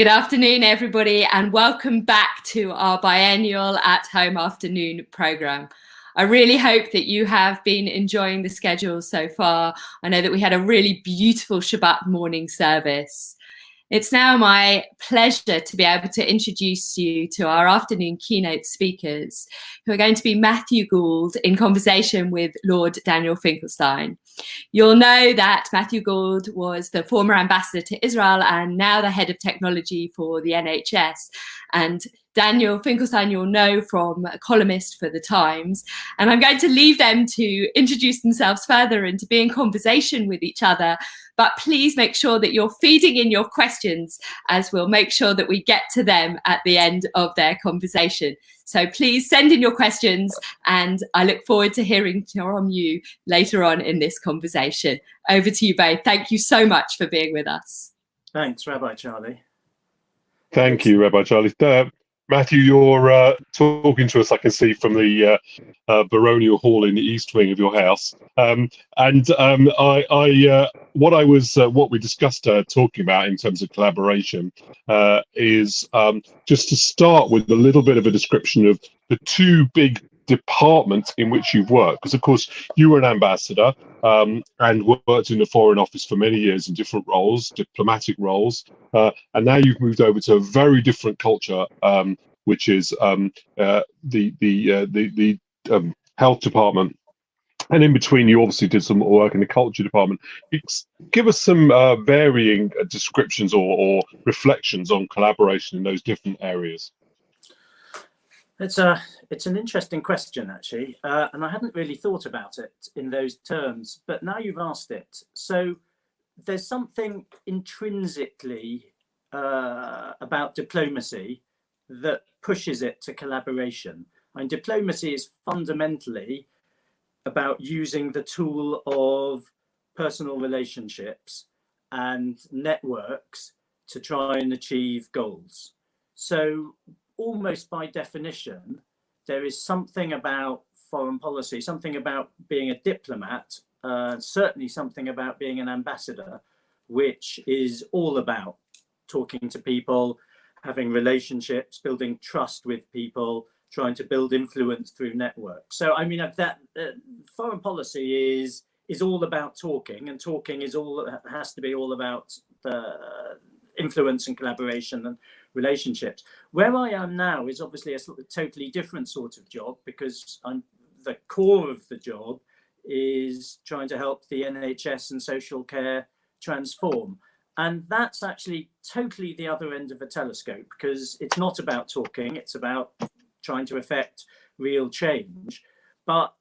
Good afternoon, everybody, and welcome back to our Biennial at Home afternoon programme. I really hope that you have been enjoying the schedule so far. I know that we had a really beautiful Shabbat morning service. It's now my pleasure to be able to introduce you to our afternoon keynote speakers, who are going to be Matthew Gould in conversation with Lord Daniel Finkelstein. You'll know that Matthew Gould was the former ambassador to Israel and now the head of technology for the NHS. And Daniel Finkelstein, you'll know from a columnist for The Times. And I'm going to leave them to introduce themselves further and to be in conversation with each other. But please make sure that you're feeding in your questions, as we'll make sure that we get to them at the end of their conversation. So please send in your questions, and I look forward to hearing from you later on in this conversation. Over to you both. Thank you so much for being with us. Thanks, Rabbi Charlie. Thank you, Rabbi Charlie. Matthew, you're talking to us, I can see, from the baronial hall in the east wing of your house. What we discussed talking about in terms of collaboration is just to start with a little bit of a description of the two big departments in which you've worked, because of course you were an ambassador and worked in the Foreign Office for many years in different roles, diplomatic roles, and now you've moved over to a very different culture, which is the health department. And in between, you obviously did some work in the culture department. Give us some varying descriptions or reflections on collaboration in those different areas. It's an interesting question, actually, and I hadn't really thought about it in those terms, but now you've asked it. So there's something intrinsically about diplomacy that pushes it to collaboration. And diplomacy is fundamentally about using the tool of personal relationships and networks to try and achieve goals. So almost by definition, there is something about foreign policy, something about being a diplomat, certainly something about being an ambassador, which is all about talking to people, having relationships, building trust with people, trying to build influence through networks. So I mean, that foreign policy is all about talking, and talking has to be all about influence and collaboration and relationships. Where I am now is obviously a sort of totally different sort of job, because the core of the job is trying to help the NHS and social care transform. And that's actually totally the other end of a telescope, because it's not about talking, it's about trying to affect real change. But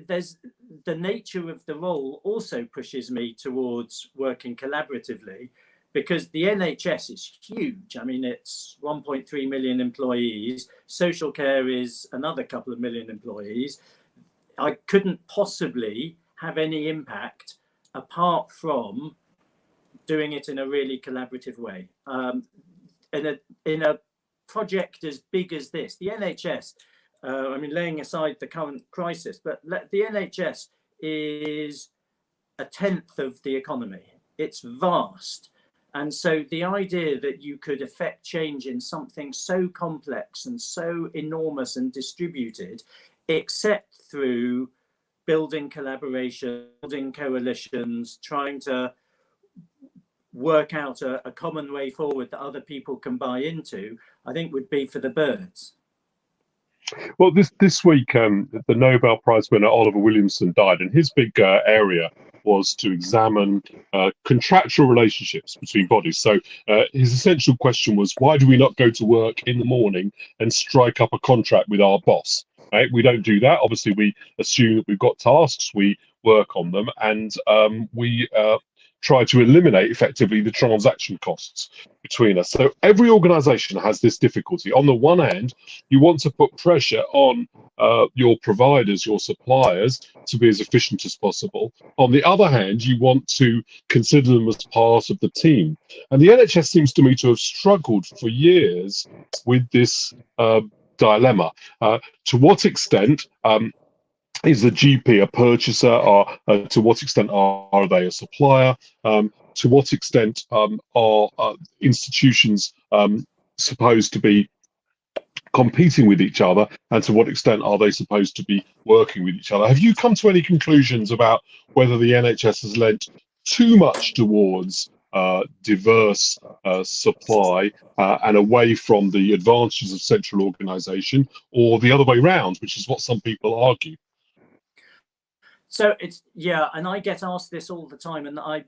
there's the nature of the role also pushes me towards working collaboratively, because the NHS is huge. I mean, it's 1.3 million employees. Social care is another couple of million employees. I couldn't possibly have any impact apart from doing it in a really collaborative way. In a project as big as this, the NHS, I mean, laying aside the current crisis, but the NHS is a tenth of the economy. It's vast. And so the idea that you could affect change in something so complex and so enormous and distributed, except through building collaboration, building coalitions, trying to work out a common way forward that other people can buy into, I think would be for the birds. Well, this week, the Nobel Prize winner Oliver Williamson died, and his big area was to examine contractual relationships between bodies. So his essential question was, why do we not go to work in the morning and strike up a contract with our boss? Right? We don't do that. Obviously, we assume that we've got tasks, we work on them, and we try to eliminate effectively the transaction costs between us. So every organization has this difficulty. On the one hand, you want to put pressure on your providers, your suppliers, to be as efficient as possible. On the other hand, you want to consider them as part of the team. And the NHS seems to me to have struggled for years with this dilemma. To what extent is the GP a purchaser, or to what extent are they a supplier? To what extent are institutions supposed to be competing with each other, and to what extent are they supposed to be working with each other? Have you come to any conclusions about whether the NHS has lent too much towards diverse supply and away from the advantages of central organisation, or the other way round, which is what some people argue? So yeah, and I get asked this all the time, and I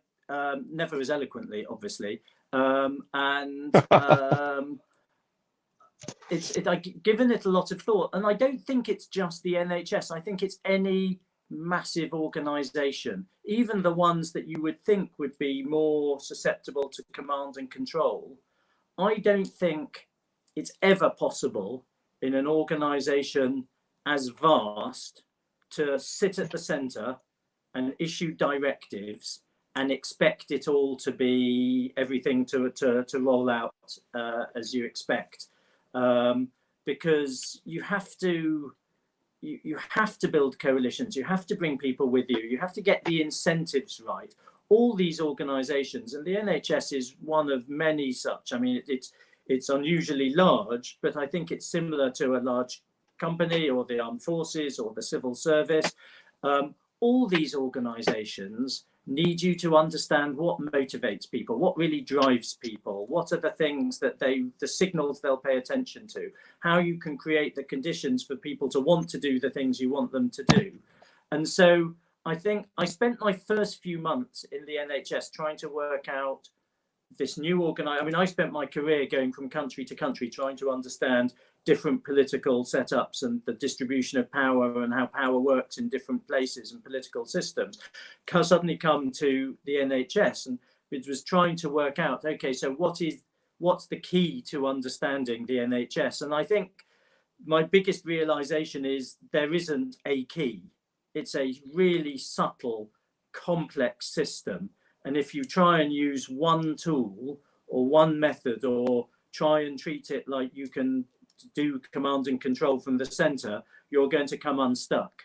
never as eloquently, obviously, I've given it a lot of thought, and I don't think it's just the NHS. I think it's any massive organisation, even the ones that you would think would be more susceptible to command and control. I don't think it's ever possible in an organisation as vast to sit at the centre and issue directives and expect it all to be everything to roll out as you expect. Because you have to build coalitions, you have to bring people with you, you have to get the incentives right. All these organisations, and the NHS is one of many such. I mean, it's unusually large, but I think it's similar to a large company or the armed forces or the civil service. All these organisations need you to understand what motivates people, what really drives people, what are the things that the signals they'll pay attention to, how you can create the conditions for people to want to do the things you want them to do. And so I think I spent my first few months in the NHS trying to work out this new organisation. I mean, I spent my career going from country to country trying to understand different political setups and the distribution of power and how power works in different places and political systems. Suddenly come to the NHS, and it was trying to work out, okay, so what's the key to understanding the NHS? And I think my biggest realization is there isn't a key. It's a really subtle, complex system. And if you try and use one tool or one method, or try and treat it like you can do command and control from the center, you're going to come unstuck.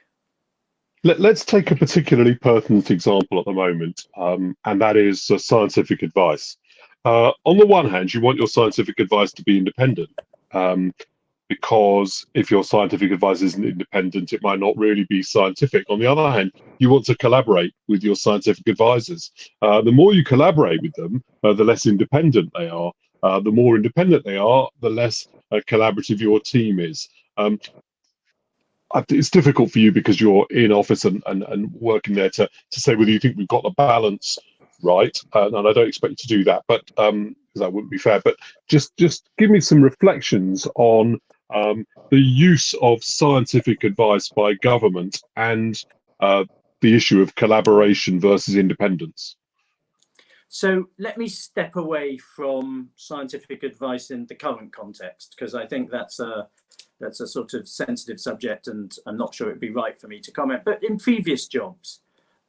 Let's take a particularly pertinent example at the moment, and that is scientific advice. On the one hand, you want your scientific advice to be independent, because if your scientific advice isn't independent, it might not really be scientific. On the other hand, you want to collaborate with your scientific advisors. The more you collaborate with them, the less independent they are. The more independent they are, the less collaborative your team is. It's difficult for you because you're in office and working there to say whether you think we've got the balance right, and I don't expect you to do that, but because that wouldn't be fair. But just give me some reflections on the use of scientific advice by government and the issue of collaboration versus independence. So let me step away from scientific advice in the current context, because I think that's a sort of sensitive subject, and I'm not sure it'd be right for me to comment. But in previous jobs,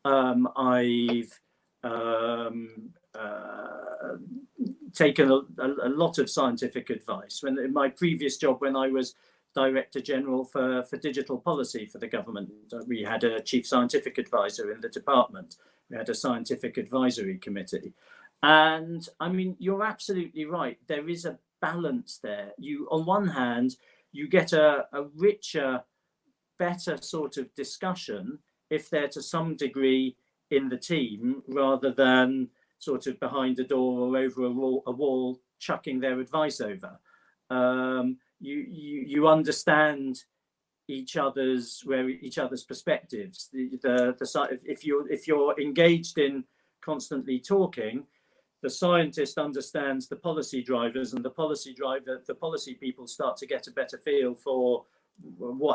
I've taken a lot of scientific advice. When in my previous job, when I was Director General for digital policy for the government, we had a chief scientific advisor in the department. We had a scientific advisory committee. And I mean, you're absolutely right. There is a balance there. You, on one hand, you get a richer, better sort of discussion if they're to some degree in the team, rather than sort of behind a door or over a wall chucking their advice over. You understand each other's perspectives. If you're engaged in constantly talking, the scientist understands the policy drivers, and the policy people start to get a better feel for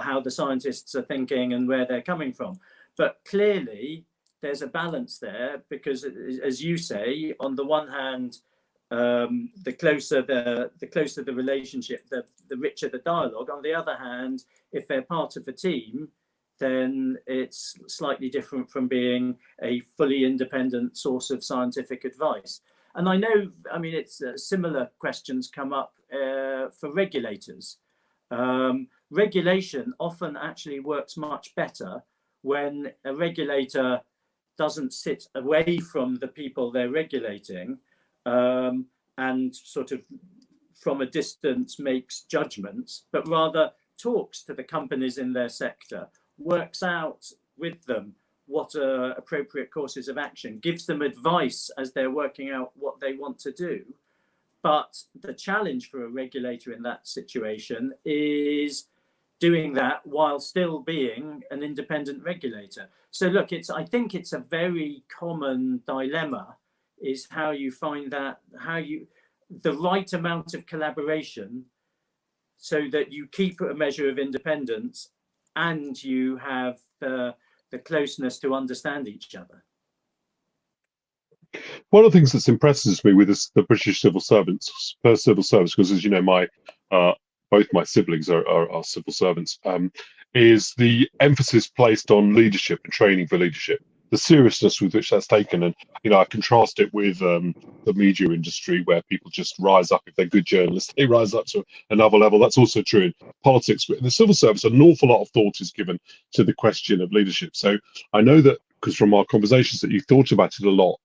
how the scientists are thinking and where they're coming from. But clearly, there's a balance there, because, as you say, on the one hand, the closer the relationship, the richer the dialogue. On the other hand, if they're part of a team, then it's slightly different from being a fully independent source of scientific advice. And I know, I mean, it's similar questions come up for regulators. Regulation often actually works much better when a regulator doesn't sit away from the people they're regulating, and sort of from a distance makes judgments, but rather talks to the companies in their sector, works out with them what are appropriate courses of action, gives them advice as they're working out what they want to do. But the challenge for a regulator in that situation is doing that while still being an independent regulator. So look, I think it's a very common dilemma, is how you find that, the right amount of collaboration so that you keep a measure of independence and you have the closeness to understand each other. One of the things that impresses me with the British civil servants, because as you know, both my siblings are civil servants, is the emphasis placed on leadership and training for leadership, the seriousness with which that's taken. And I contrast it with the media industry, where people just rise up. If they're good journalists, they rise up to another level. That's also true in politics. But in the civil service, an awful lot of thought is given to the question of leadership. So I know that, because from our conversations, that you've thought about it a lot.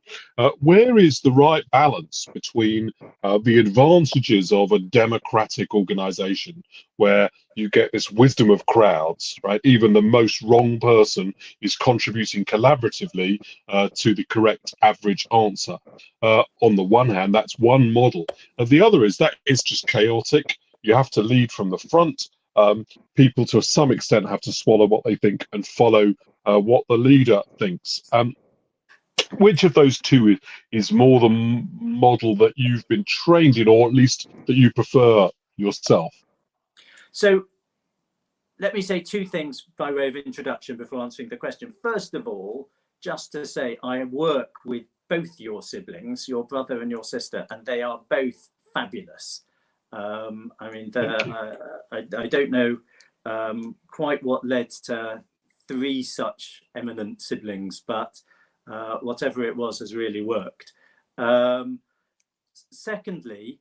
Where is the right balance between the advantages of a democratic organization, where you get this wisdom of crowds, right? Even the most wrong person is contributing collaboratively to the correct average answer. On the one hand, that's one model. And the other is that it's just chaotic. You have to lead from the front. People, to some extent, have to swallow what they think and follow what the leader thinks. Which of those two is more the model that you've been trained in, or at least that you prefer yourself? So let me say two things by way of introduction before answering the question. First of all, just to say, I work with both your siblings, your brother and your sister, and they are both fabulous. I mean, I don't know quite what led to 3 such eminent siblings, but whatever it was has really worked. Secondly,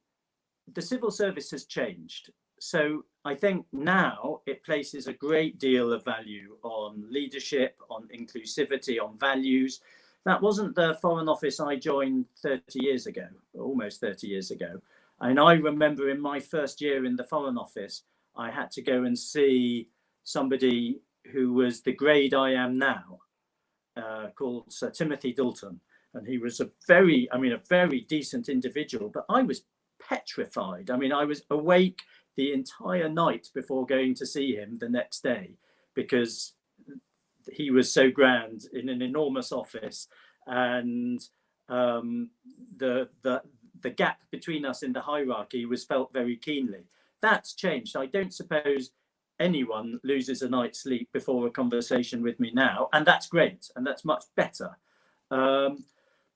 the civil service has changed. So I think now it places a great deal of value on leadership, on inclusivity, on values. That wasn't the Foreign Office I joined 30 years ago, almost 30 years ago. And I remember in my first year in the Foreign Office, I had to go and see somebody who was the grade I am now, called Sir Timothy Dalton. And he was a very decent individual, but I was petrified. I mean, I was awake the entire night before going to see him the next day, because he was so grand in an enormous office, and the gap between us in the hierarchy was felt very keenly. That's changed. I don't suppose anyone loses a night's sleep before a conversation with me now, and that's great, and that's much better,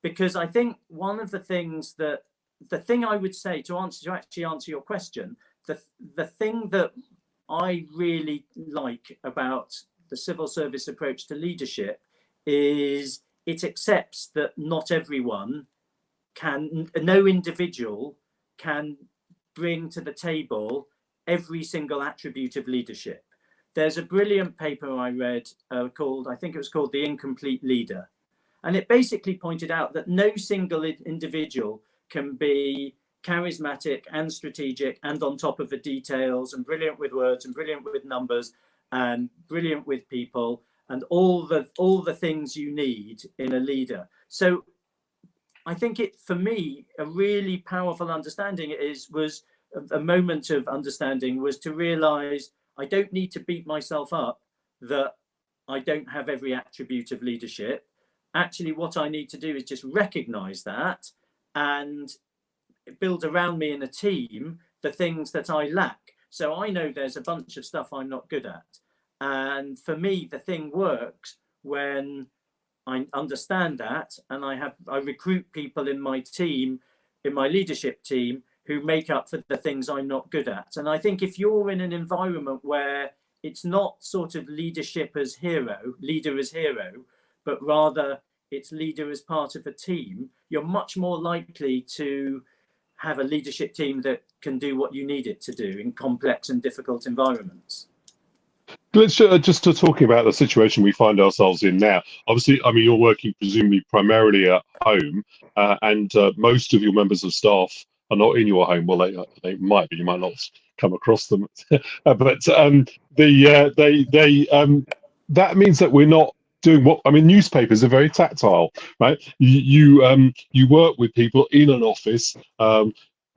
because I think one of the things that the thing I would say to actually answer your question, the thing that I really like about the civil service approach to leadership is it accepts that not everyone can, no individual can bring to the table every single attribute of leadership. There's a brilliant paper I read called, I think it was called The Incomplete Leader. And it basically pointed out that no single individual can be charismatic and strategic and on top of the details and brilliant with words and brilliant with numbers and brilliant with people and all the things you need in a leader. So I think for me, a really powerful understanding was a moment of understanding was to realize I don't need to beat myself up that I don't have every attribute of leadership. Actually, what I need to do is just recognize that and build around me in a team the things that I lack. So I know there's a bunch of stuff I'm not good at. And for me, the thing works when I understand that, and I recruit people in my team, in my leadership team, who make up for the things I'm not good at. And I think if you're in an environment where it's not sort of leadership as hero, leader as hero, but rather it's leader as part of a team, you're much more likely to have a leadership team that can do what you need it to do in complex and difficult environments. Let's just talking about the situation we find ourselves in now. Obviously, I mean, you're working presumably primarily at home, and most of your members of staff are not in your home. Well, they might be. You might not come across them, but that means that we're not doing what I mean. Newspapers are very tactile, right? You work with people in an office.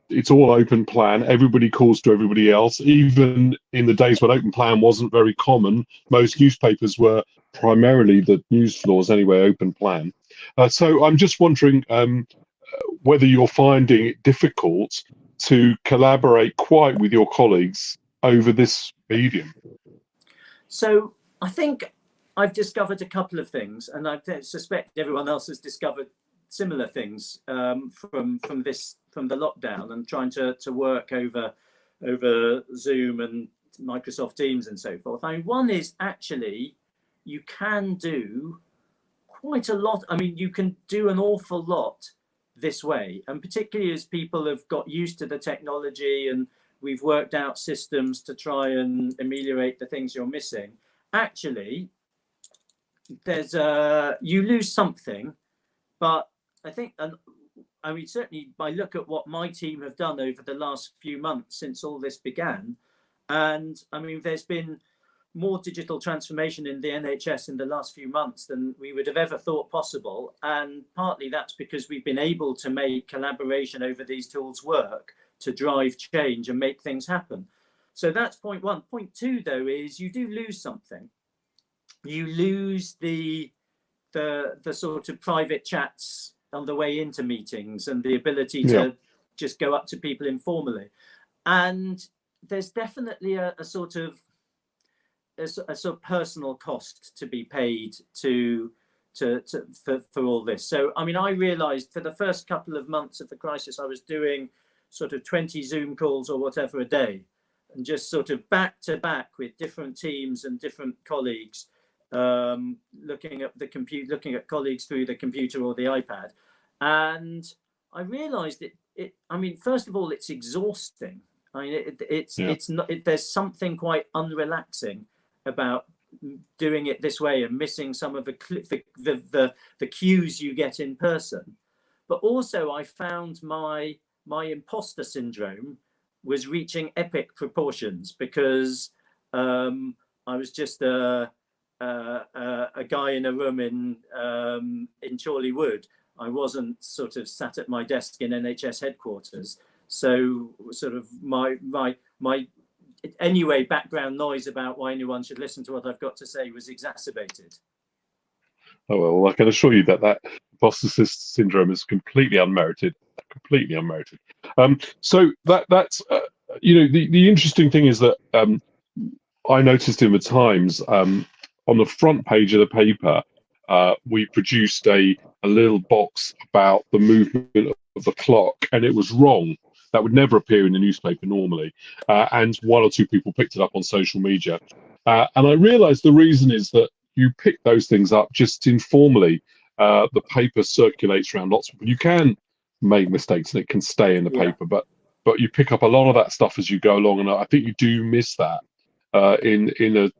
It's all open plan. Everybody calls to everybody else. Even in the days when open plan wasn't very common, most newspapers were primarily, the news floors anyway, open plan. So I'm just wondering whether you're finding it difficult to collaborate quite with your colleagues over this medium. So I think I've discovered a couple of things, and I suspect everyone else has discovered similar things from the lockdown and trying to work over Zoom and Microsoft Teams and so forth. I mean, one is actually you can do quite a lot. I mean, you can do an awful lot this way, and particularly as people have got used to the technology and we've worked out systems to try and ameliorate the things you're missing. Actually, there's you lose something, but I think, and I mean, certainly I look at what my team have done over the last few months since all this began, and I mean, there's been more digital transformation in the NHS in the last few months than we would have ever thought possible, and partly that's because we've been able to make collaboration over these tools work to drive change and make things happen. So that's point one. Point two, though, is you do lose something. You lose the sort of private chats on the way into meetings and the ability to just go up to people informally. And there's definitely a sort of personal cost to be paid for all this. So I mean, I realized for the first couple of months of the crisis, I was doing sort of 20 Zoom calls or whatever a day, and just sort of back to back with different teams and different colleagues, looking at colleagues through the computer or the iPad. And I realized I mean, first of all, it's exhausting. I mean, it's not, there's something quite unrelaxing about doing it this way and missing some of the cues you get in person. But also I found my imposter syndrome was reaching epic proportions, because I was just a guy in a room in Chorley Wood. I wasn't sort of sat at my desk in NHS headquarters. So sort of my anyway, background noise about why anyone should listen to what I've got to say was exacerbated. Oh, well, I can assure you that imposter syndrome is completely unmerited. So that's the interesting thing is that I noticed in the Times, on the front page of the paper, we produced a little box about the movement of the clock, and it was wrong. That would never appear in the newspaper normally, and one or two people picked it up on social media, and I realized the reason is that you pick those things up just informally. The paper circulates around lots of people. You can make mistakes and it can stay in the paper, but you pick up a lot of that stuff as you go along, and I think you do miss that the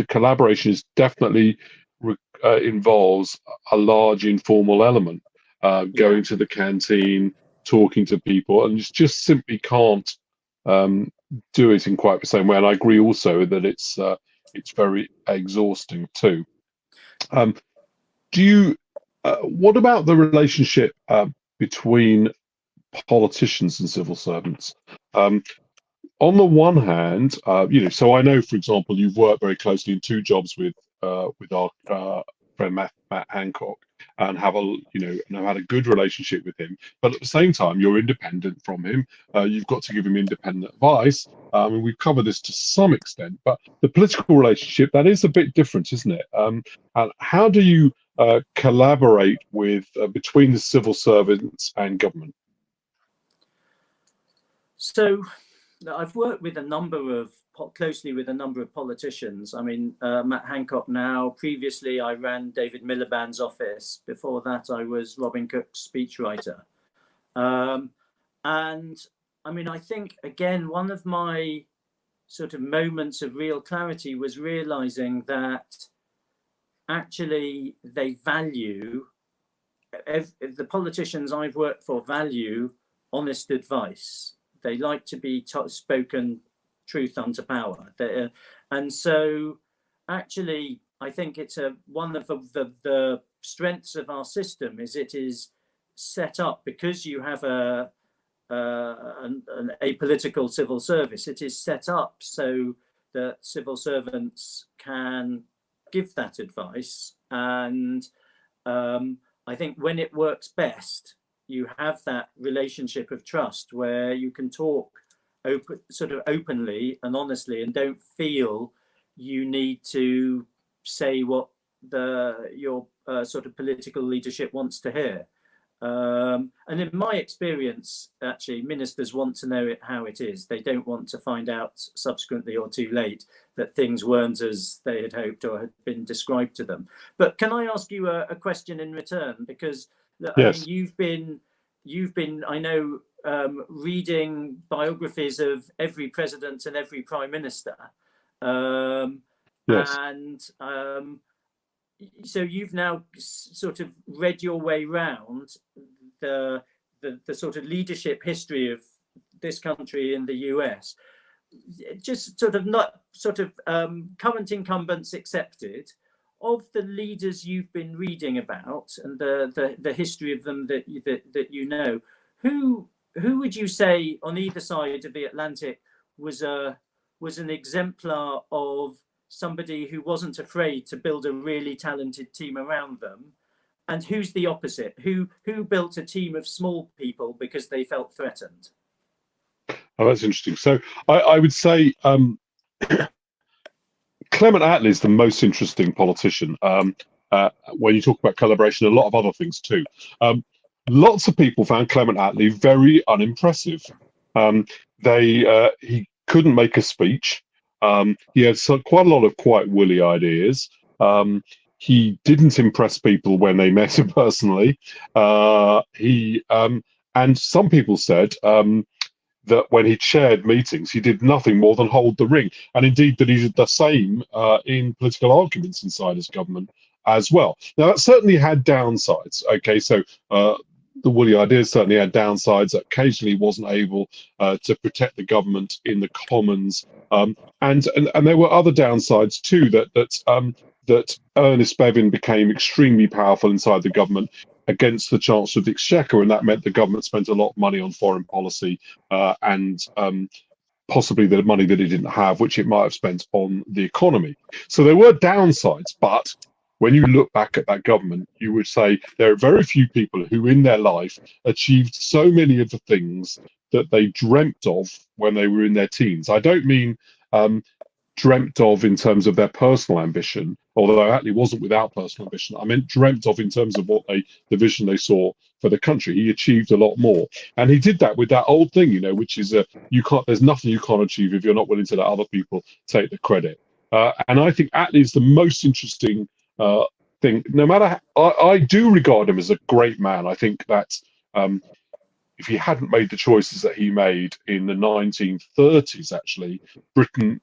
collaboration is definitely involves a large informal element, going to the canteen, talking to people, and you just simply can't do it in quite the same way. And I agree also that it's very exhausting too. What about the relationship between politicians and civil servants? On the one hand, so I know, for example, you've worked very closely in two jobs with our friend Matt Hancock, and have had a good relationship with him. But at the same time, you're independent from him. You've got to give him independent advice. I mean, we've covered this to some extent, but the political relationship, that is a bit different, isn't it? And how do you collaborate between the civil servants and government? So I've worked with closely with a number of politicians. I mean, Matt Hancock now. Previously, I ran David Miliband's office. Before that, I was Robin Cook's speechwriter. And I mean, I think, again, one of my sort of moments of real clarity was realizing that actually they value, the politicians I've worked for value honest advice. They like to be spoken truth unto power. And so actually, I think it's one of the strengths of our system is it is set up because you have an apolitical civil service. It is set up so that civil servants can give that advice. And I think when it works best, you have that relationship of trust where you can talk sort of openly and honestly and don't feel you need to say what your sort of political leadership wants to hear. And in my experience, actually, ministers want to know how it is. They don't want to find out subsequently or too late that things weren't as they had hoped or had been described to them. But can I ask you a question in return? Because yes. I mean, you've been, I know, reading biographies of every president and every prime minister. Yes. And so you've now sort of read your way round the sort of leadership history of this country in the US, just sort of not sort of current incumbents accepted. Of the leaders you've been reading about and the history of them that you know, who would you say on either side of the Atlantic was an exemplar of somebody who wasn't afraid to build a really talented team around them, and who's the opposite? Who built a team of small people because they felt threatened? Oh, that's interesting. So I would say Clement Attlee is the most interesting politician. When you talk about collaboration, a lot of other things too. Lots of people found Clement Attlee very unimpressive. He couldn't make a speech. He had quite a lot of quite woolly ideas. He didn't impress people when they met him personally. And some people said that when he chaired meetings, he did nothing more than hold the ring. And indeed, that he did the same in political arguments inside his government as well. Now, that certainly had downsides. Okay, so the woolly ideas certainly had downsides. Occasionally, he wasn't able to protect the government in the Commons, and there were other downsides too. That Ernest Bevin became extremely powerful inside the government against the Chancellor of the Exchequer, and that meant the government spent a lot of money on foreign policy and possibly the money that it didn't have, which it might have spent on the economy. So there were downsides, but when you look back at that government, you would say there are very few people who in their life achieved so many of the things that they dreamt of when they were in their teens. I don't mean dreamt of in terms of their personal ambition, although Attlee wasn't without personal ambition. I meant dreamt of in terms of the vision they saw for the country. He achieved a lot more, and he did that with that old thing, which is there's nothing you can't achieve if you're not willing to let other people take the credit. And I think Attlee is the most interesting thing. No matter I do regard him as a great man. I think that if he hadn't made the choices that he made in the 1930s, actually, Britain,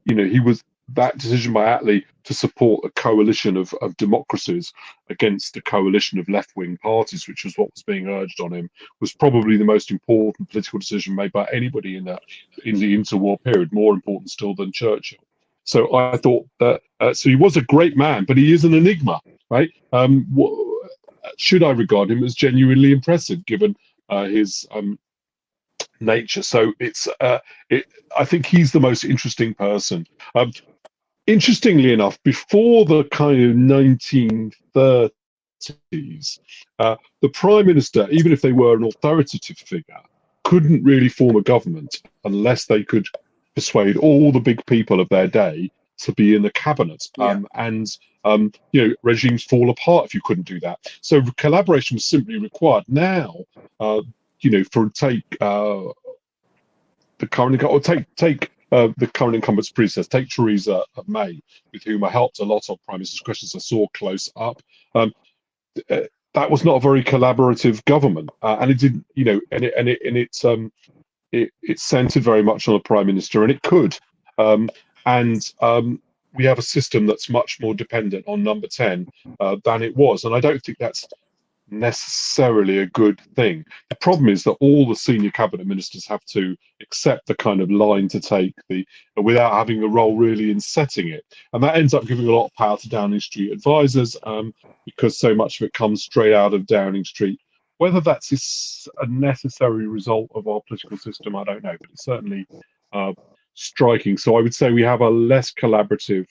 he was that decision by Attlee to support a coalition of democracies against a coalition of left-wing parties, which was what was being urged on him, was probably the most important political decision made by anybody in the interwar period, more important still than Churchill. So I thought that so he was a great man, but he is an enigma, right? Should I regard him as genuinely impressive given his nature? So I think he's the most interesting person. Interestingly enough, before the kind of 1930s, the prime minister, even if they were an authoritative figure, couldn't really form a government unless they could persuade all the big people of their day to be in the cabinet. Regimes fall apart if you couldn't do that. So collaboration was simply required. Now, take the current the current incumbent's predecessor, take Theresa May, with whom I helped a lot on Prime Minister's questions. I saw close up. That was not a very collaborative government, and it didn't, it centered very much on the Prime Minister, and it could. We have a system that's much more dependent on number 10 than it was, and I don't think that's necessarily a good thing. The problem is that all the senior cabinet ministers have to accept the kind of line to take without having a role really in setting it, and that ends up giving a lot of power to Downing Street advisors, because so much of it comes straight out of Downing Street. Whether that's a necessary result of our political system, I don't know, but it's certainly striking. So I would say we have a less collaborative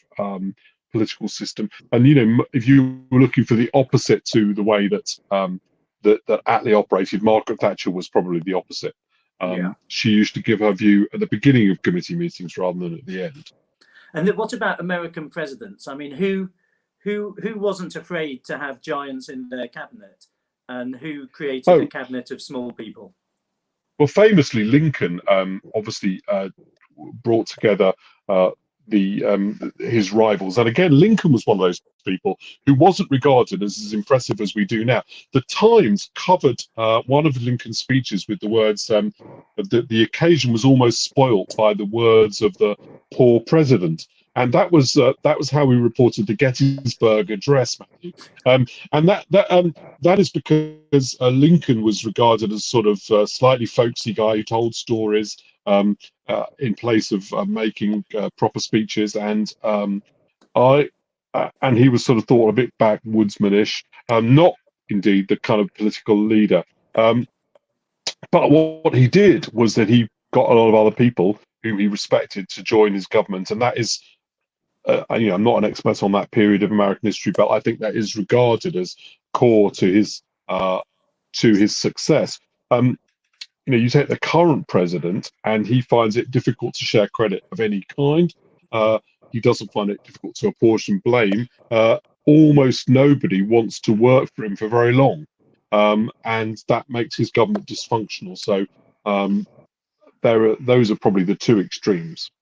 political system. And if you were looking for the opposite to the way that that Attlee operated, Margaret Thatcher was probably the opposite. She used to give her view at the beginning of committee meetings rather than at the end. And what about American presidents? I mean, who wasn't afraid to have giants in their cabinet, and who created a cabinet of small people? Well, famously, Lincoln obviously brought together his rivals, and again, Lincoln was one of those people who wasn't regarded as impressive as we do now. The Times covered one of Lincoln's speeches with the words the occasion was almost spoilt by the words of the poor president. And that was how we reported the Gettysburg Address, Matthew. And that is because Lincoln was regarded as sort of a slightly folksy guy who told stories in place of making proper speeches, and he was sort of thought a bit backwoodsmanish, not indeed the kind of political leader. But what he did was that he got a lot of other people whom he respected to join his government, and that is. I'm not an expert on that period of American history, but I think that is regarded as core to his success. You take the current president, and he finds it difficult to share credit of any kind. He doesn't find it difficult to apportion blame. Almost nobody wants to work for him for very long, and that makes his government dysfunctional. So those are probably the two extremes.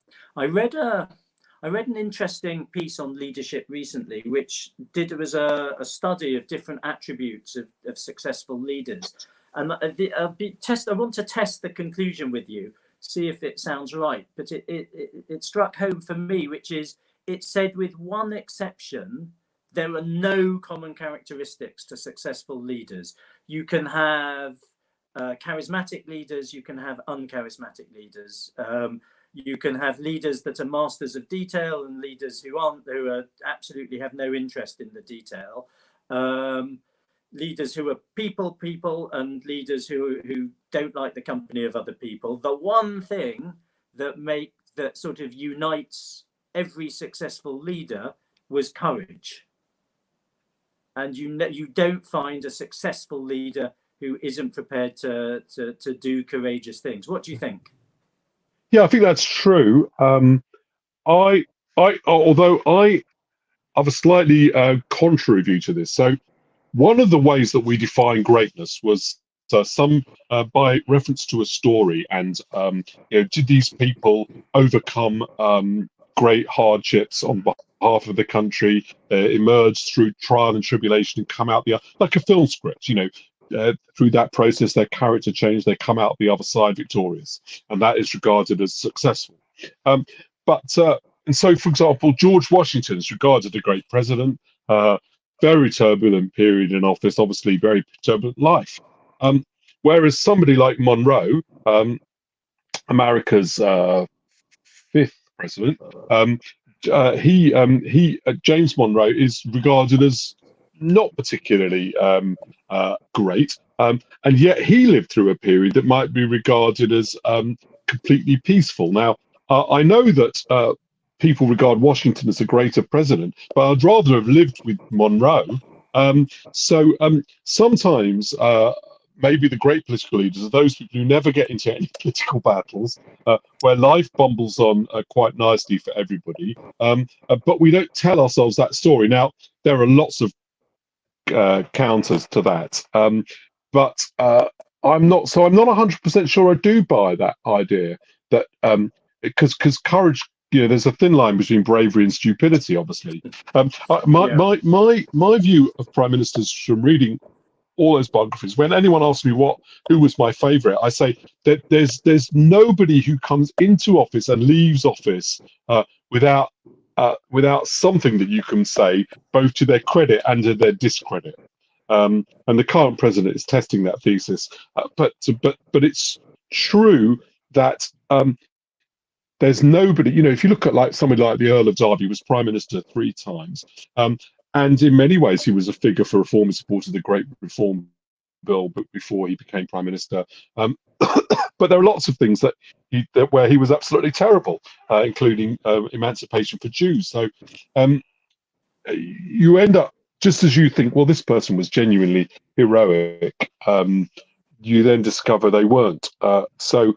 I read an interesting piece on leadership recently, which was a study of different attributes of successful leaders. And I want to test the conclusion with you, see if it sounds right. But it struck home for me, which is, it said with one exception, there are no common characteristics to successful leaders. You can have charismatic leaders, you can have uncharismatic leaders. You can have leaders that are masters of detail and leaders who absolutely have no interest in the detail. Leaders who are people, and leaders who don't like the company of other people. The one thing that sort of unites every successful leader was courage. And you don't find a successful leader who isn't prepared to do courageous things. What do you think? Yeah, I think that's true. Although I have a slightly contrary view to this. So one of the ways that we define greatness was by reference to a story, and did these people overcome great hardships on behalf of the country, emerge through trial and tribulation, and come out like a film script, through that process, their character change, they come out the other side victorious, and that is regarded as successful. And so, for example, George Washington is regarded a great president, very turbulent period in office, obviously very turbulent life. Whereas somebody like Monroe, America's fifth president, James Monroe is regarded as not particularly great, and yet he lived through a period that might be regarded as completely peaceful. Now, I know that people regard Washington as a greater president, but I'd rather have lived with Monroe. So sometimes maybe the great political leaders are those people who never get into any political battles, where life bumbles on quite nicely for everybody, but we don't tell ourselves that story. Now, there are lots of counters to that, but I'm not 100% sure I do buy that idea, that because courage, there's a thin line between bravery and stupidity, obviously. My view of prime ministers from reading all those biographies, when anyone asks me who was my favorite, I say that there's nobody who comes into office and leaves office without something that you can say both to their credit and to their discredit. and the current president is testing that thesis. But it's true that there's nobody, if you look at like somebody like the Earl of Derby, was prime minister 3 times, and in many ways he was a figure for reform. He supported the Great Reform Bill, but before he became prime minister. But there are lots of things where he was absolutely terrible, including emancipation for Jews. So you end up, just as you think, well, this person was genuinely heroic, you then discover they weren't. So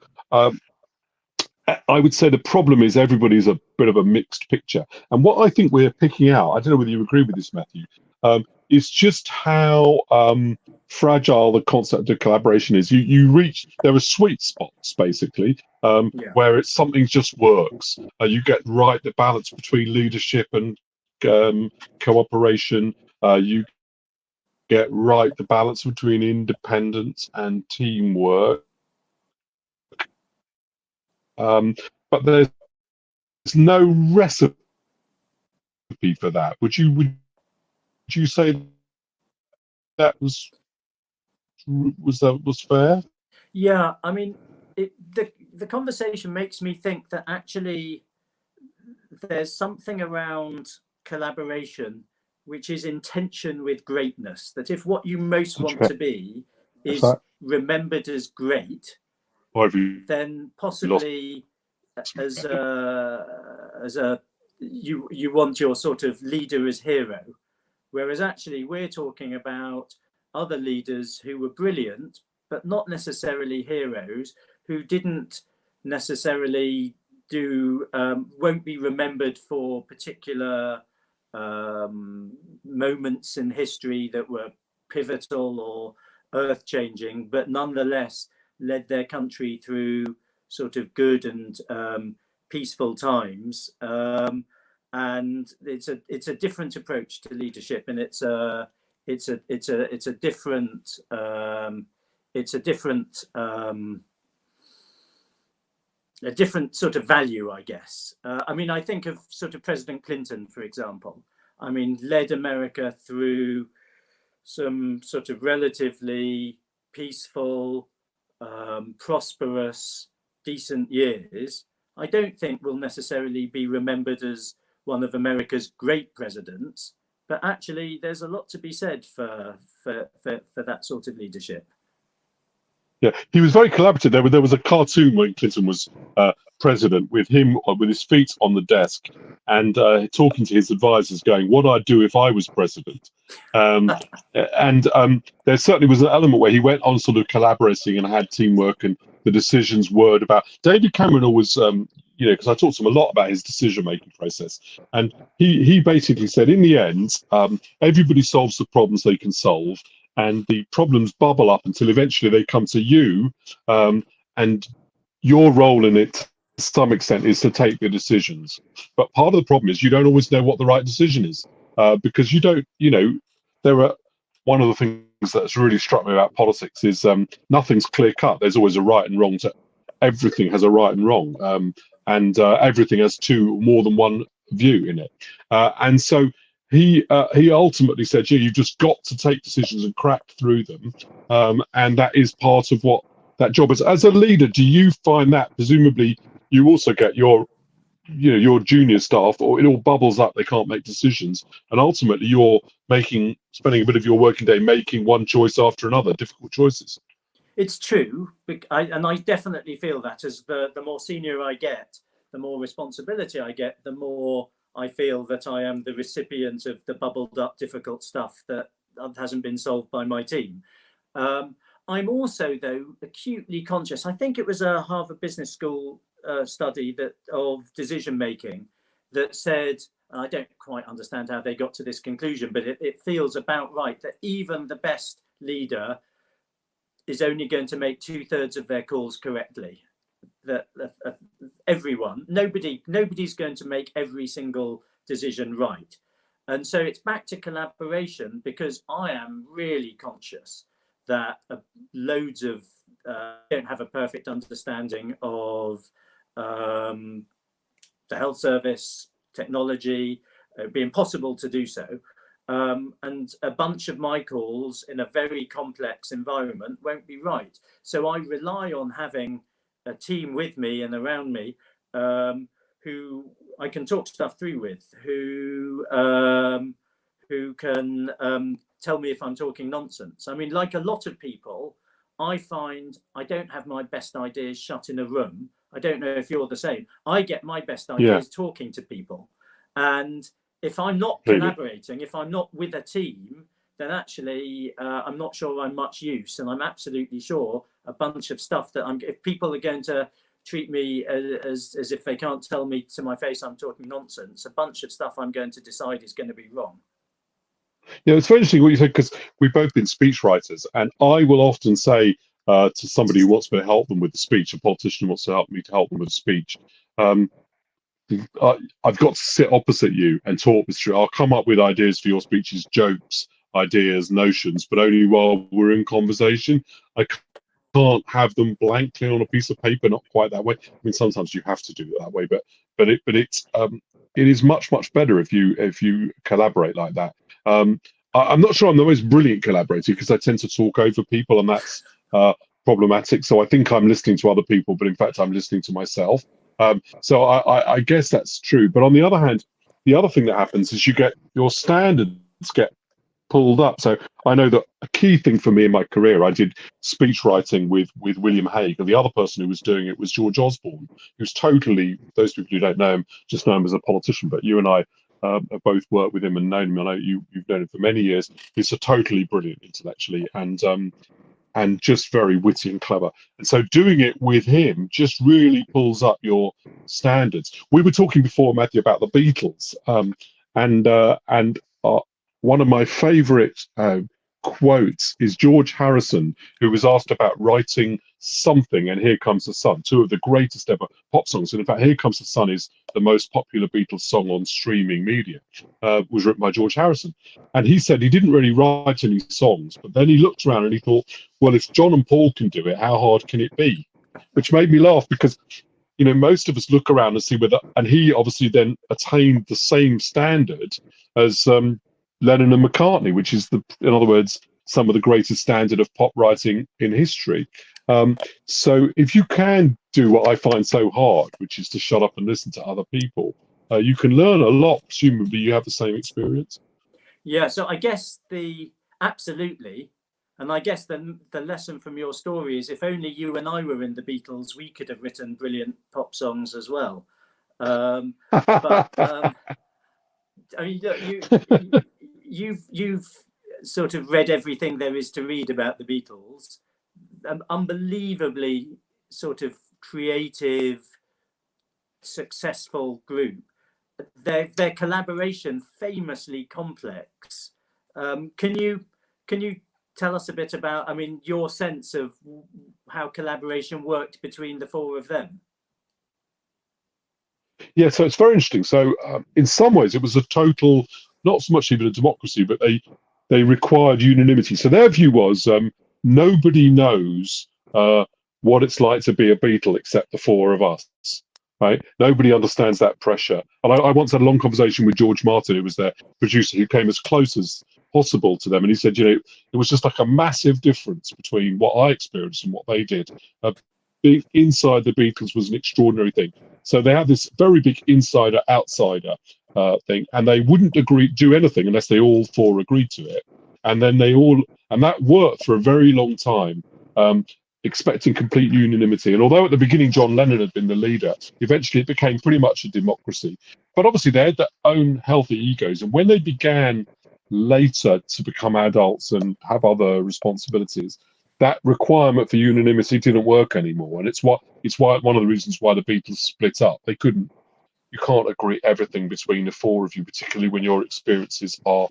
I would say the problem is everybody's a bit of a mixed picture. And what I think we're picking out, I don't know whether you agree with this, Matthew, is just how fragile the concept of collaboration is. There are sweet spots, basically, where something just works. You get right the balance between leadership and cooperation. You get right the balance between independence and teamwork. But there's no recipe for that. Would you say that was fair? Yeah, I mean, the conversation makes me think that actually there's something around collaboration which is in tension with greatness. That if what you most want to be is remembered as great, then possibly you want your sort of leader as hero, whereas actually we're talking about other leaders who were brilliant but not necessarily heroes, who didn't necessarily won't be remembered for particular moments in history that were pivotal or earth-changing, but nonetheless led their country through sort of good and peaceful times. And it's a different approach to leadership, and it's a different sort of value, I guess. I mean, I think of sort of President Clinton, for example. I mean, led America through some sort of relatively peaceful, prosperous, decent years. I don't think will necessarily be remembered as one of America's great presidents, but actually there's a lot to be said for that sort of leadership. Yeah, he was very collaborative. There was a cartoon when Clinton was president, with him with his feet on the desk and talking to his advisors, going, "What I'd do if I was president." And there certainly was an element where he went on sort of collaborating and had teamwork, and the decisions were about. David Cameron always, because I talked to him a lot about his decision-making process, and he basically said, in the end, everybody solves the problems they can solve, and the problems bubble up until eventually they come to you, and your role in it, to some extent, is to take the decisions. But part of the problem is you don't always know what the right decision is, because you don't, one of the things that's really struck me about politics is nothing's clear cut. There's always a right and wrong. Everything has a right and wrong, and everything has more than one view in it. And so he ultimately said, "Yeah, you've just got to take decisions and crack through them," and that is part of what that job is. As a leader, do you find that presumably you also get your junior staff, or it all bubbles up, they can't make decisions, and ultimately you're spending a bit of your working day making one choice after another, difficult choices? It's true, and I definitely feel that as the more senior I get, the more responsibility I get, the more I feel that I am the recipient of the bubbled up difficult stuff that hasn't been solved by my team. I'm also, though, acutely conscious. I think it was a Harvard Business School study of decision making that said, and I don't quite understand how they got to this conclusion, but it feels about right, that even the best leader is only going to make 2/3 of their calls correctly. That nobody's going to make every single decision right. And so it's back to collaboration, because I am really conscious that loads of don't have a perfect understanding of the health service, technology. It'd be impossible to do so. and a bunch of my calls in a very complex environment won't be right. So I rely on having a team with me and around me, who I can talk stuff through with, who can tell me if I'm talking nonsense. I mean, like a lot of people, I find I don't have my best ideas shut in a room. I don't know if you're the same. I get my best ideas talking to people. And if I'm not collaborating, if I'm not with a team, then actually I'm not sure I'm much use. And I'm absolutely sure a bunch of stuff that if people are going to treat me as if they can't tell me to my face I'm talking nonsense, a bunch of stuff I'm going to decide is going to be wrong. Yeah, it's very interesting what you said, because we've both been speechwriters, and I will often say to somebody who wants me to help them with a speech, a politician who wants to help me to help them with a speech, I've got to sit opposite you and talk this through. I'll come up with ideas for your speeches, jokes, ideas, notions, but only while we're in conversation. I can't have them blankly on a piece of paper, not quite that way. I mean, sometimes you have to do it that way, but it is much better if you collaborate like that. I'm not sure I'm the most brilliant collaborator, because I tend to talk over people, and that's problematic. So I think I'm listening to other people, but in fact I'm listening to myself. So I guess that's true. But on the other hand, the other thing that happens is you get your standards get pulled up. So I know that a key thing for me in my career, I did speech writing with William Hague, and the other person who was doing it was George Osborne, who's totally, those people who don't know him just know him as a politician, but you and I have both worked with him and known him. I know you've known him for many years. He's a totally brilliant intellectually, and just very witty and clever. And so doing it with him just really pulls up your standards. We were talking before, Matthew, about the Beatles, and one of my favourite quotes is George Harrison, who was asked about writing something, and Here Comes the Sun, two of the greatest ever pop songs. And in fact, Here Comes the Sun is the most popular Beatles song on streaming media, was written by George Harrison. And he said he didn't really write any songs, but then he looked around and he thought, well, if John and Paul can do it, how hard can it be? Which made me laugh, because most of us look around and see whether, and he obviously then attained the same standard as Lennon and McCartney, which is in other words, some of the greatest standard of pop writing in history. So if you can do what I find so hard, which is to shut up and listen to other people, you can learn a lot, presumably you have the same experience. Yeah, so I guess absolutely. And I guess the lesson from your story is, if only you and I were in the Beatles, we could have written brilliant pop songs as well. But I mean, look, you've sort of read everything there is to read about the Beatles. Unbelievably sort of creative, successful group. Their collaboration famously complex. Can you tell us a bit about, I mean, your sense of how collaboration worked between the four of them? Yeah, so it's very interesting. So in some ways, it was a total, not so much even a democracy, but they required unanimity. So their view was nobody knows what it's like to be a Beatle except the four of us. Right? Nobody understands that pressure. And I once had a long conversation with George Martin, who was their producer, who came as close as possible to them. And he said, it was just like a massive difference between what I experienced and what they did. Being inside the Beatles was an extraordinary thing. So they had this very big insider-outsider thing, and they wouldn't do anything unless they all four agreed to it. And then and that worked for a very long time. Expecting complete unanimity. And although at the beginning John Lennon had been the leader, eventually it became pretty much a democracy. But obviously they had their own healthy egos. And when they began later to become adults and have other responsibilities, that requirement for unanimity didn't work anymore. And it's why one of the reasons why the Beatles split up. You can't agree everything between the four of you, particularly when your experiences are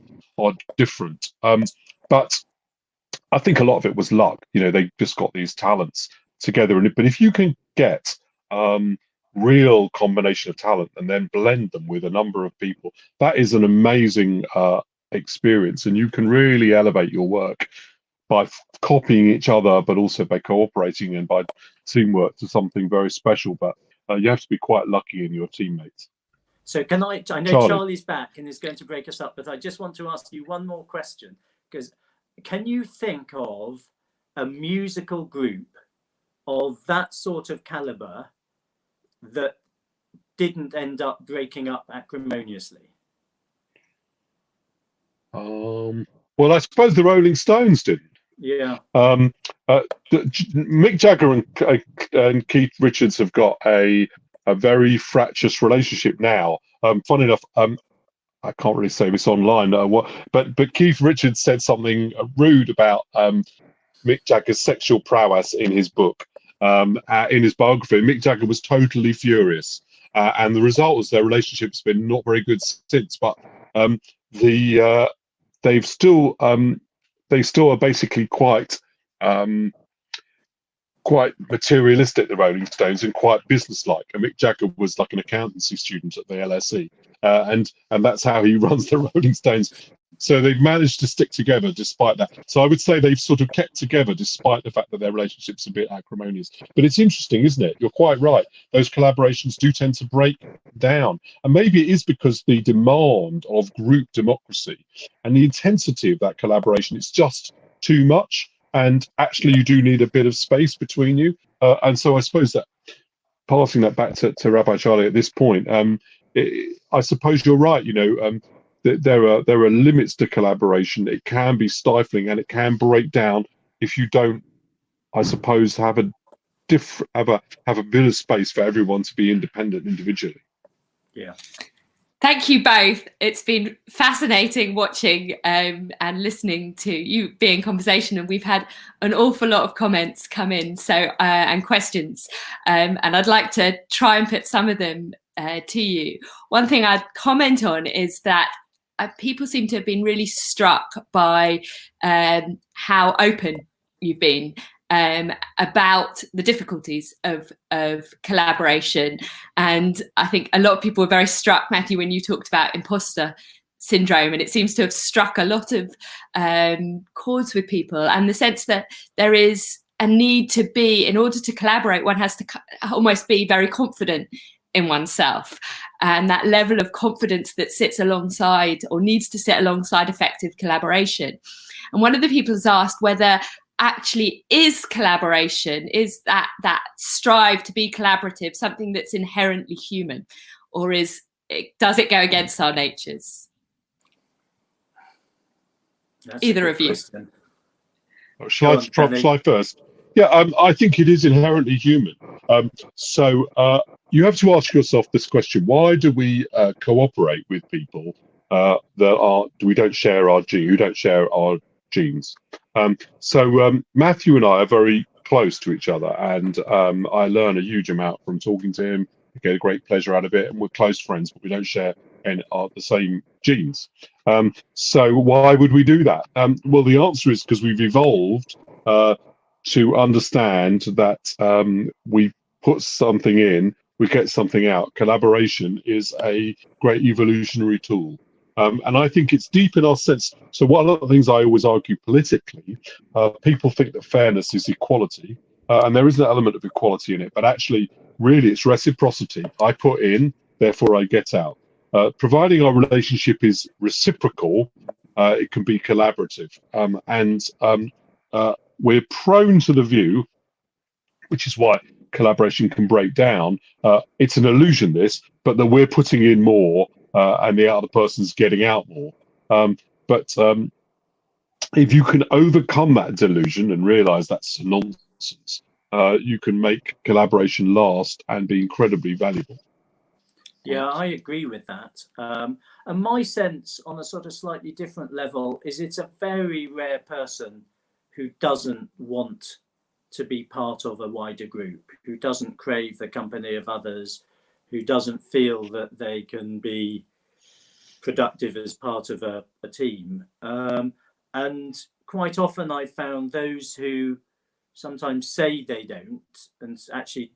different. But I think a lot of it was luck. They just got these talents together. But if you can get real combination of talent and then blend them with a number of people, that is an amazing experience. And you can really elevate your work by copying each other, but also by cooperating and by teamwork to something very special. But you have to be quite lucky in your teammates. So can I know Charlie's back and is going to break us up, but I just want to ask you one more question, because can you think of a musical group of that sort of caliber that didn't end up breaking up acrimoniously? Well, I suppose the Rolling Stones didn't. Yeah. Mick Jagger and Keith Richards have got a very fractious relationship now. Funny enough, I can't really say this online, but Keith Richards said something rude about Mick Jagger's sexual prowess in his book, in his biography. Mick Jagger was totally furious, and the result is their relationship's been not very good since. But they still are basically quite materialistic, the Rolling Stones, and quite businesslike. And Mick Jagger was like an accountancy student at the LSE, and that's how he runs the Rolling Stones. So they've managed to stick together despite that. So I would say they've sort of kept together despite the fact that their relationship's a bit acrimonious. But it's interesting, isn't it? You're quite right. Those collaborations do tend to break down. And maybe it is because the demand of group democracy and the intensity of that collaboration is just too much. And actually, you do need a bit of space between you. And so I suppose that, passing that back to Rabbi Charlie at this point, I suppose you're right. There are limits to collaboration. It can be stifling and it can break down if you don't, I suppose, have a bit of space for everyone to be independent individually. Yeah. Thank you both. It's been fascinating watching and listening to you be in conversation, and we've had an awful lot of comments come in, and questions, and I'd like to try and put some of them to you. One thing I'd comment on is that people seem to have been really struck by how open you've been about the difficulties of collaboration. And I think a lot of people were very struck, Matthew, when you talked about imposter syndrome, and it seems to have struck a lot of chords with people, and the sense that there is a need to be, in order to collaborate, one has to almost be very confident in oneself, and that level of confidence that sits alongside, or needs to sit alongside, effective collaboration. And one of the people has asked whether actually is collaboration, is that strive to be collaborative, something that's inherently human, or does it go against our natures? That's either of you. Shall I first? Yeah, I think it is inherently human. So you have to ask yourself this question: why do we cooperate with people who don't share our genes? So Matthew and I are very close to each other, and I learn a huge amount from talking to him. I get a great pleasure out of it, and we're close friends, but we don't share the same genes. So why would we do that? Well, the answer is because we've evolved to understand that we put something in, we get something out. Collaboration is a great evolutionary tool. And I think it's deep in our sense. So one of the things I always argue politically, people think that fairness is equality, and there is an element of equality in it, but actually, really, it's reciprocity. I put in, therefore I get out. Providing our relationship is reciprocal, it can be collaborative. We're prone to the view, which is why collaboration can break down. It's an illusion, but that we're putting in more and the other person's getting out more. But if you can overcome that delusion and realize that's nonsense, you can make collaboration last and be incredibly valuable. Yeah, I agree with that. And my sense, on a sort of slightly different level, is it's a very rare person who doesn't want to be part of a wider group, who doesn't crave the company of others, who doesn't feel that they can be productive as part of a team. And quite often I found those who sometimes say they don't, and actually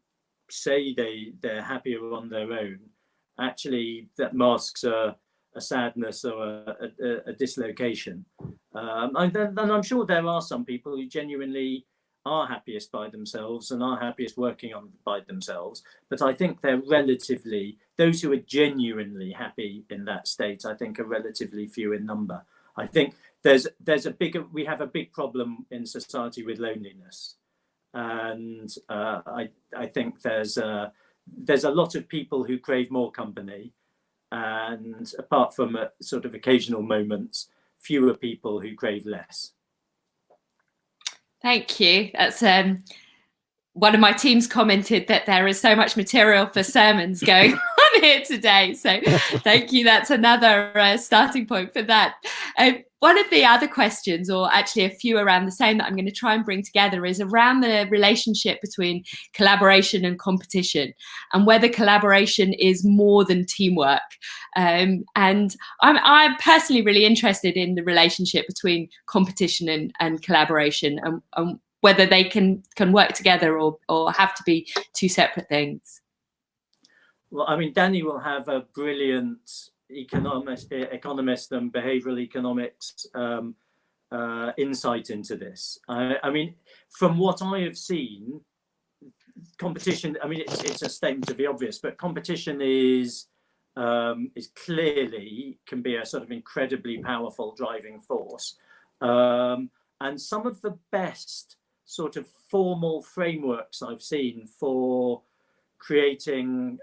say they're happier on their own, actually that masks a sadness or a dislocation. And then I'm sure there are some people who genuinely are happiest by themselves and are happiest working on by themselves. But I think they're relatively, those who are genuinely happy in that state, I think are relatively few in number. I think we have a big problem in society with loneliness. And I think there's a lot of people who crave more company. And apart from sort of occasional moments, fewer people who crave less. Thank you. That's one of my teams commented that there is so much material for sermons going on here today. So thank you. That's another starting point for that. One of the other questions, or actually a few around the same, that I'm going to try and bring together is around the relationship between collaboration and competition, and whether collaboration is more than teamwork. And I'm personally really interested in the relationship between competition and collaboration, and whether they can work together or have to be two separate things. Well, I mean, Danny will have a brilliant economist and behavioral economics insight into this. I mean, from what I have seen, competition, I mean, it's a statement of the obvious, but competition is clearly can be a sort of incredibly powerful driving force. And some of the best sort of formal frameworks I've seen for creating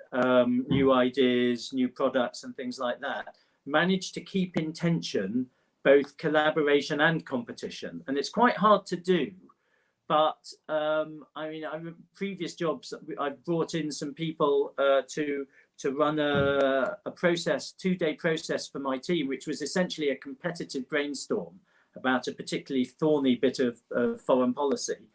new ideas, new products and things like that, manage to keep in tension both collaboration and competition. And it's quite hard to do. But I mean, previous jobs, I've brought in some people to run a process, 2-day process for my team, which was essentially a competitive brainstorm about a particularly thorny bit of foreign policy.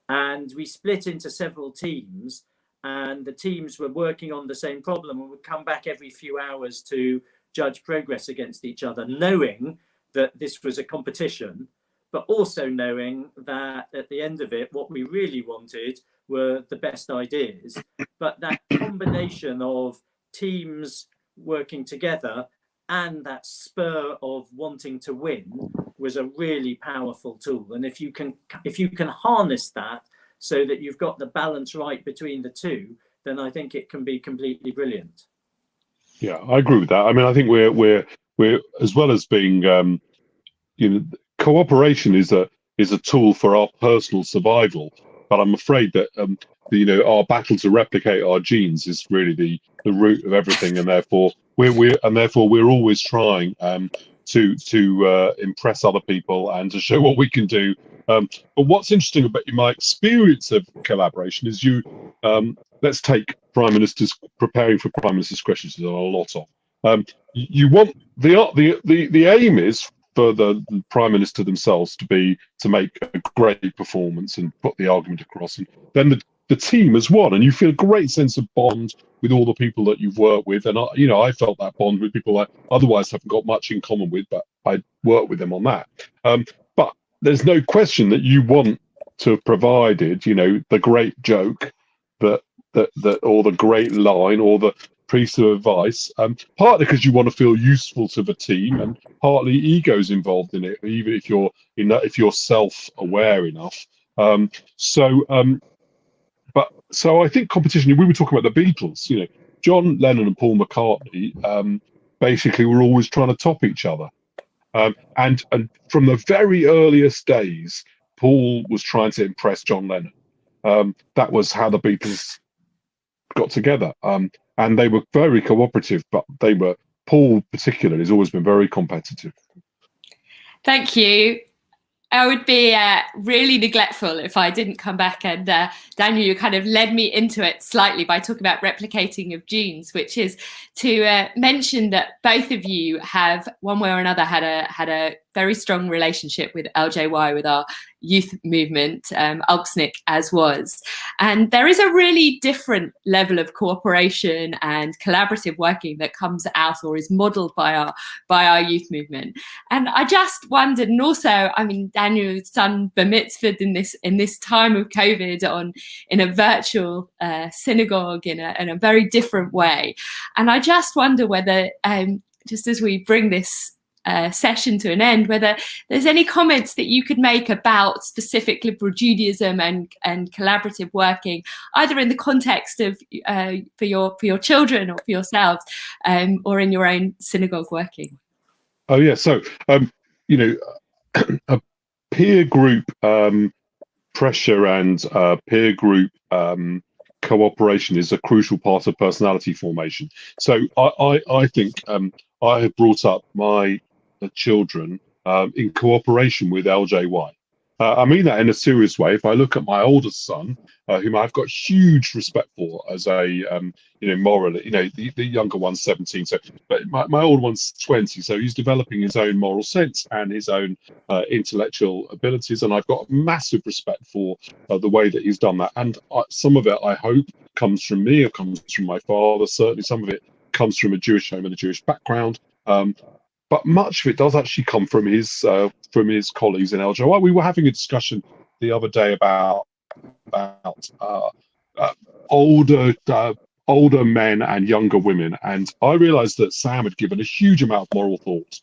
And we split into several teams, and the teams were working on the same problem and would come back every few hours to judge progress against each other, knowing that this was a competition, but also knowing that at the end of it, what we really wanted were the best ideas. But that combination of teams working together and that spur of wanting to win was a really powerful tool. And if you can harness that so that you've got the balance right between the two, then I think it can be completely brilliant. Yeah, I agree with that. I mean, I think we're as well as being, cooperation is a tool for our personal survival. But I'm afraid that our battle to replicate our genes is really the root of everything, and therefore we're always trying to impress other people and to show what we can do. But what's interesting about my experience of collaboration is let's take preparing for prime minister's questions. There's a lot of you want the aim is for the prime minister themselves to make a great performance and put the argument across, and then the team as one, and you feel a great sense of bond with all the people that you've worked with. And I felt that bond with people I otherwise haven't got much in common with, but I worked with them on that. But there's no question that you want to have provided, the great joke that or the great line or the piece of advice, partly because you want to feel useful to the team, and partly ego's involved in it, even if you're self-aware enough. So I think competition, we were talking about the Beatles, John Lennon and Paul McCartney basically were always trying to top each other. And from the very earliest days, Paul was trying to impress John Lennon. That was how the Beatles got together. And they were very cooperative, but Paul particularly has always been very competitive. Thank you. I would be really neglectful if I didn't come back, and Daniel, you kind of led me into it slightly by talking about replicating of genes, which is to mention that both of you have, one way or another, had a very strong relationship with LJY, with our youth movement, Ulksnick as was. And there is a really different level of cooperation and collaborative working that comes out or is modelled by our youth movement. And I just wondered, and also, I mean, Daniel's son bar mitzvahed in this time of COVID in a virtual synagogue in a very different way. And I just wonder whether, just as we bring this session to an end, whether there's any comments that you could make about specific liberal Judaism and collaborative working, either in the context of for your children or for yourselves, or in your own synagogue working. Oh yeah, so you know, a peer group pressure and peer group cooperation is a crucial part of personality formation. So I think I have brought up my children in cooperation with LJY. I mean that in a serious way. If I look at my oldest son, whom I've got huge respect for as a moral, the younger one's 17, so but my old one's 20, so he's developing his own moral sense and his own intellectual abilities, and I've got massive respect for the way that he's done that. And some of it, I hope, comes from me, or comes from my father. Certainly, some of it comes from a Jewish home and a Jewish background. But much of it does actually come from his colleagues in LJY. We were having a discussion the other day about older men and younger women, and I realised that Sam had given a huge amount of moral thought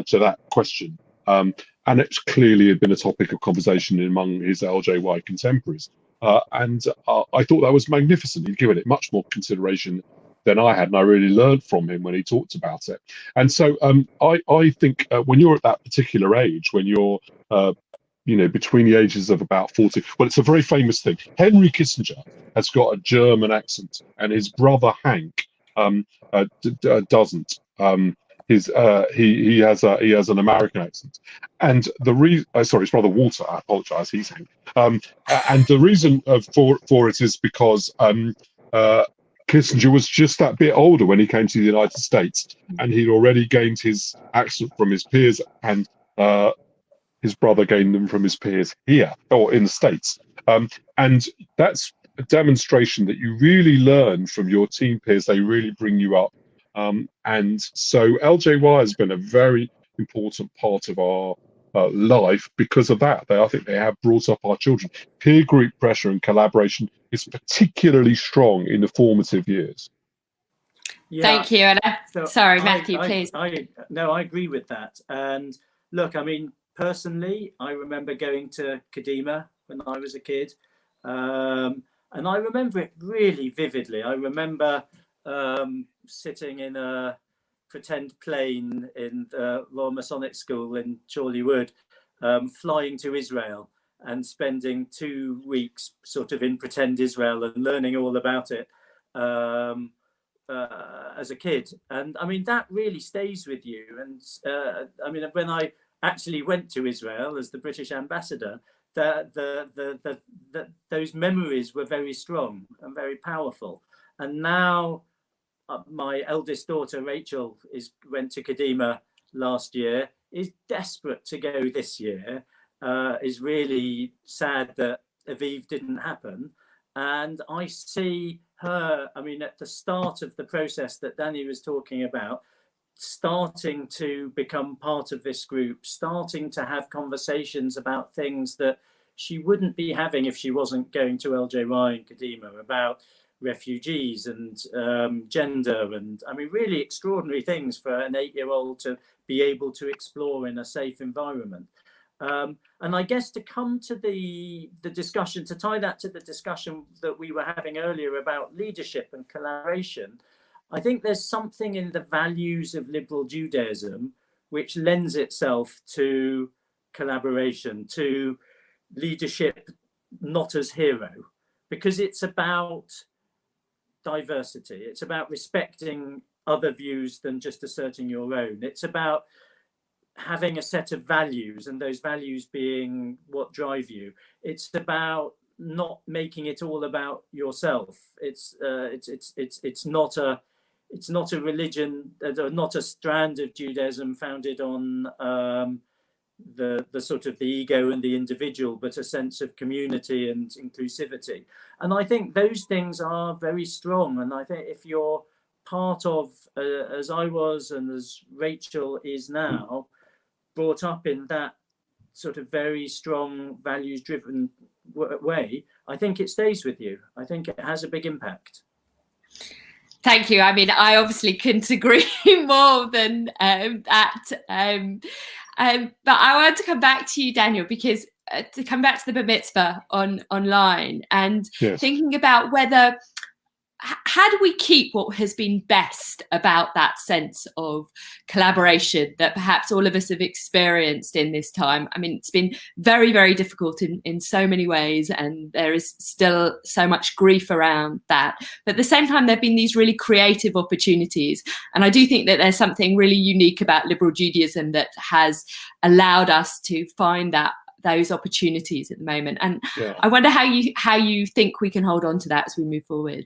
to that question, and it's clearly had been a topic of conversation among his LJY contemporaries. And I thought that was magnificent. He'd given it much more consideration than I had, and I really learned from him when he talked about it. And so I think when you're at that particular age, when you're between the ages of about 40, well, it's a very famous thing. Henry Kissinger has got a German accent, and his brother Hank doesn't. He has an American accent, and the reason, sorry, his brother Walter, I apologize, he's Hank. And the reason for it is because Kissinger was just that bit older when he came to the United States, and he'd already gained his accent from his peers, and his brother gained them from his peers here, or in the States. And that's a demonstration that you really learn from your team peers. They really bring you up. And so LJY has been a very important part of our life because of that. I think they have brought up our children. Peer group pressure and collaboration is particularly strong in the formative years. Yeah. Thank you. And sorry, Matthew, please. I agree with that. And look, I mean, personally, I remember going to Kadima when I was a kid. And I remember it really vividly. I remember sitting in a pretend plane in the Royal Masonic School in Chorley Wood, flying to Israel and spending 2 weeks sort of in pretend Israel and learning all about it as a kid. And I mean, that really stays with you. And I mean, when I actually went to Israel as the British ambassador, those memories were very strong and very powerful. And now my eldest daughter, Rachel, went to Kadima last year, is desperate to go this year, is really sad that Aviv didn't happen. And I see her, I mean, at the start of the process that Danny was talking about, starting to become part of this group, starting to have conversations about things that she wouldn't be having if she wasn't going to LJY in Kadima, about refugees and gender, and I mean, really extraordinary things for an 8-year-old to be able to explore in a safe environment. And I guess to come to the discussion, to tie that to the discussion that we were having earlier about leadership and collaboration, I think there's something in the values of liberal Judaism which lends itself to collaboration, to leadership not as hero, because it's about diversity. It's about respecting other views than just asserting your own. It's about having a set of values, and those values being what drive you. It's about not making it all about yourself. It's not a religion, not a strand of Judaism founded on the sort of the ego and the individual, but a sense of community and inclusivity. And I think those things are very strong. And I think if you're part of, as I was and as Rachel is now, brought up in that sort of very strong values-driven way, I think it stays with you. I think it has a big impact. Thank you. I mean, I obviously couldn't agree more than that. But I want to come back to you, Daniel, because to come back to the bar mitzvah online and Yes. thinking about whether, how do we keep what has been best about that sense of collaboration that perhaps all of us have experienced in this time? I mean, it's been very, very difficult in so many ways, and there is still so much grief around that. But at the same time, there have been these really creative opportunities. And I do think that there's something really unique about liberal Judaism that has allowed us to find those opportunities at the moment. And I wonder how you think we can hold on to that as we move forward.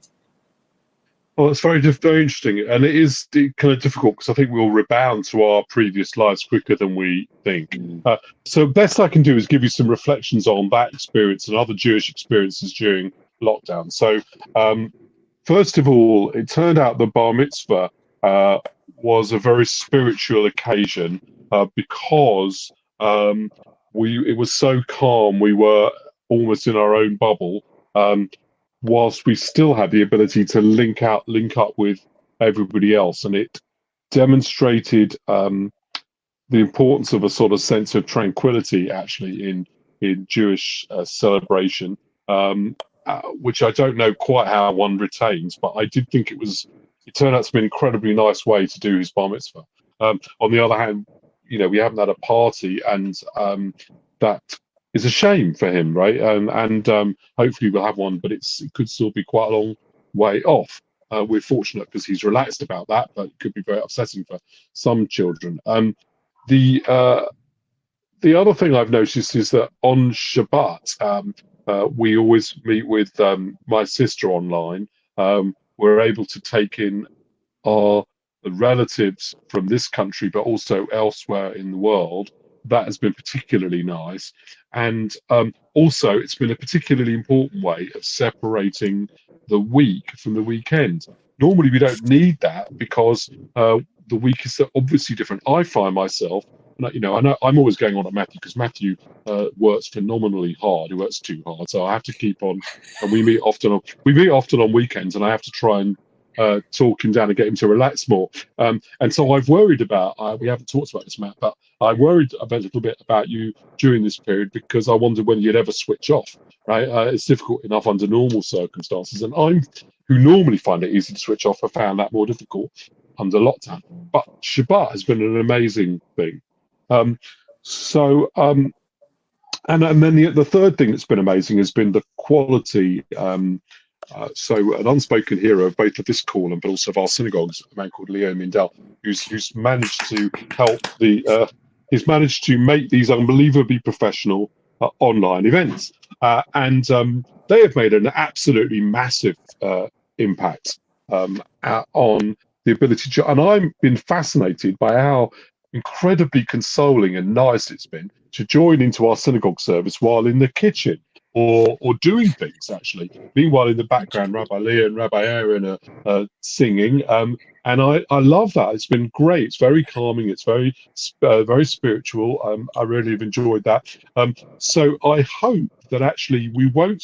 Well, it's very interesting, and it is kind of difficult because I think we'll rebound to our previous lives quicker than we think. So best I can do is give you some reflections on that experience and other Jewish experiences during lockdown. So first of all, it turned out the bar mitzvah was a very spiritual occasion because it was so calm. We were almost in our own bubble. Whilst we still had the ability to link up with everybody else, and it demonstrated the importance of a sort of sense of tranquility actually in Jewish celebration, which I don't know quite how one retains, but I did think it turned out to be an incredibly nice way to do his bar mitzvah. On the other hand, we haven't had a party, and that is a shame for him, right? And hopefully we'll have one, but it could still be quite a long way off. We're fortunate because he's relaxed about that, but it could be very upsetting for some children. The other thing I've noticed is that on Shabbat, we always meet with my sister online. We're able to take in our relatives from this country, but also elsewhere in the world. That has been particularly nice. And also, it's been a particularly important way of separating the week from the weekend. Normally, we don't need that because the week is obviously different. I find myself, I know I'm always going on at Matthew because Matthew works phenomenally hard. He works too hard, so I have to keep on. And we meet often on weekends, and I have to try and talk him down and get him to relax more. And so I've worried about, we haven't talked about this, Matt, but I worried a little bit about you during this period because I wondered whether you'd ever switch off, right? It's difficult enough under normal circumstances. And who normally find it easy to switch off, I found that more difficult under lockdown. But Shabbat has been an amazing thing. And then the third thing that's been amazing has been the quality. So an unspoken hero of both of this call but also of our synagogues, a man called Leo Mindel, who's managed to help he's managed to make these unbelievably professional online events, and they have made an absolutely massive impact on the ability to. And I've been fascinated by how incredibly consoling and nice it's been to join into our synagogue service while in the kitchen. Or doing things actually. Meanwhile, in the background, Rabbi Leah and Rabbi Aaron are singing, and I love that. It's been great. It's very calming. It's very spiritual. I really have enjoyed that. So I hope that actually we won't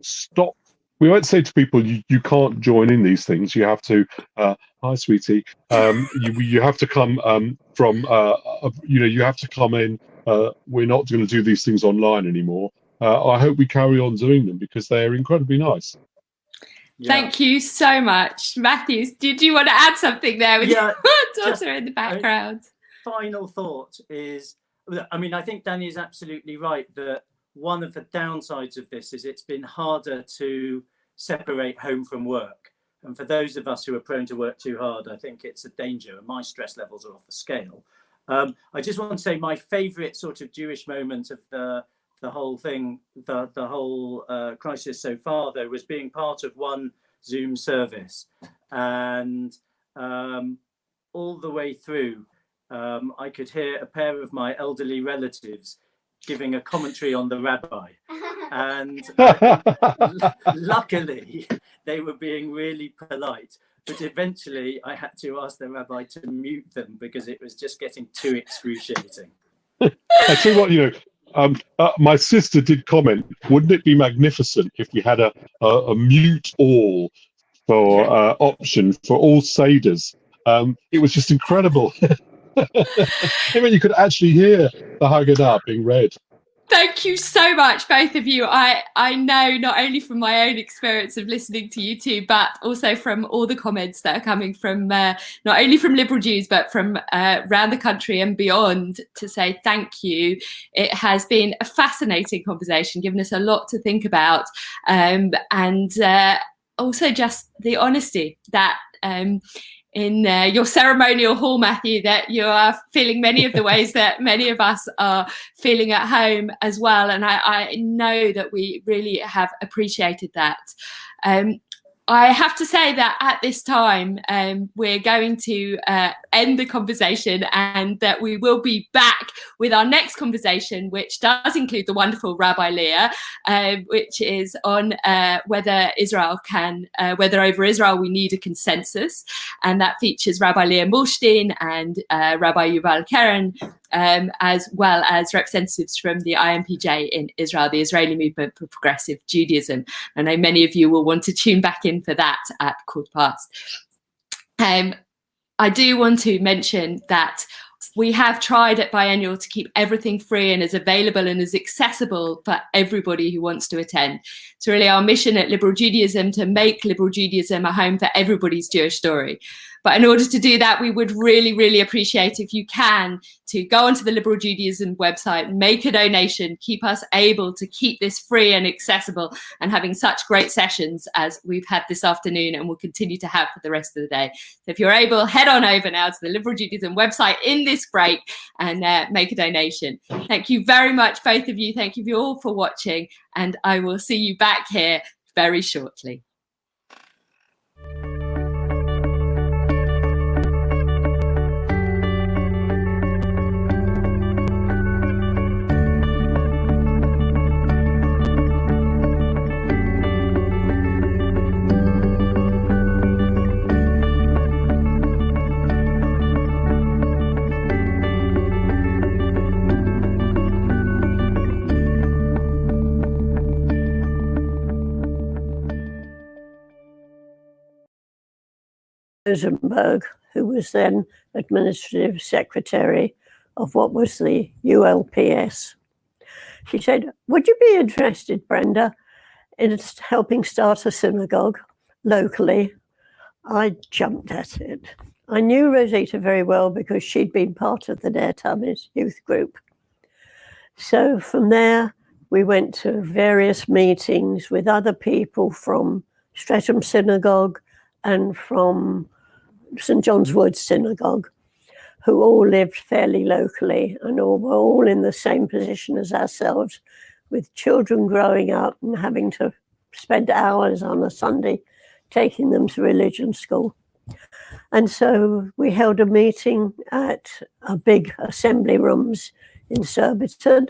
stop. We won't say to people you can't join in these things. You have to. Hi, sweetie. You have to come from. You have to come in. We're not going to do these things online anymore. I hope we carry on doing them because they are incredibly nice. Thank you so much. Matthew, did you want to add something there with your daughter in the background? Final thought is, I think Danny is absolutely right that one of the downsides of this is it's been harder to separate home from work. And for those of us who are prone to work too hard, I think it's a danger. My stress levels are off the scale. I just want to say my favourite sort of Jewish moment of the whole thing, the whole crisis so far, though, was being part of one Zoom service, and all the way through, I could hear a pair of my elderly relatives giving a commentary on the rabbi, and luckily they were being really polite. But eventually I had to ask the rabbi to mute them because it was just getting too excruciating. I tell you what, my sister did comment, wouldn't it be magnificent if we had a mute all for option for all Seders. It was just incredible. I mean, you could actually hear the Haggadah being read. Thank you so much, both of you. I know not only from my own experience of listening to you two, but also from all the comments that are coming from not only from liberal Jews, but from around the country and beyond, to say thank you. It has been a fascinating conversation, given us a lot to think about, and also just the honesty that in your ceremonial hall, Matthew, that you are feeling many of the ways that many of us are feeling at home as well. And I know that we really have appreciated that. I have to say that at this time, we're going to end the conversation, and that we will be back with our next conversation, which does include the wonderful Rabbi Leah, which is on whether over Israel we need a consensus. And that features Rabbi Leah Mulstein and Rabbi Yuval Keren, as well as representatives from the IMPJ in Israel, the Israeli Movement for Progressive Judaism. I know many of you will want to tune back in for that at 1:15. I do want to mention that we have tried at Biennial to keep everything free and as available and as accessible for everybody who wants to attend. It's really our mission at Liberal Judaism to make Liberal Judaism a home for everybody's Jewish story. But in order to do that, we would really, really appreciate if you can to go onto the Liberal Judaism website, make a donation, keep us able to keep this free and accessible, and having such great sessions as we've had this afternoon and will continue to have for the rest of the day. So if you're able, head on over now to the Liberal Judaism website in this break and make a donation. Thank you very much, both of you. Thank you all for watching, and I will see you back here very shortly. Rosenberg, who was then administrative secretary of what was the ULPS. She said, "Would you be interested, Brenda, in helping start a synagogue locally?" I jumped at it. I knew Rosita very well because she'd been part of the Ner Tammuz youth group. So from there, we went to various meetings with other people from Streatham Synagogue and from St. John's Wood Synagogue, who all lived fairly locally and were all in the same position as ourselves, with children growing up and having to spend hours on a Sunday taking them to religion school. And so we held a meeting at a big assembly rooms in Surbiton.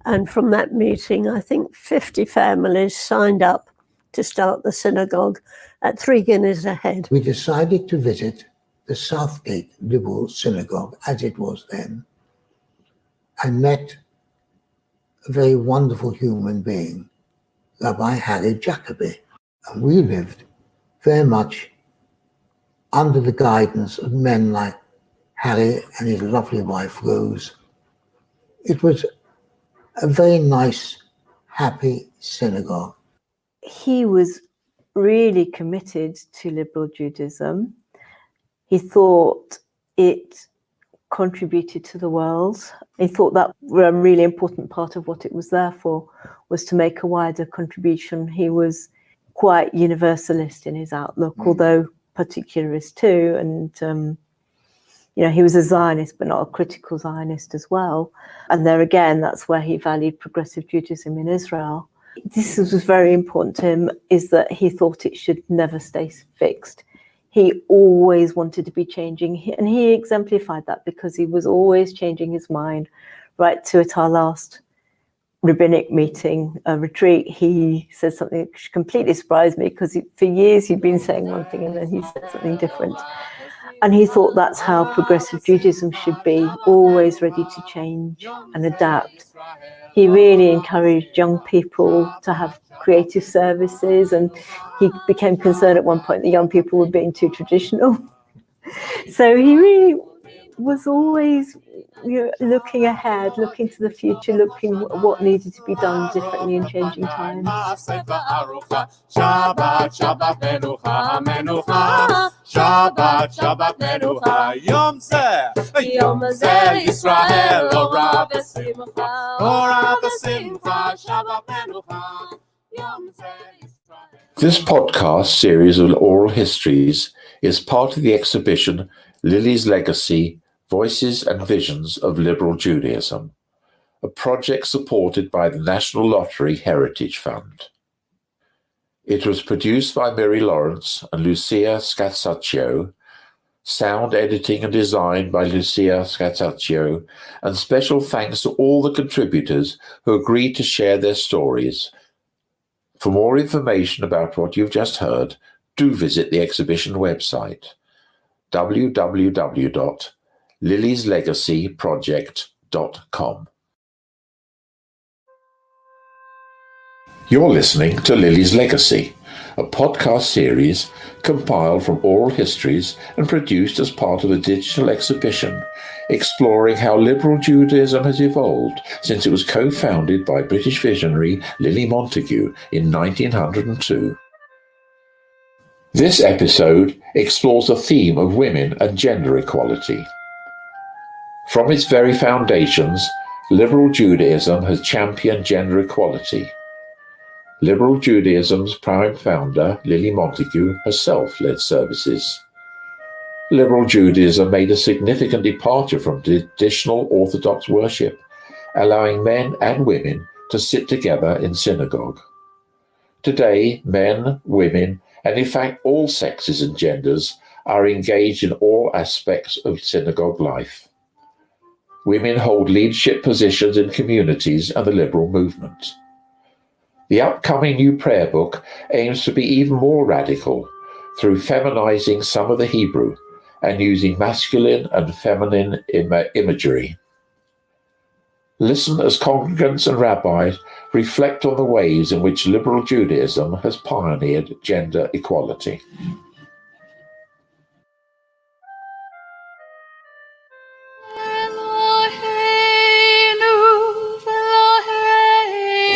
And from that meeting, I think 50 families signed up to start the synagogue at 3 guineas a head. We decided to visit the Southgate Liberal Synagogue, as it was then, and met a very wonderful human being, Rabbi Harry Jacobi. And we lived very much under the guidance of men like Harry and his lovely wife, Rose. It was a very nice, happy synagogue. He was really committed to liberal Judaism. He thought it contributed to the world. He thought that a really important part of what it was there for was to make a wider contribution. He was quite universalist in his outlook, although particularist too. And, he was a Zionist, but not a critical Zionist as well. And there again, that's where he valued progressive Judaism in Israel. This was very important to him, is that he thought it should never stay fixed. He always wanted to be changing, and he exemplified that because he was always changing his mind. Right to at our last rabbinic meeting, retreat, he said something that completely surprised me, because for years he'd been saying one thing and then he said something different. And he thought that's how progressive Judaism should be, always ready to change and adapt. He really encouraged young people to have creative services, and he became concerned at one point that young people were being too traditional. So he really was always, looking ahead, looking to the future, looking at what needed to be done differently in changing times. Shabbat, Shabbat Menucha, Menucha. Shabbat, Shabbat Menucha. Yom Zeh, Yom Zeh Yisrael. Ora v'simcha, Ora v'simcha. Shabbat Menucha. Yom Zeh Yisrael. This podcast series of oral histories is part of the exhibition Lily's Legacy, Voices and Visions of Liberal Judaism, a project supported by the National Lottery Heritage Fund. It was produced by Mary Lawrence and Lucia Scatzaccio, sound editing and design by Lucia Scatzaccio, and special thanks to all the contributors who agreed to share their stories. For more information about what you've just heard, do visit the exhibition website, www.lilieslegacyproject.com. You're listening to Lily's Legacy, a podcast series compiled from oral histories and produced as part of a digital exhibition exploring how liberal Judaism has evolved since it was co-founded by British visionary Lily Montagu in 1902. This episode explores the theme of women and gender equality. From its very foundations, liberal Judaism has championed gender equality. Liberal Judaism's prime founder, Lily Montagu, herself led services. Liberal Judaism made a significant departure from traditional Orthodox worship, allowing men and women to sit together in synagogue. Today, men, women, and in fact all sexes and genders are engaged in all aspects of synagogue life. Women hold leadership positions in communities and the liberal movement. The upcoming new prayer book aims to be even more radical through feminizing some of the Hebrew and using masculine and feminine imagery. Listen as congregants and rabbis reflect on the ways in which liberal Judaism has pioneered gender equality.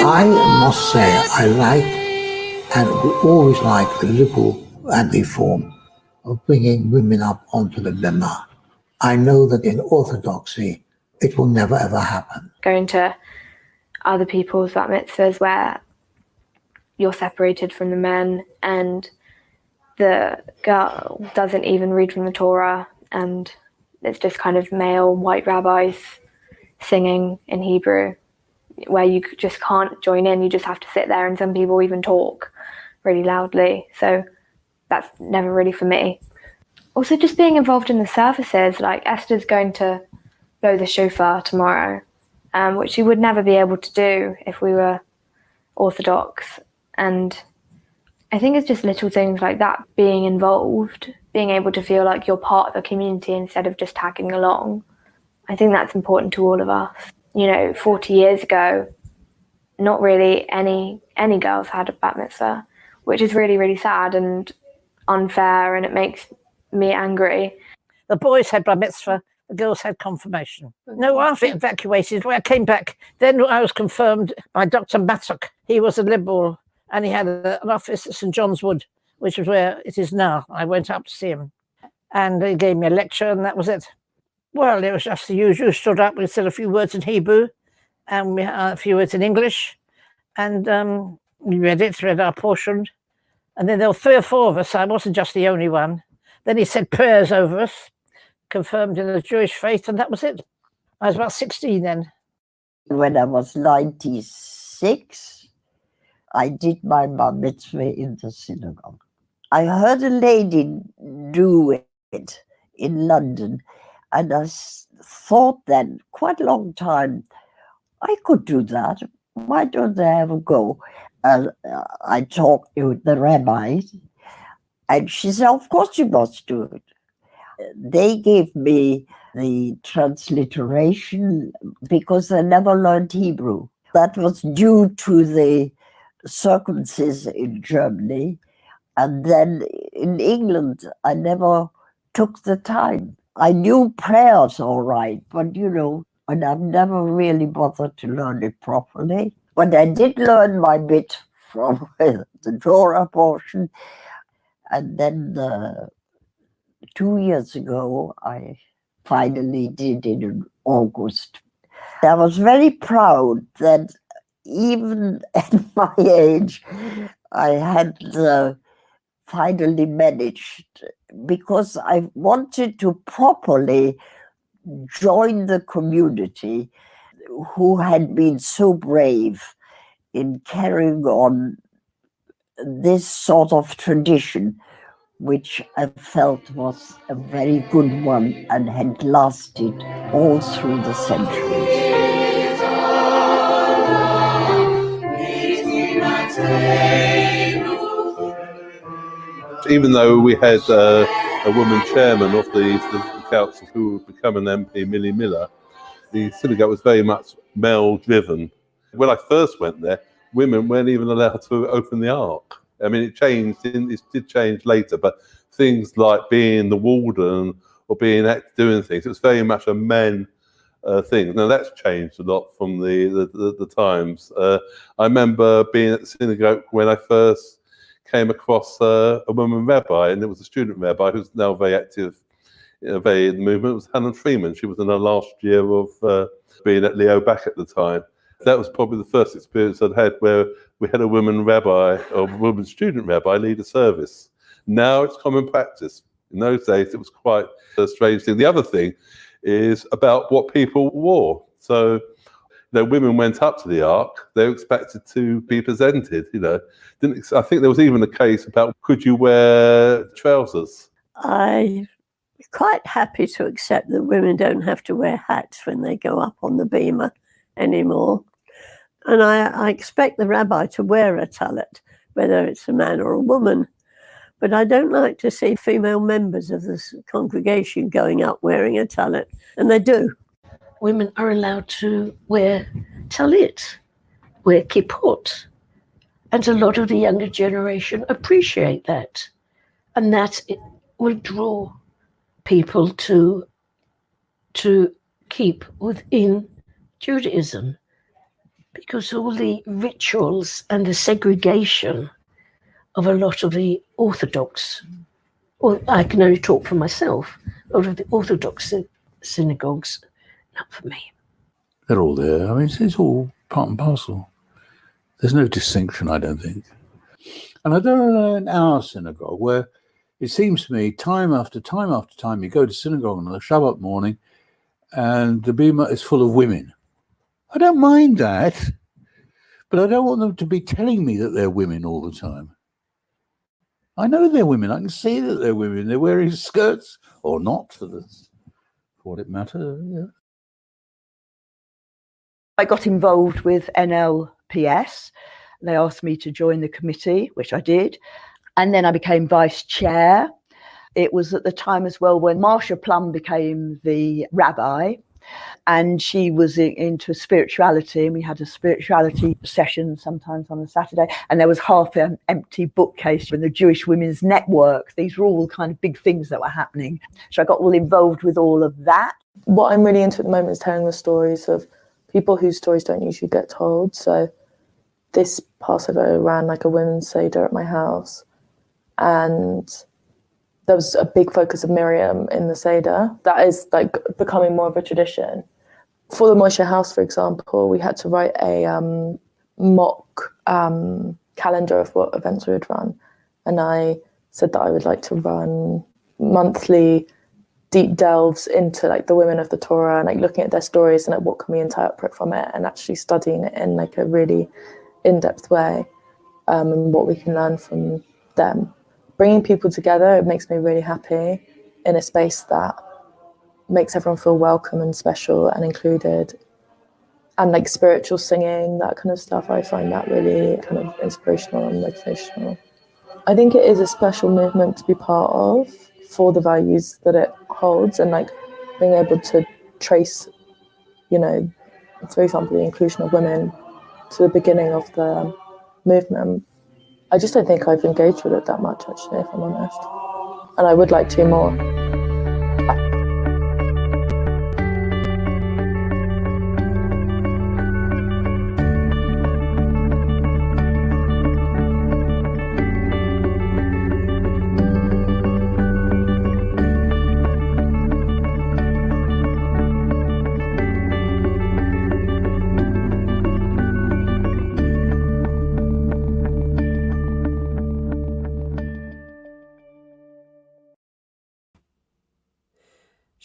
I must say I like and always like the liberal and reform of bringing women up onto the bema. I know that in Orthodoxy it will never ever happen. Going to other people's bat mitzvahs where you're separated from the men and the girl doesn't even read from the Torah, and it's just kind of male white rabbis singing in Hebrew, where you just can't join in, you just have to sit there, and some people even talk really loudly. So that's never really for me. Also, just being involved in the services, like Esther's going to blow the shofar tomorrow, which she would never be able to do if we were Orthodox. And I think it's just little things like that, being involved, being able to feel like you're part of a community instead of just tagging along. I think that's important to all of us. 40 years ago, not really any girls had a bat mitzvah, which is really, really sad and unfair, and it makes me angry. The boys had bar mitzvah, the girls had confirmation. No, after evacuated, when I came back, then I was confirmed by Dr. Mattock. He was a liberal, and he had an office at St. John's Wood, which is where it is now. I went up to see him, and he gave me a lecture, and that was it. Well, it was just the usual. Stood up, we said a few words in Hebrew, and we had a few words in English, and we read our portion, and then there were 3 or 4 of us. I wasn't just the only one. Then he said prayers over us, confirmed in the Jewish faith, and that was it. I was about 16 then. When I was 96, I did my bar mitzvah in the synagogue. I heard a lady do it in London, and I thought then, quite a long time, I could do that. Why don't they have a go? I talked with the rabbi, and she said, of course you must do it. they gave me the transliteration because I never learned Hebrew. That was due to the circumstances in Germany. And then in England, I never took the time. I knew prayers all right, but and I've never really bothered to learn it properly. But I did learn my bit from the Torah portion. And then 2 years ago, I finally did it in August. I was very proud that even at my age, I had finally managed, because I wanted to properly join the community who had been so brave in carrying on this sort of tradition, which I felt was a very good one and had lasted all through the centuries. Even though we had a woman chairman of the council who would become an MP, Millie Miller, the synagogue was very much male-driven. When I first went there, women weren't even allowed to open the ark. I mean, it changed. It did change later, but things like being the warden or doing things, it was very much a men thing. Now that's changed a lot from the times. I remember being at the synagogue when I first came across a woman rabbi, and it was a student rabbi who's now very active, very in the movement. It was Helen Freeman. She was in her last year of being at Leo back at the time. That was probably the first experience I'd had where we had a woman rabbi or a woman student rabbi lead a service. Now it's common practice. In those days, it was quite a strange thing. The other thing is about what people wore. So, women went up to the ark, they were expected to be presented, I think there was even a case about, could you wear trousers? I'm quite happy to accept that women don't have to wear hats when they go up on the bema anymore. And I expect the rabbi to wear a tallit, whether it's a man or a woman. But I don't like to see female members of this congregation going up wearing a tallit, and they do. Women are allowed to wear talit, wear kippot, and a lot of the younger generation appreciate that. And that it will draw people to keep within Judaism, because all the rituals and the segregation of a lot of the Orthodox, or I can only talk for myself, a lot of the Orthodox synagogues, not for me. They're all there. I mean, it's all part and parcel. There's no distinction, I don't think. And I don't know in our synagogue where it seems to me time after time after time you go to synagogue on a Shabbat morning and the bima is full of women. I don't mind that, but I don't want them to be telling me that they're women all the time. I know they're women. I can see that they're women. They're wearing skirts or not, for what it matters. Yeah. I got involved with NLPS. They asked me to join the committee, which I did. And then I became vice chair. It was at the time as well when Marcia Plum became the rabbi, and she was into spirituality, and we had a spirituality session sometimes on a Saturday, and there was half an empty bookcase in the Jewish Women's Network. These were all kind of big things that were happening. So I got all involved with all of that. What I'm really into at the moment is telling the stories of people whose stories don't usually get told. So this Passover I ran like a women's Seder at my house, and there was a big focus of Miriam in the Seder. That is like becoming more of a tradition. For the Moshe House, for example, we had to write a mock calendar of what events we would run. And I said that I would like to run monthly deep delves into like the women of the Torah and like looking at their stories and like what can we interpret from it, and actually studying it in like a really in-depth way, and what we can learn from them. Bringing people together, it makes me really happy in a space that makes everyone feel welcome and special and included. And like spiritual singing, that kind of stuff, I find that really kind of inspirational and motivational. I think it is a special movement to be part of for the values that it holds, and like being able to trace, you know, for example, the inclusion of women to the beginning of the movement. I just don't think I've engaged with it that much, actually, if I'm honest. And I would like to more.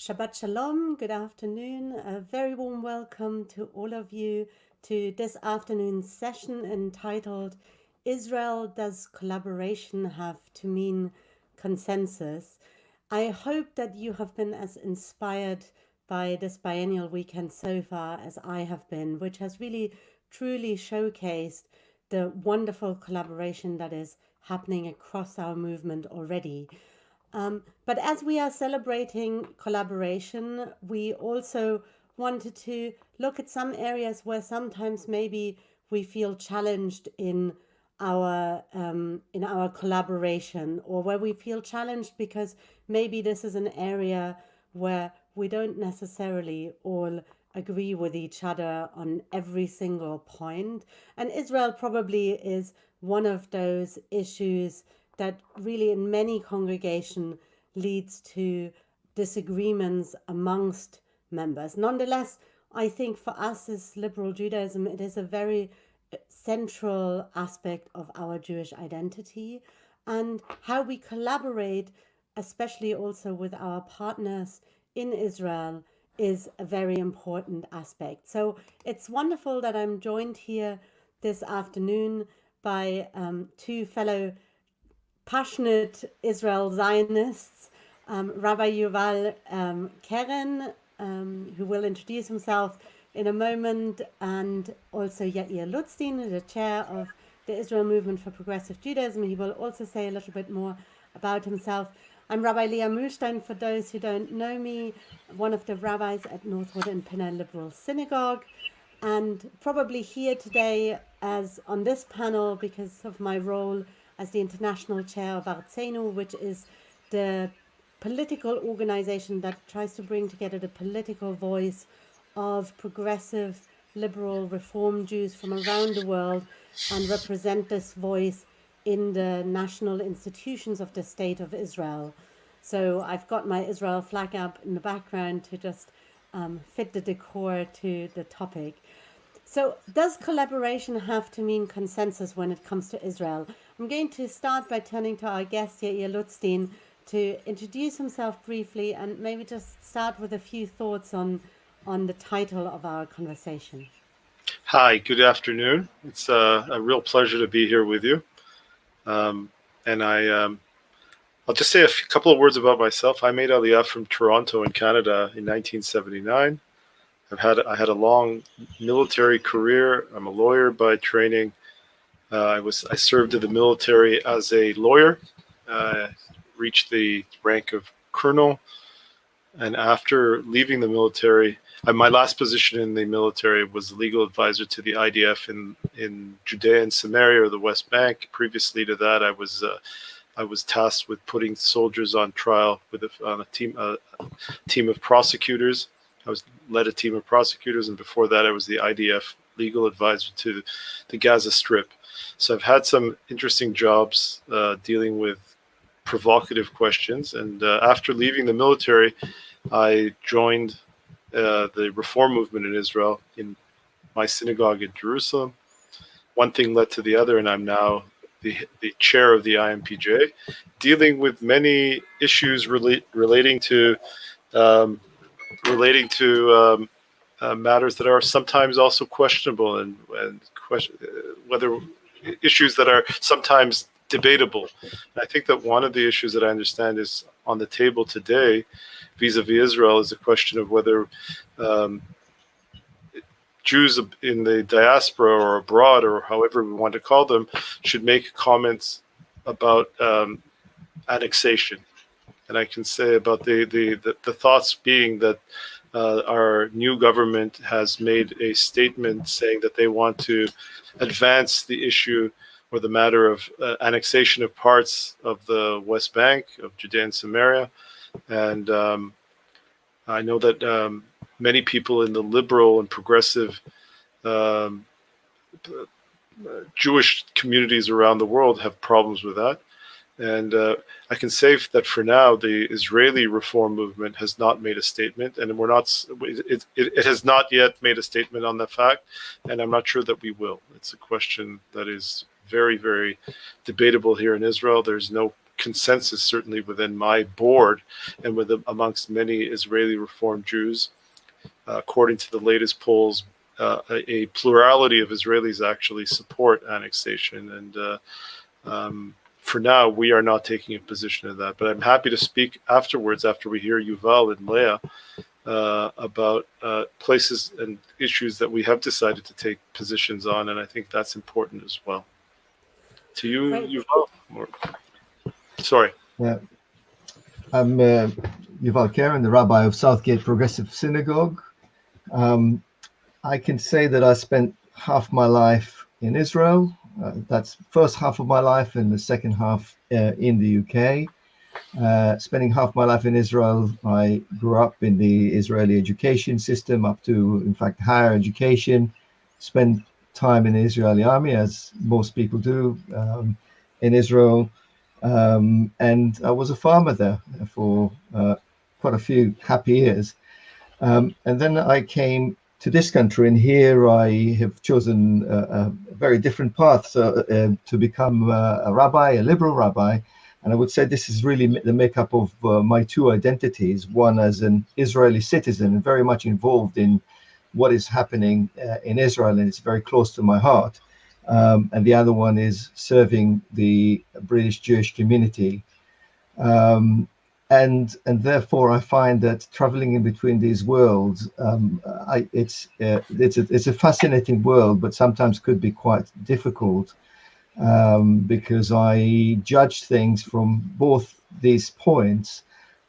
Shabbat Shalom, good afternoon. A very warm welcome to all of you to this afternoon's session entitled Israel, Does Collaboration Have to Mean Consensus? I hope that you have been as inspired by this biennial weekend so far as I have been, which has really truly showcased the wonderful collaboration that is happening across our movement already. But as we are celebrating collaboration, we also wanted to look at some areas where sometimes maybe we feel challenged in our collaboration, or where we feel challenged because maybe this is an area where we don't necessarily all agree with each other on every single point. And Israel probably is one of those issues that really in many congregations leads to disagreements amongst members. Nonetheless, I think for us as liberal Judaism, it is a very central aspect of our Jewish identity, and how we collaborate, especially also with our partners in Israel, is a very important aspect. So it's wonderful that I'm joined here this afternoon by two fellow passionate Israel Zionists, Rabbi Yuval Keren, who will introduce himself in a moment, and also Yair Lutzstein, the chair of the Israel Movement for Progressive Judaism. He will also say a little bit more about himself. I'm Rabbi Leah Muhlstein, for those who don't know me, one of the rabbis at Northwood and Pinner Liberal Synagogue, and probably here today as on this panel because of my role as the international chair of Artzeinu, which is the political organization that tries to bring together the political voice of progressive, liberal, reform Jews from around the world and represent this voice in the national institutions of the State of Israel. So I've got my Israel flag up in the background to just fit the decor to the topic. So does collaboration have to mean consensus when it comes to Israel? I'm going to start by turning to our guest, Yair Lutzstein, to introduce himself briefly and maybe just start with a few thoughts on the title of our conversation. Hi, good afternoon. It's a real pleasure to be here with you. And I'll just say a couple of words about myself. I made Aliyah from Toronto in Canada in 1979. I had a long military career. I'm a lawyer by training. I served in the military as a lawyer, reached the rank of colonel, and after leaving the military, my last position in the military was legal advisor to the IDF in Judea and Samaria, or the West Bank. Previously to that, I was tasked with putting soldiers on trial on a team of prosecutors. I led a team of prosecutors, and before that, I was the IDF legal advisor to the Gaza Strip. So I've had some interesting jobs dealing with provocative questions. And after leaving the military, I joined the reform movement in Israel in my synagogue in Jerusalem. One thing led to the other, and I'm now the chair of the IMPJ, dealing with many issues relating to matters that are sometimes also questionable and whether issues that are sometimes debatable. And I think that one of the issues that I understand is on the table today vis-a-vis Israel is the question of whether Jews in the diaspora or abroad, or however we want to call them, should make comments about annexation. And I can say about the thoughts being that our new government has made a statement saying that they want to advance the issue or the matter of annexation of parts of the West Bank, of Judea and Samaria. And I know that many people in the liberal and progressive Jewish communities around the world have problems with that. And I can say that for now, the Israeli reform movement has not made a statement, and it has not yet made a statement on that fact, and I'm not sure that we will. It's a question that is very, very debatable here in Israel. There's no consensus, certainly within my board and amongst many Israeli Reform Jews. According to the latest polls, a plurality of Israelis actually support annexation, and for now, we are not taking a position in that, but I'm happy to speak afterwards, after we hear Yuval and Leah, about places and issues that we have decided to take positions on, and I think that's important as well. To you, Yuval. Sorry. Yeah. I'm Yuval Keren, the rabbi of Southgate Progressive Synagogue. I can say that I spent half my life in Israel. That's first half of my life, and the second half in the UK. Spending half my life in Israel, I grew up in the Israeli education system up to, in fact, higher education. Spent time in the Israeli army, as most people do in Israel. And I was a farmer there for quite a few happy years. And then I came to this country, and here I have chosen a very different path to become a rabbi, a liberal rabbi. And I would say this is really the makeup of my two identities, one as an Israeli citizen and very much involved in what is happening in Israel, and it's very close to my heart. And the other one is serving the British Jewish community. And therefore, I find that traveling in between these worlds, it's a fascinating world, but sometimes could be quite difficult because I judge things from both these points,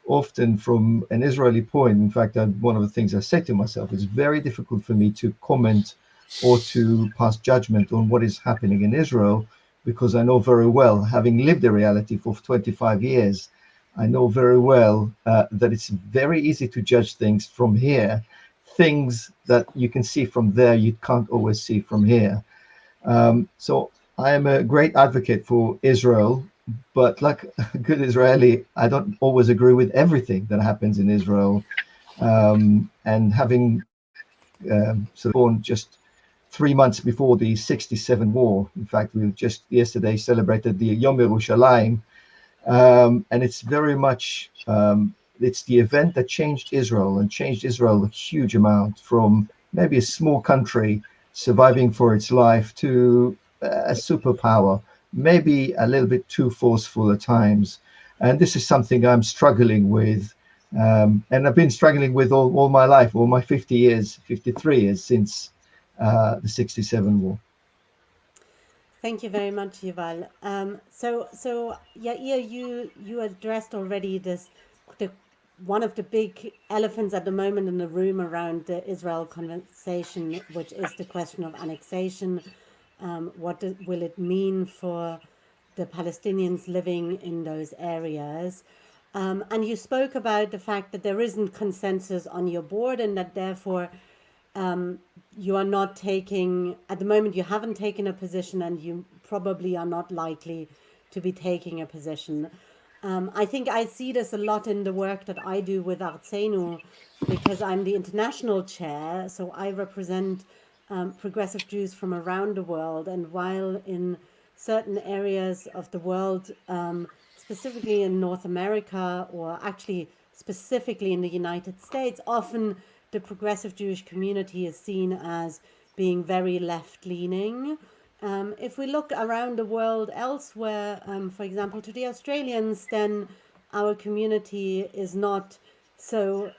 often from an Israeli point. In fact, one of the things I say to myself, it's very difficult for me to comment or to pass judgment on what is happening in Israel, because I know very well, having lived the reality for 25 years, I know very well that it's very easy to judge things from here. Things that you can see from there, you can't always see from here. So I am a great advocate for Israel, but like a good Israeli, I don't always agree with everything that happens in Israel. And having sort of born just 3 months before the 67 war, in fact, we just yesterday celebrated the Yom Yerushalayim, and it's very much, it's the event that changed Israel, and changed Israel a huge amount, from maybe a small country surviving for its life to a superpower, maybe a little bit too forceful at times. And this is something I'm struggling with. And I've been struggling with all my life, all my 53 years since the 67 war. Thank you very much, Yuval. So Yair, you addressed already one of the big elephants at the moment in the room around the Israel conversation, which is the question of annexation. What will it mean for the Palestinians living in those areas? And you spoke about the fact that there isn't consensus on your board, and that therefore you are not taking, at the moment you haven't taken a position, and you probably are not likely to be taking a position. I think I see this a lot in the work that I do with Artseinu, because I'm the international chair, so I represent progressive Jews from around the world. And while in certain areas of the world, specifically in North America, or actually specifically in the United States, often the progressive Jewish community is seen as being very left-leaning. If we look around the world elsewhere, for example, to the Australians, then our community is not so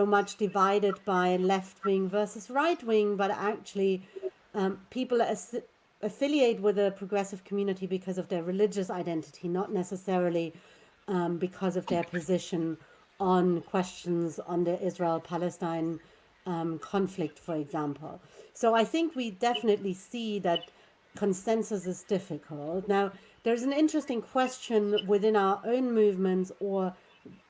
much divided by left-wing versus right-wing, but actually people affiliate with a progressive community because of their religious identity, not necessarily because of their position on questions on the Israel-Palestine conflict, for example. So I think we definitely see that consensus is difficult. Now, there's an interesting question within our own movements or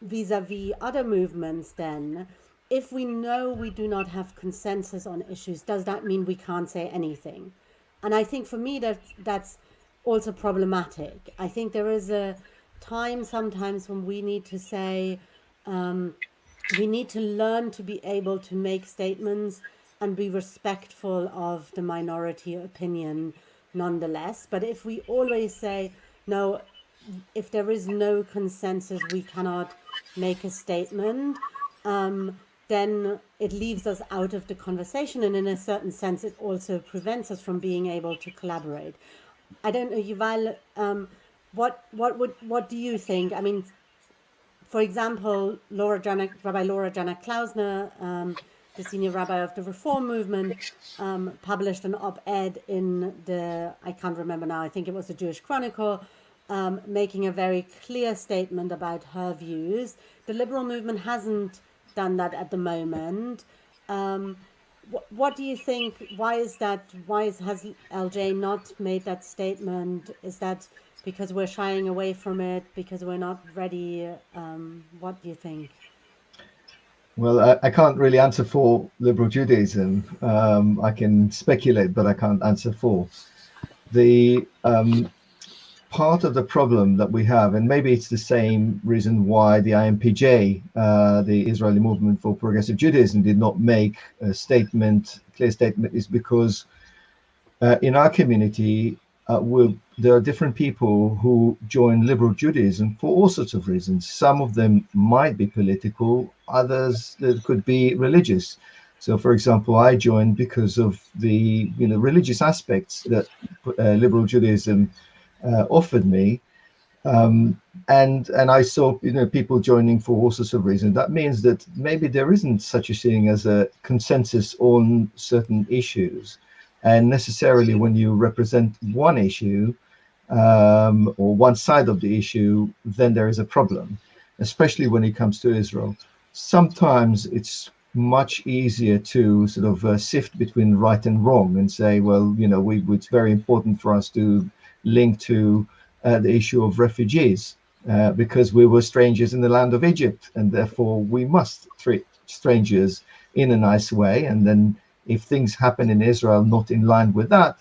vis-a-vis other movements then. If we know we do not have consensus on issues, does that mean we can't say anything? And I think for me that's also problematic. I think there is a time sometimes when we need to say, we need to learn to be able to make statements and be respectful of the minority opinion nonetheless. But if we always say, no, if there is no consensus, we cannot make a statement, then it leaves us out of the conversation. And in a certain sense, it also prevents us from being able to collaborate. I don't know, Yuval, what do you think? I mean, for example, Rabbi Laura Janak Klausner, the senior rabbi of the Reform Movement, published an op-ed in the, I can't remember now, I think it was the Jewish Chronicle, making a very clear statement about her views. The liberal movement hasn't done that at the moment. What do you think? Why is that? Has LJ not made that statement? Is that because we're shying away from it? Because we're not ready? What do you think? Well, I can't really answer for liberal Judaism. I can speculate, but I can't answer for. The part of the problem that we have, and maybe it's the same reason why the IMPJ, the Israeli Movement for Progressive Judaism, did not make a clear statement, is because in our community, there are different people who join liberal Judaism for all sorts of reasons. Some of them might be political, others that could be religious. So, for example, I joined because of the religious aspects that liberal Judaism offered me, and I saw people joining for all sorts of reasons. That means that maybe there isn't such a thing as a consensus on certain issues, and necessarily when you represent one issue or one side of the issue, then there is a problem, especially when it comes to Israel. Sometimes it's much easier to sort of sift between right and wrong and say, well, it's very important for us to link to the issue of refugees because we were strangers in the land of Egypt, and therefore we must treat strangers in a nice way. And then if things happen in Israel not in line with that,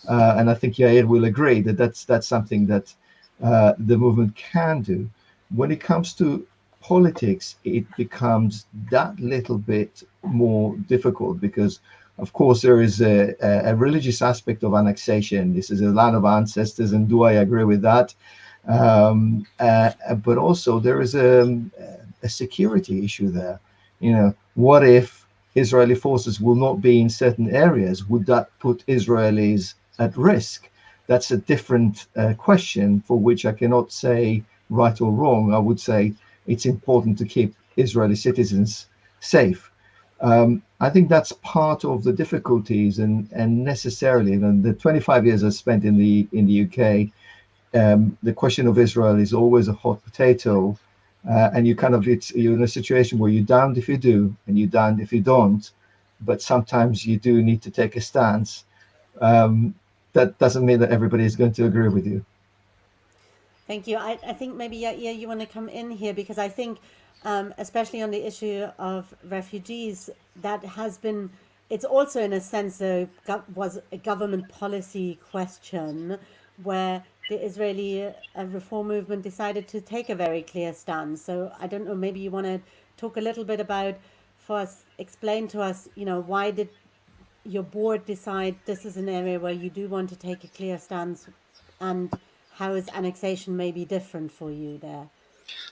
and I think Yair will agree that that's something that the movement can do. When it comes to politics, it becomes that little bit more difficult because, of course, there is a religious aspect of annexation. This is a land of ancestors, and do I agree with that? But also there is a security issue there. What if Israeli forces will not be in certain areas? Would that put Israelis at risk? That's a different question for which I cannot say right or wrong. I would say it's important to keep Israeli citizens safe. I think that's part of the difficulties, and necessarily, the 25 years I spent in the UK, the question of Israel is always a hot potato, and you're in a situation where you're damned if you do, and you're damned if you don't. But sometimes you do need to take a stance. That doesn't mean that everybody is going to agree with you. Thank you. I think maybe you want to come in here because I think, especially on the issue of refugees, that has been, it's also in a sense was a government policy question where the Israeli Reform Movement decided to take a very clear stance. So I don't know, maybe you want to talk a little bit about, explain to us, why did your board decide this is an area where you do want to take a clear stance, and how is annexation maybe different for you there?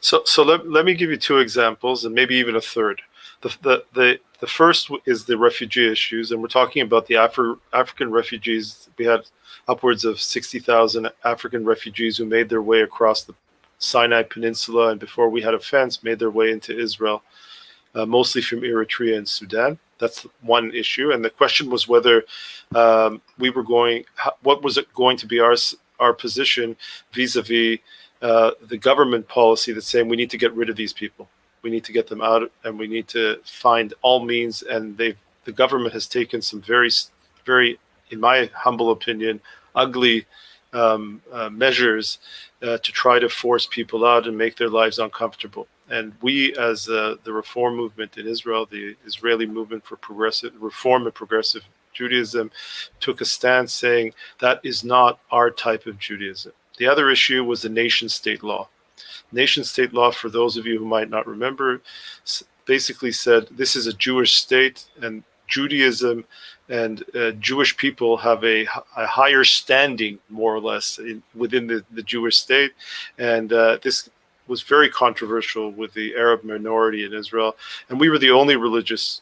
So let me give you two examples and maybe even a third. The first is the refugee issues, and we're talking about the African refugees. We had upwards of 60,000 African refugees who made their way across the Sinai Peninsula, and before we had a fence, made their way into Israel, mostly from Eritrea and Sudan. That's one issue, and the question was whether what was it going to be our position vis-a-vis the government policy that's saying we need to get rid of these people. We need to get them out, and we need to find all means. And the government has taken some very, very, in my humble opinion, ugly measures to try to force people out and make their lives uncomfortable. And we, as the reform movement in Israel, the Israeli movement for progressive reform and progressive Judaism, took a stance saying that is not our type of Judaism. The other issue was the nation-state law. Nation-state law, for those of you who might not remember, basically said this is a Jewish state, and Judaism and Jewish people have a higher standing, more or less, within the Jewish state. And this was very controversial with the Arab minority in Israel. And we were the only religious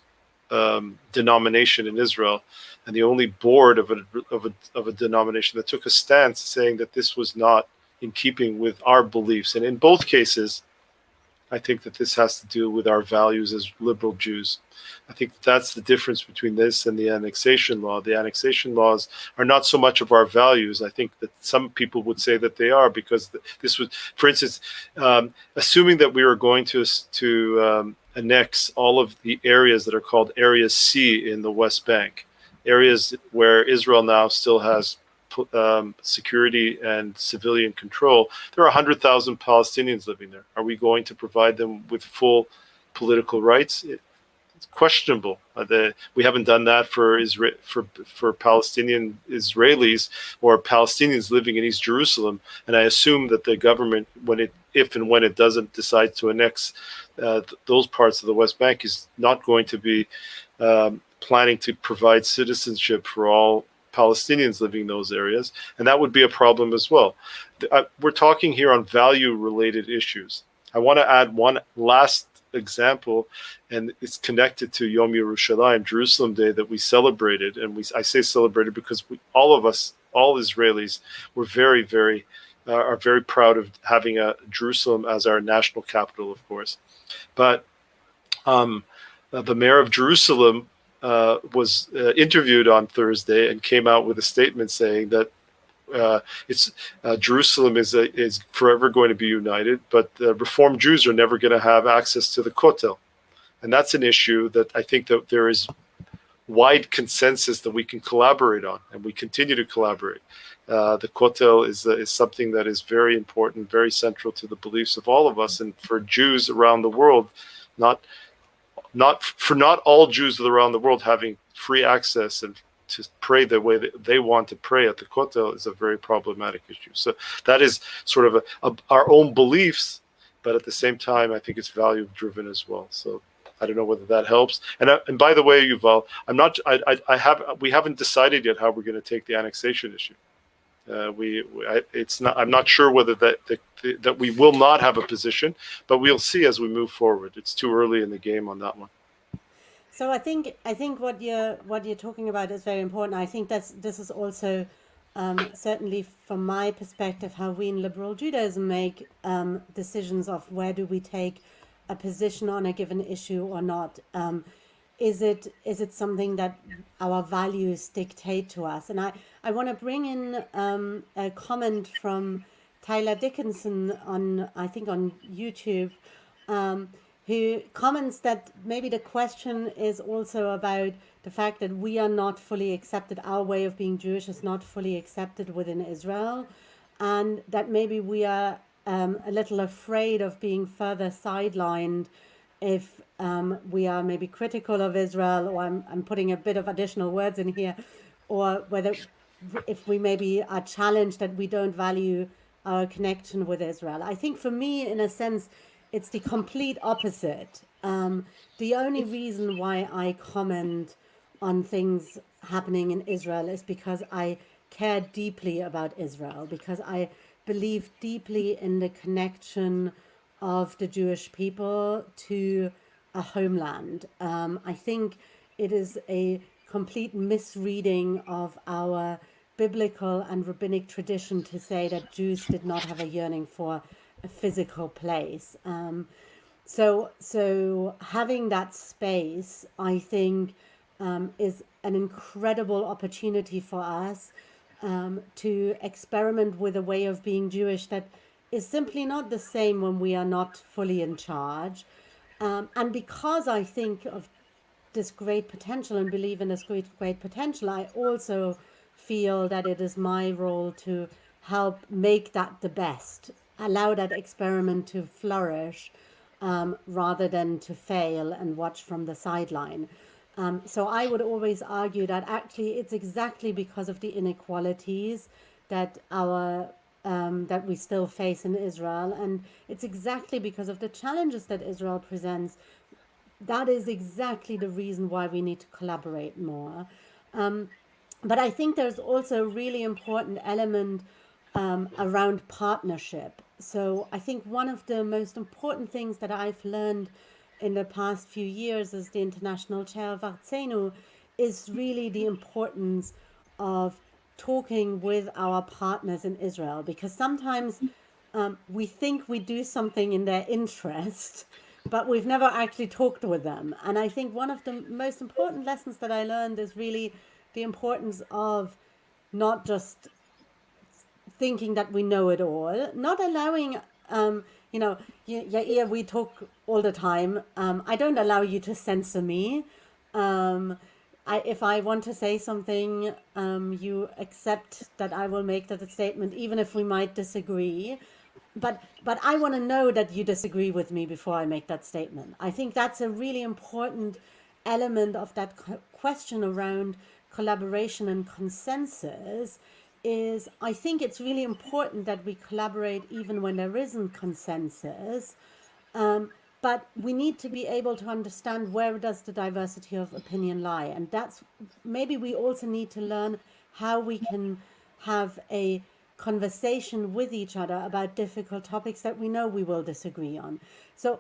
denomination in Israel, and the only board of a denomination that took a stance saying that this was not in keeping with our beliefs. And in both cases, I think that this has to do with our values as liberal Jews. I think that's the difference between this and the annexation law. The annexation laws are not so much of our values. I think that some people would say that they are, because this was, for instance, assuming that we were going to annex all of the areas that are called Area C in the West Bank, areas where Israel now still has security and civilian control. There are 100,000 Palestinians living there. Are we going to provide them with full political rights? It's questionable. We haven't done that for Palestinian Israelis or Palestinians living in East Jerusalem. And I assume that the government, if and when it doesn't decide to annex those parts of the West Bank, is not going to be planning to provide citizenship for all Palestinians living in those areas, and that would be a problem as well. We're talking here on value-related issues. I want to add one last example, and it's connected to Yom Yerushalayim, Jerusalem Day, that we celebrated. And I say celebrated because all of us, all Israelis, were very, very are very proud of having Jerusalem as our national capital, of course. But the mayor of Jerusalem was interviewed on Thursday and came out with a statement saying that Jerusalem is forever going to be united, but Reform Jews are never going to have access to the Kotel. And that's an issue that I think that there is wide consensus that we can collaborate on, and we continue to collaborate. The Kotel is something that is very important, very central to the beliefs of all of us, and for Jews around the world, not all Jews around the world having free access and to pray the way that they want to pray at the Kotel is a very problematic issue. So that is sort of our own beliefs, but at the same time, I think it's value driven as well. So I don't know whether that helps. And by the way, Yuval, we haven't decided yet how we're going to take the annexation issue. I'm not sure whether that we will not have a position, but we'll see as we move forward. It's too early in the game on that one. So I think what you're talking about is very important. I think this is also certainly from my perspective how we in liberal Judaism make decisions of where do we take a position on a given issue or not. Is it something that our values dictate to us? And I want to bring in a comment from Tyler Dickinson on YouTube, who comments that maybe the question is also about the fact that we are not fully accepted, our way of being Jewish is not fully accepted within Israel, and that maybe we are a little afraid of being further sidelined if we are maybe critical of Israel, or I'm putting a bit of additional words in here, or whether if we maybe are challenged that we don't value our connection with Israel. I think for me, in a sense, it's the complete opposite. The only reason why I comment on things happening in Israel is because I care deeply about Israel, because I believe deeply in the connection of the Jewish people to a homeland. I think it is a complete misreading of our biblical and rabbinic tradition to say that Jews did not have a yearning for a physical place. So having that space, I think, is an incredible opportunity for us to experiment with a way of being Jewish that is simply not the same when we are not fully in charge. And because I think of this great potential and believe in this great potential, I also feel that it is my role to help make that the best, allow that experiment to flourish, rather than to fail and watch from the sideline. So I would always argue that actually it's exactly because of the inequalities that that we still face in Israel, and it's exactly because of the challenges that Israel presents. That is exactly the reason why we need to collaborate more. But I think there's also a really important element around partnership. So I think one of the most important things that I've learned in the past few years as the international chair of Artsenu is really the importance of talking with our partners in Israel, because sometimes we think we do something in their interest, but we've never actually talked with them. And I think one of the most important lessons that I learned is really the importance of not just thinking that we know it all, not allowing, Yair, we talk all the time. I don't allow you to censor me. If I want to say something, you accept that I will make that a statement, even if we might disagree. But I want to know that you disagree with me before I make that statement. I think that's a really important element of that question around collaboration and consensus. Is I think it's really important that we collaborate even when there isn't consensus. But we need to be able to understand where does the diversity of opinion lie. And that's maybe we also need to learn how we can have a conversation with each other about difficult topics that we know we will disagree on. So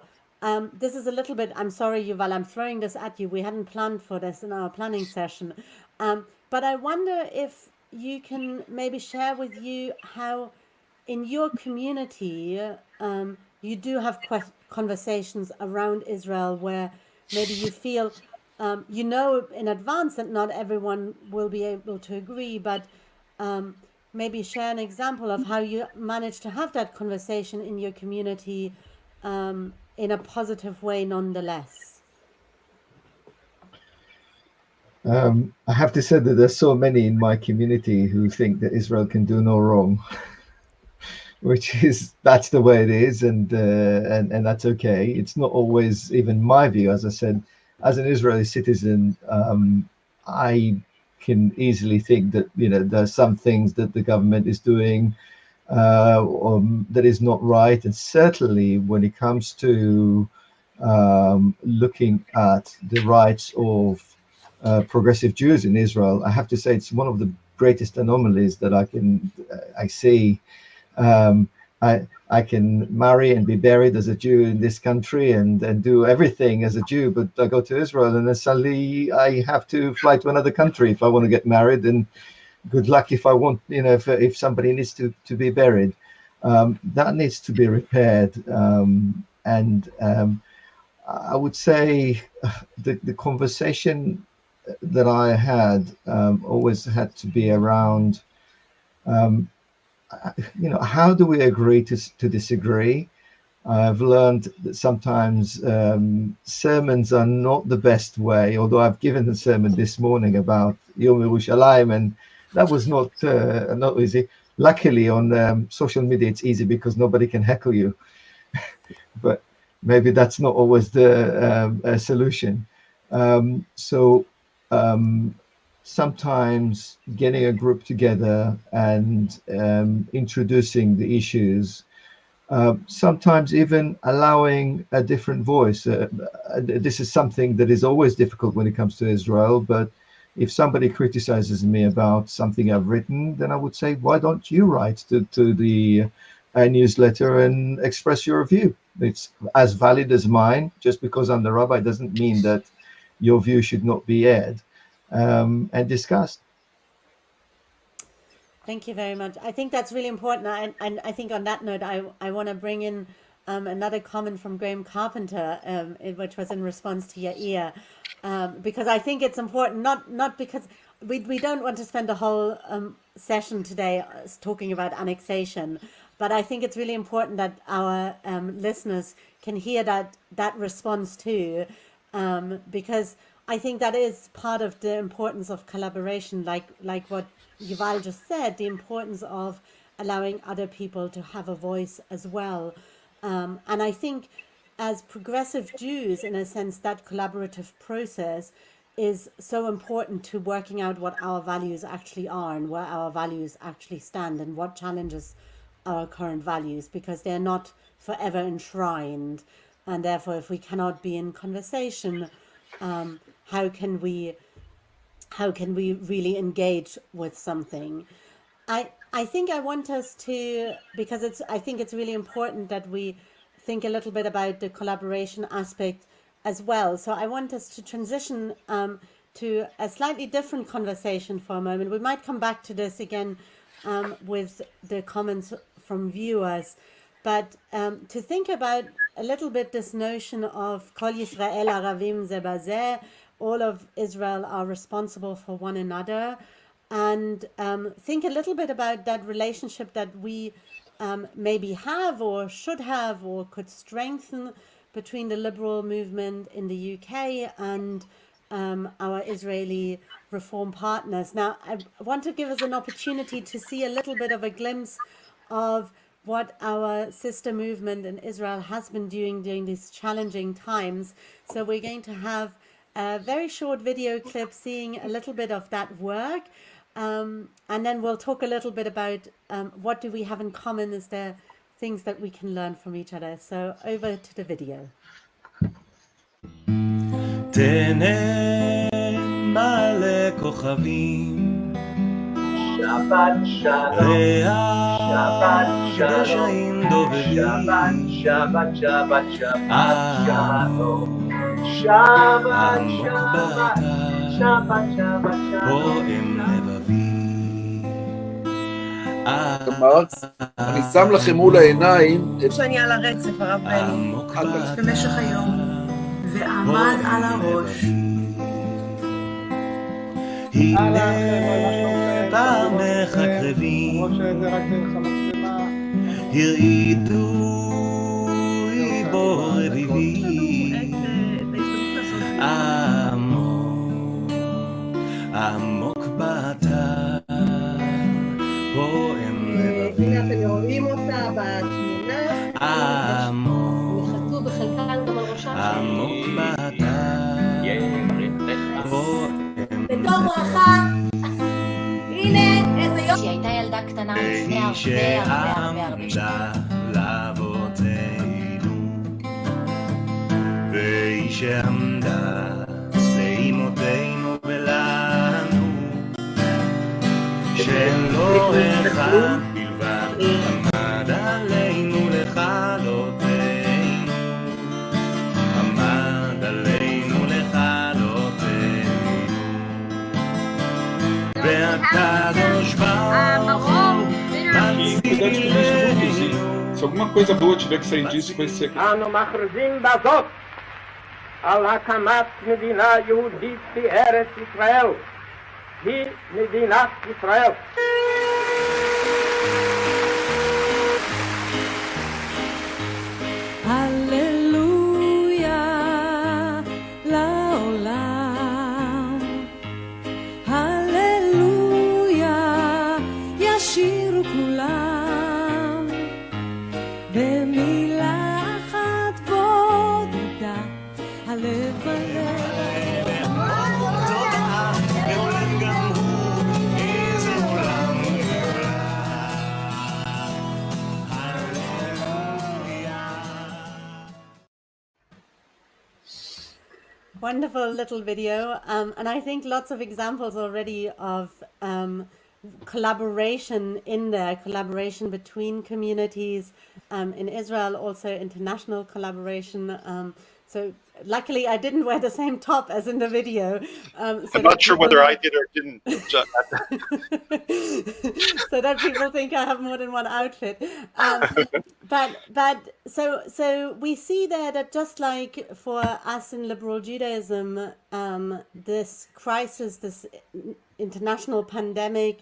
this is a little bit, I'm sorry, Yuval, I'm throwing this at you. We hadn't planned for this in our planning session. But I wonder if you can maybe share with you how in your community you do have conversations around Israel where maybe you feel you know in advance that not everyone will be able to agree, but maybe share an example of how you manage to have that conversation in your community in a positive way nonetheless. I have to say that there's so many in my community who think that Israel can do no wrong, which is that's the way it is, and that's okay. It's not always even my view. As I said, as an Israeli citizen, I can easily think that there are some things that the government is doing that is not right, and certainly when it comes to looking at the rights of progressive Jews in Israel, I have to say it's one of the greatest anomalies that I see. I can marry and be buried as a Jew in this country and do everything as a Jew, but I go to Israel and then suddenly I have to fly to another country if I want to get married, and good luck if I want, if somebody needs to be buried. That needs to be repaired. And I would say the conversation that I had always had to be around, how do we agree to disagree? I've learned that sometimes sermons are not the best way, although I've given a sermon this morning about Yom Yerushalayim, and that was not easy. Luckily on social media it's easy because nobody can heckle you, but maybe that's not always the solution. Sometimes getting a group together and introducing the issues, sometimes even allowing a different voice. This is something that is always difficult when it comes to Israel, but if somebody criticizes me about something I've written, then I would say, why don't you write to the newsletter and express your view? It's as valid as mine. Just because I'm the rabbi doesn't mean that your view should not be aired and discussed. Thank you very much. I think that's really important. And I think on that note, I want to bring in another comment from Graham Carpenter, which was in response to Yair, because I think it's important, not because we don't want to spend the whole session today talking about annexation, But I think it's really important that our listeners can hear that response too, because I think that is part of the importance of collaboration, like what Yuval just said, the importance of allowing other people to have a voice as well. And I think as progressive Jews, in a sense, that collaborative process is so important to working out what our values actually are and where our values actually stand and what challenges our current values, because they're not forever enshrined. And therefore, if we cannot be in conversation, how can we really engage with something? I think I want us to, because I think it's really important that we think a little bit about the collaboration aspect as well. So I want us to transition to a slightly different conversation for a moment. We might come back to this again with the comments from viewers, but to think about a little bit this notion of Kol Yisrael Aravim Ze Bazeh, all of Israel are responsible for one another, and think a little bit about that relationship that we maybe have or should have or could strengthen between the liberal movement in the UK and our Israeli reform partners. Now, I want to give us an opportunity to see a little bit of a glimpse of what our sister movement in Israel has been doing during these challenging times. So we're going to have a very short video clip seeing a little bit of that work. And then we'll talk a little bit about what do we have in common. Is there things that we can learn from each other? So over to the video. Shabbat shalom, Shabbat shalom, Shabbat, Shabbat, Shabbat, Shabbat shalom, Shabbat, Shabbat, Shabbat, Shabbat, מרקס, אני שם לכם מול העיניים שאני על הרצף, הרב בני, במשך היום, ועמד על הראש. הנה פעמך קרבים, הרעידו בו רביבי, עמוק באתר, פועם לבבי. הנה אתם רואים אותה בתמונה, נחתו בחלקן גם על ראשם. עמוק באתר, בתור ברכה, הנה איזה יופי. שהיא הייתה ילדה קטנה לפני הרבה שעמדה לאבותינו, והיא שעמדה לאמותינו ולנו, שלא אחד בלבד עמד עלינו לכלותנו, עמד עלינו לכלותנו, והקדוש ברוך הוא Se alguma coisa boa tiver que sair disso, vai ser... אנו מכריזים בזאת על הקמת מדינה יהודית בארץ ישראל. היא מדינת ישראל. הללויה לעולם, הללויה ישירו כולם, במילה אחת בודדה, הלב בלב. Wonderful little video, and I think lots of examples already of collaboration in there, collaboration between communities in Israel, also international collaboration. So luckily I didn't wear the same top as in the video. So I'm not sure whether I did or didn't. So that people think I have more than one outfit. But so we see there that just like for us in liberal Judaism, this crisis, this international pandemic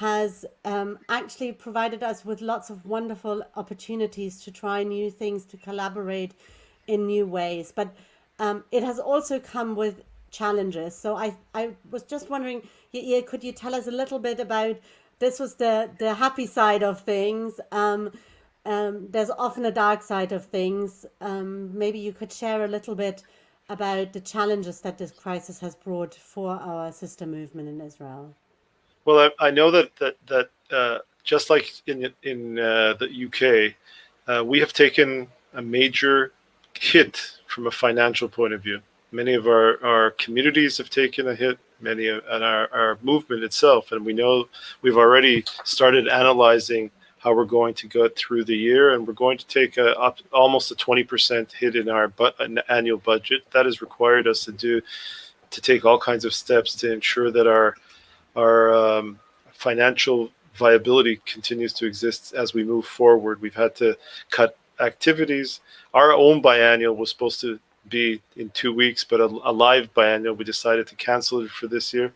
has actually provided us with lots of wonderful opportunities to try new things, to collaborate in new ways. But it has also come with challenges. So I was just wondering, Yair, could you tell us a little bit about, this was the happy side of things. There's often a dark side of things. Maybe you could share a little bit about the challenges that this crisis has brought for our sister movement in Israel. Well, I know that just like in the UK, we have taken a major hit from a financial point of view. Many of our communities have taken a hit, and our movement itself, and we know we've already started analyzing how we're going to go through the year, and we're going to take almost a 20% hit in our annual budget. That has required us to take all kinds of steps to ensure that our financial viability continues to exist as we move forward. We've had to cut activities. Our own biennial was supposed to be in 2 weeks, but a live biennial, we decided to cancel it for this year.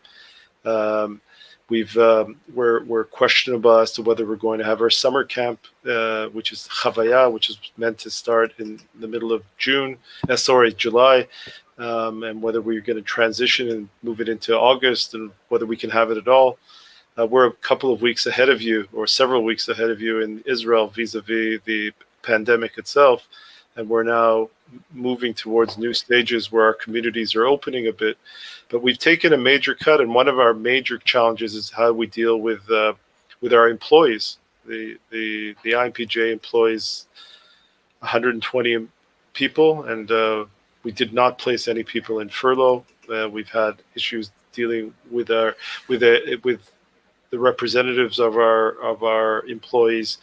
We're questionable as to whether we're going to have our summer camp, which is Chavaya, which is meant to start in the middle of July, and whether we're going to transition and move it into August, and whether we can have it at all. We're a couple of weeks ahead of you, or several weeks ahead of you in Israel vis-a-vis the pandemic itself, and we're now moving towards new stages where our communities are opening a bit. But we've taken a major cut, and one of our major challenges is how we deal with our employees. The IMPJ employs 120 people, and we did not place any people in furlough. We've had issues dealing with the representatives of our employees,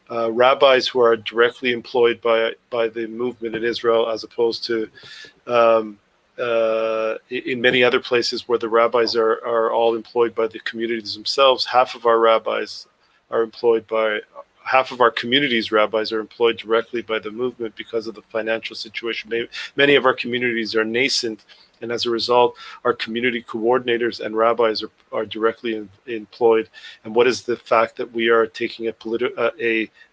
rabbis who are directly employed by the movement in Israel, as opposed to in many other places where the rabbis are all employed by the communities themselves. Half of our community's rabbis are employed directly by the movement because of the financial situation. Many of our communities are nascent, and as a result, our community coordinators and rabbis are directly employed. And what is the fact that we are taking an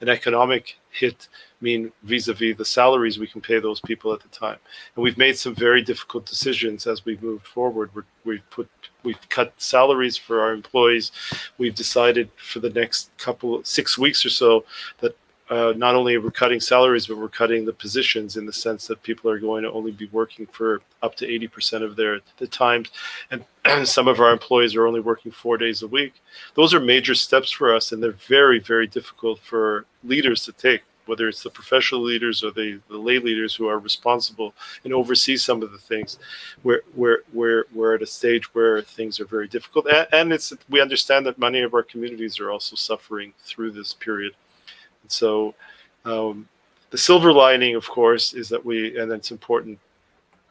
economic hit mean vis-a-vis the salaries we can pay those people at the time? And we've made some very difficult decisions as we've moved forward. We've cut salaries for our employees. We've decided for the next 6 weeks or so that not only are we cutting salaries, but we're cutting the positions, in the sense that people are going to only be working for up to 80% of the times, and some of our employees are only working 4 days a week. Those are major steps for us, and they're very, very difficult for leaders to take, whether it's the professional leaders or the lay leaders who are responsible and oversee some of the things. We're at a stage where things are very difficult, and we understand that many of our communities are also suffering through this period. And so the silver lining, of course, is that and it's an important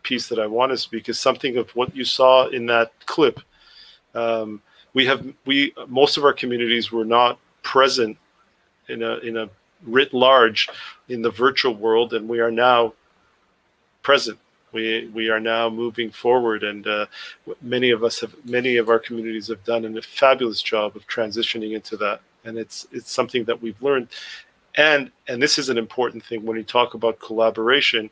piece that I want to speak, is something of what you saw in that clip. Most of our communities were not present in a writ large in the virtual world, and we are now present. We are now moving forward, and many of our communities have done a fabulous job of transitioning into that. And it's something that we've learned, and this is an important thing when we talk about collaboration.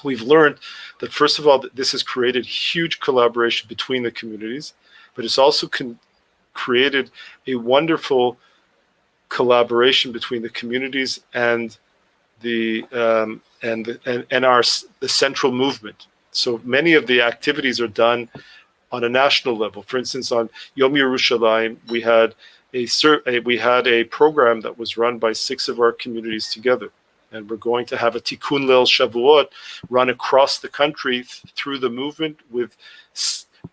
We've learned that, first of all, that this has created huge collaboration between the communities, but it's also created a wonderful collaboration between the communities and the central movement. So many of the activities are done on a national level. For instance, on Yom Yerushalayim, we had a program that was run by 6 of our communities together, and we're going to have a Tikkun Leil Shavuot run across the country through the movement, with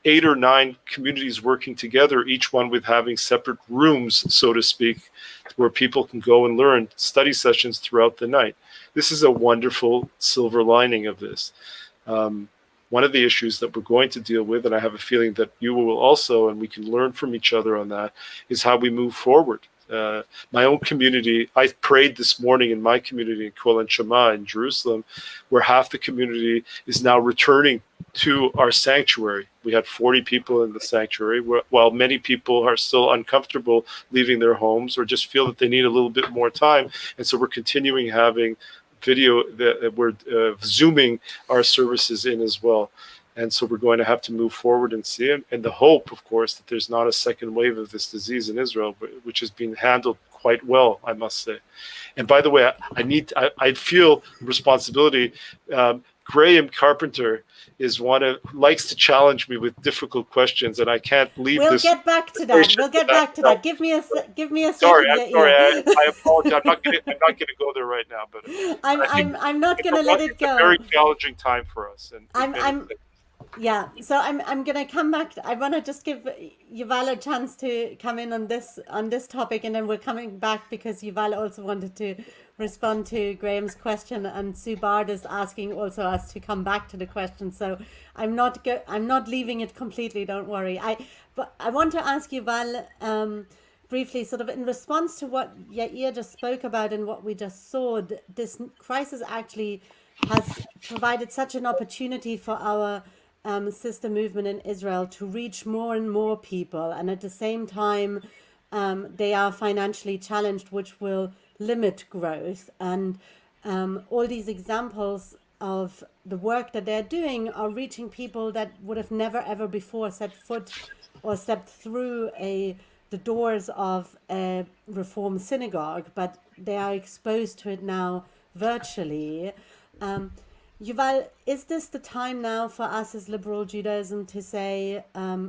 8 or 9 communities working together, each one with having separate rooms, so to speak, where people can go and learn, study sessions throughout the night. This is a wonderful silver lining of this. One of the issues that we're going to deal with, and I have a feeling that you will also, and we can learn from each other on that, is how we move forward. My own community, I prayed this morning in my community in Kol and Shema in Jerusalem, where half the community is now returning to our sanctuary. We had 40 people in the sanctuary, while many people are still uncomfortable leaving their homes or just feel that they need a little bit more time. And so we're continuing having video that we're zooming our services in as well. And so we're going to have to move forward and see it. And the hope, of course, that there's not a second wave of this disease in Israel, which is being handled quite well, I must say. And by the way, I feel responsibility. Graham Carpenter is likes to challenge me with difficult questions, and I can't leave We'll this. get back to that. We'll get back to that. Give me a second. Sorry, Yair. I apologize. I'm not gonna go there right now, but I'm not gonna let it go. It's a very challenging time for us. And yeah, so I'm gonna come back. I want to just give Yuval a chance to come in on this topic, and then we're coming back because Yuval also wanted to respond to Graham's question, and Sue Bard is asking also us to come back to the question. So I'm not leaving it completely. Don't worry. But I want to ask Yuval briefly, sort of in response to what Yair just spoke about and what we just saw. This crisis actually has provided such an opportunity for our sister movement in Israel to reach more and more people, and at the same time they are financially challenged, which will limit growth. And all these examples of the work that they're doing are reaching people that would have never ever before set foot or stepped through the doors of a Reform synagogue, but they are exposed to it now virtually. Yuval, is this the time now for us as liberal Judaism to say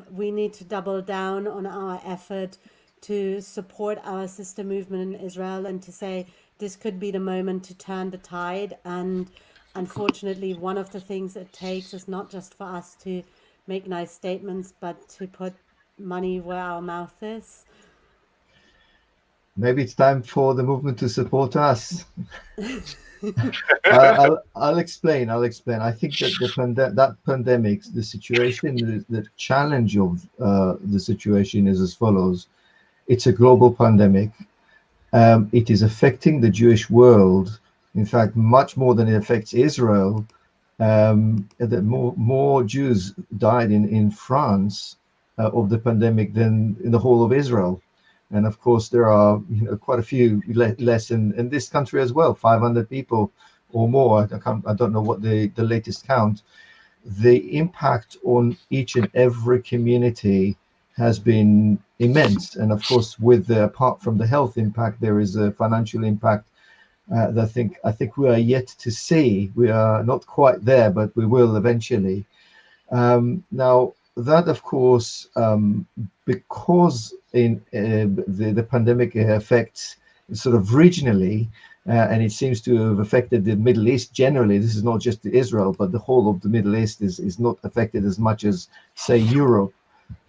we need to double down on our effort to support our sister movement in Israel, and to say this could be the moment to turn the tide? And unfortunately, one of the things it takes is not just for us to make nice statements, but to put money where our mouth is. Maybe it's time for the movement to support us. I'll explain. I think that that pandemic, the situation, the challenge of the situation is as follows. It's a global pandemic. It is affecting the Jewish world. In fact, much more than it affects Israel. That more Jews died in France of the pandemic than in the whole of Israel. And of course, there are quite a few less in this country as well, 500 people or more. I don't know what the latest count. The impact on each and every community has been immense. And of course, apart from the health impact, there is a financial impact that I think we are yet to see. We are not quite there, but we will eventually. Now, that, of course, because the pandemic affects sort of regionally, and it seems to have affected the Middle East generally. This is not just Israel, but the whole of the Middle East is not affected as much as, say, Europe.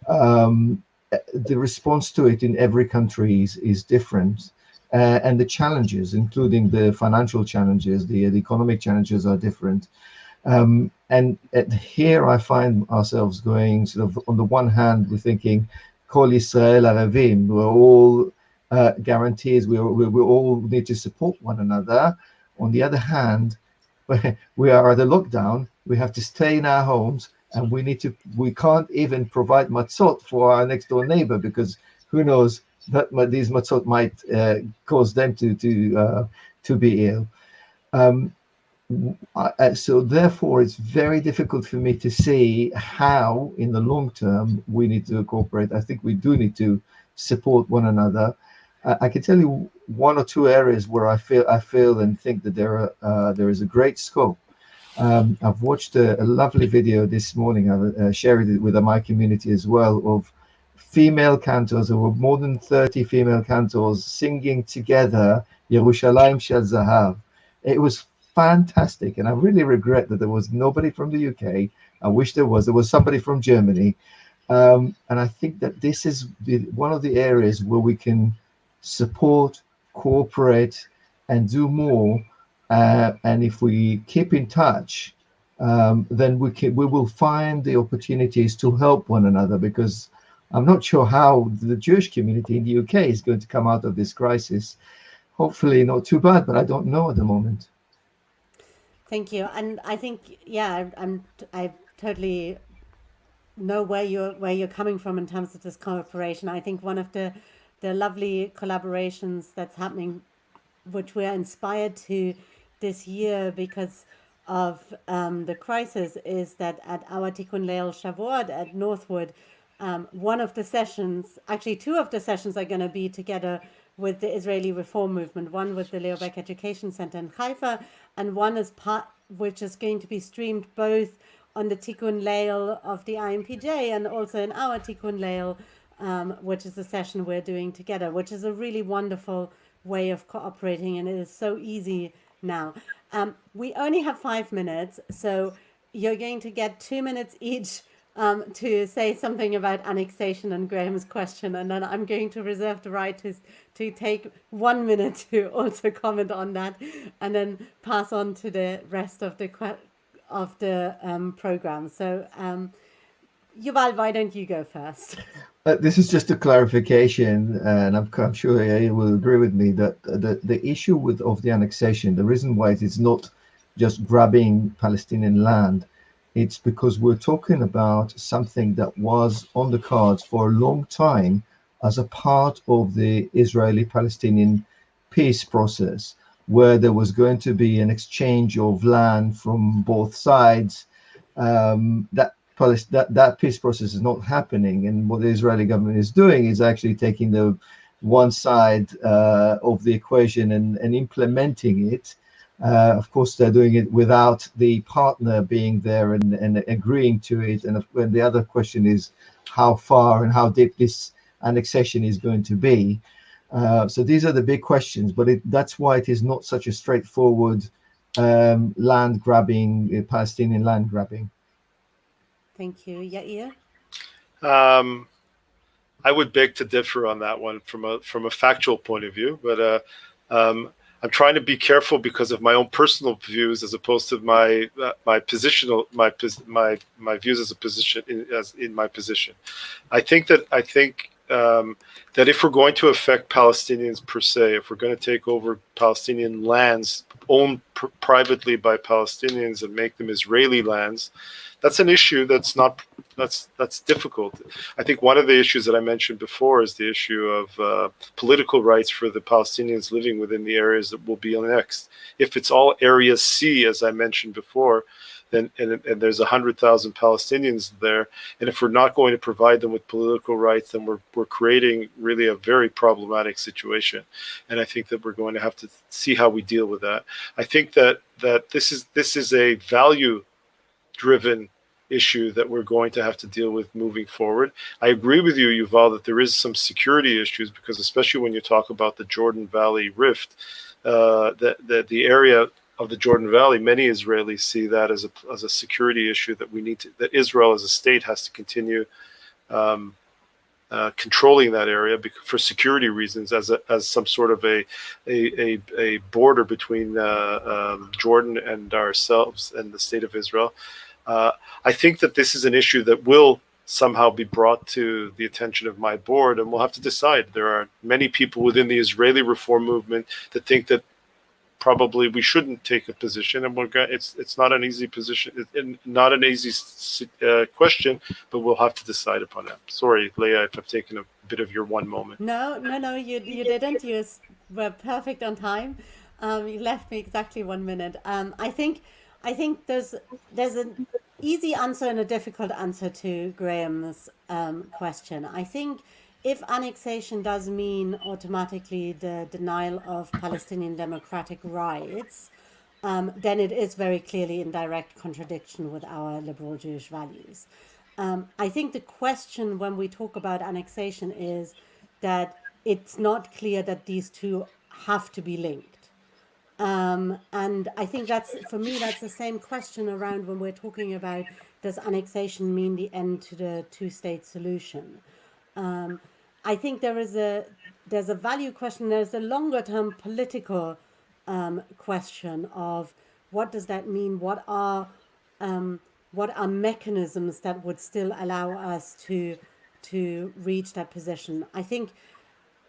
The response to it in every country is different. And the challenges, including the financial challenges, the economic challenges, are different. And here I find ourselves going sort of, on the one hand, we're thinking, Kol Yisrael Aravim, we're all guarantees, we all need to support one another. On the other hand, we are at a lockdown, we have to stay in our homes, and we can't even provide matzot for our next door neighbor, because who knows that these matzot might cause them to be ill. So therefore, it's very difficult for me to see how, in the long term, we need to cooperate. I think we do need to support one another. I can tell you one or two areas where I feel and think that there is a great scope. I've watched a lovely video this morning. I've shared it with my community as well, of female cantors. There were more than 30 female cantors singing together Yerushalayim Shel Zahav. It was fantastic, and I really regret that there was nobody from the UK. I wish there was somebody from Germany. And I think that this is one of the areas where we can support, cooperate, and do more. And if we keep in touch, then we will find the opportunities to help one another, because I'm not sure how the Jewish community in the UK is going to come out of this crisis. Hopefully not too bad, but I don't know at the moment. Thank you. And I think, yeah, I totally know where you're coming from in terms of this cooperation. I think one of the lovely collaborations that's happening, which we're inspired to this year because of the crisis, is that at our Tikkun Leil Shavuot at Northwood, one of the sessions, actually two of the sessions, are going to be together with the Israeli Reform Movement. One with the Leo Beck Education Center in Haifa, and one is part which is going to be streamed both on the Tikkun Leil of the IMPJ and also in our Tikkun Leil, which is a session we're doing together, which is a really wonderful way of cooperating, and it is so easy now. We only have 5 minutes, so you're going to get 2 minutes each to say something about annexation and Graham's question, and then I'm going to reserve the right to take 1 minute to also comment on that, and then pass on to the rest of the program. So, Yuval, why don't you go first? This is just a clarification, and I'm sure Yair will agree with me that the issue of the annexation, the reason why it is not just grabbing Palestinian land, it's because we're talking about something that was on the cards for a long time as a part of the Israeli-Palestinian peace process, where there was going to be an exchange of land from both sides. That peace process is not happening, and what the Israeli government is doing is actually taking the one side of the equation and implementing it. Of course, they're doing it without the partner being there and agreeing to it. And the other question is how far and how deep this annexation is going to be. So these are the big questions, but that's why it is not such a straightforward land grabbing, Palestinian land grabbing. Thank you. Yair? I would beg to differ on that one from a factual point of view, but I'm trying to be careful because of my own personal views as opposed to my positional my views as a position in my position. I think that if we're going to affect Palestinians per se, if we're going to take over Palestinian lands owned privately by Palestinians and make them Israeli lands, that's an issue that's difficult. I think one of the issues that I mentioned before is the issue of political rights for the Palestinians living within the areas that will be annexed. If it's all Area C, as I mentioned before, then and there's 100,000 Palestinians there, and if we're not going to provide them with political rights, then we're creating really a very problematic situation. And I think that we're going to have to see how we deal with that. I think that this is a value-driven issue that we're going to have to deal with moving forward. I agree with you, Yuval, that there is some security issues because especially when you talk about the Jordan Valley Rift, the area of the Jordan Valley, many Israelis see that as a security issue that Israel as a state has to continue controlling that area for security reasons as some sort of a border between Jordan and ourselves and the state of Israel. I think that this is an issue that will somehow be brought to the attention of my board, and we'll have to decide. There are many people within the Israeli reform movement that think that probably we shouldn't take a position, and it's not an easy position, not an easy question, but we'll have to decide upon that. Sorry, Leah, if I've taken a bit of your one moment. No, you didn't. You were perfect on time. You left me exactly 1 minute. I think there's an easy answer and a difficult answer to Graham's question. I think if annexation does mean automatically the denial of Palestinian democratic rights, then it is very clearly in direct contradiction with our liberal Jewish values. I think the question when we talk about annexation is that it's not clear that these two have to be linked. And I think for me, that's the same question around when we're talking about, does annexation mean the end to the two-state solution? I think there's a value question, there's a longer-term political question of what does that mean? What are mechanisms that would still allow us to to reach that position. I think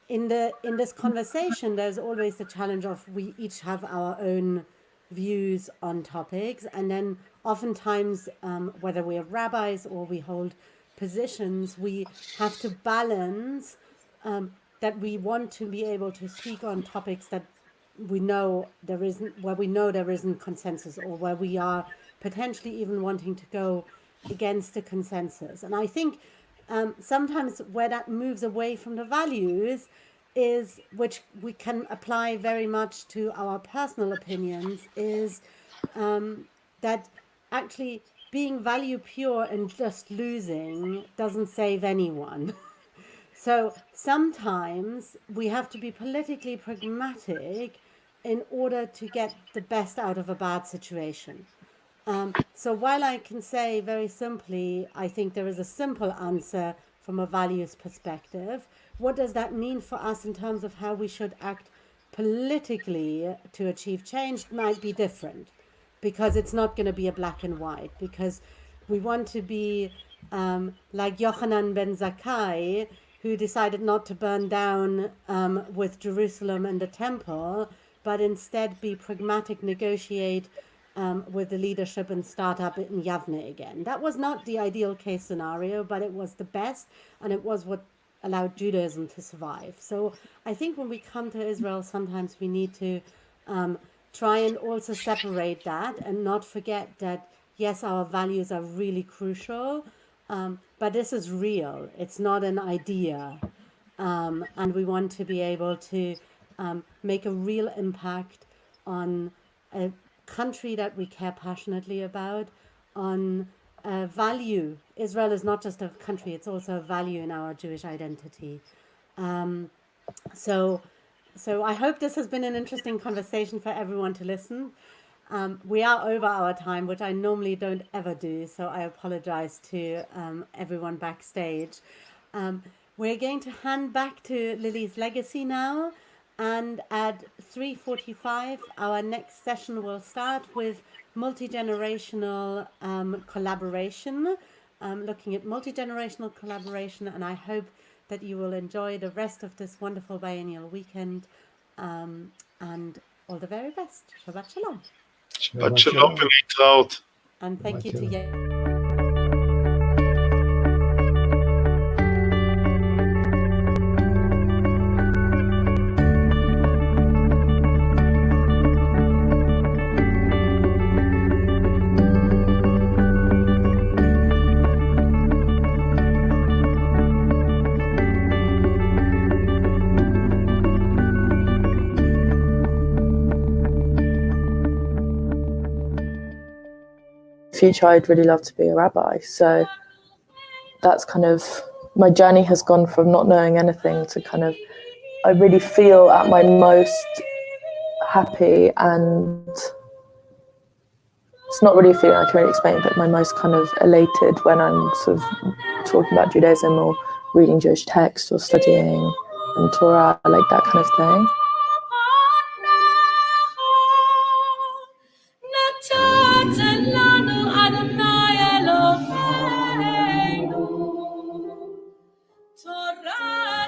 in this conversation, there's always the challenge of we each have our own views on topics, and then oftentimes, whether we are rabbis or we hold positions, we have to balance that we want to be able to speak on topics that we know there isn't consensus, or where we are potentially even wanting to go against the consensus. And I think sometimes where that moves away from the values is, which we can apply very much to our personal opinions, is that actually being value pure and just losing doesn't save anyone. So sometimes we have to be politically pragmatic in order to get the best out of a bad situation. So while I can say very simply, I think there is a simple answer from a values perspective, what does that mean for us in terms of how we should act politically to achieve change might be different, because it's not going to be a black and white, because we want to be like Yochanan ben Zakkai, who decided not to burn down with Jerusalem and the temple, but instead be pragmatic, negotiate with the leadership and start up in Yavne again. That was not the ideal case scenario, but it was the best, and it was what allowed Judaism to survive. So I think when we come to Israel, sometimes we need to try and also separate that and not forget that, yes, our values are really crucial, but this is real. It's not an idea. And we want to be able to make a real impact on a country that we care passionately about, on value. Israel is not just a country, it's also a value in our Jewish identity. So I hope this has been an interesting conversation for everyone to listen. We are over our time, which I normally don't ever do, so I apologize to everyone backstage. We're going to hand back to Lily's Legacy now, and at 3:45 our next session will start with multi-generational collaboration, looking at multi-generational collaboration, and I hope that you will enjoy the rest of this wonderful biennial weekend, and all the very best. Shabbat Shalom. Shabbat Shalom ולהתראות. And thank you to future I'd really love to be a rabbi. So that's kind of, my journey has gone from not knowing anything to kind of, I really feel at my most happy, and it's not really a feeling I can really explain, but my most kind of elated when I'm sort of talking about Judaism or reading Jewish texts or studying and Torah, like that kind of thing.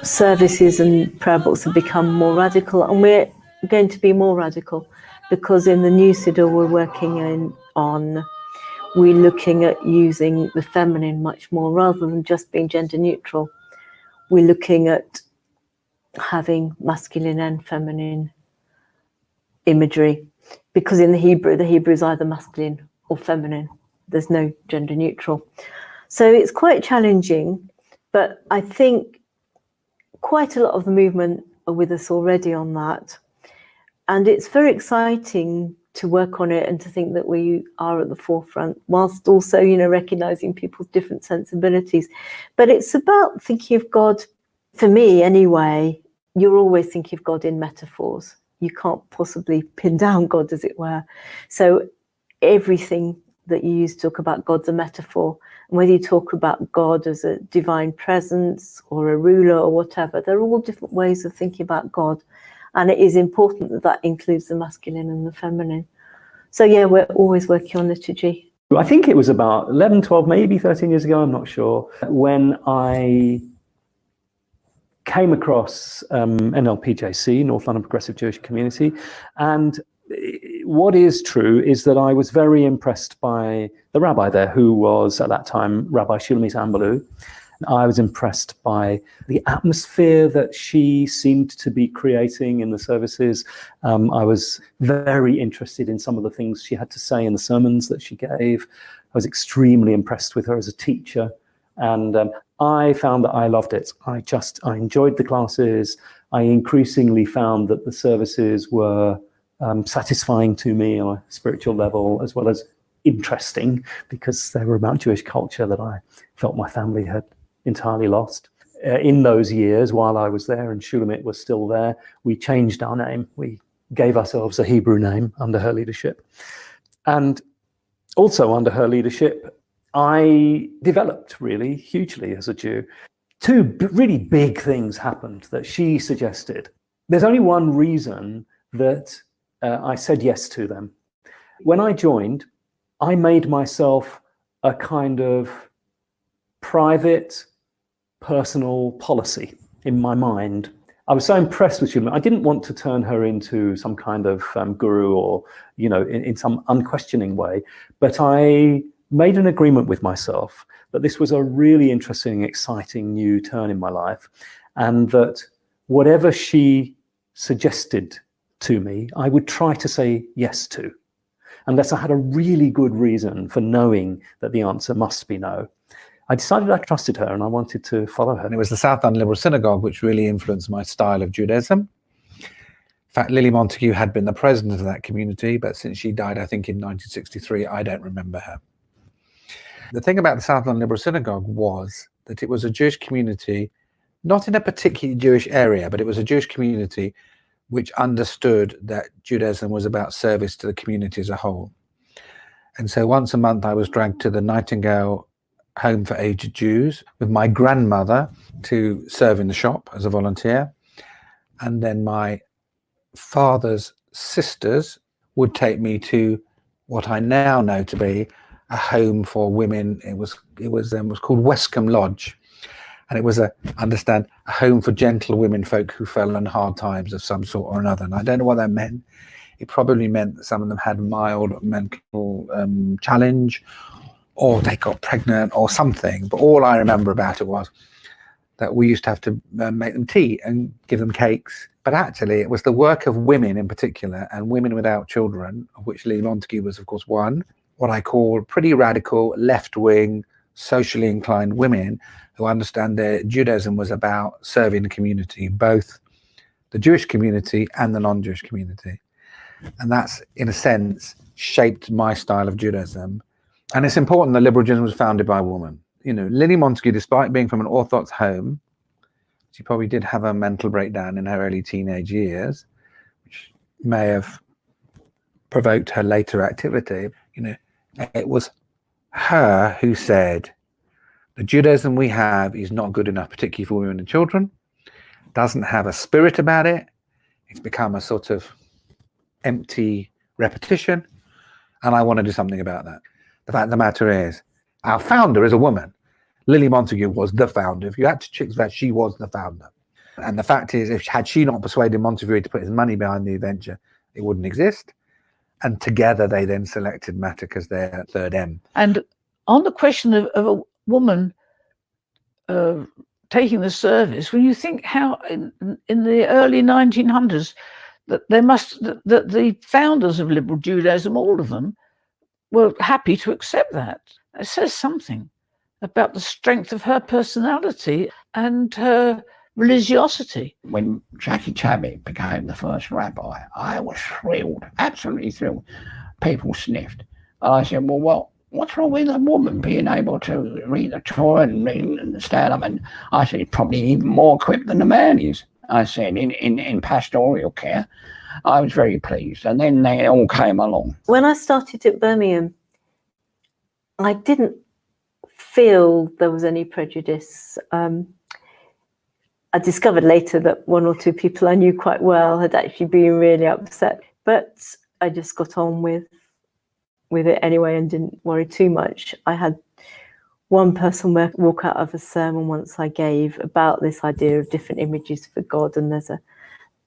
Services and prayer books have become more radical, and we're going to be more radical because in the new Siddur we're working on, we're looking at using the feminine much more rather than just being gender neutral. We're looking at having masculine and feminine imagery, because in the Hebrew is either masculine or feminine. There's no gender neutral. So it's quite challenging, but I think quite a lot of the movement are with us already on that. And it's very exciting to work on it and to think that we are at the forefront, whilst also, recognizing people's different sensibilities. But it's about thinking of God, for me anyway, you're always thinking of God in metaphors. You can't possibly pin down God, as it were. So everything that you use to talk about God's a metaphor. And whether you talk about God as a divine presence or a ruler or whatever, they're all different ways of thinking about God. And it is important that that includes the masculine and the feminine. So yeah, we're always working on liturgy. I think it was about 11, 12, maybe 13 years ago, I'm not sure, when I came across NLPJC, North London Progressive Jewish Community. And what is true is that I was very impressed by the rabbi there, who was at that time Rabbi Shulamit Ambalou. I was impressed by the atmosphere that she seemed to be creating in the services. I was very interested in some of the things she had to say in the sermons that she gave. I was extremely impressed with her as a teacher. And I found that I loved it. I enjoyed the classes. I increasingly found that the services were satisfying to me on a spiritual level, as well as interesting, because they were about Jewish culture that I felt my family had entirely lost. In those years, while I was there and Shulamit was still there, we changed our name. We gave ourselves a Hebrew name under her leadership. And also under her leadership, I developed really hugely as a Jew. Two really big things happened that she suggested. There's only one reason that I said yes to them. When I joined, I made myself a kind of private, personal policy in my mind. I was so impressed with Shulamit. I didn't want to turn her into some kind of guru or, in some unquestioning way, but I made an agreement with myself that this was a really interesting, exciting new turn in my life, and that whatever she suggested to me, I would try to say yes to, unless I had a really good reason for knowing that the answer must be no. I decided I trusted her and I wanted to follow her. And it was the South London Liberal Synagogue which really influenced my style of Judaism. In fact, Lily Montague had been the president of that community, but since she died, I think in 1963, I don't remember her. The thing about the South London Liberal Synagogue was that it was a Jewish community, not in a particularly Jewish area, but it was a Jewish community which understood that Judaism was about service to the community as a whole. And so once a month, I was dragged to the Nightingale Home for Aged Jews with my grandmother to serve in the shop as a volunteer. And then my father's sisters would take me to what I now know to be a home for women. It was called Westcombe Lodge, and it was a home for gentle women folk who fell in hard times of some sort or another. And I don't know what that meant. It probably meant that some of them had mild mental challenge, or they got pregnant or something. But all I remember about it was that we used to have to make them tea and give them cakes. But actually, it was the work of women in particular, and women without children, of which Lily Montague was, of course, one, what I call pretty radical, left-wing, socially inclined women who understand that Judaism was about serving the community, both the Jewish community and the non-Jewish community. And that's, in a sense, shaped my style of Judaism. And it's important that liberal Judaism was founded by a woman. Lily Montague, despite being from an Orthodox home, she probably did have a mental breakdown in her early teenage years, which may have provoked her later activity. It was her who said, the Judaism we have is not good enough, particularly for women and children, doesn't have a spirit about it. It's become a sort of empty repetition, and I want to do something about that. The fact of the matter is, our founder is a woman. Lily Montague was the founder. If you had to check that, she was the founder. And the fact is, had she not persuaded Montague to put his money behind the venture, it wouldn't exist. And together they then selected Matic as their third M. And on the question of a woman taking the service, when you think how in the early 1900s that the founders of liberal Judaism, all of them, were happy to accept that. It says something about the strength of her personality and her religiosity. When Jackie Chabot became the first rabbi, I was thrilled, absolutely thrilled. People sniffed. I said, well, what's wrong with a woman being able to read the Torah and understand them? And I said, probably even more equipped than the man is. I said, in pastoral care. I was very pleased. And then they all came along. When I started at Birmingham, I didn't feel there was any prejudice. I discovered later that one or two people I knew quite well had actually been really upset, but I just got on with with it anyway and didn't worry too much. I had one person walk out of a sermon once I gave about this idea of different images for God, and there's a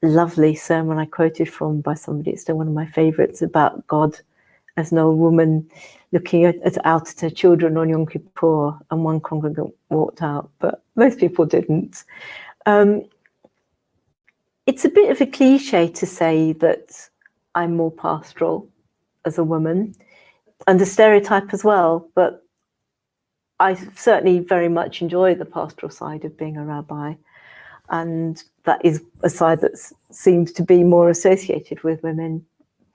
lovely sermon I quoted from by somebody, it's still one of my favourites, about God as an old woman looking out at her children on Yom Kippur, and one congregant walked out, but most people didn't. It's a bit of a cliche to say that I'm more pastoral as a woman, and a stereotype as well, but I certainly very much enjoy the pastoral side of being a rabbi, and that is a side that seems to be more associated with women,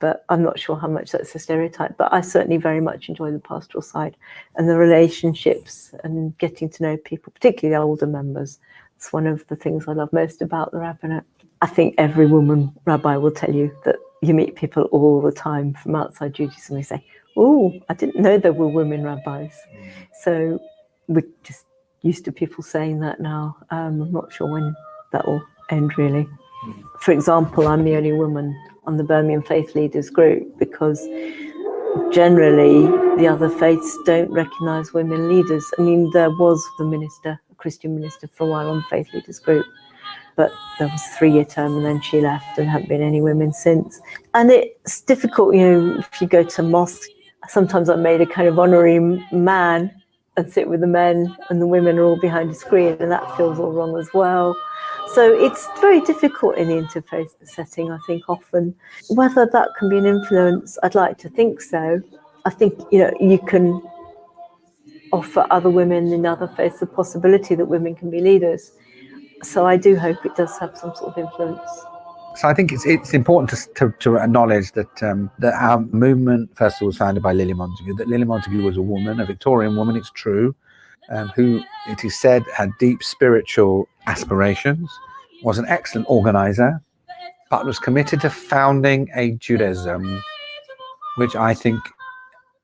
but I'm not sure how much that's a stereotype. But I certainly very much enjoy the pastoral side and the relationships and getting to know people, particularly the older members. It's one of the things I love most about the rabbinate. I think every woman rabbi will tell you that you meet people all the time from outside Judaism and they say, oh, I didn't know there were women rabbis. So we're just used to people saying that now. I'm not sure when that will end, really. For example, I'm the only woman on the Birmingham Faith Leaders group because generally the other faiths don't recognise women leaders. I mean, there was the minister, a Christian minister for a while on the Faith Leaders group, but there was a 3-year term and then she left and haven't been any women since. And it's difficult, you know, if you go to mosque, sometimes I'm made a kind of honorary man and sit with the men and the women are all behind a screen, and that feels all wrong as well. So it's very difficult in the interfaith setting, I think, often. Whether that can be an influence, I'd like to think so. I think, you know, you can offer other women in other faiths the possibility that women can be leaders. So I do hope it does have some sort of influence. So I think it's important to acknowledge that that our movement, first of all, was founded by Lily Montagu, that Lily Montagu was a woman, a Victorian woman, it's true, who, it is said, had deep spiritual aspirations, was an excellent organizer, but was committed to founding a Judaism which I think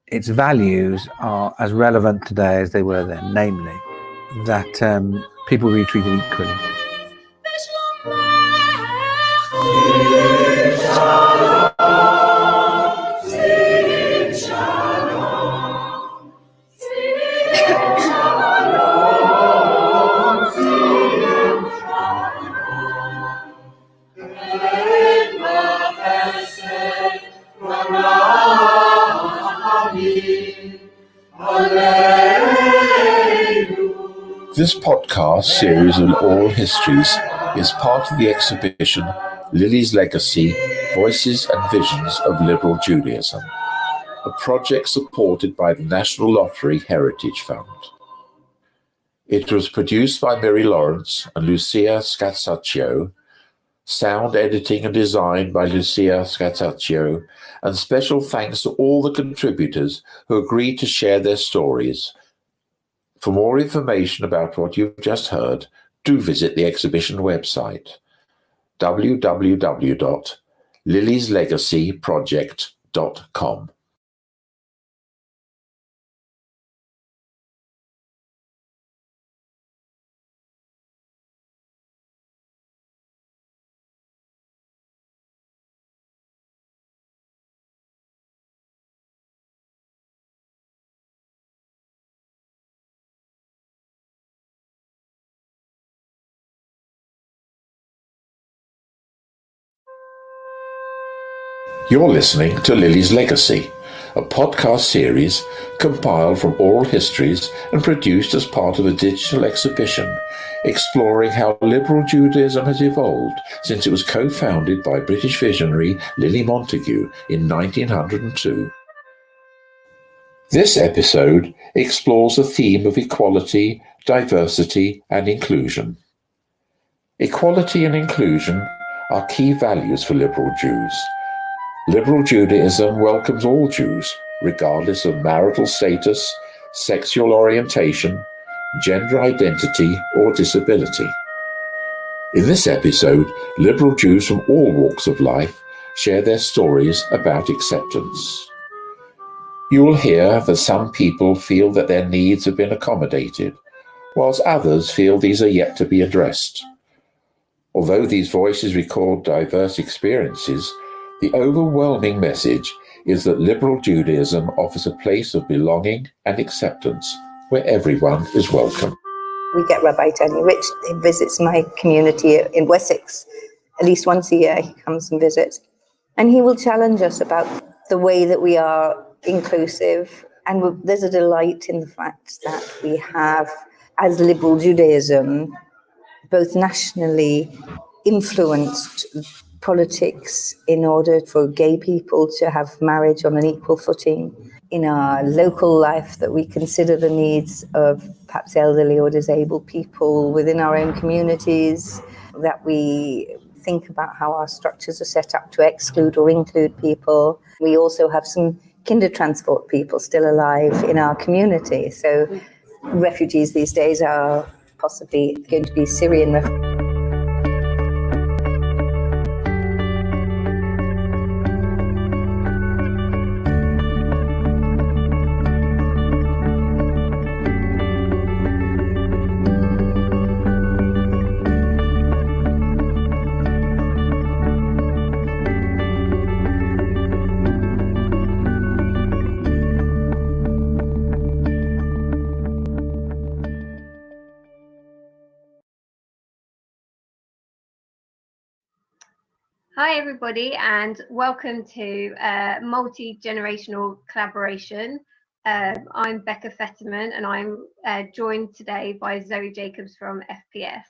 its values are as relevant today as they were then, namely that people be treated equally. This podcast series on oral histories is part of the exhibition Lily's Legacy, Voices and Visions of Liberal Judaism, a project supported by the National Lottery Heritage Fund. It was produced by Mary Lawrence and Lucia Scatzaccio, sound editing and design by Lucia Scatzaccio, and special thanks to all the contributors who agreed to share their stories. For more information about what you've just heard, do visit the exhibition website, www.lilieslegacyproject.com. You're listening to Lily's Legacy, a podcast series compiled from oral histories and produced as part of a digital exhibition exploring how liberal Judaism has evolved since it was co-founded by British visionary Lily Montagu in 1902. This episode explores the theme of equality, diversity, and inclusion. Equality and inclusion are key values for liberal Jews. Liberal Judaism welcomes all Jews, regardless of marital status, sexual orientation, gender identity, or disability. In this episode, liberal Jews from all walks of life share their stories about acceptance. You will hear that some people feel that their needs have been accommodated, whilst others feel these are yet to be addressed. Although these voices record diverse experiences, the overwhelming message is that liberal Judaism offers a place of belonging and acceptance where everyone is welcome. We get Rabbi Tony Rich. He visits my community in Wessex. At least once a year he comes and visits. And he will challenge us about the way that we are inclusive. And there's a delight in the fact that we have, as liberal Judaism, both nationally influenced politics in order for gay people to have marriage on an equal footing. In our local life, that we consider the needs of perhaps elderly or disabled people within our own communities, that we think about how our structures are set up to exclude or include people. We also have some kinder transport people still alive in our community. So refugees these days are possibly going to be Syrian refugees. Hi everybody, and welcome to multi-generational collaboration. I'm Becca Fetterman, and I'm joined today by Zoe Jacobs from FPS.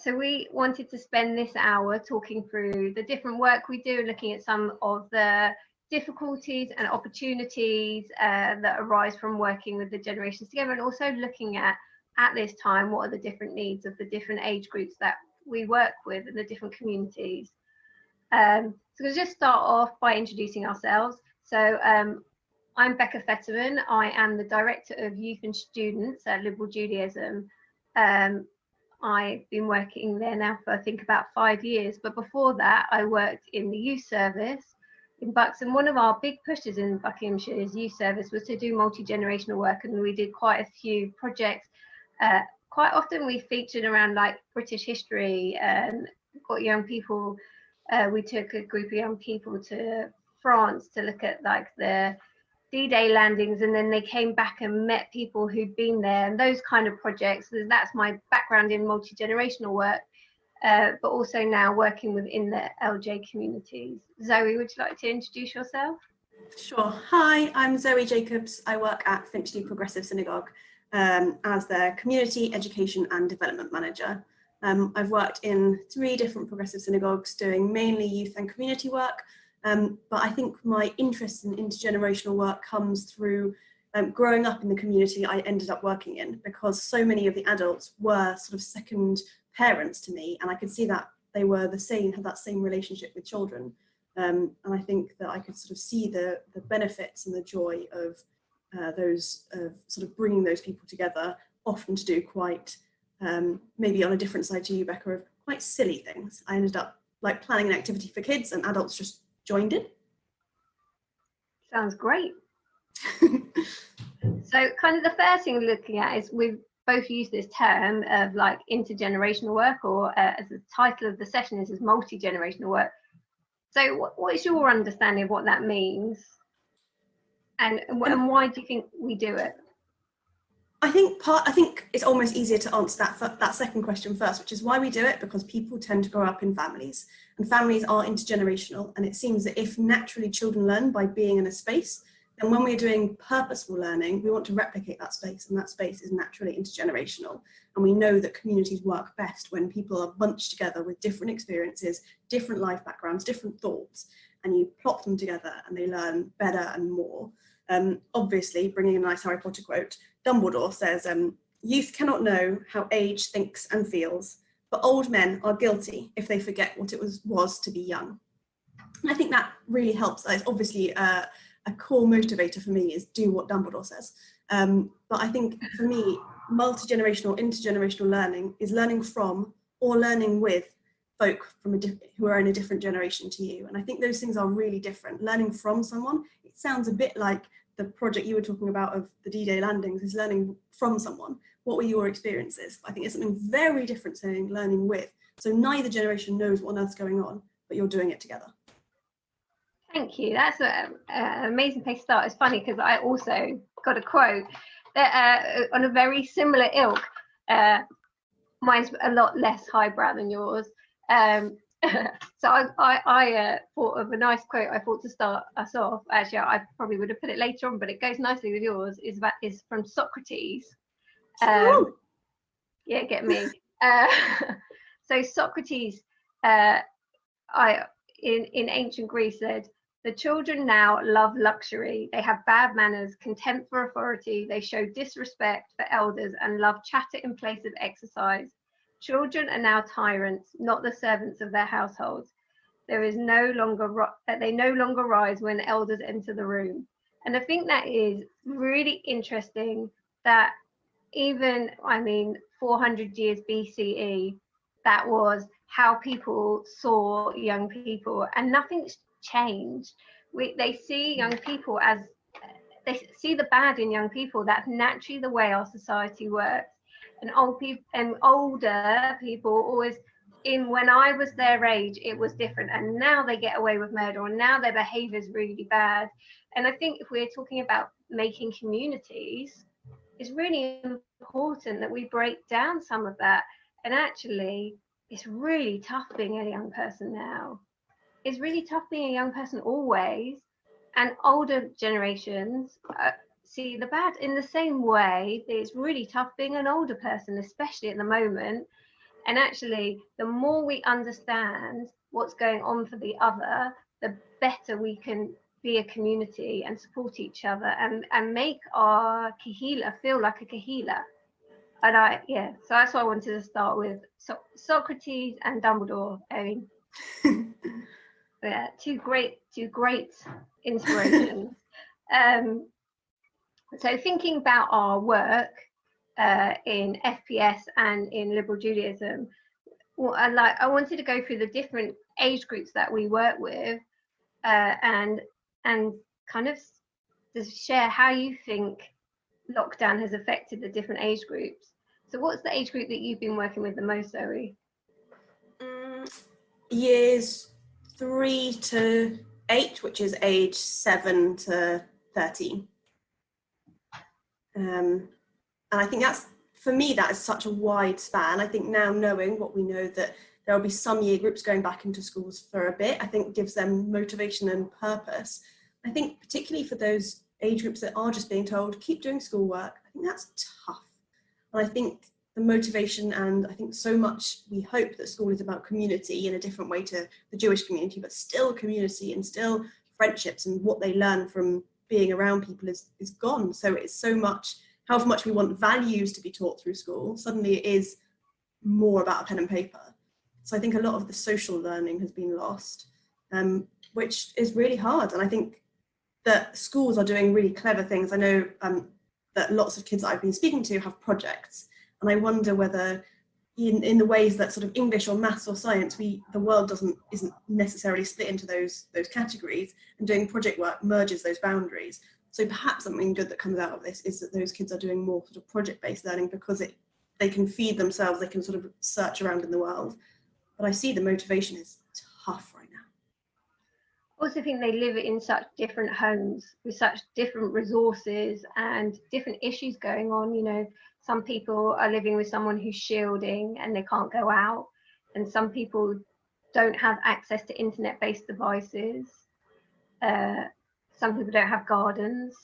So we wanted to spend this hour talking through the different work we do, looking at some of the difficulties and opportunities that arise from working with the generations together, and also looking at this time, what are the different needs of the different age groups that we work with in the different communities. So we'll just start off by introducing ourselves. So I'm Becca Fetterman. I am the Director of Youth and Students at Liberal Judaism. I've been working there now for I think about 5 years, but before that I worked in the youth service in Bucks, and one of our big pushes in Buckinghamshire's youth service was to do multi-generational work, and we did quite a few projects. Quite often we featured around like British history and got young people. We took a group of young people to France to look at like the D-Day landings, and then they came back and met people who'd been there, and those kind of projects. That's my background in multi-generational work, but also now working within the LJ communities. Zoe, would you like to introduce yourself? Sure. Hi, I'm Zoe Jacobs. I work at Finchley Progressive Synagogue as their Community Education and Development Manager. I've worked in 3 different progressive synagogues doing mainly youth and community work, but I think my interest in intergenerational work comes through growing up in the community I ended up working in, because so many of the adults were sort of second parents to me, and I could see that they were the same, had that same relationship with children. And I think that I could sort of see the benefits and the joy of sort of bringing those people together, often to do quite, maybe on a different side to you, Becca, of quite silly things. I ended up like planning an activity for kids, and adults just joined in. Sounds great. So kind of the first thing we're looking at is we've both used this term of like intergenerational work, or as the title of the session is multi-generational work. So what is your understanding of what that means? And why do you think we do it? I think it's almost easier to answer that second question first, which is why we do it, because people tend to grow up in families, and families are intergenerational, and it seems that if naturally children learn by being in a space, then when we're doing purposeful learning, we want to replicate that space, and that space is naturally intergenerational. And we know that communities work best when people are bunched together with different experiences, different life backgrounds, different thoughts, and you plop them together and they learn better and more. Obviously, bringing a nice Harry Potter quote, Dumbledore says, youth cannot know how age thinks and feels, but old men are guilty if they forget what it was to be young. And I think that really helps. It's obviously a core motivator for me is do what Dumbledore says. But I think for me, multi-generational, intergenerational learning is learning from or learning with folk from who are in a different generation to you. And I think those things are really different. Learning from someone, it sounds a bit like the project you were talking about of the D-Day landings, is learning from someone. What were your experiences? I think it's something very different saying learning with. So neither generation knows what on earth's going on, but you're doing it together. Thank you. That's an amazing place to start. It's funny because I also got a quote that on a very similar ilk. Mine's a lot less highbrow than yours. So I thought of a nice quote. I thought to start us off. Actually, I probably would have put it later on, but it goes nicely with yours. Is from Socrates. Yeah, get me. So Socrates, in ancient Greece said, "The children now love luxury. They have bad manners, contempt for authority. They show disrespect for elders and love chatter in place of exercise. Children are now tyrants, not the servants of their households. They no longer rise when elders enter the room." And I think that is really interesting that even, 400 years BCE, that was how people saw young people, and nothing's changed. They see young people as, they see the bad in young people. That's naturally the way our society works. And older people always, when I was their age, it was different, and now they get away with murder, or now their behavior is really bad. And I think if we're talking about making communities, it's really important that we break down some of that. And actually, it's really tough being a young person now. It's really tough being a young person always. And older generations see the bad in the same way. It's really tough being an older person, especially at the moment. And actually, the more we understand what's going on for the other, the better we can be a community and support each other and make our kahila feel like a kahila. And so that's why I wanted to start with Socrates and Dumbledore. Yeah, two great inspirations. So thinking about our work in FPS and in liberal Judaism, I wanted to go through the different age groups that we work with, and kind of just share how you think lockdown has affected the different age groups. So what's the age group that you've been working with the most, Zoe? Years 3 to 8, which is age 7 to 13. And I think that's, for me, that is such a wide span. I think now, knowing what we know, that there will be some year groups going back into schools for a bit, I think gives them motivation and purpose. I think particularly for those age groups that are just being told, keep doing schoolwork, I think that's tough. And I think the motivation, and I think so much we hope that school is about community in a different way to the Jewish community, but still community and still friendships, and what they learn from being around people is gone. So it's so much, however much we want values to be taught through school, suddenly it is more about a pen and paper. So I think a lot of the social learning has been lost, which is really hard. And I think that schools are doing really clever things. I know that lots of kids that I've been speaking to have projects, and I wonder whether in the ways that sort of English or maths or science, the world isn't necessarily split into those categories, and doing project work merges those boundaries. So perhaps something good that comes out of this is that those kids are doing more sort of project-based learning, because they can feed themselves, they can sort of search around in the world. But I see the motivation is tough right now. I also think they live in such different homes with such different resources and different issues going on. You know, some people are living with someone who's shielding and they can't go out, and some people don't have access to internet-based devices. Some people don't have gardens,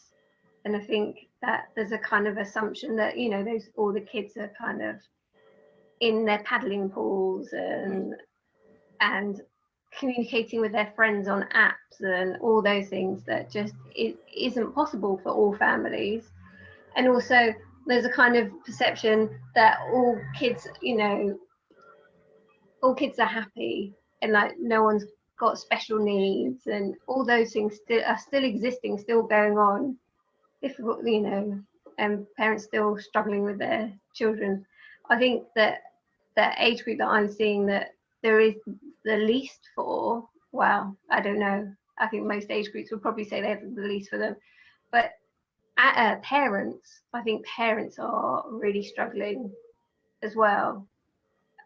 and I think that there's a kind of assumption that, you know, all the kids are kind of in their paddling pools and communicating with their friends on apps and all those things that just isn't possible for all families. And also there's a kind of perception that all kids, you know, all kids are happy and like no one's got special needs, and all those things are still existing, still going on. Difficult, you know, and parents still struggling with their children. I think that the age group that I'm seeing that there is the least for, well, I don't know. I think most age groups would probably say they have the least for them. But parents, I think parents are really struggling as well.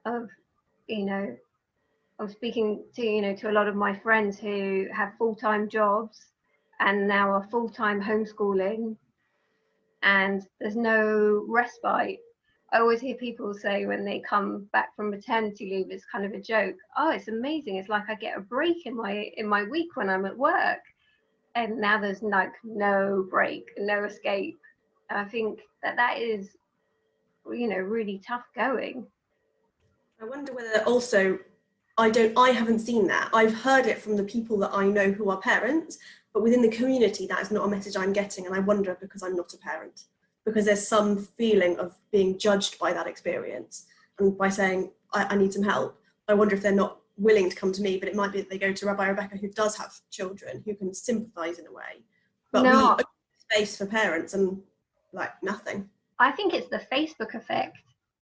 Of, you know, I'm speaking to, to a lot of my friends who have full-time jobs and now are full-time homeschooling, and there's no respite. I always hear people say when they come back from maternity leave, it's kind of a joke. Oh, it's amazing. It's like I get a break in my week when I'm at work. And now there's like no break, no escape. And I think that is, really tough going. I wonder whether also, I haven't seen that. I've heard it from the people that I know who are parents, but within the community, that is not a message I'm getting. And I wonder, because I'm not a parent, because there's some feeling of being judged by that experience. And by saying, I need some help, I wonder if they're not willing to come to me, but it might be that they go to Rabbi Rebecca, who does have children, who can sympathize in a way. But we open space for parents and nothing. I think it's the Facebook effect.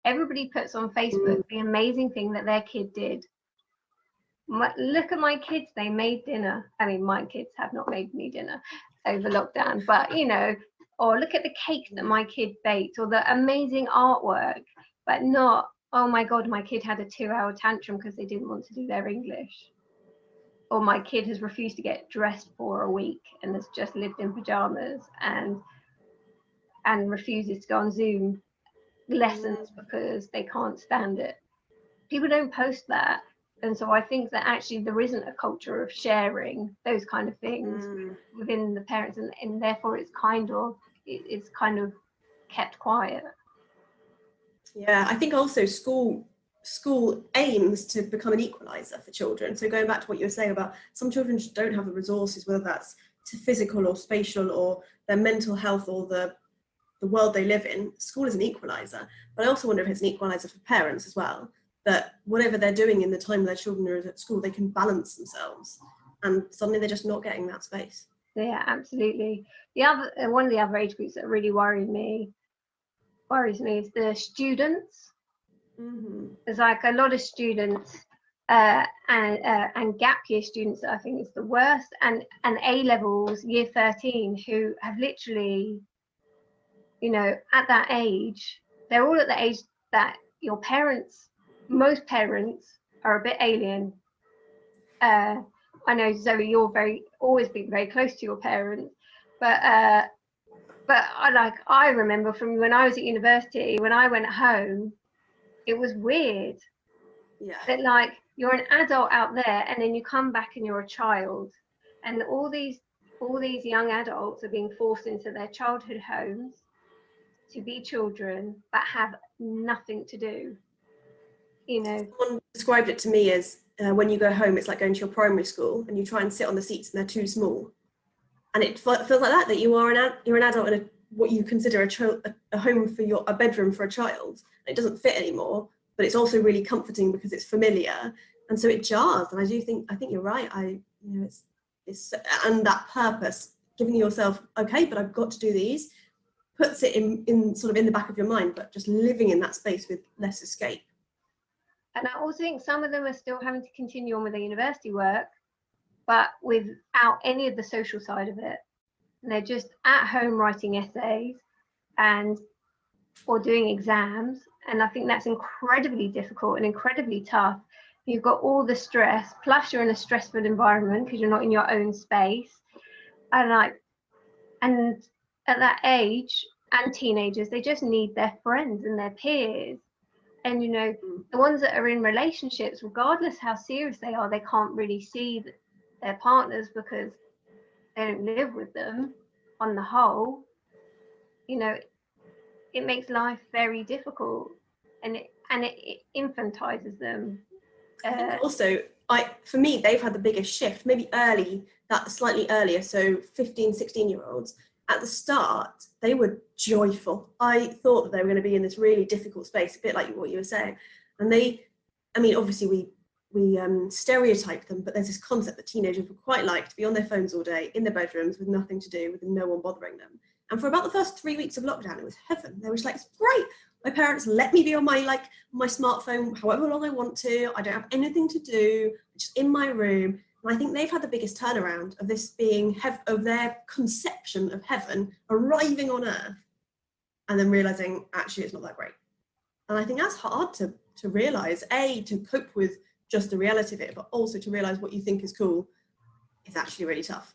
Everybody puts on Facebook the amazing thing that their kid did. Look at my kids, they made dinner. I mean, my kids have not made me dinner over lockdown, but or look at the cake that my kid baked, or the amazing artwork, but not, oh my God, my kid had a 2-hour tantrum because they didn't want to do their English. Or my kid has refused to get dressed for a week and has just lived in pajamas and refuses to go on Zoom lessons because they can't stand it. People don't post that. And so I think that actually there isn't a culture of sharing those kind of things within the parents, and therefore it's kind of kept quiet. Yeah, I think also school aims to become an equalizer for children. So going back to what you were saying about some children just don't have the resources, whether that's to physical or spatial or their mental health or the world they live in. School is an equalizer, but I also wonder if it's an equalizer for parents as well, that whatever they're doing in the time their children are at school, they can balance themselves, and suddenly they're just not getting that space. Yeah, absolutely. One of the other age groups that really worries me is the students. There's like a lot of students and gap year students that I think is the worst, and A levels year 13 who have literally, at that age, they're all at the age that most parents are a bit alien. I know, Zoe, you're always been very close to your parents, but I remember from when I was at university, when I went home, it was weird. Yeah. That you're an adult out there, and then you come back and you're a child, and all these young adults are being forced into their childhood homes to be children, but have nothing to do. Someone described it to me as when you go home, it's like going to your primary school and you try and sit on the seats and they're too small, and it feels like that you're an adult in what you consider a home for a bedroom for a child. It doesn't fit anymore, but it's also really comforting because it's familiar, and so it jars. And I think you're right. It's and that purpose, giving yourself, okay, but I've got to do these, puts it in sort of in the back of your mind, but just living in that space with less escape. And I also think some of them are still having to continue on with their university work, but without any of the social side of it. And they're just at home writing essays or doing exams. And I think that's incredibly difficult and incredibly tough. You've got all the stress, plus you're in a stressful environment because you're not in your own space. And at that age, and teenagers, they just need their friends and their peers. And the ones that are in relationships, regardless how serious they are, they can't really see their partners because they don't live with them on the whole. It makes life very difficult, and it infantizes them. I think also, for me, they've had the biggest shift, maybe slightly earlier, so 15, 16-year-olds. At the start, they were joyful. I thought that they were going to be in this really difficult space, a bit like what you were saying. And obviously we stereotype them, but there's this concept that teenagers would quite like to be on their phones all day, in their bedrooms, with nothing to do, with no one bothering them. And for about the first 3 weeks of lockdown, it was heaven. They were just like, it's great. My parents let me be on my smartphone however long I want to. I don't have anything to do. I'm just in my room. And I think they've had the biggest turnaround of this being of their conception of heaven arriving on earth, and then realizing actually it's not that great. And I think that's hard to realize, to cope with just the reality of it, but also to realize what you think is cool is actually really tough.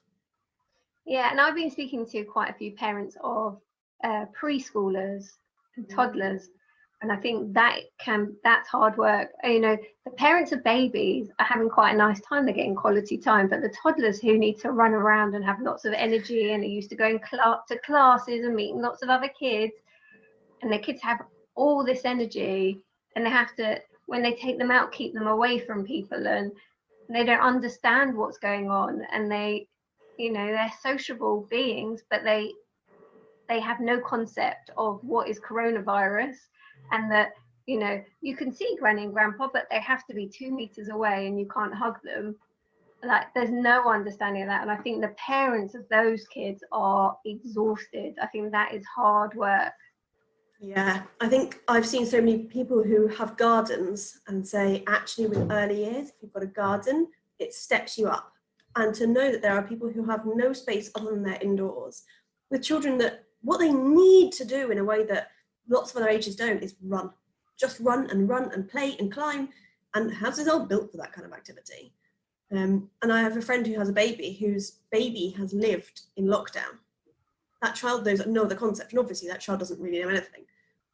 Yeah, and I've been speaking to quite a few parents of preschoolers and toddlers, and I think that's hard work. You know, the parents of babies are having quite a nice time, they're getting quality time, but the toddlers who need to run around and have lots of energy and are used to going to classes and meeting lots of other kids, and the kids have all this energy, and they have to, when they take them out, keep them away from people, and they don't understand what's going on, and they, you know, they're sociable beings, but they have no concept of what is coronavirus, and that, you know, you can see Granny and Grandpa, but they have to be 2 meters away and you can't hug them. Like, there's no understanding of that. And I think the parents of those kids are exhausted. I think that is hard work. Yeah, I think I've seen so many people who have gardens and say, actually, with early years, if you've got a garden, it steps you up. And to know that there are people who have no space other than their indoors, with children that what they need to do in a way that lots of other ages don't is run. Just run and play and climb. And houses are built for that kind of activity. And I have a friend who has a baby whose baby has lived in lockdown. That child knows no other concept, and obviously that child doesn't really know anything.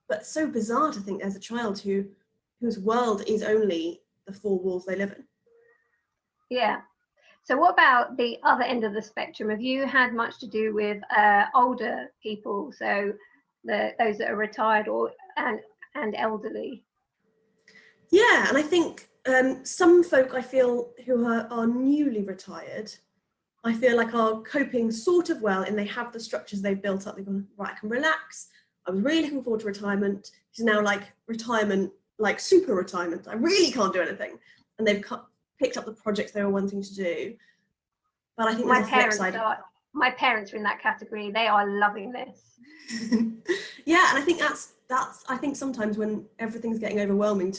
But it's so bizarre to think there's a child whose world is only the 4 walls they live in. Yeah. So what about the other end of the spectrum? Have you had much to do with older people, so those that are retired and elderly? Yeah, and I think some folk I feel who are newly retired, I feel like are coping sort of well, and they have the structures they've built up. They've gone, right, I can relax. I was really looking forward to retirement. It's now like retirement, like super retirement. I really can't do anything. And they've picked up the projects they were wanting to do. But I think there's a flip side. My parents are in that category. They are loving this. Yeah, and I think that's I think sometimes when everything's getting overwhelming,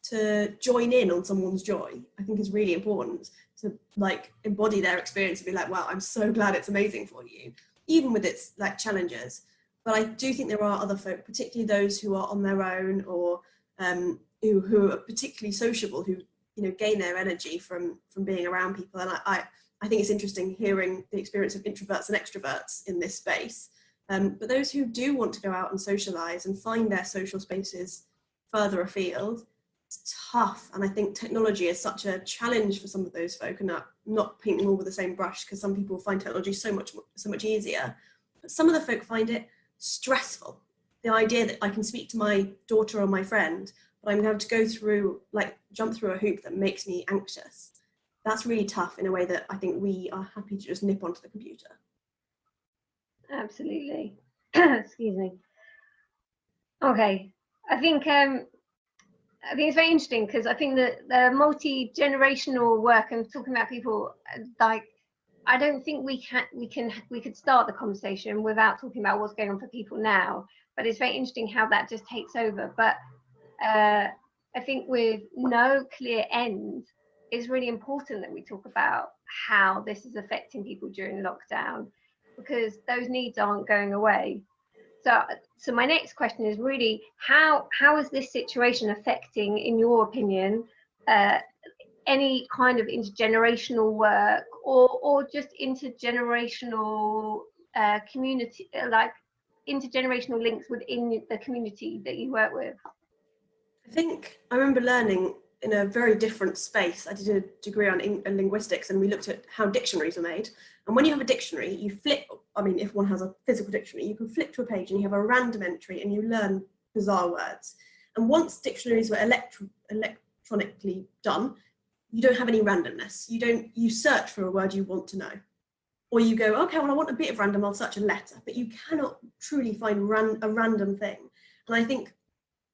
to join in on someone's joy, I think is really important, to like embody their experience and be like, wow, I'm so glad it's amazing for you, even with its like challenges. But I do think there are other folk, particularly those who are on their own, or who are particularly sociable, who, you know, gain their energy from being around people. And I think it's interesting hearing the experience of introverts and extroverts in this space. But those who do want to go out and socialize and find their social spaces further afield, it's tough. And I think technology is such a challenge for some of those folk, and not painting all with the same brush, because some people find technology so much easier. But some of the folk find it stressful. The idea that I can speak to my daughter or my friend, but I'm going to have to go through, like, jump through a hoop that makes me anxious. That's really tough in a way that I think we are happy to just nip onto the computer. Absolutely. Excuse me. Okay, I think it's very interesting, because I think that the multi-generational work and talking about people, like, I don't think we could start the conversation without talking about what's going on for people now. But it's very interesting how that just takes over. But I think with no clear end, it's really important that we talk about how this is affecting people during lockdown, because those needs aren't going away. So my next question is really, how is this situation affecting, in your opinion, any kind of intergenerational work, or just intergenerational community, like intergenerational links within the community that you work with? I think I remember learning in a very different space. I did a degree in linguistics, and we looked at how dictionaries are made. And when you have a dictionary, you flip, I mean, if one has a physical dictionary, you can flip to a page and you have a random entry and you learn bizarre words. And once dictionaries were electronically done, you don't have any randomness. You search for a word you want to know. Or you go, okay, well, I want a bit of random, I'll search a letter. But you cannot truly find a random thing. And I think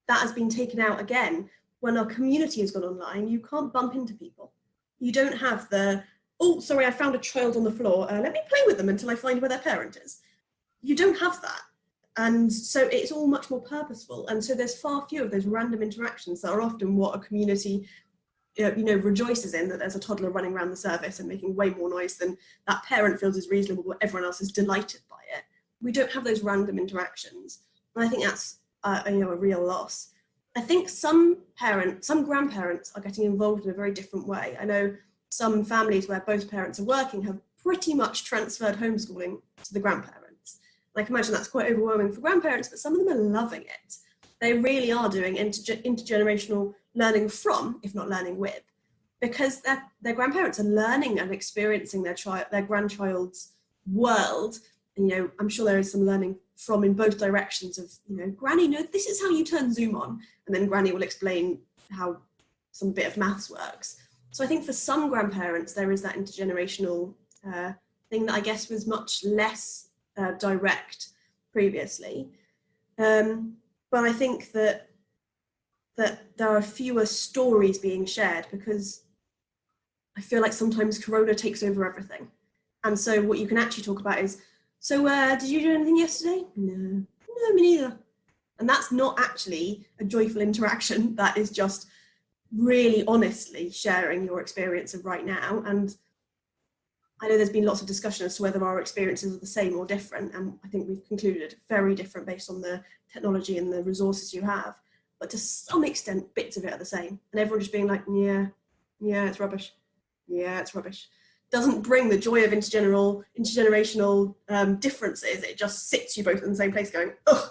that has been taken out again. When our community has gone online, you can't bump into people. You don't have the, oh, sorry, I found a child on the floor. Let me play with them until I find where their parent is. You don't have that. And so it's all much more purposeful. And so there's far fewer of those random interactions that are often what a community rejoices in, that there's a toddler running around the service and making way more noise than that parent feels is reasonable, but everyone else is delighted by it. We don't have those random interactions. And I think that's a real loss. I think some grandparents are getting involved in a very different way. I know some families where both parents are working have pretty much transferred homeschooling to the grandparents. And I can imagine that's quite overwhelming for grandparents, but some of them are loving it. They really are doing intergenerational learning from, if not learning with, because their grandparents are learning and experiencing their grandchild's world. And, you know, I'm sure there is some learning from in both directions of, you know, Granny, no, this is how you turn Zoom on. And then Granny will explain how some bit of maths works. So I think for some grandparents, there is that intergenerational thing that I guess was much less direct previously. But I think that there are fewer stories being shared because I feel like sometimes Corona takes over everything. And so what you can actually talk about is, so did you do anything yesterday? No, me neither. And that's not actually a joyful interaction. That is just really honestly sharing your experience of right now. And I know there's been lots of discussion as to whether our experiences are the same or different. And I think we've concluded very different based on the technology and the resources you have. But to some extent, bits of it are the same. And everyone just being like, yeah, it's rubbish. Yeah, it's rubbish. Doesn't bring the joy of intergenerational differences. It just sits you both in the same place going, ugh.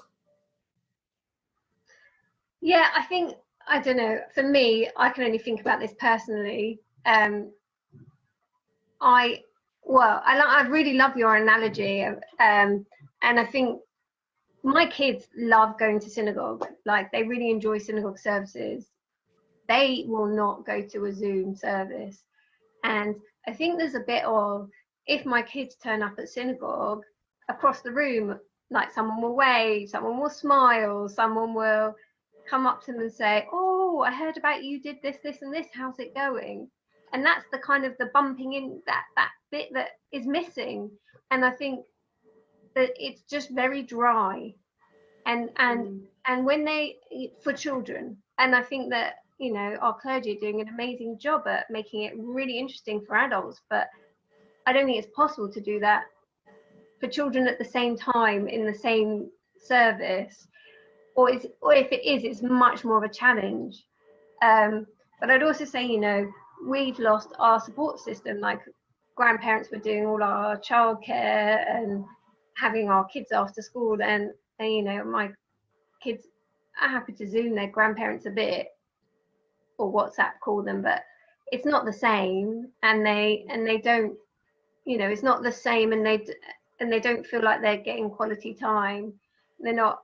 Yeah, I think, I don't know, for me, I can only think about this personally. I really love your analogy. And I think my kids love going to synagogue. Like, they really enjoy synagogue services. They will not go to a Zoom service. And I think there's a bit of, if my kids turn up at synagogue, across the room, like someone will wave, someone will smile, someone will come up to them and say, oh, I heard about you did this, this and this, how's it going? And that's the kind of the bumping in, that bit that is missing. And I think that it's just very dry. And when they, for children, and I think that, you know, our clergy are doing an amazing job at making it really interesting for adults, but I don't think it's possible to do that for children at the same time in the same service, or if it is, it's much more of a challenge. But I'd also say, you know, we've lost our support system. Like, grandparents were doing all our childcare and having our kids after school, and you know, my kids are happy to Zoom their grandparents a bit, or WhatsApp call them, but it's not the same, and they don't, you know, it's not the same, and they don't feel like they're getting quality time. They're not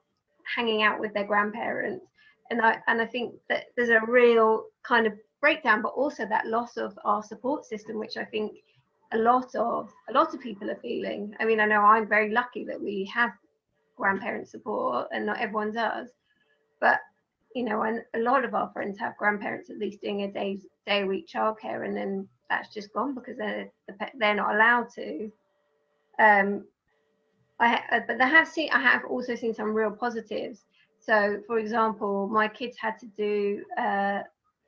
hanging out with their grandparents, and I think that there's a real kind of breakdown, but also that loss of our support system, which I think a lot of people are feeling. I mean, I know I'm very lucky that we have grandparent support, and not everyone does, but you know, and a lot of our friends have grandparents at least doing a day a week childcare, and then that's just gone because they're not allowed to. But I have also seen some real positives. So, for example, my kids had to do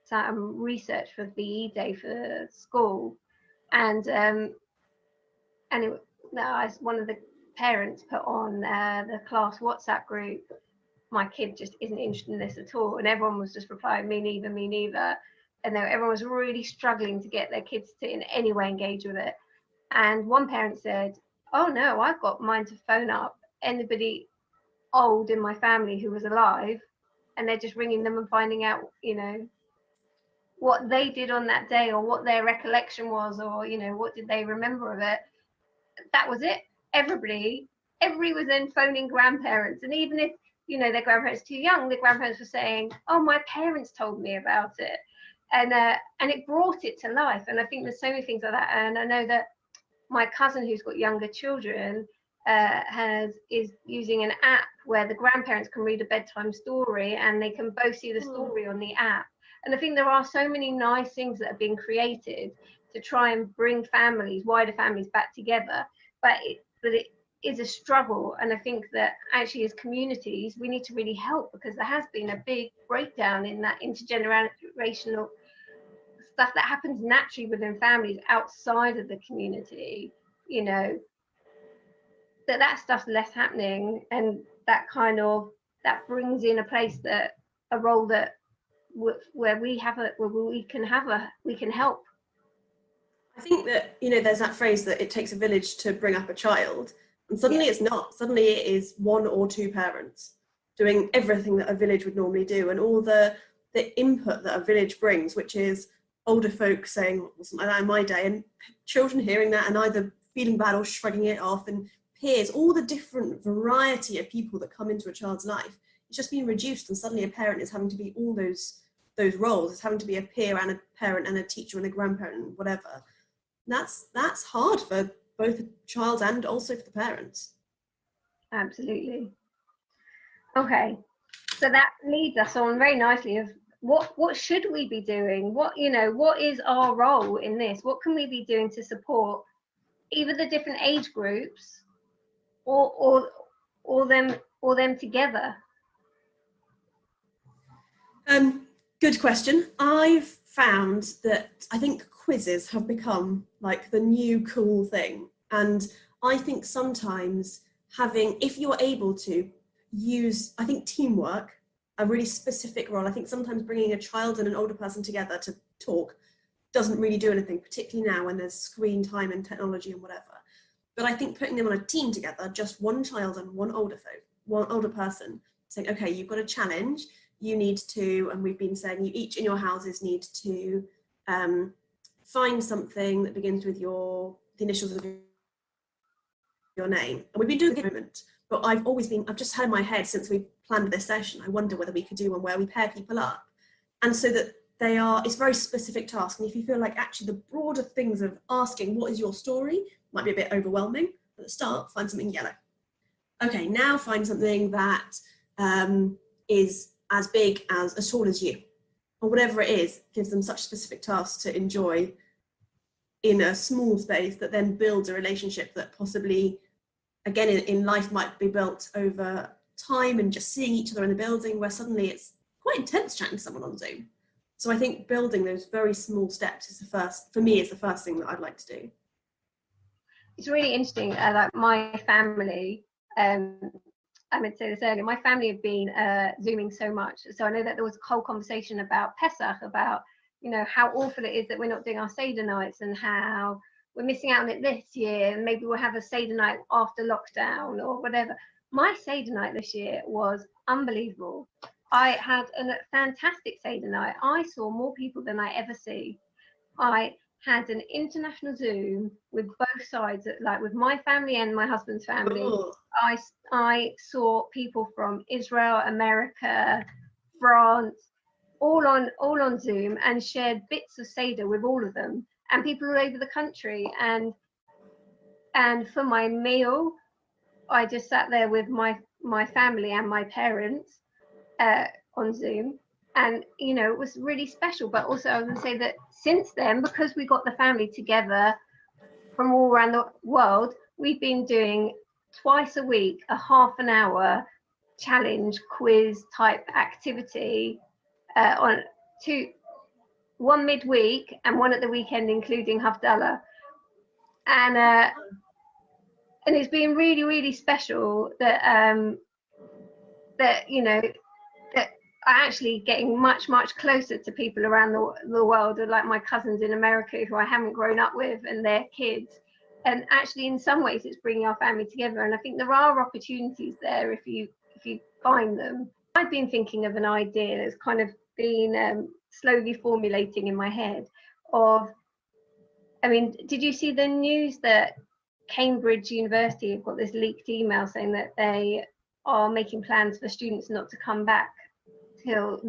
some research for BE Day for school, and one of the parents put on the class WhatsApp group, my kid just isn't interested in this at all, and everyone was just replying, me neither, and everyone was really struggling to get their kids to in any way engage with it. And one parent said, oh no, I've got mine to phone up anybody old in my family who was alive, and they're just ringing them and finding out, you know, what they did on that day, or what their recollection was, or, you know, what did they remember of it. That was it. Everybody was then phoning grandparents, and even if, you know, their grandparents too young, the grandparents were saying, oh, my parents told me about it, and it brought it to life. And I think there's so many things like that. And I know that my cousin, who's got younger children, is using an app where the grandparents can read a bedtime story, and they can both see the story on the app. And I think there are so many nice things that are being created to try and bring wider families back together, but it is a struggle. And I think that actually, as communities, we need to really help, because there has been a big breakdown in that intergenerational stuff that happens naturally within families outside of the community. You know, that stuff's less happening, and that brings in a place that a role that where we can help. I think that, you know, there's that phrase that it takes a village to bring up a child, and suddenly it's not. Suddenly it is one or two parents doing everything that a village would normally do, and all the input that a village brings, which is older folk saying, "It wasn't like that in my day," and children hearing that and either feeling bad or shrugging it off, and peers, all the different variety of people that come into a child's life, it's just been reduced, and suddenly a parent is having to be all those roles. It's having to be a peer and a parent and a teacher and a grandparent and whatever. That's hard for both the child and also for the parents. Absolutely. Okay, so that leads us on very nicely of what should we be doing? What is our role in this? What can we be doing to support either the different age groups or them together? Good question. I've found that I think quizzes have become like the new cool thing, and I think sometimes if you're able to use, I think, teamwork, a really specific role. I think sometimes bringing a child and an older person together to talk doesn't really do anything, particularly now when there's screen time and technology and whatever. But I think putting them on a team together, just one child and one older person, saying, okay, you've got a challenge, you need to, and we've been saying, you each in your houses need to find something that begins with the initials of your name. And we've been doing the movement, but I've just had in my head since we planned this session, I wonder whether we could do one where we pair people up. And so that it's very specific tasks. And if you feel like actually the broader things of asking, what is your story, might be a bit overwhelming. At the start, find something yellow. Okay, now find something that is as big as tall as you, or whatever it is, gives them such specific tasks to enjoy in a small space that then builds a relationship that possibly, again, in life might be built over time and just seeing each other in a building where suddenly it's quite intense chatting to someone on Zoom. So I think building those very small steps is the first thing that I'd like to do. It's really interesting, like my family, I meant to say this earlier, my family have been Zooming so much. So I know that there was a whole conversation about Pesach, about, how awful it is that we're not doing our Seder nights and how we're missing out on it this year. And maybe we'll have a Seder night after lockdown or whatever. My Seder night this year was unbelievable. I had a fantastic Seder night. I saw more people than I ever see. I had an international Zoom with both sides, like with my family and my husband's family. Oh. I saw people from Israel, America, France, all on Zoom, and shared bits of Seder with all of them, and people all over the country. And for my meal, I just sat there with my family and my parents on Zoom. And, it was really special. But also I was going to say that since then, because we got the family together from all around the world, we've been doing twice a week, a half an hour challenge quiz type activity one midweek and one at the weekend, including Havdalah. And it's been really, really special that, that I'm actually getting much, much closer to people around the world, like my cousins in America who I haven't grown up with and their kids. And actually, in some ways, it's bringing our family together. And I think there are opportunities there if you find them. I've been thinking of an idea that's kind of been slowly formulating in my head did you see the news that Cambridge University have got this leaked email saying that they are making plans for students not to come back till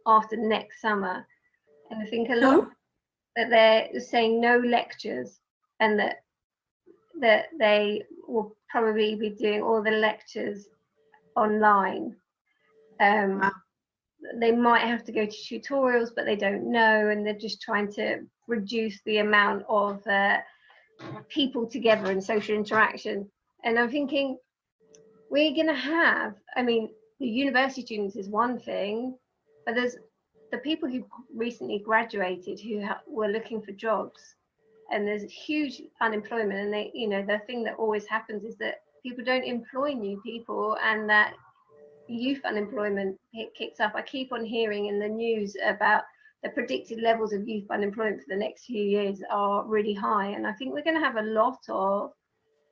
after next summer? And I think a lot that they're saying no lectures, and that they will probably be doing all the lectures online. They might have to go to tutorials, but they don't know, and they're just trying to reduce the amount of people together and social interaction. And I'm thinking, we're going to have, the university students is one thing, but there's the people who recently graduated who were looking for jobs, and there's huge unemployment. And they, the thing that always happens is that people don't employ new people, and that youth unemployment kicks up. I keep on hearing in the news about the predicted levels of youth unemployment for the next few years are really high, and I think we're going to have a lot of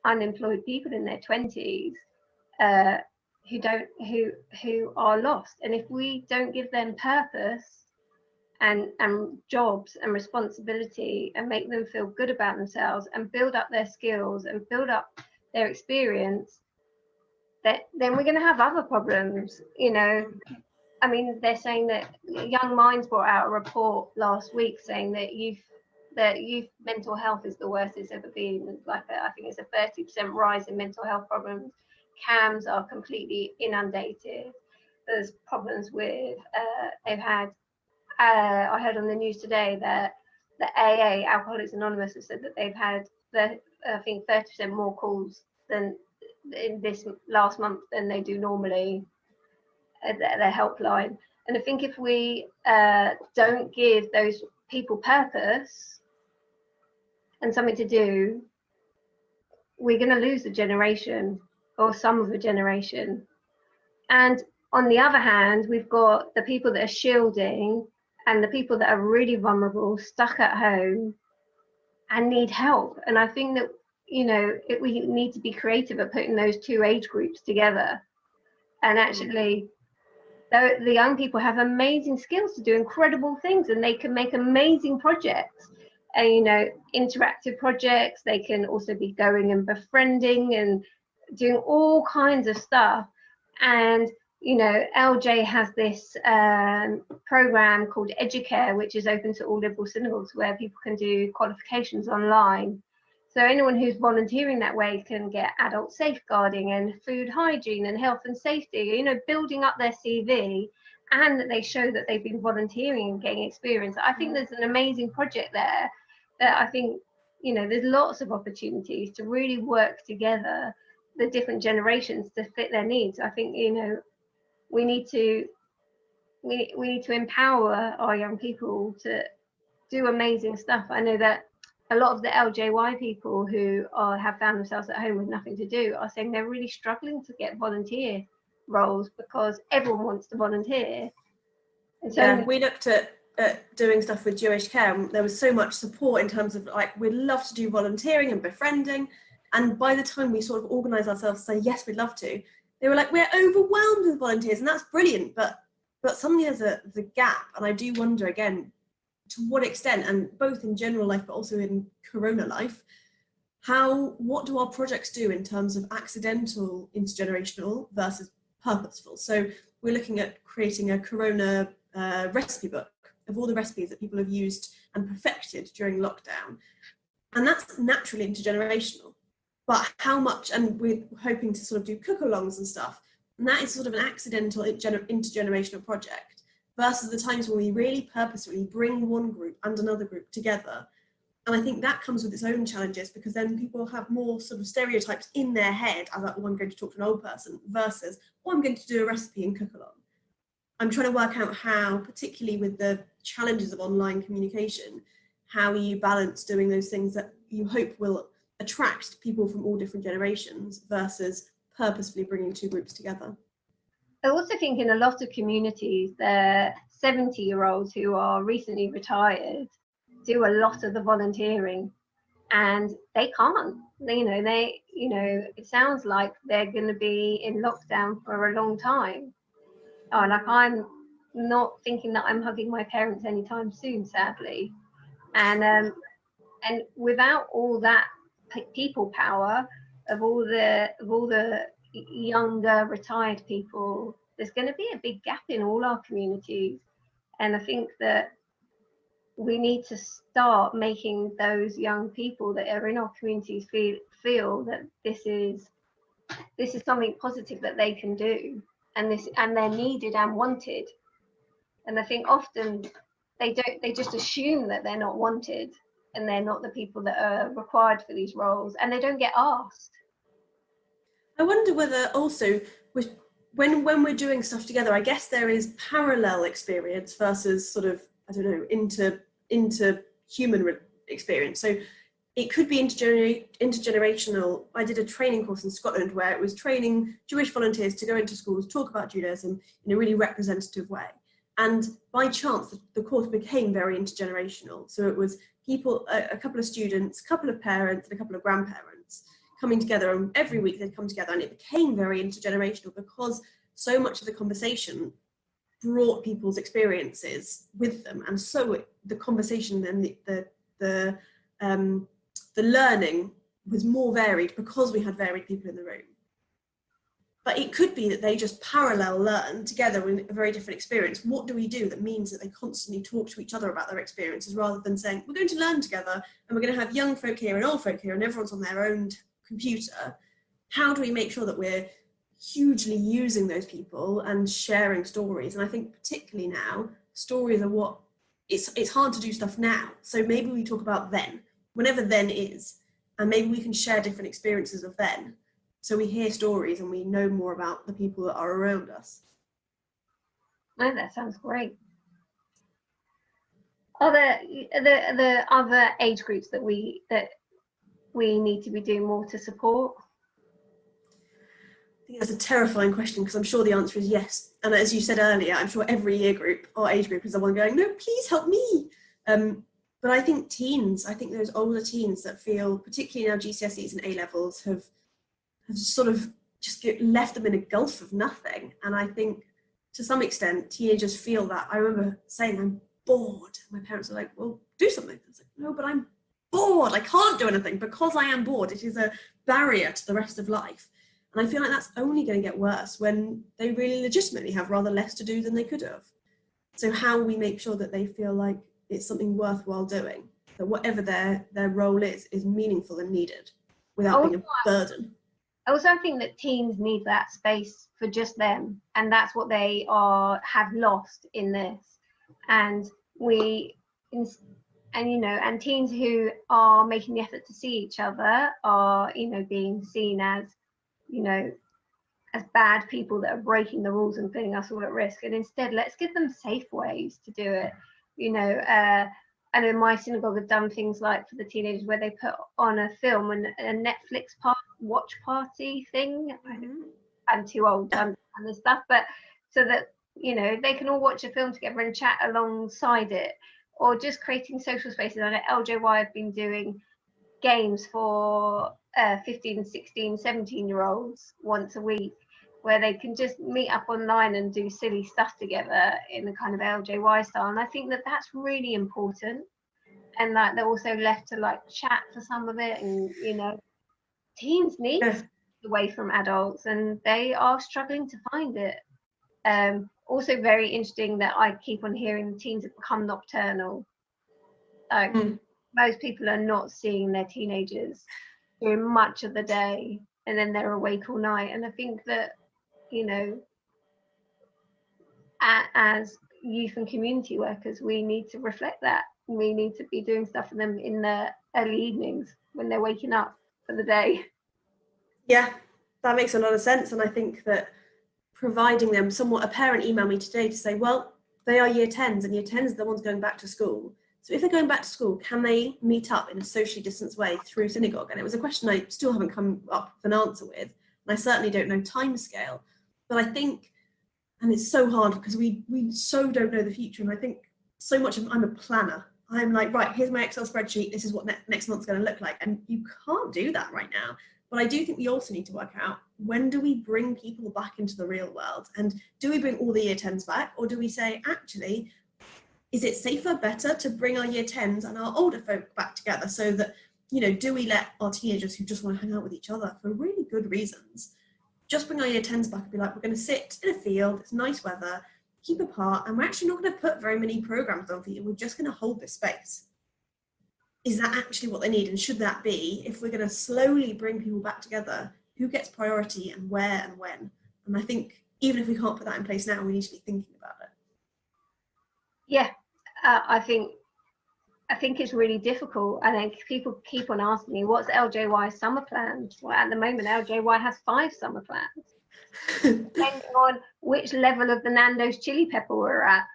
unemployed people in their 20s who are lost. And if we don't give them purpose and jobs and responsibility and make them feel good about themselves and build up their skills and build up their experience, then we're going to have other problems. You know, I mean, they're saying that Young Minds brought out a report last week saying that youth mental health is the worst it's ever been. I think it's a 30% rise in mental health problems. CAMs are completely inundated. There's problems with, they've had, I heard on the news today that the AA, Alcoholics Anonymous, have said that they've had, I think, 30% more calls than in this last month than they do normally at their helpline. And I think if we don't give those people purpose and something to do, we're going to lose a generation or some of a generation. And on the other hand, we've got the people that are shielding and the people that are really vulnerable, stuck at home and need help. And I think that, you know, we need to be creative at putting those two age groups together. And actually, the young people have amazing skills to do incredible things, and they can make amazing projects, and, you know, interactive projects. They can also be going and befriending and doing all kinds of stuff. And, you know, LJ has this program called Educare, which is open to all liberal synagogues, where people can do qualifications online. So anyone who's volunteering that way can get adult safeguarding and food hygiene and health and safety, you know, building up their CV, and that they show that they've been volunteering and getting experience. I think there's an amazing project there that I think, you know, there's lots of opportunities to really work together, the different generations, to fit their needs. I think, you know, we need to empower our young people to do amazing stuff. I know that a lot of the LJY people who have found themselves at home with nothing to do are saying they're really struggling to get volunteer roles because everyone wants to volunteer. And so yeah, we looked at doing stuff with Jewish Care, and there was so much support in terms of, like, we'd love to do volunteering and befriending. And by the time we sort of organised ourselves to say, yes, we'd love to, they were like, we're overwhelmed with volunteers, and that's brilliant, but suddenly there's the gap. And I do wonder, again, to what extent, and both in general life but also in corona life, what do our projects do in terms of accidental intergenerational versus purposeful? So we're looking at creating a corona recipe book of all the recipes that people have used and perfected during lockdown, and that's naturally intergenerational. But how much, and we're hoping to sort of do cook-alongs and stuff, and that is sort of an accidental intergenerational project, versus the times when we really purposefully bring one group and another group together. And I think that comes with its own challenges, because then people have more sort of stereotypes in their head as, like, oh, I'm going to talk to an old person, versus, oh, I'm going to do a recipe and cook along. I'm trying to work out how, particularly with the challenges of online communication, how you balance doing those things that you hope will attract people from all different generations versus purposefully bringing two groups together. I also think in a lot of communities, the 70-year-olds who are recently retired do a lot of the volunteering, and they can't. It sounds like they're going to be in lockdown for a long time. Like, I'm not thinking that I'm hugging my parents anytime soon, sadly. And without all that people power of all the younger retired people, there's going to be a big gap in all our communities. And I think that we need to start making those young people that are in our communities feel that this is something positive that they can do, and they're needed and wanted. And I think often they just assume that they're not wanted and they're not the people that are required for these roles, and they don't get asked. I wonder whether also when we're doing stuff together, I guess there is parallel experience versus sort of, I don't know, inter human experience. So it could be intergenerational. I did a training course in Scotland where it was training Jewish volunteers to go into schools, talk about Judaism in a really representative way. And by chance, the course became very intergenerational. So it was people, a couple of students, a couple of parents, and a couple of grandparents coming together. And every week they'd come together, and it became very intergenerational because so much of the conversation brought people's experiences with them. And so the conversation and the learning was more varied because we had varied people in the room. But it could be that they just parallel learn together in a very different experience. What do we do that means that they constantly talk to each other about their experiences rather than saying, we're going to learn together and we're going to have young folk here and old folk here and everyone's on their own computer? How do we make sure that we're hugely using those people and sharing stories? And I think particularly now, stories are what, it's hard to do stuff now. So maybe we talk about then, whenever then is, and maybe we can share different experiences of then. So we hear stories and we know more about the people that are around us. Oh, that sounds great. Are there the other age groups that we need to be doing more to support? I think that's a terrifying question because I'm sure the answer is yes. And as you said earlier, I'm sure every year group or age group is the one going, no, please help me. But I think teens, I think those older teens that feel, particularly now GCSEs and A-levels have sort of just left them in a gulf of nothing. And I think to some extent, teenagers feel that. I remember saying, I'm bored. My parents were like, well, do something. I was like, no, but I'm bored. I can't do anything because I am bored. It is a barrier to the rest of life. And I feel like that's only going to get worse when they really legitimately have rather less to do than they could have. So how we make sure that they feel like it's something worthwhile doing, that whatever their role is meaningful and needed without being a burden. Also, I think that teens need that space for just them, and that's what they have lost in this. And and teens who are making the effort to see each other are, being seen as, as bad people that are breaking the rules and putting us all at risk. And instead, let's give them safe ways to do it. I know my synagogue have done things like for the teenagers where they put on a film and a Netflix watch party thing. I'm too old to understand this stuff, but so that they can all watch a film together and chat alongside it, or just creating social spaces. I know LJY have been doing games for 15, 16, 17-year-olds once a week, where they can just meet up online and do silly stuff together in the kind of LJY style. And I think that that's really important. And like they're also left to like chat for some of it. And, teens need away from adults and they are struggling to find it. Also very interesting that I keep on hearing the teens have become nocturnal. Like most people are not seeing their teenagers during much of the day and then they're awake all night. And I think that, as youth and community workers, we need to reflect that. We need to be doing stuff for them in the early evenings when they're waking up for the day. Yeah, that makes a lot of sense. And I think that providing them somewhat, a parent emailed me today to say, well, they are year 10s and year 10s are the ones going back to school. So if they're going back to school, can they meet up in a socially distanced way through synagogue? And it was a question I still haven't come up with an answer with. And I certainly don't know timescale. But I think, and it's so hard because we so don't know the future. And I think so much of I'm a planner. I'm like, right, here's my Excel spreadsheet. This is what next month's going to look like. And you can't do that right now. But I do think we also need to work out, when do we bring people back into the real world? And do we bring all the year 10s back? Or do we say, actually, is it safer, better to bring our year 10s and our older folk back together so that, do we let our teenagers who just want to hang out with each other for really good reasons, just bring our year 10s back and be like, we're going to sit in a field, it's nice weather, keep apart, and we're actually not going to put very many programs on for you. We're just going to hold this space. Is that actually what they need? And should that be, if we're going to slowly bring people back together, who gets priority and where and when? And I think even if we can't put that in place now, we need to be thinking about it. Yeah, I think it's really difficult. I think people keep on asking me, what's LJY's summer plans? Well, at the moment, LJY has 5 summer plans. Depending on which level of the Nando's chili pepper we're at.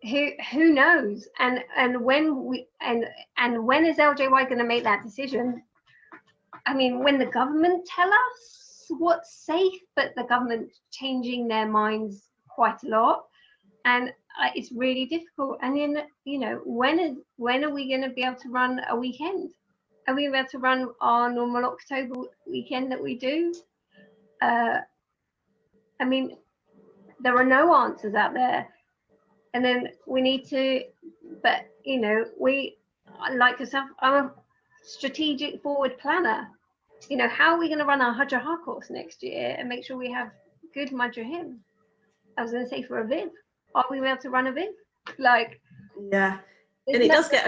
who knows? And when we and when is LJY going to make that decision? I mean, when the government tell us what's safe, but the government changing their minds quite a lot, and it's really difficult. And then, you know, when are we going to be able to run a weekend? Are we able to run our normal October weekend that we do? I mean, there are no answers out there. And then we need to, but you know, we like yourself, I'm a strategic forward planner. You know, how are we going to run our Hajjah course next year and make sure we have good Madrahim? I was going to say for a Viv. Are we able to run a Viv? Like, yeah, and it does get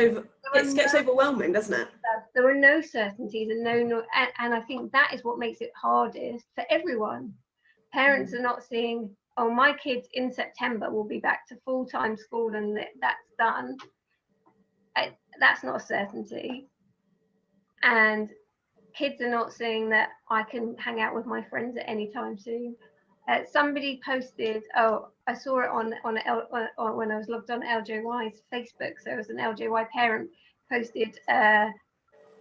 gets overwhelming, doesn't it? There are no certainties and and I think that is what makes it hardest for everyone. Parents are not seeing, oh, my kids in September will be back to full-time school and that's done. That's not a certainty. And kids are not saying that I can hang out with my friends at any time soon. Somebody posted, oh, I saw it on when I was logged on LJY's Facebook. So it was an LJY parent posted a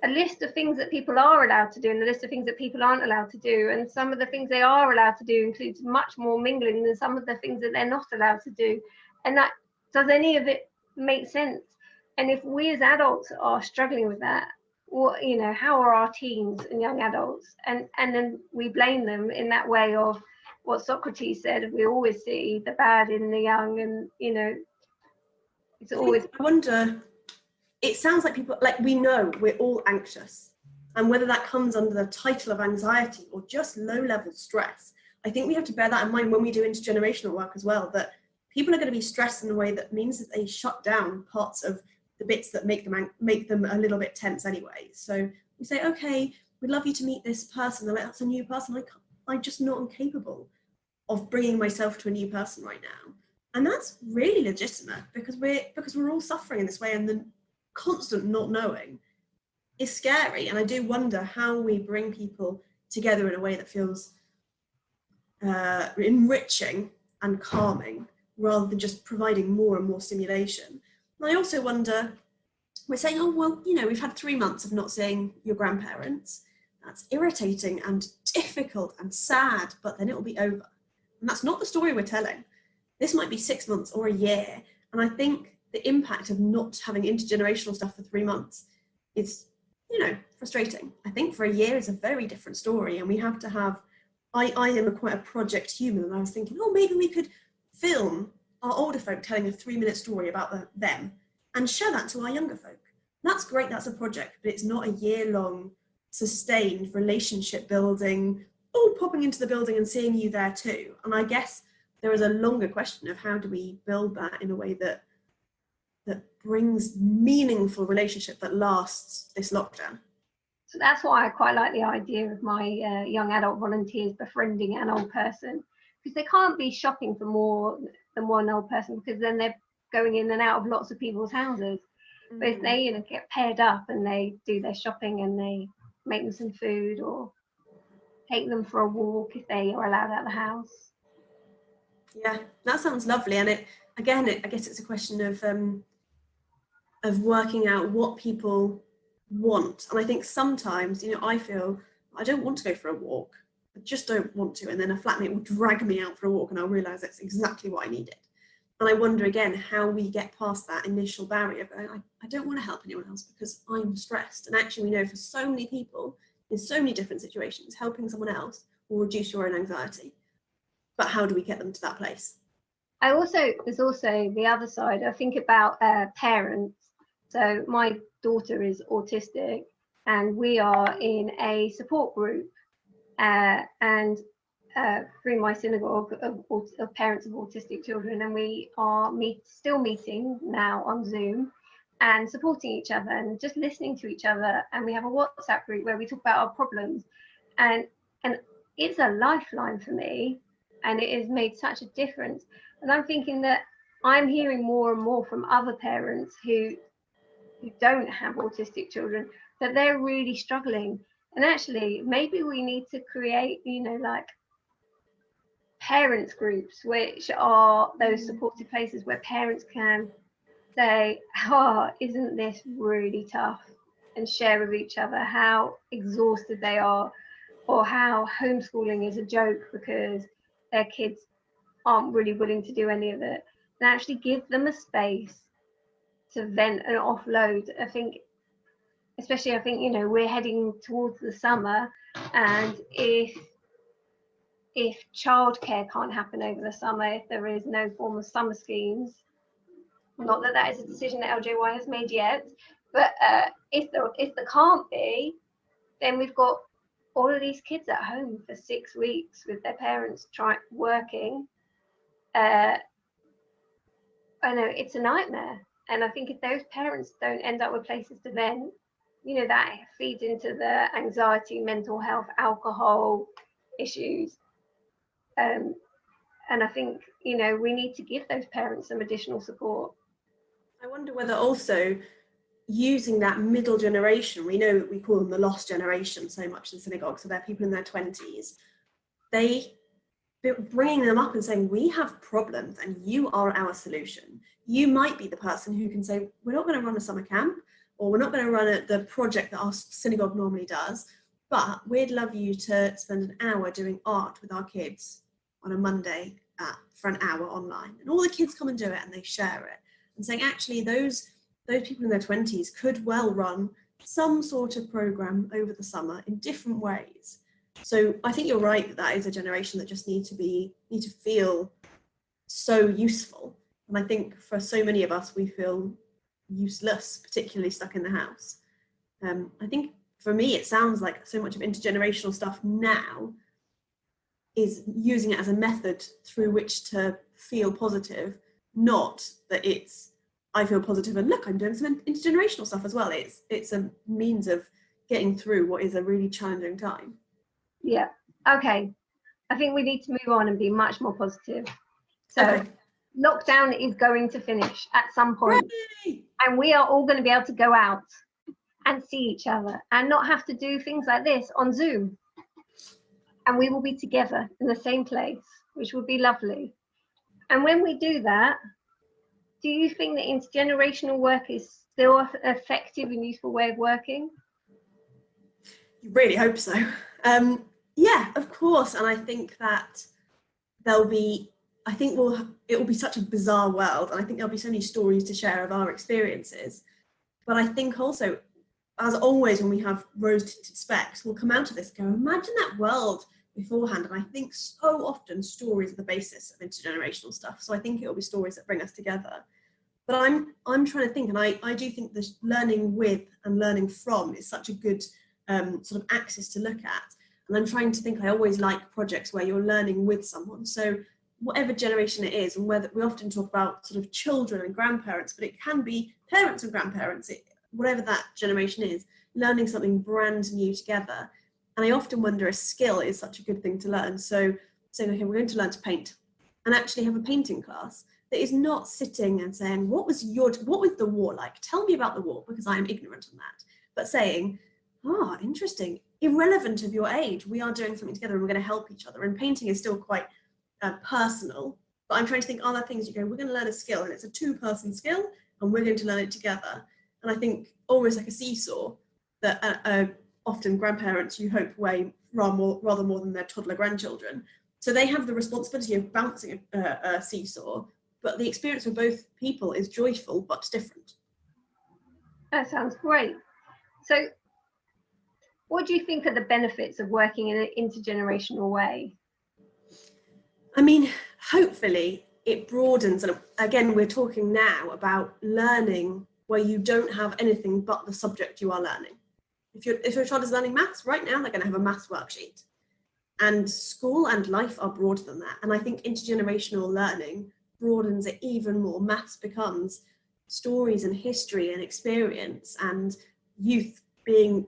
list of things that people are allowed to do and a list of things that people aren't allowed to do. And some of the things they are allowed to do includes much more mingling than some of the things that they're not allowed to do. And that, does any of it make sense? And if we as adults are struggling with that, what, you know, how are our teens and young adults? And then we blame them in that way of what Socrates said, we always see the bad in the young, and you know, it's always. I wonder, it sounds like people, like we know we're all anxious, and whether that comes under the title of anxiety or just low-level stress, I think we have to bear that in mind when we do intergenerational work as well, that people are going to be stressed in a way that means that they shut down parts of the bits that make them a little bit tense anyway. So we say, okay, we'd love you to meet this person, and that's a new person. I'm just not incapable of bringing myself to a new person right now, and that's really legitimate because we're all suffering in this way, and the constant not knowing is scary. And I do wonder how we bring people together in a way that feels enriching and calming, rather than just providing more and more stimulation. And I also wonder, we're saying, oh, well, you know, we've had 3 months of not seeing your grandparents. That's irritating and difficult and sad, but then it will be over. And that's not the story we're telling. This might be 6 months or a year. And I think the impact of not having intergenerational stuff for 3 months is, you know, frustrating. I think for a year is a very different story. And we have to have, I am quite a project human. And I was thinking, oh, maybe we could film our older folk telling a 3-minute story about them and share that to our younger folk. That's great, that's a project, but it's not a year-long sustained relationship building, all popping into the building and seeing you there too. And I guess there is a longer question of how do we build that in a way that brings meaningful relationship that lasts this lockdown. So that's why I quite like the idea of my young adult volunteers befriending an old person, because they can't be shopping for more than one old person, because then they're going in and out of lots of people's houses. But if they, you know, get paired up and they do their shopping and they make them some food or take them for a walk if they are allowed out of the house. Yeah, that sounds lovely. And I guess it's a question of working out what people want. And I think sometimes, you know, I feel I don't want to go for a walk. I just don't want to. And then a flatmate will drag me out for a walk and I'll realise that's exactly what I needed. And I wonder again how we get past that initial barrier of going, I don't want to help anyone else because I'm stressed. And actually we know for so many people in so many different situations, helping someone else will reduce your own anxiety. But how do we get them to that place? There's also the other side. I think about parents. So my daughter is autistic and we are in a support group and through my synagogue of parents of autistic children, and we are still meeting now on Zoom and supporting each other and just listening to each other. And we have a WhatsApp group where we talk about our problems, and it's a lifeline for me, and it has made such a difference. And I'm thinking that I'm hearing more and more from other parents who don't have autistic children that they're really struggling. And actually maybe we need to create, you know, like parents groups, which are those supportive places where parents can say, oh, isn't this really tough, and share with each other how exhausted they are, or how homeschooling is a joke because their kids aren't really willing to do any of it, and actually give them a space to vent and offload. I think we're heading towards the summer, and if childcare can't happen over the summer, if there is no form of summer schemes, not that that is a decision that LJY has made yet, but if there can't be, then we've got all of these kids at home for 6 weeks with their parents working. I know it's a nightmare, and I think if those parents don't end up with places to vent, that feeds into the anxiety, mental health, alcohol issues. And I think, we need to give those parents some additional support. I wonder whether also using that middle generation, we know that we call them the lost generation so much in synagogue, so they're people in their 20s, bringing them up and saying, we have problems and you are our solution. You might be the person who can say, we're not going to run a summer camp, or we're not going to run the project that our synagogue normally does, but we'd love you to spend an hour doing art with our kids on a Monday for an hour online. And all the kids come and do it and they share it. And saying, actually, those people in their 20s could well run some sort of program over the summer in different ways. So I think you're right that is a generation that just need to feel so useful. And I think for so many of us, we feel useless, particularly stuck in the house. I think for me, it sounds like so much of intergenerational stuff now is using it as a method through which to feel positive, not that it's, I feel positive and look, I'm doing some intergenerational stuff as well. It's a means of getting through what is a really challenging time. Yeah. Okay. I think we need to move on and be much more positive. So okay. Lockdown is going to finish at some point. Yay! And we are all going to be able to go out and see each other and not have to do things like this on Zoom. And we will be together in the same place, which would be lovely. And when we do that, do you think that intergenerational work is still an effective and useful way of working? You really hope so. Yeah, of course. And I think that it will be such a bizarre world. And I think there'll be so many stories to share of our experiences. But I think also, as always, when we have rose-tinted specs, we'll come out of this and go, imagine that world beforehand. And I think so often stories are the basis of intergenerational stuff. So I think it will be stories that bring us together. But I'm trying to think, and I do think that learning with and learning from is such a good sort of axis to look at. And I'm trying to think, I always like projects where you're learning with someone. So whatever generation it is, and whether we often talk about sort of children and grandparents, but it can be parents and grandparents, whatever that generation is, learning something brand new together. And I often wonder, a skill is such a good thing to learn. So saying, okay, we're going to learn to paint, and actually have a painting class that is not sitting and saying, what was the war like? Tell me about the war, because I am ignorant on that. But saying, interesting, irrelevant of your age, we are doing something together and we're going to help each other. And painting is still quite personal, but I'm trying to think, are there things you go, we're going to learn a skill and it's a two-person skill and we're going to learn it together. And I think almost like a seesaw that often grandparents, you hope, weigh rather more than their toddler grandchildren. So they have the responsibility of bouncing a seesaw, but the experience for both people is joyful but different. That sounds great. So what do you think are the benefits of working in an intergenerational way? I mean, hopefully it broadens, and again, we're talking now about learning where you don't have anything but the subject you are learning. If your child is learning maths right now, they're going to have a maths worksheet. And school and life are broader than that. And I think intergenerational learning broadens it even more. Maths becomes stories and history and experience, and youth being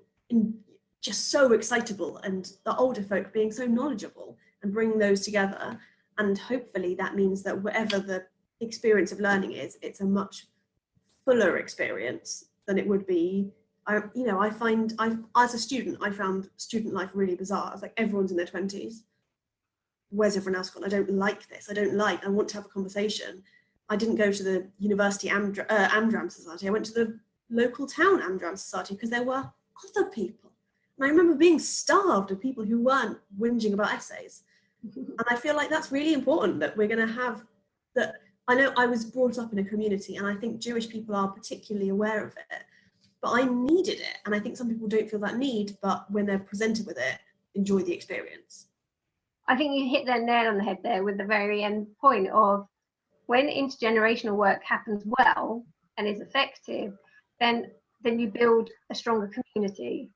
just so excitable, and the older folk being so knowledgeable, and bringing those together. And hopefully that means that whatever the experience of learning is, it's a much fuller experience than it would be. As a student, I found student life really bizarre. It's like everyone's in their 20s. where's everyone else gone? I don't like this. I want to have a conversation. I didn't go to the university Amdram Society. I went to the local town Amdram Society because there were other people. And I remember being starved of people who weren't whinging about essays. And I feel like that's really important, that we're going to have that. I know I was brought up in a community, and I think Jewish people are particularly aware of it, but I needed it. And I think some people don't feel that need, but when they're presented with it, enjoy the experience. I think you hit the nail on the head there with the very end point of when intergenerational work happens well and is effective, then you build a stronger community.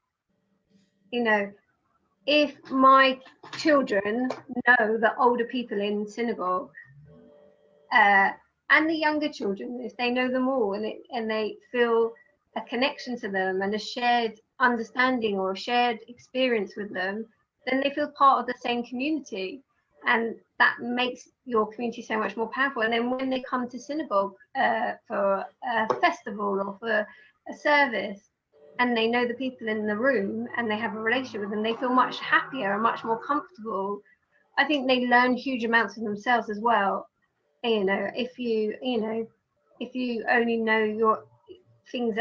You know, if my children know the older people in synagogue and the younger children, if they know them all and they feel a connection to them and a shared understanding or a shared experience with them, then they feel part of the same community, and that makes your community so much more powerful. And then when they come to synagogue for a festival or for a service, and they know the people in the room and they have a relationship with them, they feel much happier and much more comfortable. I think they learn huge amounts of themselves as well. You know, if you only know your things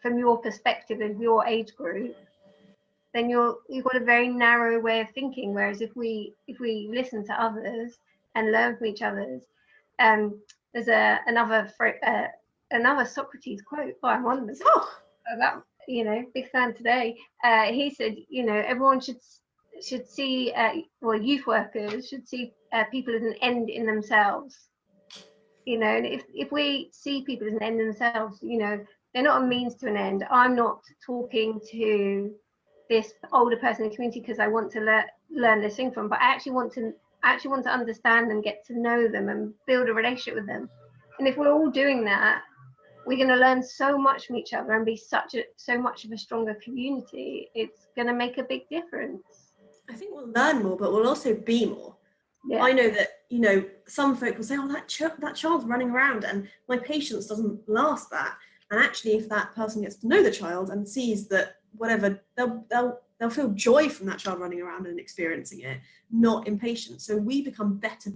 from your perspective of your age group, then you've got a very narrow way of thinking. Whereas if we listen to others and learn from each other's, there's another Socrates quote by one of them. That, you know, big fan today. He said, you know, everyone should see, youth workers should see people as an end in themselves. You know, and if we see people as an end in themselves, you know, they're not a means to an end. I'm not talking to this older person in the community because I want to learn this thing from, but I actually want to understand them, get to know them, and build a relationship with them. And if we're all doing that, we're going to learn so much from each other and be so much of a stronger community. It's going to make a big difference. I think we'll learn more, but we'll also be more. Yeah. I know that, you know, some folk will say, oh, that child's running around and my patience doesn't last that. And actually, if that person gets to know the child and sees that whatever, they'll feel joy from that child running around and experiencing it, not impatience. So we become better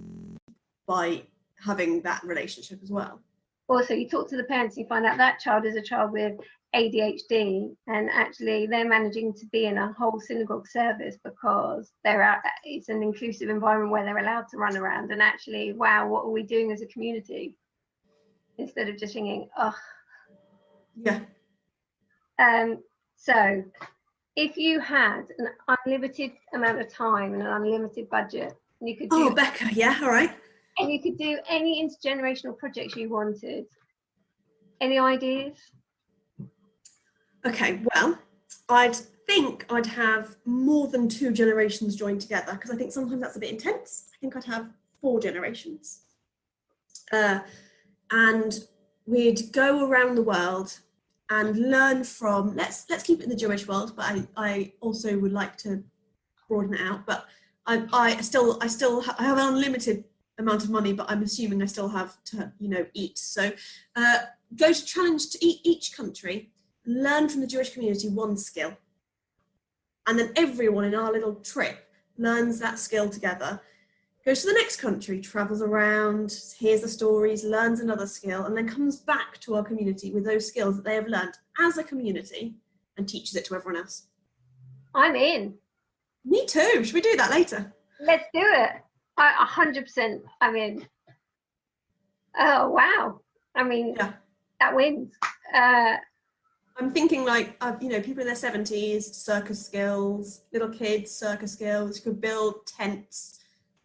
by having that relationship as well. Also, you talk to the parents, you find out that child is a child with ADHD, and actually they're managing to be in a whole synagogue service because it's an inclusive environment where they're allowed to run around. And actually, wow, what are we doing as a community? Instead of just thinking, oh. Yeah. So if you had an unlimited amount of time and an unlimited budget, you could do. Oh, Becca, yeah, all right. And you could do any intergenerational projects you wanted. Any ideas? Okay, well, I'd think I'd have more than 2 generations joined together, because I think sometimes that's a bit intense. I think I'd have 4 generations. And we'd go around the world and learn from, let's keep it in the Jewish world, but I also would like to broaden it out. But I have an unlimited amount of money, but I'm assuming I still have to, you know, eat. So go to challenge to each country, learn from the Jewish community 1 skill. And then everyone in our little trip learns that skill together, goes to the next country, travels around, hears the stories, learns another skill, and then comes back to our community with those skills that they have learned as a community and teaches it to everyone else. I'm in. Me too. Should we do that later? Let's do it. 100% I'm in. Oh, wow. I mean, yeah. That wins. I'm thinking like, you know, people in their 70s, circus skills, little kids, circus skills, you could build tents.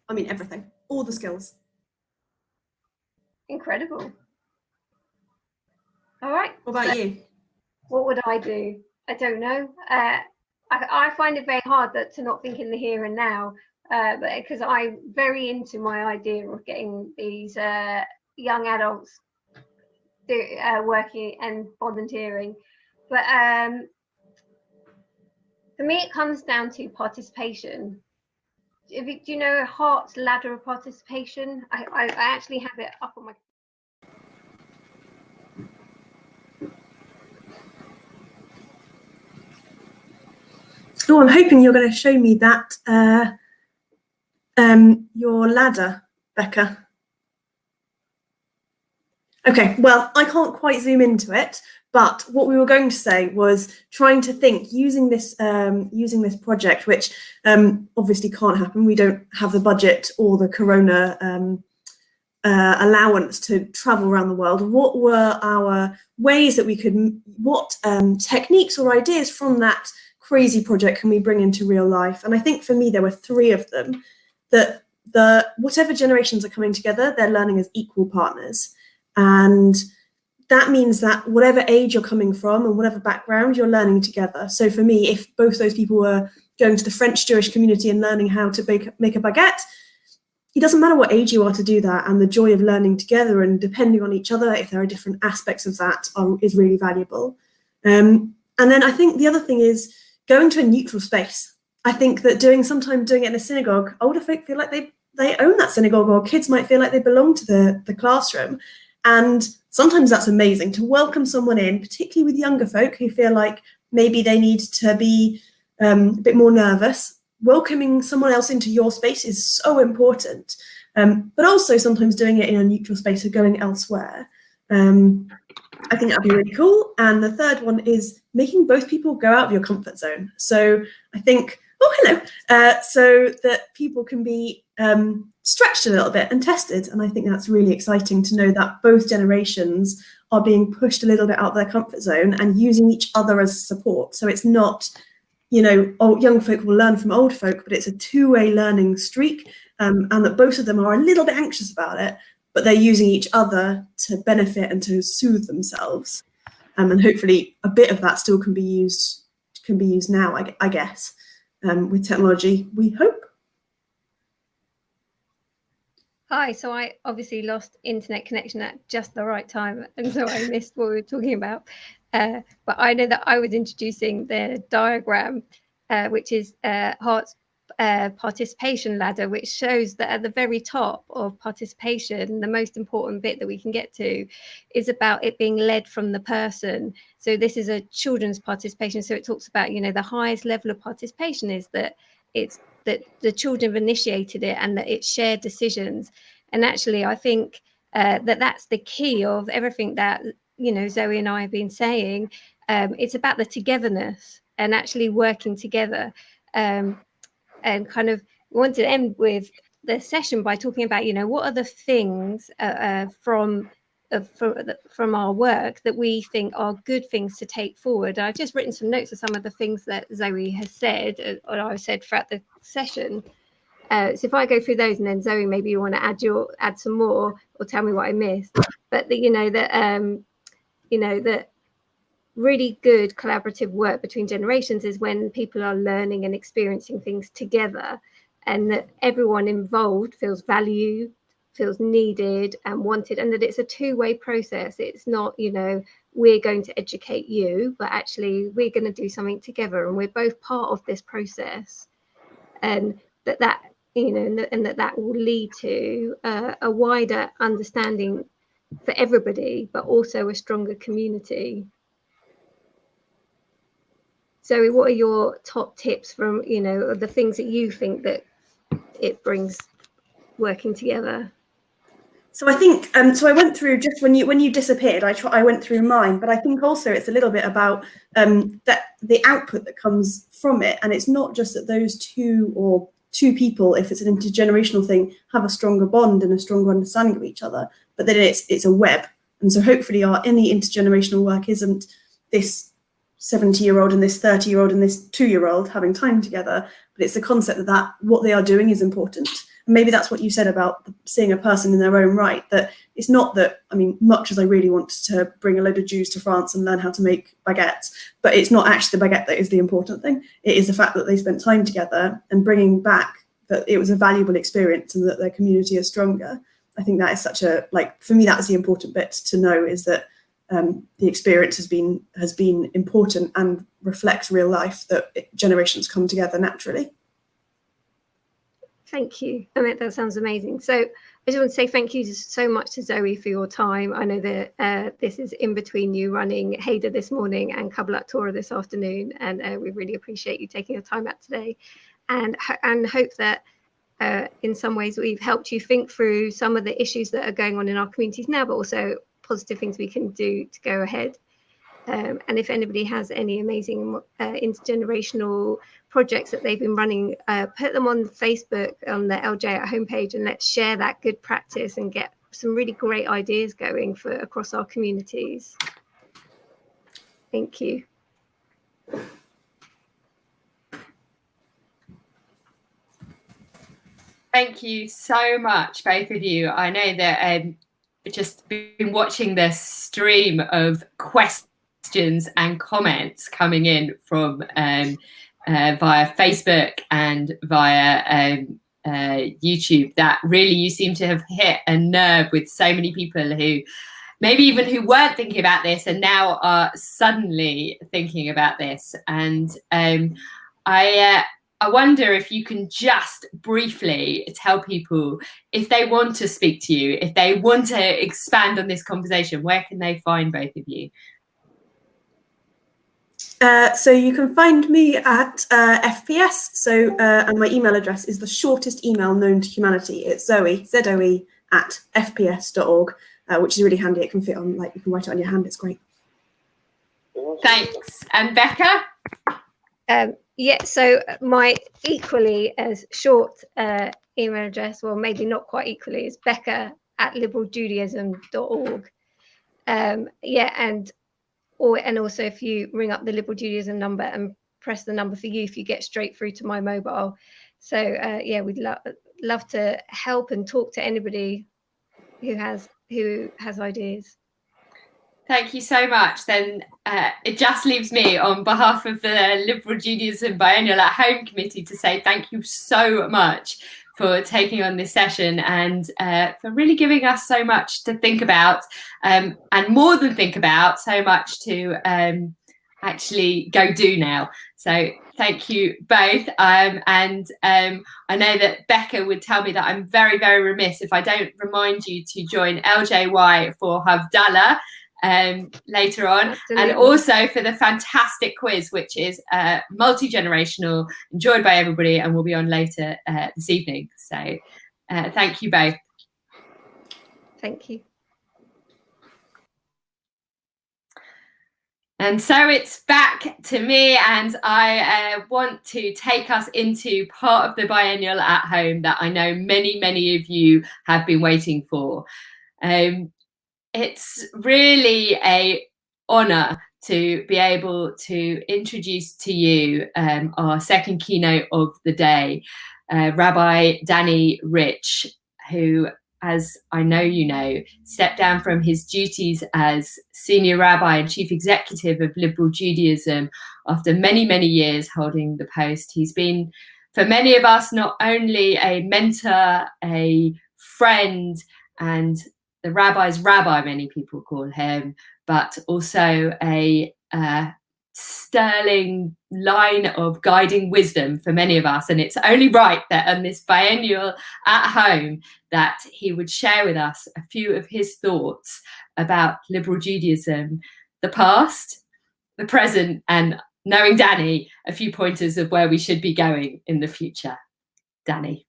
I mean, everything, all the skills. Incredible. All right. What about you? What would I do? I don't know. I find it very hard to not think in the here and now, but because I'm very into my idea of getting these young adults working and volunteering. But for me, it comes down to participation. Do you know Hart's ladder of participation? I actually have it up on my. Oh, I'm hoping you're going to show me that Your ladder, Becca. Okay, well, I can't quite zoom into it, but what we were going to say was trying to think using this project, which obviously can't happen. We don't have the budget or the corona allowance to travel around the world. What were our ways that we could, what techniques or ideas from that crazy project can we bring into real life? And I think for me, there were 3 of them, that whatever generations are coming together, they're learning as equal partners. And that means that whatever age you're coming from and whatever background, you're learning together. So for me, if both those people were going to the French Jewish community and learning how to make a baguette, it doesn't matter what age you are to do that, and the joy of learning together and depending on each other, if there are different aspects of that, is really valuable. And then I think the other thing is going to a neutral space. I think that sometimes doing it in a synagogue, older folk feel like they own that synagogue, or kids might feel like they belong to the classroom. And sometimes that's amazing to welcome someone in, particularly with younger folk who feel like maybe they need to be a bit more nervous. Welcoming someone else into your space is so important, but also sometimes doing it in a neutral space or going elsewhere. I think that'd be really cool. And the third one is making both people go out of your comfort zone. So I think, so that people can be stretched a little bit and tested. And I think that's really exciting to know that both generations are being pushed a little bit out of their comfort zone and using each other as support. So it's not, young folk will learn from old folk, but it's a two-way learning streak, and that both of them are a little bit anxious about it, but they're using each other to benefit and to soothe themselves. And hopefully a bit of that still can be used now, I guess, with technology, we hope. Hi, so I obviously lost internet connection at just the right time, and so I missed what we were talking about. But I know that I was introducing the diagram, which is Hart's participation ladder, which shows that at the very top of participation, the most important bit that we can get to is about it being led from the person. So this is a children's participation. So it talks about, the highest level of participation is that it's that the children have initiated it and that it's shared decisions. And actually, I think that's the key of everything that, Zoe and I have been saying. It's about the togetherness and actually working together. And kind of want to end with the session by talking about, what are the things from our work that we think are good things to take forward. I've just written some notes of some of the things that Zoe has said, or I've said throughout the session. So if I go through those, and then Zoe, maybe you want to add some more, or tell me what I missed. But that really good collaborative work between generations is when people are learning and experiencing things together, and that everyone involved feels valued, feels needed and wanted, and that it's a two-way process. It's not, we're going to educate you, but actually we're going to do something together, and we're both part of this process, and that will lead to a wider understanding for everybody, but also a stronger community. Zoe, what are your top tips from, the things that you think that it brings working together? So I think, so I went through, just when you disappeared, I went through mine, but I think also it's a little bit about that the output that comes from it. And it's not just that those two people, if it's an intergenerational thing, have a stronger bond and a stronger understanding of each other, but that it's a web. And so hopefully any intergenerational work isn't this 70-year-old and this 30-year-old and this 2-year-old having time together, but it's the concept that what they are doing is important. And maybe that's what you said about seeing a person in their own right, that it's not that, much as I really want to bring a load of Jews to France and learn how to make baguettes, but it's not actually the baguette that is the important thing. It is the fact that they spent time together and bringing back that it was a valuable experience and that their community is stronger. I think that is for me, that is the important bit to know, is that the experience has been important and reflects real life, that generations come together naturally. Thank you. That sounds amazing. So I just want to say thank you so much to Zoe for your time. I know that this is in between you running Hader this morning and Kabbalat Torah this afternoon, and we really appreciate you taking your time out today, and hope that in some ways we've helped you think through some of the issues that are going on in our communities now, but also positive things we can do to go ahead. And if anybody has any amazing intergenerational projects that they've been running, put them on Facebook on the LJ at Home page, and let's share that good practice and get some really great ideas going for across our communities. Thank you. Thank you so much, both of you. I know that just been watching this stream of questions and comments coming in from via Facebook and via YouTube, that really you seem to have hit a nerve with so many people who maybe even who weren't thinking about this and now are suddenly thinking about this. And I wonder if you can just briefly tell people, if they want to speak to you, if they want to expand on this conversation, where can they find both of you? So you can find me at FPS. So and my email address is the shortest email known to humanity. It's Zoe, Z-O-E, at fps.org, which is really handy. It can fit on, like, you can write it on your hand. It's great. Thanks. And Becca? Yeah, so my equally as short email address, well, maybe not quite equally, is becca@liberaljudaism.org. Yeah, and also if you ring up the Liberal Judaism number and press the number for youth, you get straight through to my mobile. So yeah, we'd love to help and talk to anybody who has ideas. Thank you so much. Then it just leaves me, on behalf of the Liberal Judaism Biennial at Home Committee, to say thank you so much for taking on this session and for really giving us so much to think about, and more than think about, so much to actually go do now. So thank you both. And I know that Becca would tell me that I'm very, very remiss if I don't remind you to join LJY for Havdalah later on. Absolutely. And also for the fantastic quiz, which is multi-generational, enjoyed by everybody, and will be on later this evening. So thank you both. Thank you. And so it's back to me, and I want to take us into part of the Biennial at Home that I know many, many of you have been waiting for. It's really an honour to be able to introduce to you our second keynote of the day, Rabbi Danny Rich, who, as I know you know, stepped down from his duties as senior rabbi and chief executive of Liberal Judaism after many, many years holding the post. He's been, for many of us, not only a mentor, a friend, and the rabbi's rabbi, many people call him, but also a sterling line of guiding wisdom for many of us. And it's only right that on this Biennial at Home that he would share with us a few of his thoughts about Liberal Judaism, the past, the present, and, knowing Danny, a few pointers of where we should be going in the future. Danny.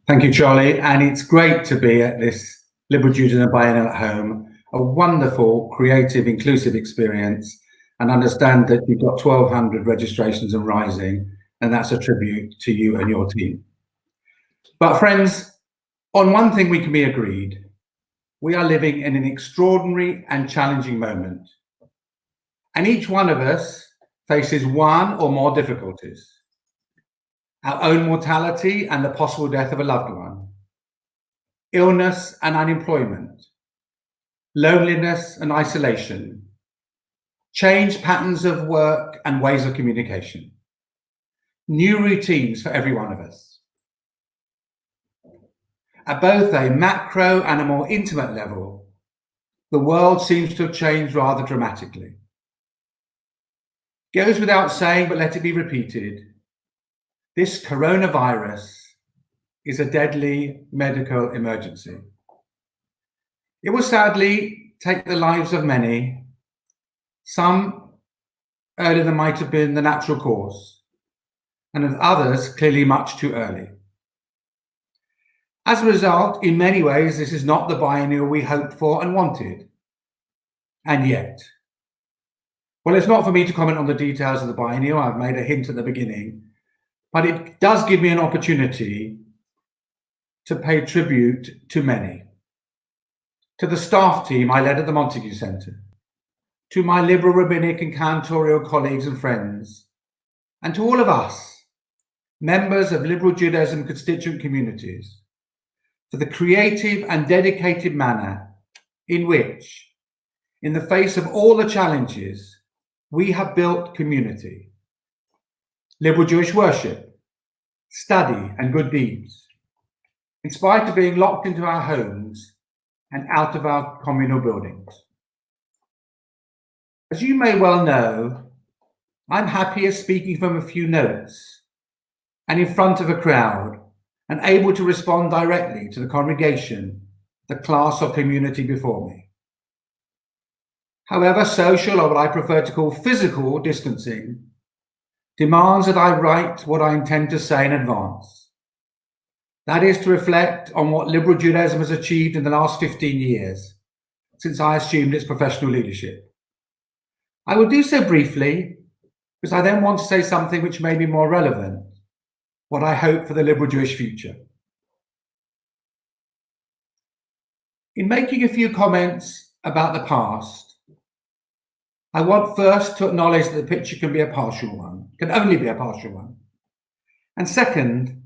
Thank you, Charlie. And it's great to be at this Liberal Judaism Biennial at Home, a wonderful, creative, inclusive experience, and understand that you've got 1,200 registrations and rising, and that's a tribute to you and your team. But friends, on one thing we can be agreed: we are living in an extraordinary and challenging moment. And each one of us faces one or more difficulties. Our own mortality and the possible death of a loved one, illness and unemployment, loneliness and isolation, changed patterns of work and ways of communication, new routines for every one of us. At both a macro and a more intimate level, the world seems to have changed rather dramatically. Goes without saying, but let it be repeated: this coronavirus is a deadly medical emergency. It will sadly take the lives of many, some earlier than might have been the natural course, and at others clearly much too early. As a result, in many ways, this is not the biennial we hoped for and wanted. And yet, well, it's not for me to comment on the details of the biennial. I've made a hint at the beginning, but it does give me an opportunity to pay tribute to many. To the staff team I led at the Montague Centre, to my liberal, rabbinic and cantorial colleagues and friends, and to all of us, members of liberal Judaism constituent communities, for the creative and dedicated manner in which, in the face of all the challenges, we have built community, liberal Jewish worship, study and good deeds, in spite of being locked into our homes and out of our communal buildings. As you may well know, I'm happier speaking from a few notes and in front of a crowd and able to respond directly to the congregation, the class or community before me. However, social, or what I prefer to call physical distancing, demands that I write what I intend to say in advance. That is to reflect on what liberal Judaism has achieved in the last 15 years, since I assumed its professional leadership. I will do so briefly, because I then want to say something which may be more relevant, what I hope for the liberal Jewish future. In making a few comments about the past, I want first to acknowledge that the picture can be a partial one, can only be a partial one. And second,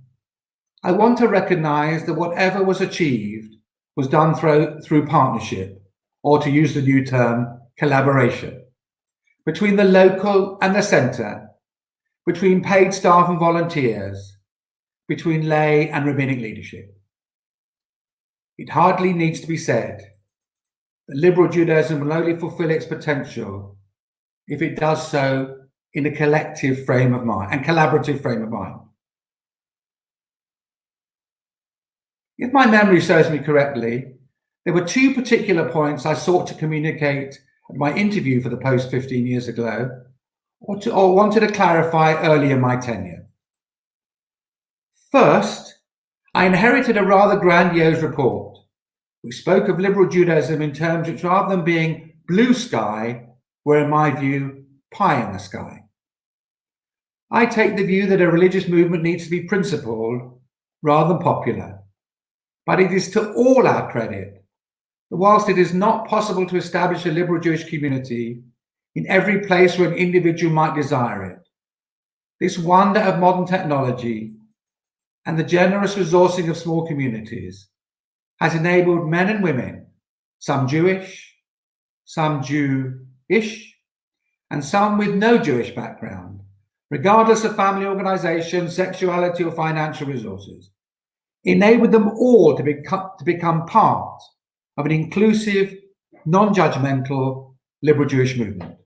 I want to recognize that whatever was achieved was done through partnership, or to use the new term, collaboration, between the local and the centre, between paid staff and volunteers, between lay and rabbinic leadership. It hardly needs to be said that liberal Judaism will only fulfill its potential if it does so in a collective frame of mind and collaborative frame of mind. If my memory serves me correctly, there were two particular points I sought to communicate at my interview for the Post 15 years ago, or wanted to clarify early in my tenure. First, I inherited a rather grandiose report which spoke of liberal Judaism in terms which, rather than being blue sky, were, in my view, pie in the sky. I take the view that a religious movement needs to be principled rather than popular, but it is to all our credit that whilst it is not possible to establish a liberal Jewish community in every place where an individual might desire it, this wonder of modern technology and the generous resourcing of small communities has enabled men and women, some Jewish, some Jewish, and some with no Jewish background, regardless of family organisation, sexuality or financial resources, enabled them all to become part of an inclusive, non-judgmental liberal Jewish movement.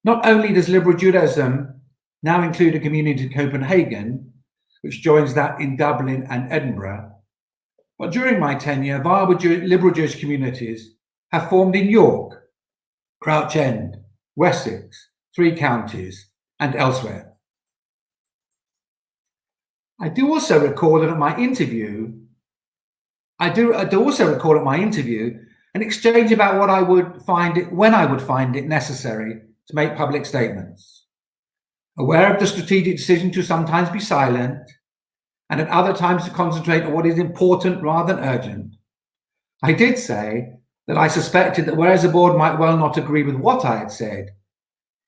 Not only does liberal Judaism now include a community in Copenhagen, which joins that in Dublin and Edinburgh, but during my tenure, viable liberal Jewish communities have formed in York, Crouch End, Wessex, 3 counties, and elsewhere. I do also recall at my interview an exchange about what I would find it, when I would find it necessary to make public statements. Aware of the strategic decision to sometimes be silent, and at other times to concentrate on what is important rather than urgent, I did say that I suspected that whereas the board might well not agree with what I had said,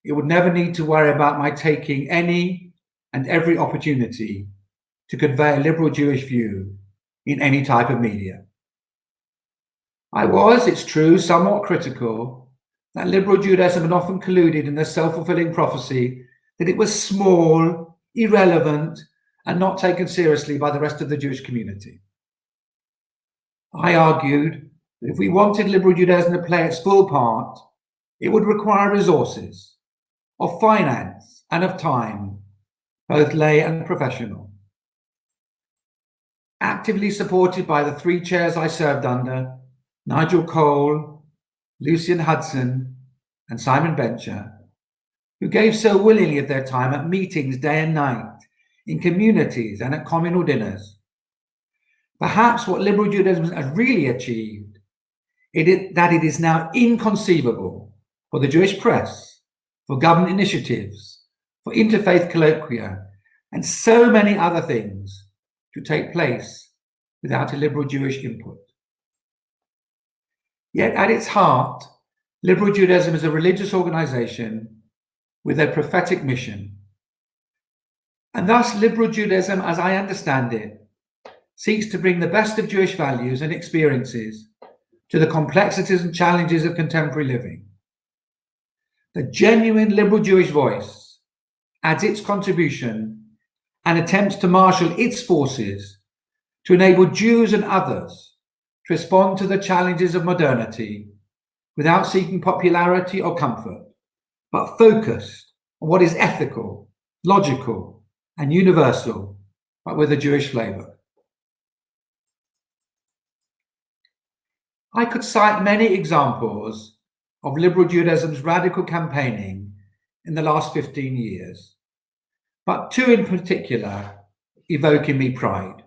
it would never need to worry about my taking any and every opportunity to convey a liberal Jewish view in any type of media. I was, it's true, somewhat critical that liberal Judaism had often colluded in the self-fulfilling prophecy that it was small, irrelevant, and not taken seriously by the rest of the Jewish community. I argued that if we wanted liberal Judaism to play its full part, it would require resources, of finance and of time, both lay and professional. Actively supported by the 3 chairs I served under, Nigel Cole, Lucian Hudson, and Simon Bencher, who gave so willingly of their time at meetings day and night, in communities and at communal dinners. Perhaps what liberal Judaism has really achieved is that it is now inconceivable for the Jewish press, for government initiatives, for interfaith colloquia, and so many other things to take place without a liberal Jewish input. Yet at its heart, liberal Judaism is a religious organization with a prophetic mission. And thus liberal Judaism, as I understand it, seeks to bring the best of Jewish values and experiences to the complexities and challenges of contemporary living. The genuine liberal Jewish voice adds its contribution and attempts to marshal its forces to enable Jews and others to respond to the challenges of modernity without seeking popularity or comfort, but focused on what is ethical, logical, and universal, but with a Jewish flavor. I could cite many examples of liberal Judaism's radical campaigning in the last 15 years, but two in particular evoke in me pride.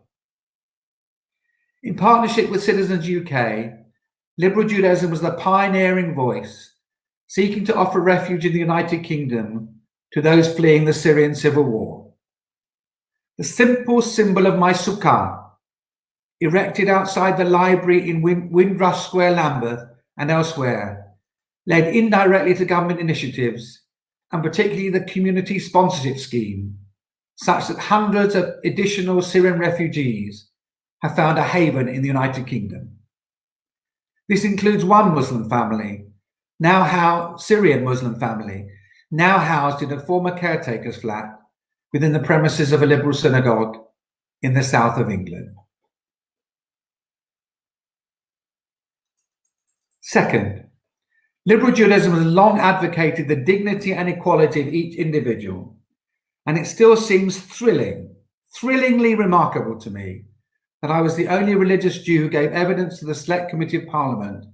In partnership with Citizens UK, liberal Judaism was the pioneering voice seeking to offer refuge in the United Kingdom to those fleeing the Syrian civil war. The simple symbol of my sukkah, erected outside the library in Windrush Square, Lambeth, and elsewhere, led indirectly to government initiatives, and particularly the community sponsorship scheme, such that hundreds of additional Syrian refugees have found a haven in the United Kingdom. This includes one Muslim family, Syrian Muslim family, now housed in a former caretaker's flat within the premises of a liberal synagogue in the south of England. Second, liberal Judaism has long advocated the dignity and equality of each individual, and it still seems thrillingly remarkable to me that I was the only religious Jew who gave evidence to the Select Committee of Parliament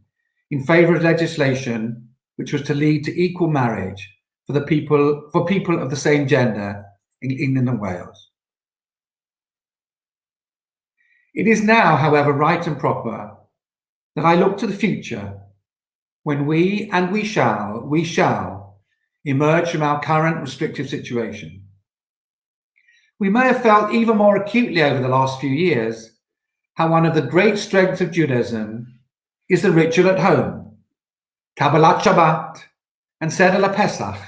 in favour of legislation which was to lead to equal marriage for people of the same gender in England and Wales. It is now, however, right and proper that I look to the future when we shall emerge from our current restrictive situation. We may have felt even more acutely over the last few years how one of the great strengths of Judaism is the ritual at home, Kabbalat Shabbat and Seder LaPesach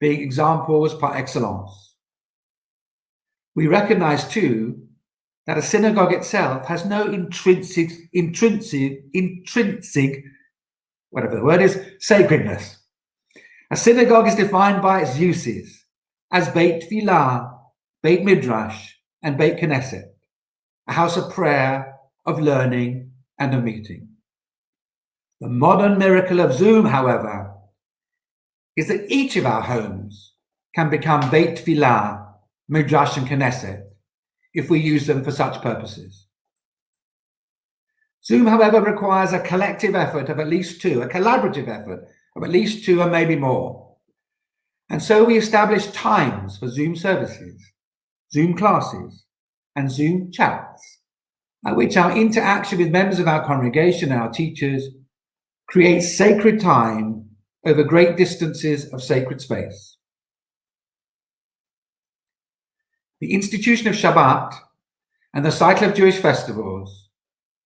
being examples par excellence. We recognize too that a synagogue itself has no intrinsic, whatever the word is, sacredness. A synagogue is defined by its uses as Beit Tfilah, Beit Midrash, and Beit Knesset, a house of prayer, of learning, and of meeting. The modern miracle of Zoom, however, is that each of our homes can become Beit Tfilah, Midrash, and Knesset if we use them for such purposes. Zoom, however, requires a collective effort of at least two, a collaborative effort of at least two and maybe more. And so we established times for Zoom services, Zoom classes, and Zoom chats, at which our interaction with members of our congregation and our teachers creates sacred time over great distances of sacred space. The institution of Shabbat and the cycle of Jewish festivals,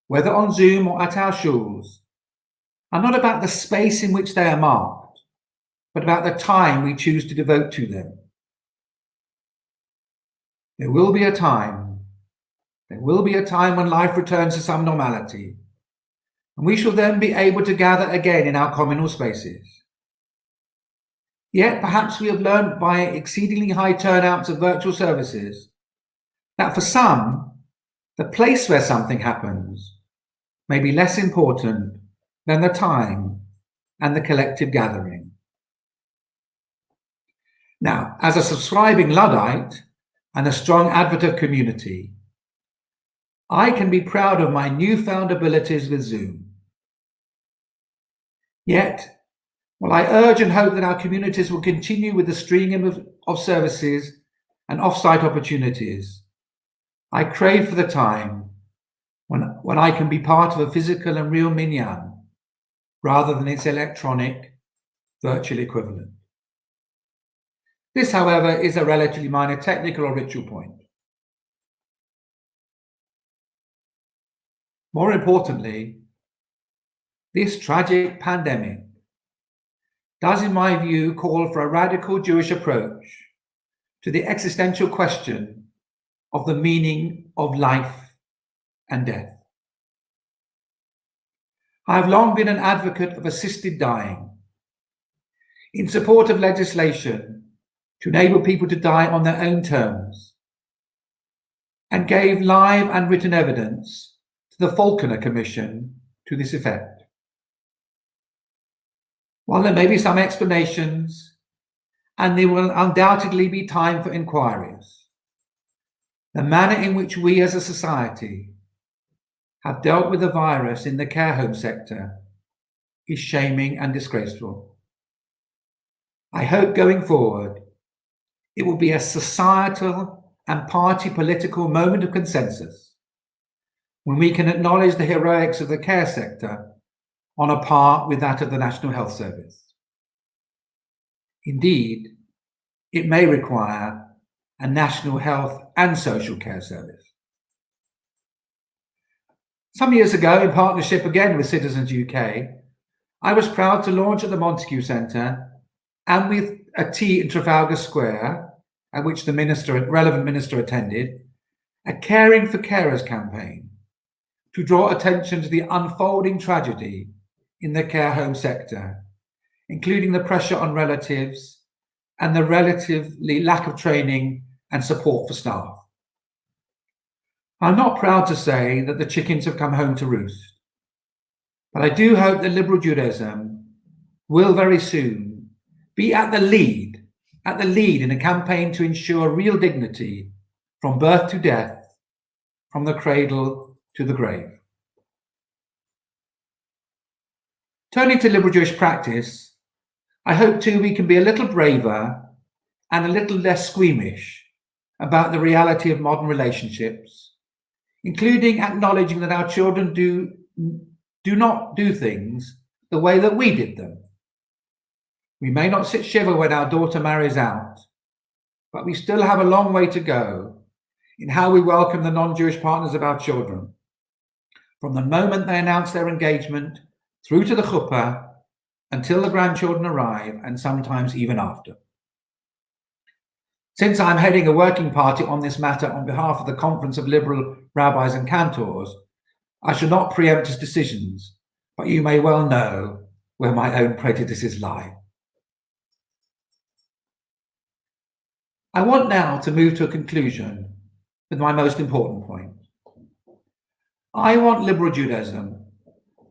whether on Zoom or at our shuls, are not about the space in which they are marked, but about the time we choose to devote to them. There will be a time when life returns to some normality, and we shall then be able to gather again in our communal spaces. Yet perhaps we have learned by exceedingly high turnouts of virtual services that for some, the place where something happens may be less important than the time and the collective gathering. Now, as a subscribing Luddite and a strong advocate of community, I can be proud of my newfound abilities with Zoom. Yet, While I urge and hope that our communities will continue with the streaming of services and off-site opportunities, I crave for the time when I can be part of a physical and real minyan rather than its electronic virtual equivalent. This, however, is a relatively minor technical or ritual point. More importantly, this tragic pandemic does, in my view, call for a radical Jewish approach to the existential question of the meaning of life and death. I have long been an advocate of assisted dying, in support of legislation to enable people to die on their own terms, and gave live and written evidence to the Faulkner Commission to this effect. While there may be some explanations, and there will undoubtedly be time for inquiries, the manner in which we as a society have dealt with the virus in the care home sector is shaming and disgraceful. I hope going forward, it will be a societal and party political moment of consensus when we can acknowledge the heroics of the care sector on a par with that of the National Health Service. Indeed, it may require a National Health and Social Care Service. Some years ago, in partnership again with Citizens UK, I was proud to launch at the Montague Centre and with a tea in Trafalgar Square, at which the relevant minister attended, a Caring for Carers campaign to draw attention to the unfolding tragedy in the care home sector, including the pressure on relatives and the relatively lack of training and support for staff. I'm not proud to say that the chickens have come home to roost, but I do hope that liberal Judaism will very soon be at the lead in a campaign to ensure real dignity from birth to death, from the cradle to the grave. Turning to liberal Jewish practice, I hope too we can be a little braver and a little less squeamish about the reality of modern relationships, including acknowledging that our children do not do things the way that we did them. We may not sit shiver when our daughter marries out, but we still have a long way to go in how we welcome the non-Jewish partners of our children, from the moment they announce their engagement through to the chuppah, until the grandchildren arrive, and sometimes even after. Since I'm heading a working party on this matter on behalf of the Conference of Liberal Rabbis and Cantors, I shall not preempt his decisions, but you may well know where my own prejudices lie. I want now to move to a conclusion with my most important point. I want liberal Judaism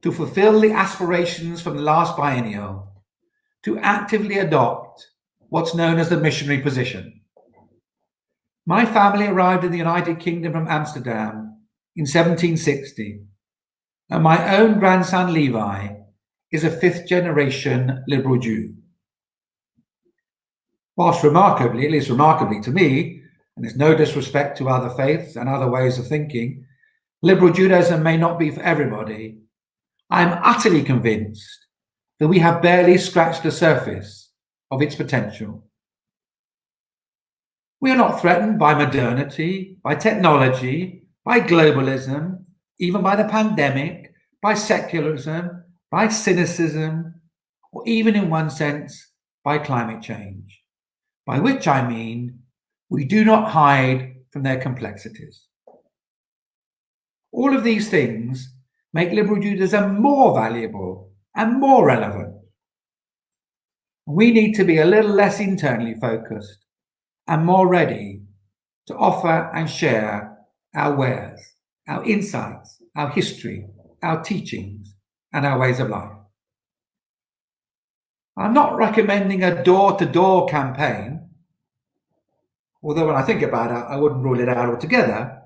to fulfill the aspirations from the last biennial to actively adopt what's known as the missionary position. My family arrived in the United Kingdom from Amsterdam in 1760, and my own grandson Levi is a fifth-generation liberal Jew. Whilst remarkably, at least remarkably to me, and there's no disrespect to other faiths and other ways of thinking, liberal Judaism may not be for everybody, I am utterly convinced that we have barely scratched the surface of its potential. We are not threatened by modernity, by technology, by globalism, even by the pandemic, by secularism, by cynicism, or even in one sense, by climate change, by which I mean we do not hide from their complexities. All of these things make liberal Judaism more valuable and more relevant. We need to be a little less internally focused and more ready to offer and share our wares, our insights, our history, our teachings, and our ways of life. I'm not recommending a door-to-door campaign, although when I think about it, I wouldn't rule it out altogether.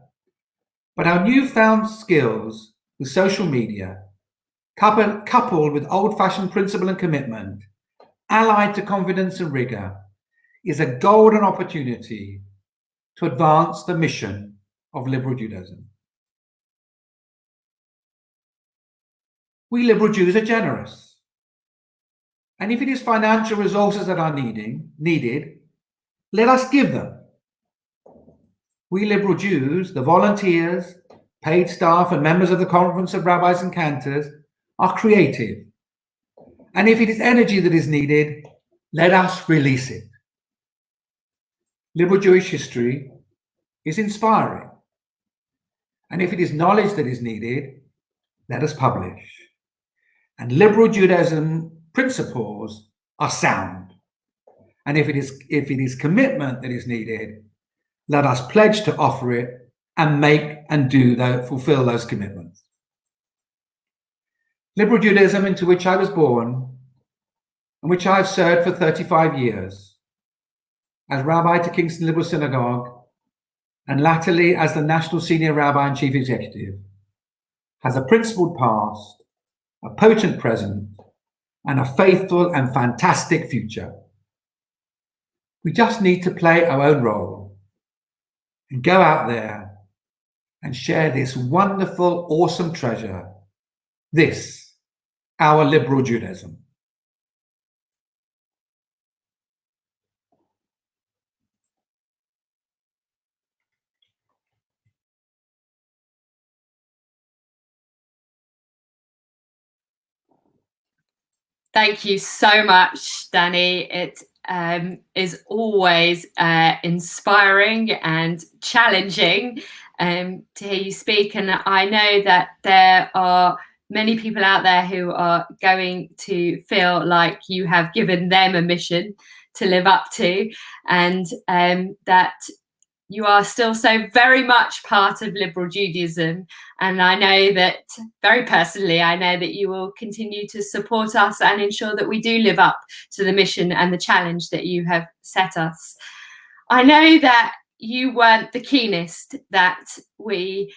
But our newfound skills with social media, coupled with old-fashioned principle and commitment, allied to confidence and rigor, is a golden opportunity to advance the mission of liberal Judaism. We liberal Jews are generous. And if it is financial resources that are needed, let us give them. We liberal Jews, the volunteers, paid staff, and members of the Conference of Rabbis and Cantors are creative. And if it is energy that is needed, let us release it. Liberal Jewish history is inspiring. And if it is knowledge that is needed, let us publish. And liberal Judaism principles are sound. And if it is commitment that is needed, let us pledge to offer it and make and fulfill those commitments. Liberal Judaism, into which I was born, and which I have served for 35 years, as Rabbi to Kingston Liberal Synagogue, and latterly as the National Senior Rabbi and Chief Executive, has a principled past, a potent present, and a faithful and fantastic future. We just need to play our own role and go out there and share this wonderful, awesome treasure, this, our liberal Judaism. Thank you so much, Danny. It is always inspiring and challenging to hear you speak. And I know that there are many people out there who are going to feel like you have given them a mission to live up to, and that you are still so very much part of liberal Judaism. And I know that, very personally, I know that you will continue to support us and ensure that we do live up to the mission and the challenge that you have set us. I know that you weren't the keenest that we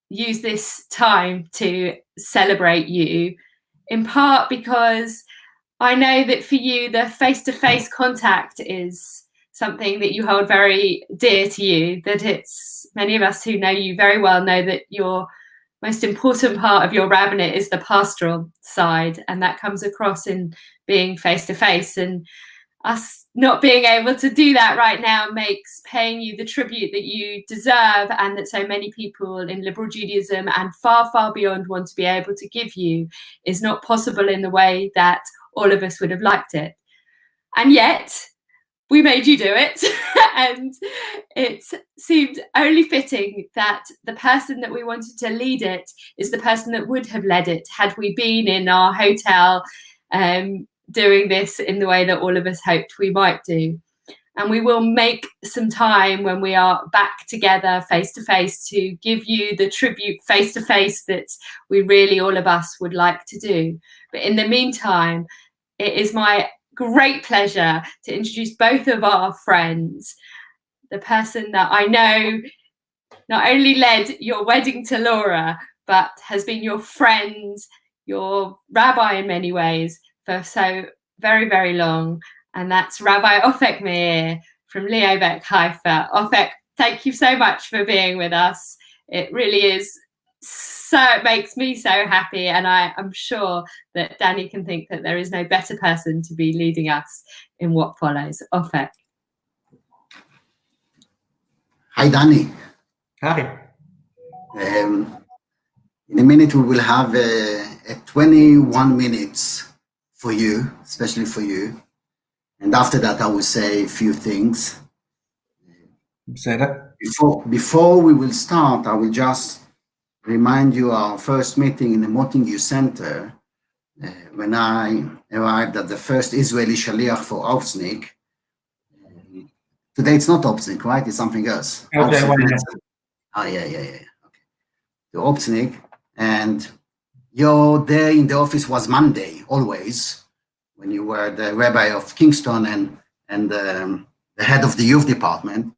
use this time to celebrate you, in part because I know that for you, the face-to-face contact is something that you hold very dear to you, that it's many of us who know you very well know that your most important part of your rabbinate is the pastoral side, and that comes across in being face to face. And us not being able to do that right now makes paying you the tribute that you deserve, and that so many people in liberal Judaism and far, far beyond want to be able to give you, is not possible in the way that all of us would have liked it. And yet, we made you do it, and it seemed only fitting that the person that we wanted to lead it is the person that would have led it had we been in our hotel doing this in the way that all of us hoped we might do. And we will make some time when we are back together face to face to give you the tribute face to face that we really, all of us, would like to do. But in the meantime, it is my great pleasure to introduce both of our friends, the person that I know not only led your wedding to Laura, but has been your friend, your rabbi in many ways for so very, very long. And that's Rabbi Ofek Meir from Leobek Haifa. Ofek, thank you so much for being with us. It really is it makes me so happy, and I am sure that Danny can think that there is no better person to be leading us in what follows. Ofek. Hi, Danny. Hi. In a minute, we will have a 21 minutes for you, especially for you. And after that, I will say a few things. Say that. Before we will start, I will just remind you our first meeting in the Mottingu Center when I arrived at the first Israeli Shaliach for Opsnik. Today it's not Opsnik, right? It's something else. Okay, Okay. The Opsnik, and your day in the office was Monday, always, when you were the rabbi of Kingston and the head of the youth department.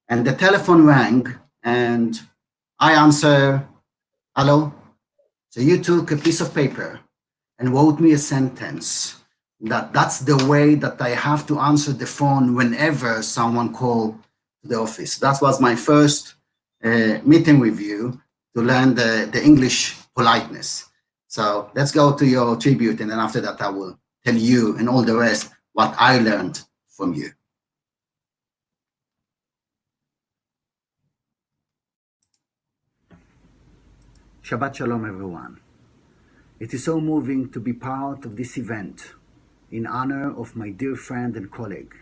And the telephone rang, and I answer, hello. So you took a piece of paper and wrote me a sentence That's the way that I have to answer the phone whenever someone calls the office. That was my first meeting with you to learn the English politeness. So let's go to your tribute, and then after that I will tell you and all the rest what I learned from you. Shabbat Shalom, everyone. It is so moving to be part of this event in honor of my dear friend and colleague,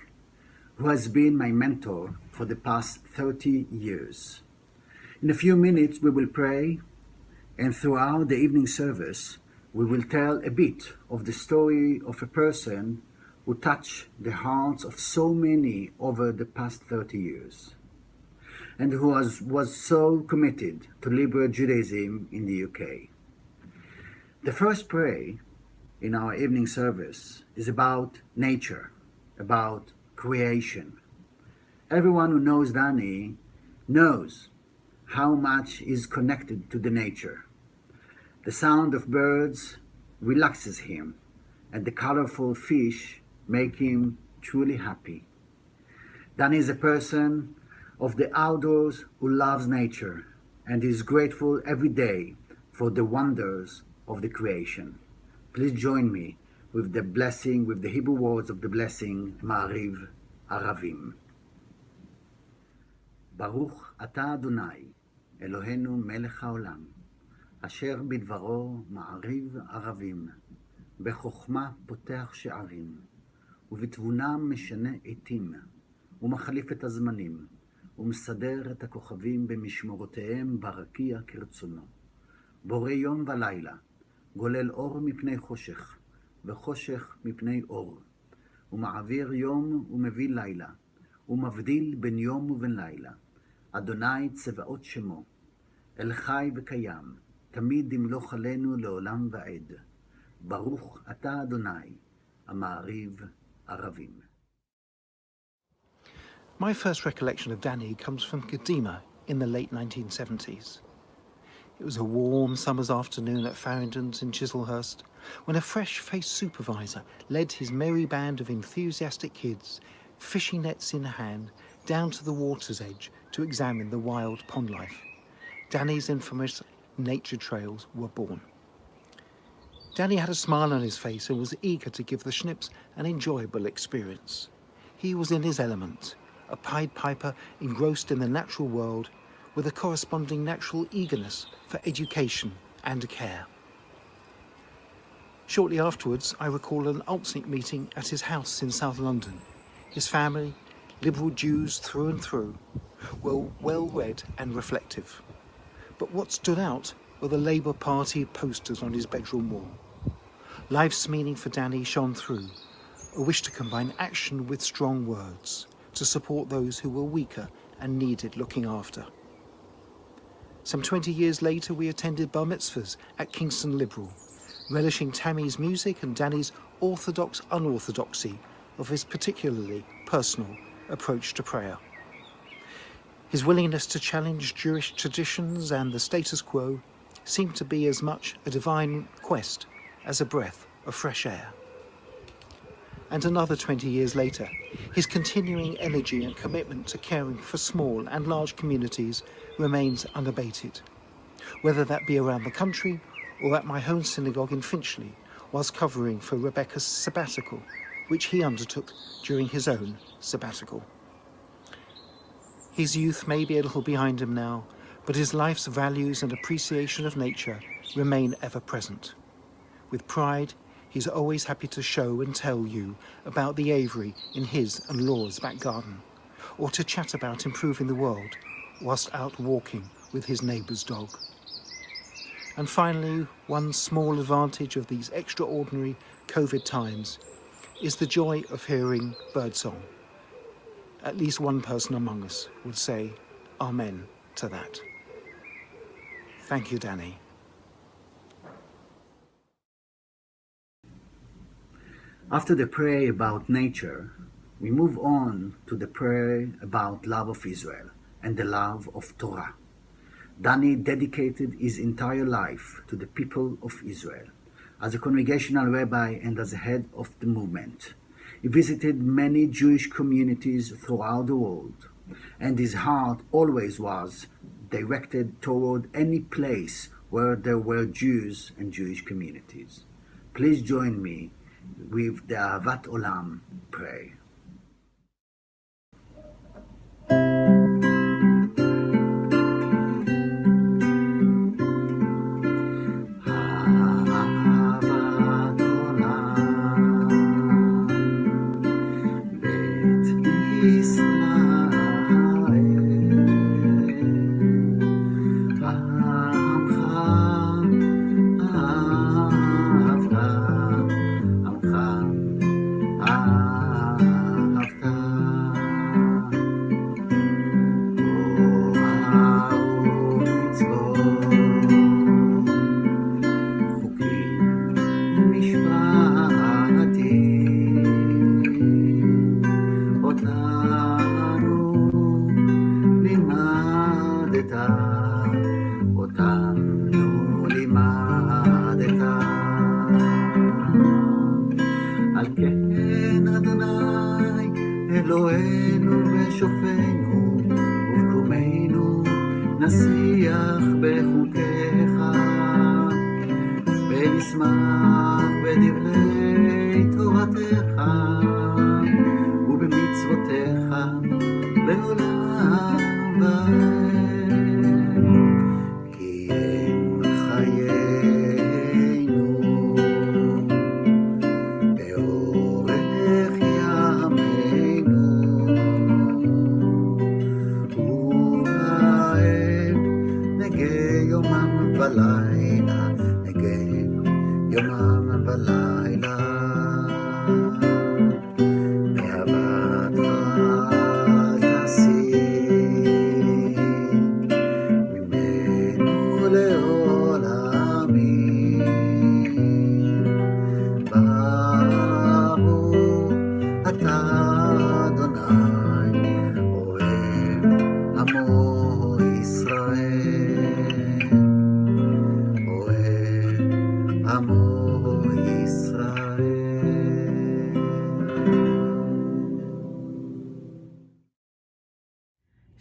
who has been my mentor for the past 30 years. In a few minutes, we will pray, and throughout the evening service, we will tell a bit of the story of a person who touched the hearts of so many over the past 30 years, and who was so committed to liberal Judaism in the UK. The first prayer in our evening service is about nature, about creation. Everyone who knows Danny knows how much is connected to the nature. The sound of birds relaxes him, and the colorful fish make him truly happy. Danny is a person of the outdoors who loves nature and is grateful every day for the wonders of the creation. Please join me with the blessing, with the Hebrew words of the blessing, Ma'ariv Aravim. Baruch Ata Adonai, Eloheinu melech haolam, asher bidvaro ma'ariv aravim, בחוכמה פותח שערים, ובתבונה משנה עתים, ומחליף את הזמנים, ומסדר את הכוכבים במשמורותיהם ברקיע כרצונו. בורא יום ולילה, גולל אור מפני חושך, וחושך מפני אור, ומעביר יום ומביא לילה, ומבדיל בין יום ובין לילה. אדוני צבאות שמו, אל חי וקיים, תמיד ימלוך עלינו לעולם ועד. ברוך אתה אדוני, המעריב ערבים. My first recollection of Danny comes from Kadima in the late 1970s. It was a warm summer's afternoon at Farringdon's in Chislehurst when a fresh-faced supervisor led his merry band of enthusiastic kids, fishing nets in hand, down to the water's edge to examine the wild pond life. Danny's infamous nature trails were born. Danny had a smile on his face and was eager to give the Schnips an enjoyable experience. He was in his element, a Pied Piper engrossed in the natural world with a corresponding natural eagerness for education and care. Shortly afterwards, I recall an Altsnik meeting at his house in South London. His family, liberal Jews through and through, were well-read and reflective. But what stood out were the Labour Party posters on his bedroom wall. Life's meaning for Danny shone through, a wish to combine action with strong words, to support those who were weaker and needed looking after. Some 20 years later, we attended bar mitzvahs at Kingston Liberal, relishing Tammy's music and Danny's orthodox unorthodoxy of his particularly personal approach to prayer. His willingness to challenge Jewish traditions and the status quo seemed to be as much a divine quest as a breath of fresh air. And another 20 years later, his continuing energy and commitment to caring for small and large communities remains unabated, whether that be around the country or at my home synagogue in Finchley, whilst covering for Rebecca's sabbatical, which he undertook during his own sabbatical. His youth may be a little behind him now, but his life's values and appreciation of nature remain ever present. With pride, he's always happy to show and tell you about the aviary in his and Laura's back garden, or to chat about improving the world whilst out walking with his neighbour's dog. And finally, one small advantage of these extraordinary COVID times is the joy of hearing birdsong. At least one person among us would say Amen to that. Thank you, Danny. After the prayer about nature, we move on to the prayer about love of Israel and the love of Torah. Danny dedicated his entire life to the people of Israel. as a congregational rabbi and as a head of the movement. He visited many Jewish communities throughout the world, and his heart always was directed toward any place where there were Jews and Jewish communities. Please join me with the Ahavat Olam prayer.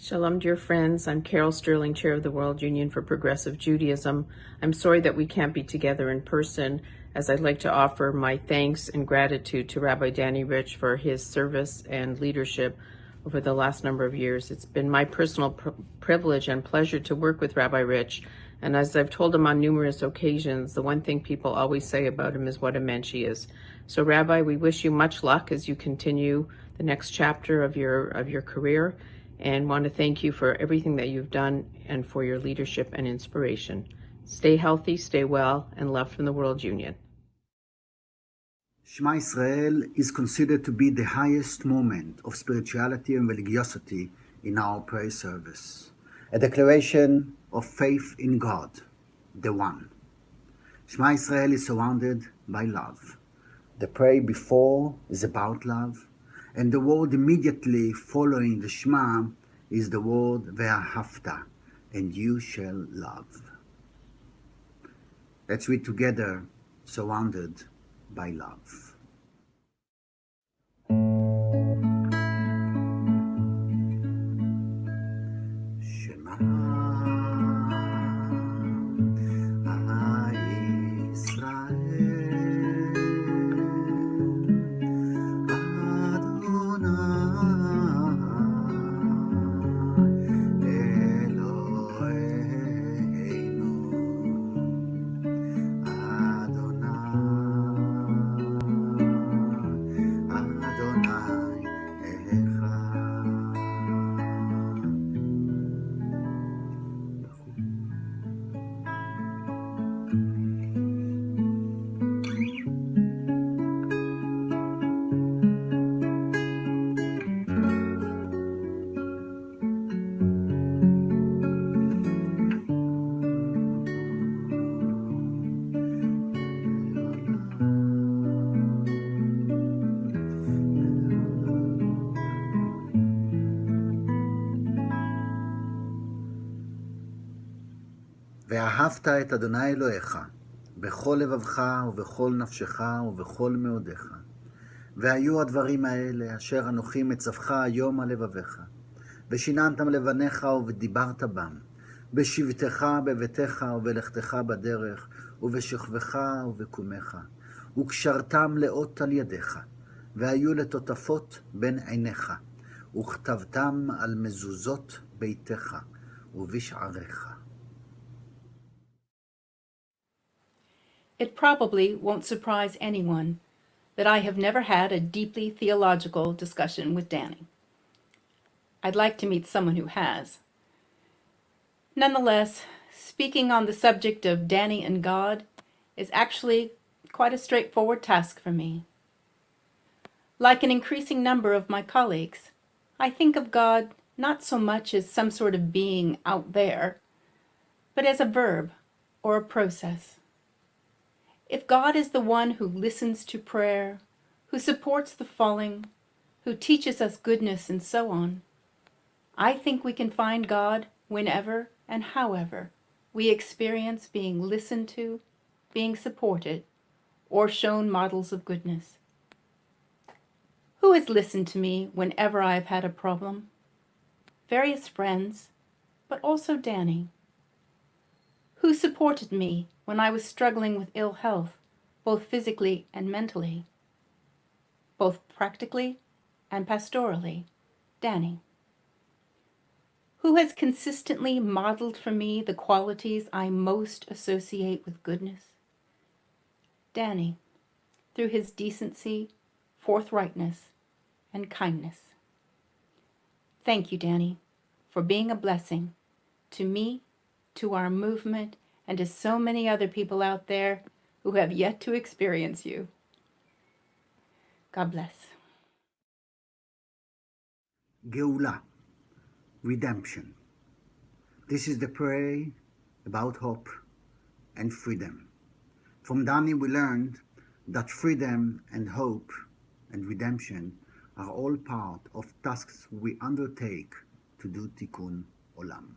Shalom, dear friends. I'm Carol Sterling, Chair of the World Union for Progressive Judaism. I'm sorry that we can't be together in person, as I'd like to offer my thanks and gratitude to Rabbi Danny Rich for his service and leadership over the last number of years. It's been my personal privilege and pleasure to work with Rabbi Rich, and as I've told him on numerous occasions, the one thing people always say about him is what a mensch he is. So, Rabbi, we wish you much luck as you continue the next chapter of your career, and want to thank you for everything that you've done and for your leadership and inspiration. Stay healthy, stay well, and love from the World Union. Shema Israel is considered to be the highest moment of spirituality and religiosity in our prayer service. A declaration of faith in God, the One. Shema Israel is surrounded by love. The prayer before is about love, and the word immediately following the Shema is the word Ve'ahavta, and you shall love. Let's read together, surrounded by love. Shema ואהבת את אדוני אלוהיך בכל לבבך ובכל נפשך ובכל מאודיך. והיו הדברים האלה אשר אנוכי מצווך היום על לבביך, ושיננתם לבניך ודיברת בם, בשבתך בביתך ובלכתך בדרך, ובשכבך ובקומך, וקשרתם לאות על ידיך, והיו לטוטפות בין עיניך, וכתבתם על מזוזות ביתך ובשעריך. It probably won't surprise anyone that I have never had a deeply theological discussion with Danny. I'd like to meet someone who has. Nonetheless, speaking on the subject of Danny and God is actually quite a straightforward task for me. Like an increasing number of my colleagues, I think of God not so much as some sort of being out there, but as a verb or a process. If God is the one who listens to prayer, who supports the falling, who teaches us goodness and so on, I think we can find God whenever and however we experience being listened to, being supported, or shown models of goodness. Who has listened to me whenever I've had a problem? Various friends, but also Danny. Who supported me when I was struggling with ill health, both physically and mentally? Both practically and pastorally, Danny. Who has consistently modeled for me the qualities I most associate with goodness? Danny, through his decency, forthrightness, and kindness. Thank you, Danny, for being a blessing to me, to our movement, and to so many other people out there who have yet to experience you. God bless. Geula, redemption. This is the prayer about hope and freedom. From Danny we learned that freedom and hope and redemption are all part of tasks we undertake to do tikkun olam.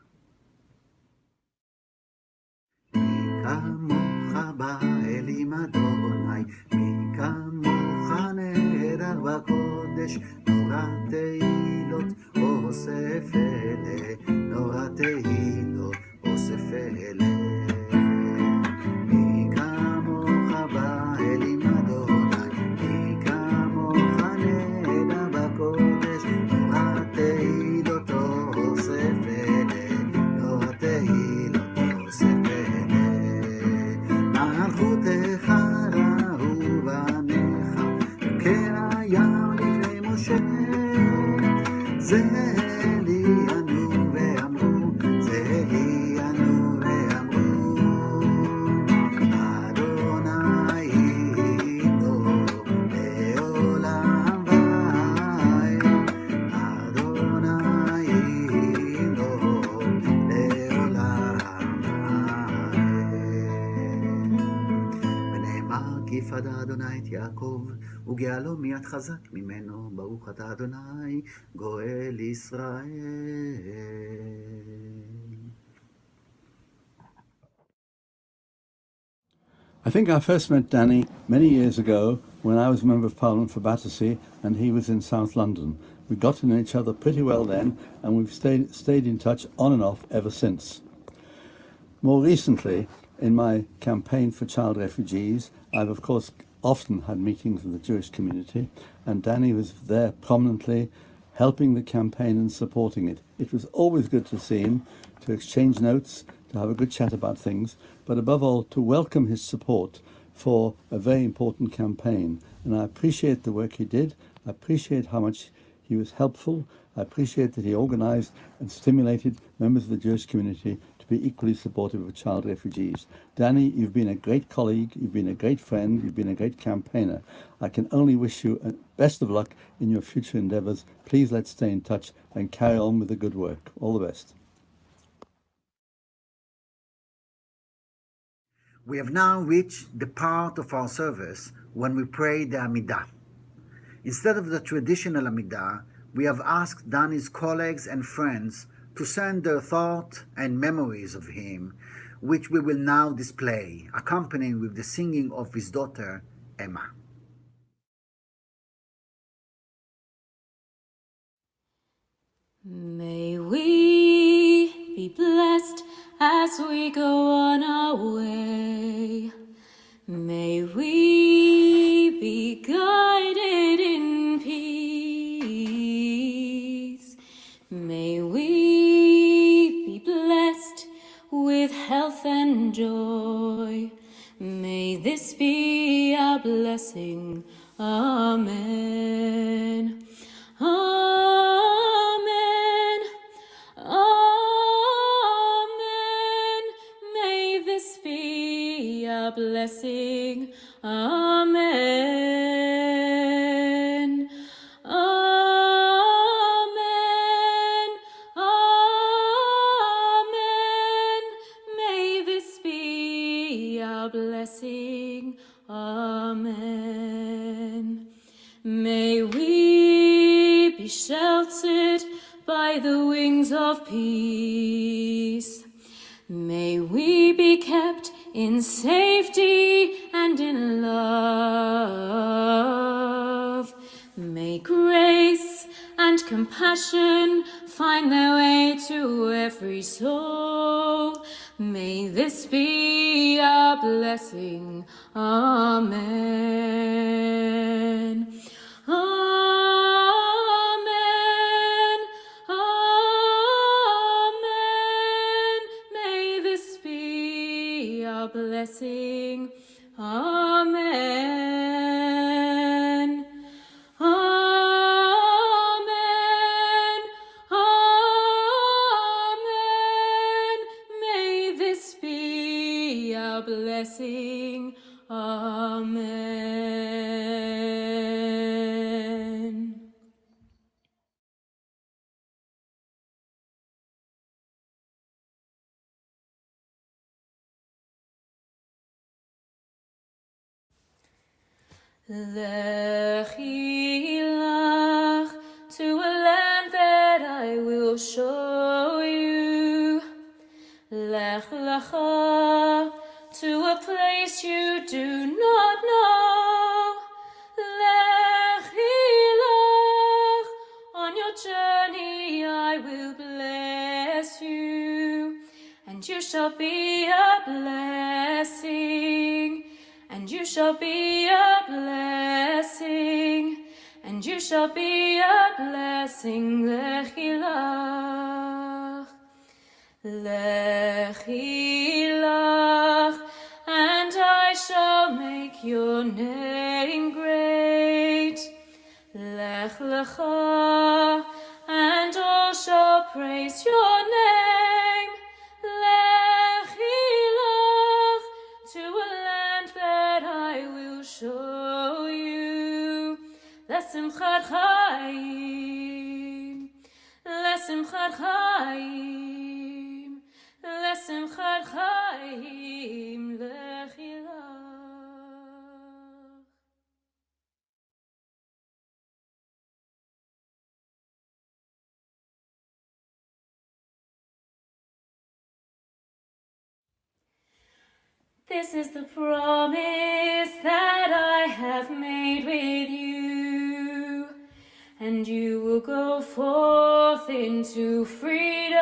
מי כמוך באלים אדוני, מי כמוך נהדר בקודש, נורא תהילות אוסף אלה, נורא תהילות אוסף אלה. מי כמוך באלים אדוני, מי כמוך נהדר בקודש, נורא תהילות אוסף אלה, נורא תהילות אוסף אלה. מלכותך ראו בניך, כהים לפני משה. זה לי ענו ואמרו, זה לי ענו ואמרו, אדוני איתו לעולם ועד, אדוני איתו לעולם ועד. ונאמר כי יפדה אדוני את יעקב, וגאלו מיד חזק ממנו, ברוך אתה אדוני גואל ישראל. I think I first met Danny many years ago when I was a Member of Parliament for Battersea and he was in South London. We got to know each other pretty well then, and we've stayed in touch on and off ever since. More recently, in my campaign for child refugees, I've of course often had meetings with the Jewish community, and Danny was there prominently helping the campaign and supporting it. It was always good to see him, to exchange notes, to have a good chat about things, but above all to welcome his support for a very important campaign. And I appreciate the work he did. I appreciate how much he was helpful. I appreciate that he organized and stimulated members of the Jewish community to be equally supportive of child refugees. Danny, you've been a great colleague, you've been a great friend, you've been a great campaigner. I can only wish you best of luck in your future endeavors. Please let's stay in touch and carry on with the good work. All the best. We have now reached the part of our service when we pray the Amidah. Instead of the traditional Amidah, we have asked Danny's colleagues and friends to send their thoughts and memories of him which we will now display, accompanying with the singing of his daughter, Emma. May we be blessed as we go on our way. May we be guided in peace. May we be blessed with health and joy. May this be our blessing. Amen. Amen. Amen. May this be our blessing. Amen. Amen. Amen. May this be our blessing. Amen. May we be sheltered by the wings of peace. May we be kept in safety and in love. May grace and compassion find their way to every soul. May this be our blessing. Amen. Amen. Amen. May this be our blessing. Amen. Amen. Amen. May this be our blessing. Amen. Lechi lach, to a land that I will show you. Lech lecha, to a place you do not know. Lechi lach, on your journey I will bless you, and you shall be a blessing. And you shall be a blessing, and you shall be a blessing. Lechi lach, lechi lach, and I shall make your name great. Lech lecha, and all shall praise your name. Lechi lach, to a land that I will show you. Lesimchat chaim, lesimchat chaim, lesimchat chaim, lechi lach. This is the promise that I have made with you, and you will go forth into freedom.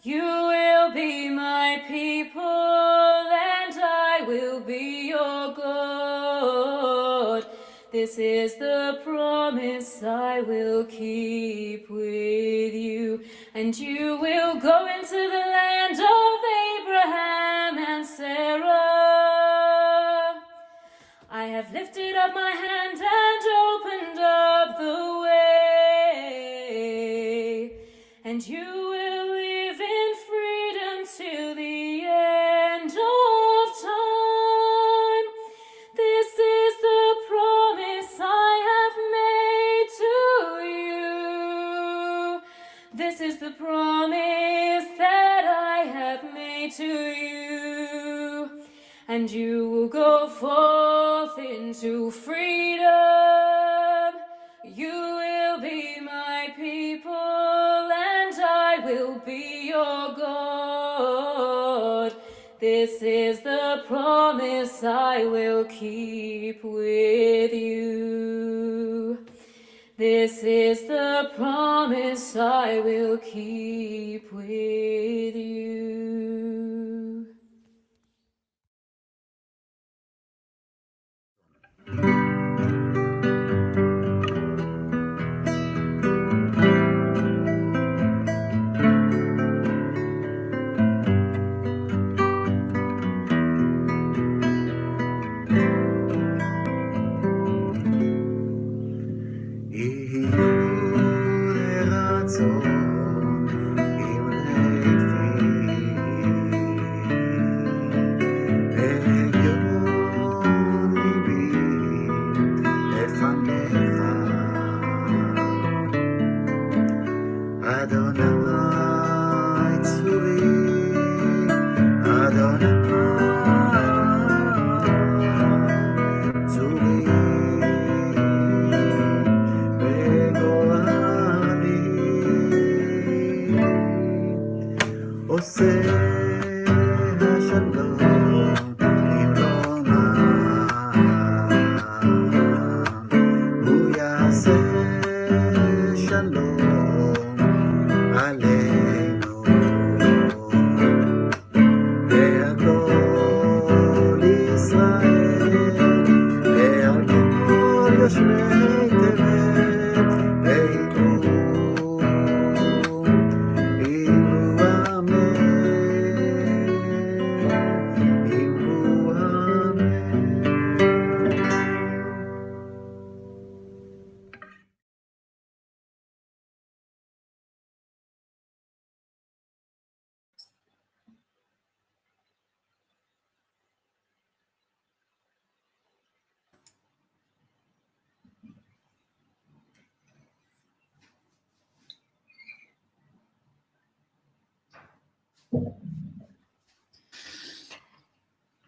You will be my people, and I will be your God. This is the promise I will keep with you, and you will go into the land of Abraham and Sarah. I have lifted up my hand and opened up the way, and you will live in freedom till the end of time. This is the promise I have made to you. This is the promise that I have made to you, and you will go forth into freedom. You will be my people, and I will be your God. This is the promise I will keep with you. This is the promise I will keep with you.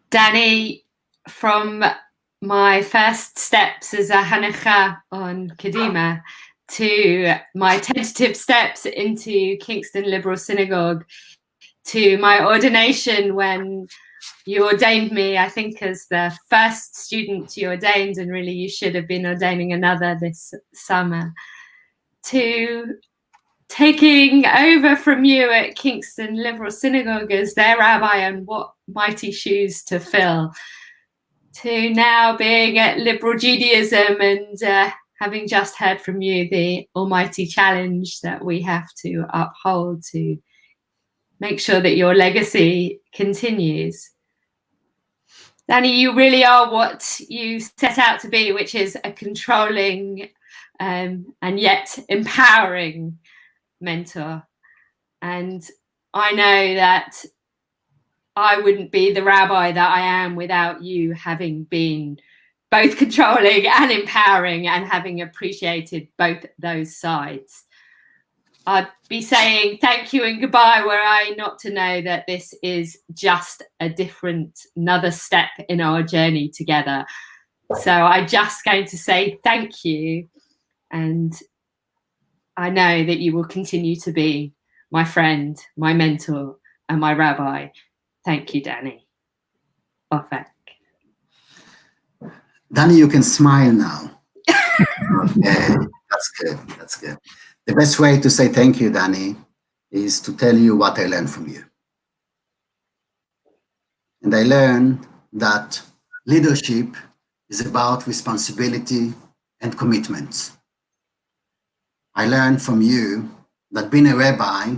Danny, from my first steps as a Hanukkah on Kadima to my tentative steps into Kingston Liberal Synagogue to my ordination when you ordained me, I think, as the first student you ordained, and really you should have been ordaining another this summer, to taking over from you at Kingston Liberal Synagogue as their rabbi, and what mighty shoes to fill, to now being at Liberal Judaism and having just heard from you the almighty challenge that we have to uphold to make sure that your legacy continues. Danny, you really are what you set out to be, which is a controlling and yet empowering mentor. And I know that I wouldn't be the rabbi that I am without you having been both controlling and empowering and having appreciated both those sides. I'd be saying thank you and goodbye were I not to know that this is just another step in our journey together. So I'm just going to say thank you, and I know that you will continue to be my friend, my mentor, and my rabbi. Thank you, Danny. Ofek. Danny, you can smile now. Okay, that's good. That's good. The best way to say thank you, Danny, is to tell you what I learned from you. And I learned that leadership is about responsibility and commitment. I learned from you that being a rabbi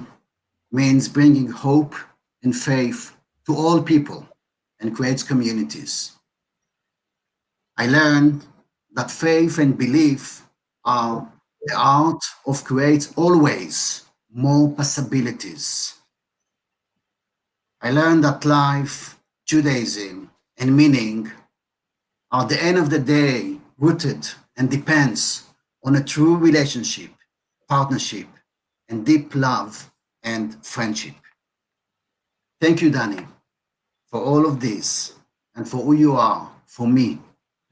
means bringing hope and faith to all people and creates communities. I learned that faith and belief are the art of creating always more possibilities. I learned that life, Judaism, and meaning are at the end of the day rooted and depends on a true relationship, partnership, and deep love and friendship. Thank you, Danny, for all of this and for who you are, for me,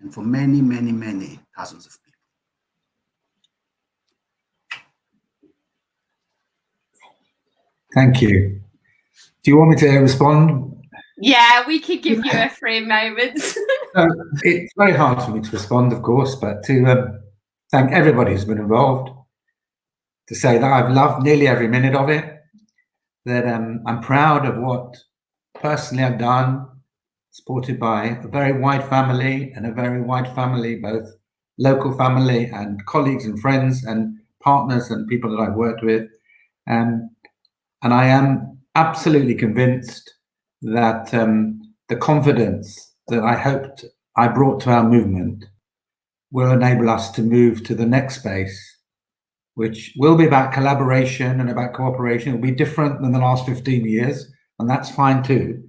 and for many, many, many thousands of people. Thank you. Do you want me to respond? Yeah, we could give you a free moment. It's very hard for me to respond, of course, but to thank everybody who's been involved, to say that I've loved nearly every minute of it, that I'm proud of what personally I've done, supported by a very wide family, both local family and colleagues and friends and partners and people that I've worked with. And I am absolutely convinced that the confidence that I hoped I brought to our movement will enable us to move to the next space, which will be about collaboration and about cooperation. It will be different than the last 15 years, and that's fine too.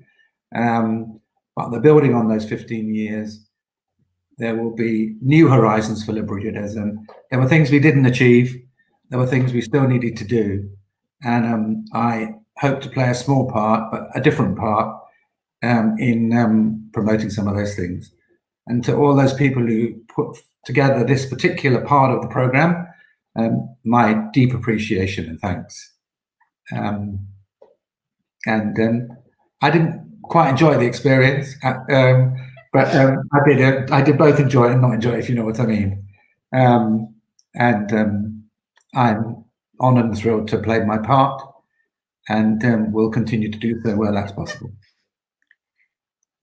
But the building on those 15 years, there will be new horizons for liberal Judaism. There were things we didn't achieve. There were things we still needed to do. And I hope to play a small part, but a different part in promoting some of those things. And to all those people who put together this particular part of the program, my deep appreciation and thanks. I didn't quite enjoy the experience, but I did both enjoy it and not enjoy it, if you know what I mean. I'm honoured and thrilled to play my part, and will continue to do so where that's possible.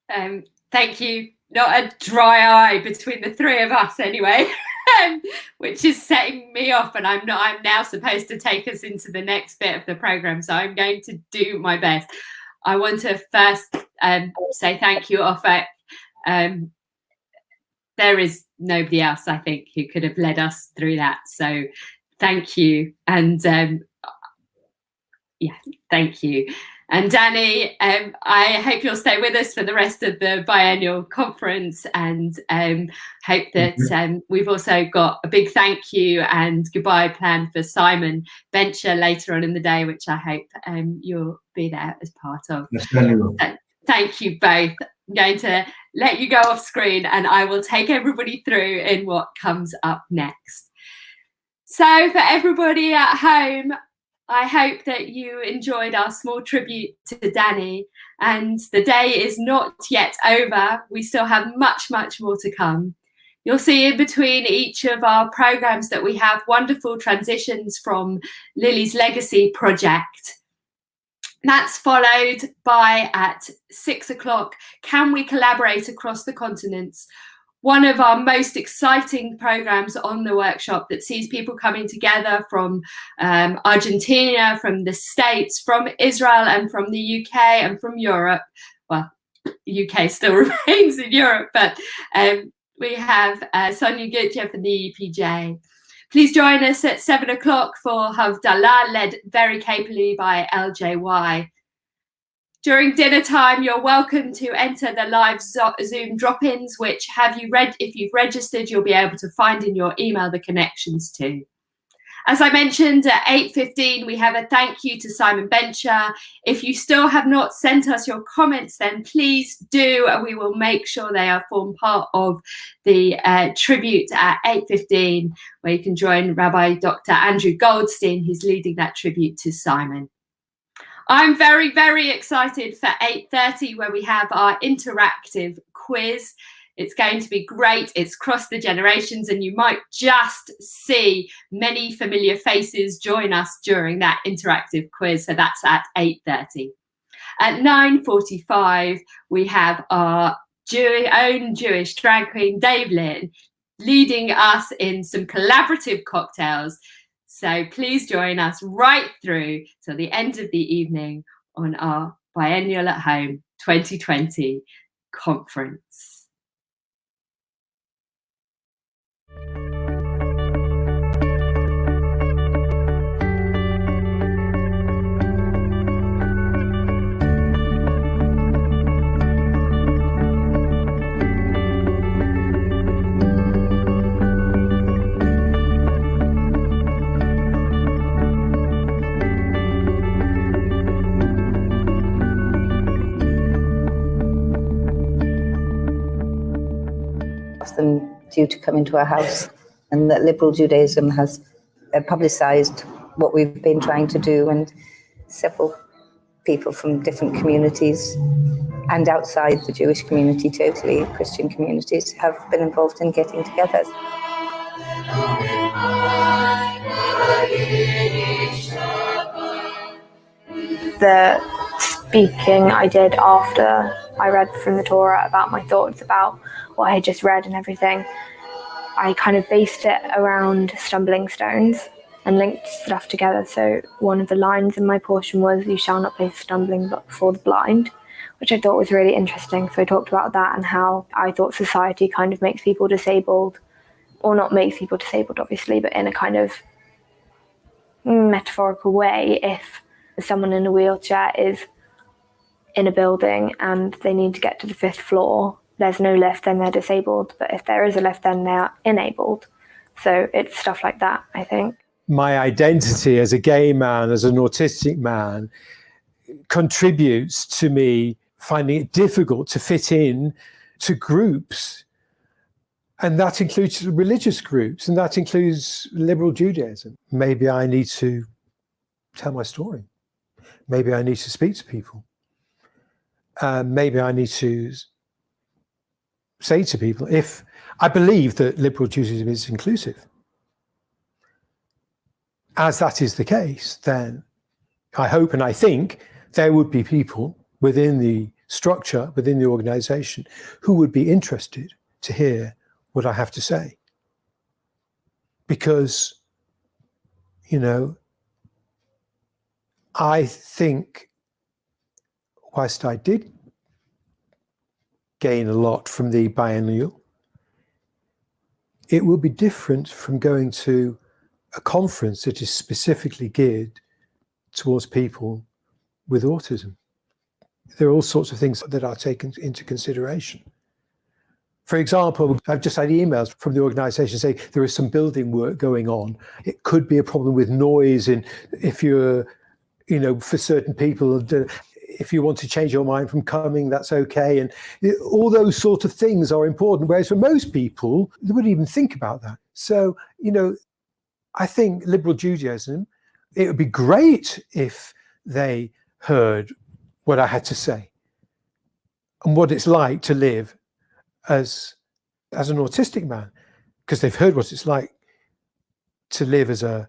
Thank you. Not a dry eye between the three of us anyway, which is setting me off, and I'm now supposed to take us into the next bit of the programme, so I'm going to do my best. I want to first say thank you, Ofek. There is nobody else, I think, who could have led us through that, so thank you. And yeah, thank you. And Danny, I hope you'll stay with us for the rest of the biennial conference, and hope that we've also got a big thank you and goodbye planned for Simon Bencher later on in the day, which I hope you'll be there as part of. Yes, certainly will. So, thank you both. I'm going to let you go off screen, and I will take everybody through in what comes up next. So for everybody at home, I hope that you enjoyed our small tribute to Danny, and the day is not yet over. We still have much, much more to come. You'll see in between each of our programs that we have wonderful transitions from Lily's Legacy project. That's followed by, at 6 o'clock, Can We Collaborate Across the Continents? One of our most exciting programs on the workshop that sees people coming together from Argentina, from the States, from Israel, and from the UK, and from Europe. Well, the UK still remains in Europe, but we have Sonia Gutjev from the EPJ. Please join us at 7 o'clock for Havdalah, led very capably by LJY. During dinner time, you're welcome to enter the live Zoom drop-ins, which if you've registered, you'll be able to find in your email the connections to. As I mentioned, at 8:15, we have a thank you to Simon Bencher. If you still have not sent us your comments, then please do, and we will make sure they form part of the tribute at 8:15, where you can join Rabbi Dr. Andrew Goldstein, who's leading that tribute to Simon. I'm very, very excited for 8:30, where we have our interactive quiz. It's going to be great. It's crossed the generations, and you might just see many familiar faces join us during that interactive quiz. So that's at 8:30. At 9:45, we have our own Jewish drag queen, Dave Lynn, leading us in some collaborative cocktails. So please join us right through till the end of the evening on our Biennial at Home 2020 conference. Them due to come into our house, and that liberal Judaism has publicized what we've been trying to do, and several people from different communities and outside the Jewish community, totally Christian communities, have been involved in getting together. The speaking I did after I read from the Torah about my thoughts about what I had just read and everything, I kind of based it around stumbling stones and linked stuff together. So one of the lines in my portion was, "You shall not place a stumbling block before the blind," which I thought was really interesting. So I talked about that and how I thought society kind of makes people disabled, or not makes people disabled obviously, but in a kind of metaphorical way. If someone in a wheelchair is in a building and they need to get to the 5th floor, there's no lift, then they're disabled. But if there is a lift, then they're enabled. So it's stuff like that, I think. My identity as a gay man, as an autistic man, contributes to me finding it difficult to fit in to groups. And that includes religious groups, and that includes liberal Judaism. Maybe I need to tell my story. Maybe I need to speak to people. Maybe I need to say to people, if I believe that liberal Judaism is inclusive, as that is the case, then I hope and I think there would be people within the structure, within the organization, who would be interested to hear what I have to say. Because, you know, I think whilst I did gain a lot from the Biennial, it will be different from going to a conference that is specifically geared towards people with autism. There are all sorts of things that are taken into consideration. For example, I've just had emails from the organisation saying there is some building work going on. It could be a problem with noise, and if you're, you know, for certain people, if you want to change your mind from coming, that's okay. And all those sort of things are important, whereas for most people, they wouldn't even think about that. So, you know, I think liberal Judaism, it would be great if they heard what I had to say and what it's like to live as an autistic man, because they've heard what it's like to live as a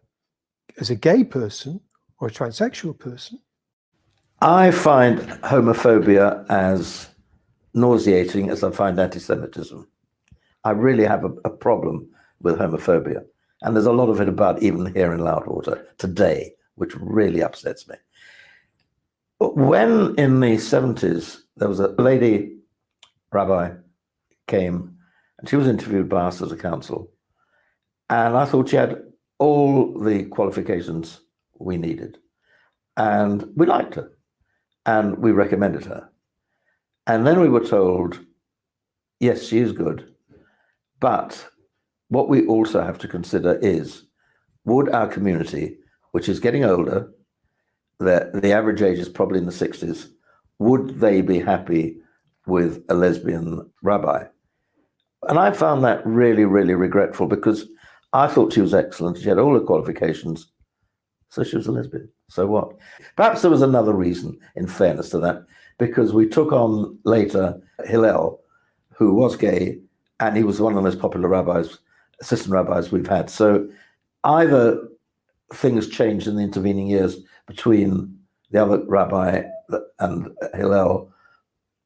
gay person or a transsexual person. I find homophobia as nauseating as I find anti-Semitism. I really have a problem with homophobia. And there's a lot of it about even here in Loudwater today, which really upsets me. When in the 70s, there was a lady rabbi came, and she was interviewed by us as a council. And I thought she had all the qualifications we needed. And we liked her. And we recommended her. And then we were told, yes, she is good. But what we also have to consider is, would our community, which is getting older, the average age is probably in the 60s, would they be happy with a lesbian rabbi? And I found that really, really regretful, because I thought she was excellent. She had all the qualifications. So she was a lesbian. So what? Perhaps there was another reason, in fairness to that, because we took on later Hillel, who was gay, and he was one of the most popular rabbis, assistant rabbis we've had. So either things changed in the intervening years between the other rabbi and Hillel,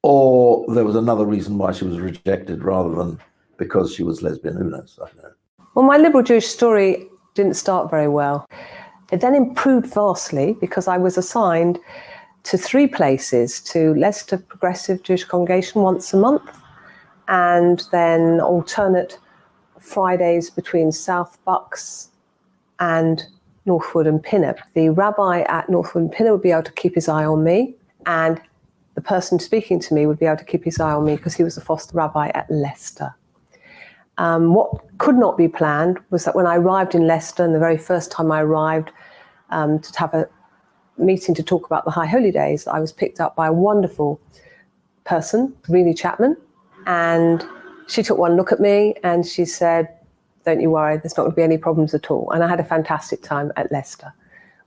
or there was another reason why she was rejected rather than because she was lesbian. Who knows? I don't know. Well, my liberal Jewish story didn't start very well. It then improved vastly because I was assigned to 3 places, to Leicester Progressive Jewish Congregation once a month, and then alternate Fridays between South Bucks and Northwood and Pinner. The rabbi at Northwood and Pinner would be able to keep his eye on me, and the person speaking to me would be able to keep his eye on me because he was the foster rabbi at Leicester. What could not be planned was that when I arrived in Leicester, and the very first time I arrived to have a meeting to talk about the High Holy Days, I was picked up by a wonderful person, Renee Chapman, and she took one look at me and she said, "Don't you worry, there's not going to be any problems at all." And I had a fantastic time at Leicester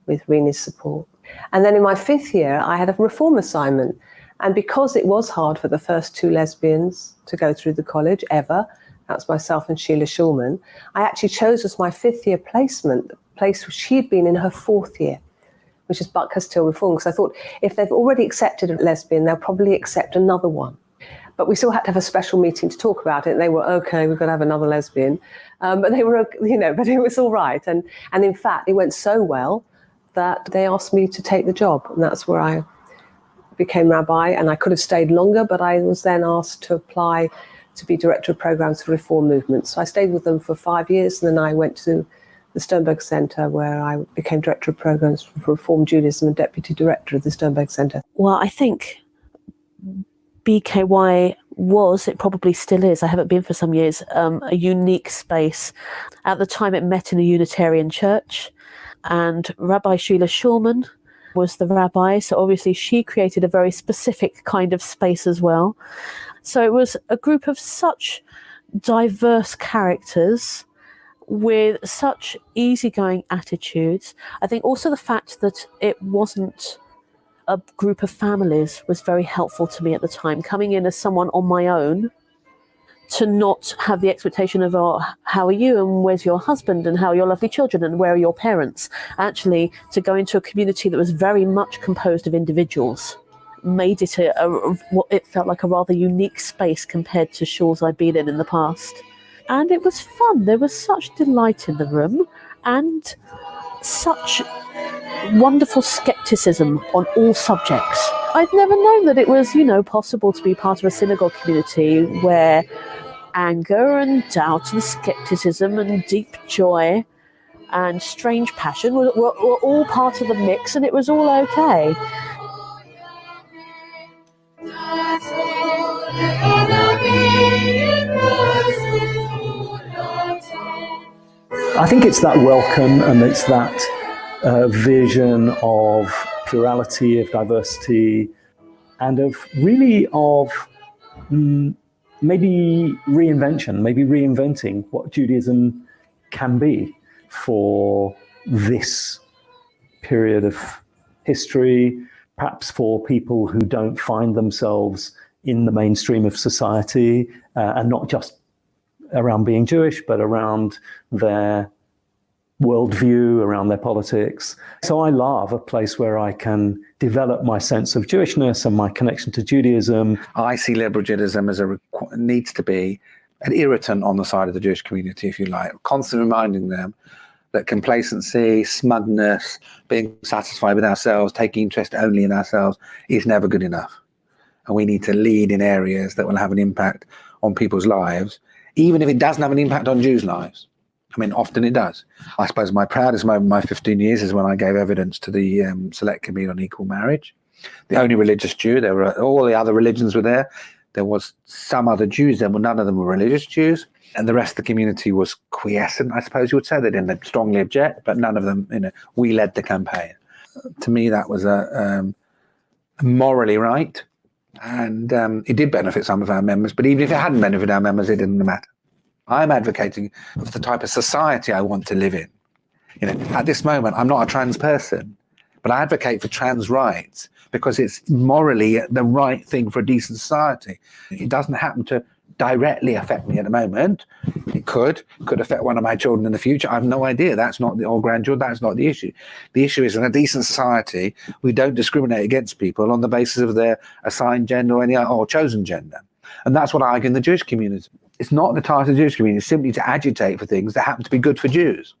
with Renee's support. And then in my 5th year, I had a reform assignment. And because it was hard for the first 2 lesbians to go through the college ever, that's myself and Sheila Schulman, I actually chose as my 5th year placement, the place she'd been in her 4th year, which is Buckhurst Hill Reform, because I thought if they've already accepted a lesbian, they'll probably accept another one. But we still had to have a special meeting to talk about it. And they were, okay, we've got to have another lesbian. But they were, but it was all right. And in fact, it went so well that they asked me to take the job. And that's where I became rabbi. And I could have stayed longer, but I was then asked to apply to be director of programs for reform movements. So I stayed with them for 5 years. And then I went to the Sternberg Centre, where I became director of programs for Reform Judaism and deputy director of the Sternberg Centre. Well, I think BKY was, it probably still is, I haven't been for some years, a unique space. At the time it met in a Unitarian church, and Rabbi Sheila Schulman was the rabbi, so obviously she created a very specific kind of space as well. So it was a group of such diverse characters with such easygoing attitudes. I think also the fact that it wasn't a group of families was very helpful to me at the time. Coming in as someone on my own, to not have the expectation of, oh, how are you and where's your husband and how are your lovely children and where are your parents? Actually, to go into a community that was very much composed of individuals made it what it felt like a rather unique space compared to shuls I'd been in the past. And it was fun. There was such delight in the room and such wonderful skepticism on all subjects. I'd never known that it was, possible to be part of a synagogue community where anger and doubt and skepticism and deep joy and strange passion were all part of the mix, and it was all okay. I think it's that welcome, and it's that vision of plurality, of diversity, and of maybe reinvention, maybe reinventing what Judaism can be for this period of history, perhaps for people who don't find themselves in the mainstream of society, and not just around being Jewish, but around their worldview, around their politics. So I love a place where I can develop my sense of Jewishness and my connection to Judaism. I see liberal Judaism as needs to be an irritant on the side of the Jewish community, if you like, constantly reminding them that complacency, smugness, being satisfied with ourselves, taking interest only in ourselves is never good enough. And we need to lead in areas that will have an impact on people's lives, even if it doesn't have an impact on Jews' lives. I mean, often it does. I suppose my proudest moment in my 15 years is when I gave evidence to the Select Committee on Equal Marriage. The only religious Jew. There were all the other religions were there. There was some other Jews there, but none of them were religious Jews. And the rest of the community was quiescent, I suppose you would say. They didn't strongly object, but none of them, we led the campaign. To me, that was morally right. And it did benefit some of our members, but even if it hadn't benefited our members, it didn't matter. I'm advocating for the type of society I want to live in. At this moment, I'm not a trans person, but I advocate for trans rights because it's morally the right thing for a decent society. It doesn't happen to directly affect me at the moment. It could affect one of my children in the future. I have no idea. That's not or grandchildren. That's not the issue. The issue is in a decent society, we don't discriminate against people on the basis of their assigned gender or chosen gender. And that's what I argue in the Jewish community. It's not the task of the Jewish community simply to agitate for things that happen to be good for Jews.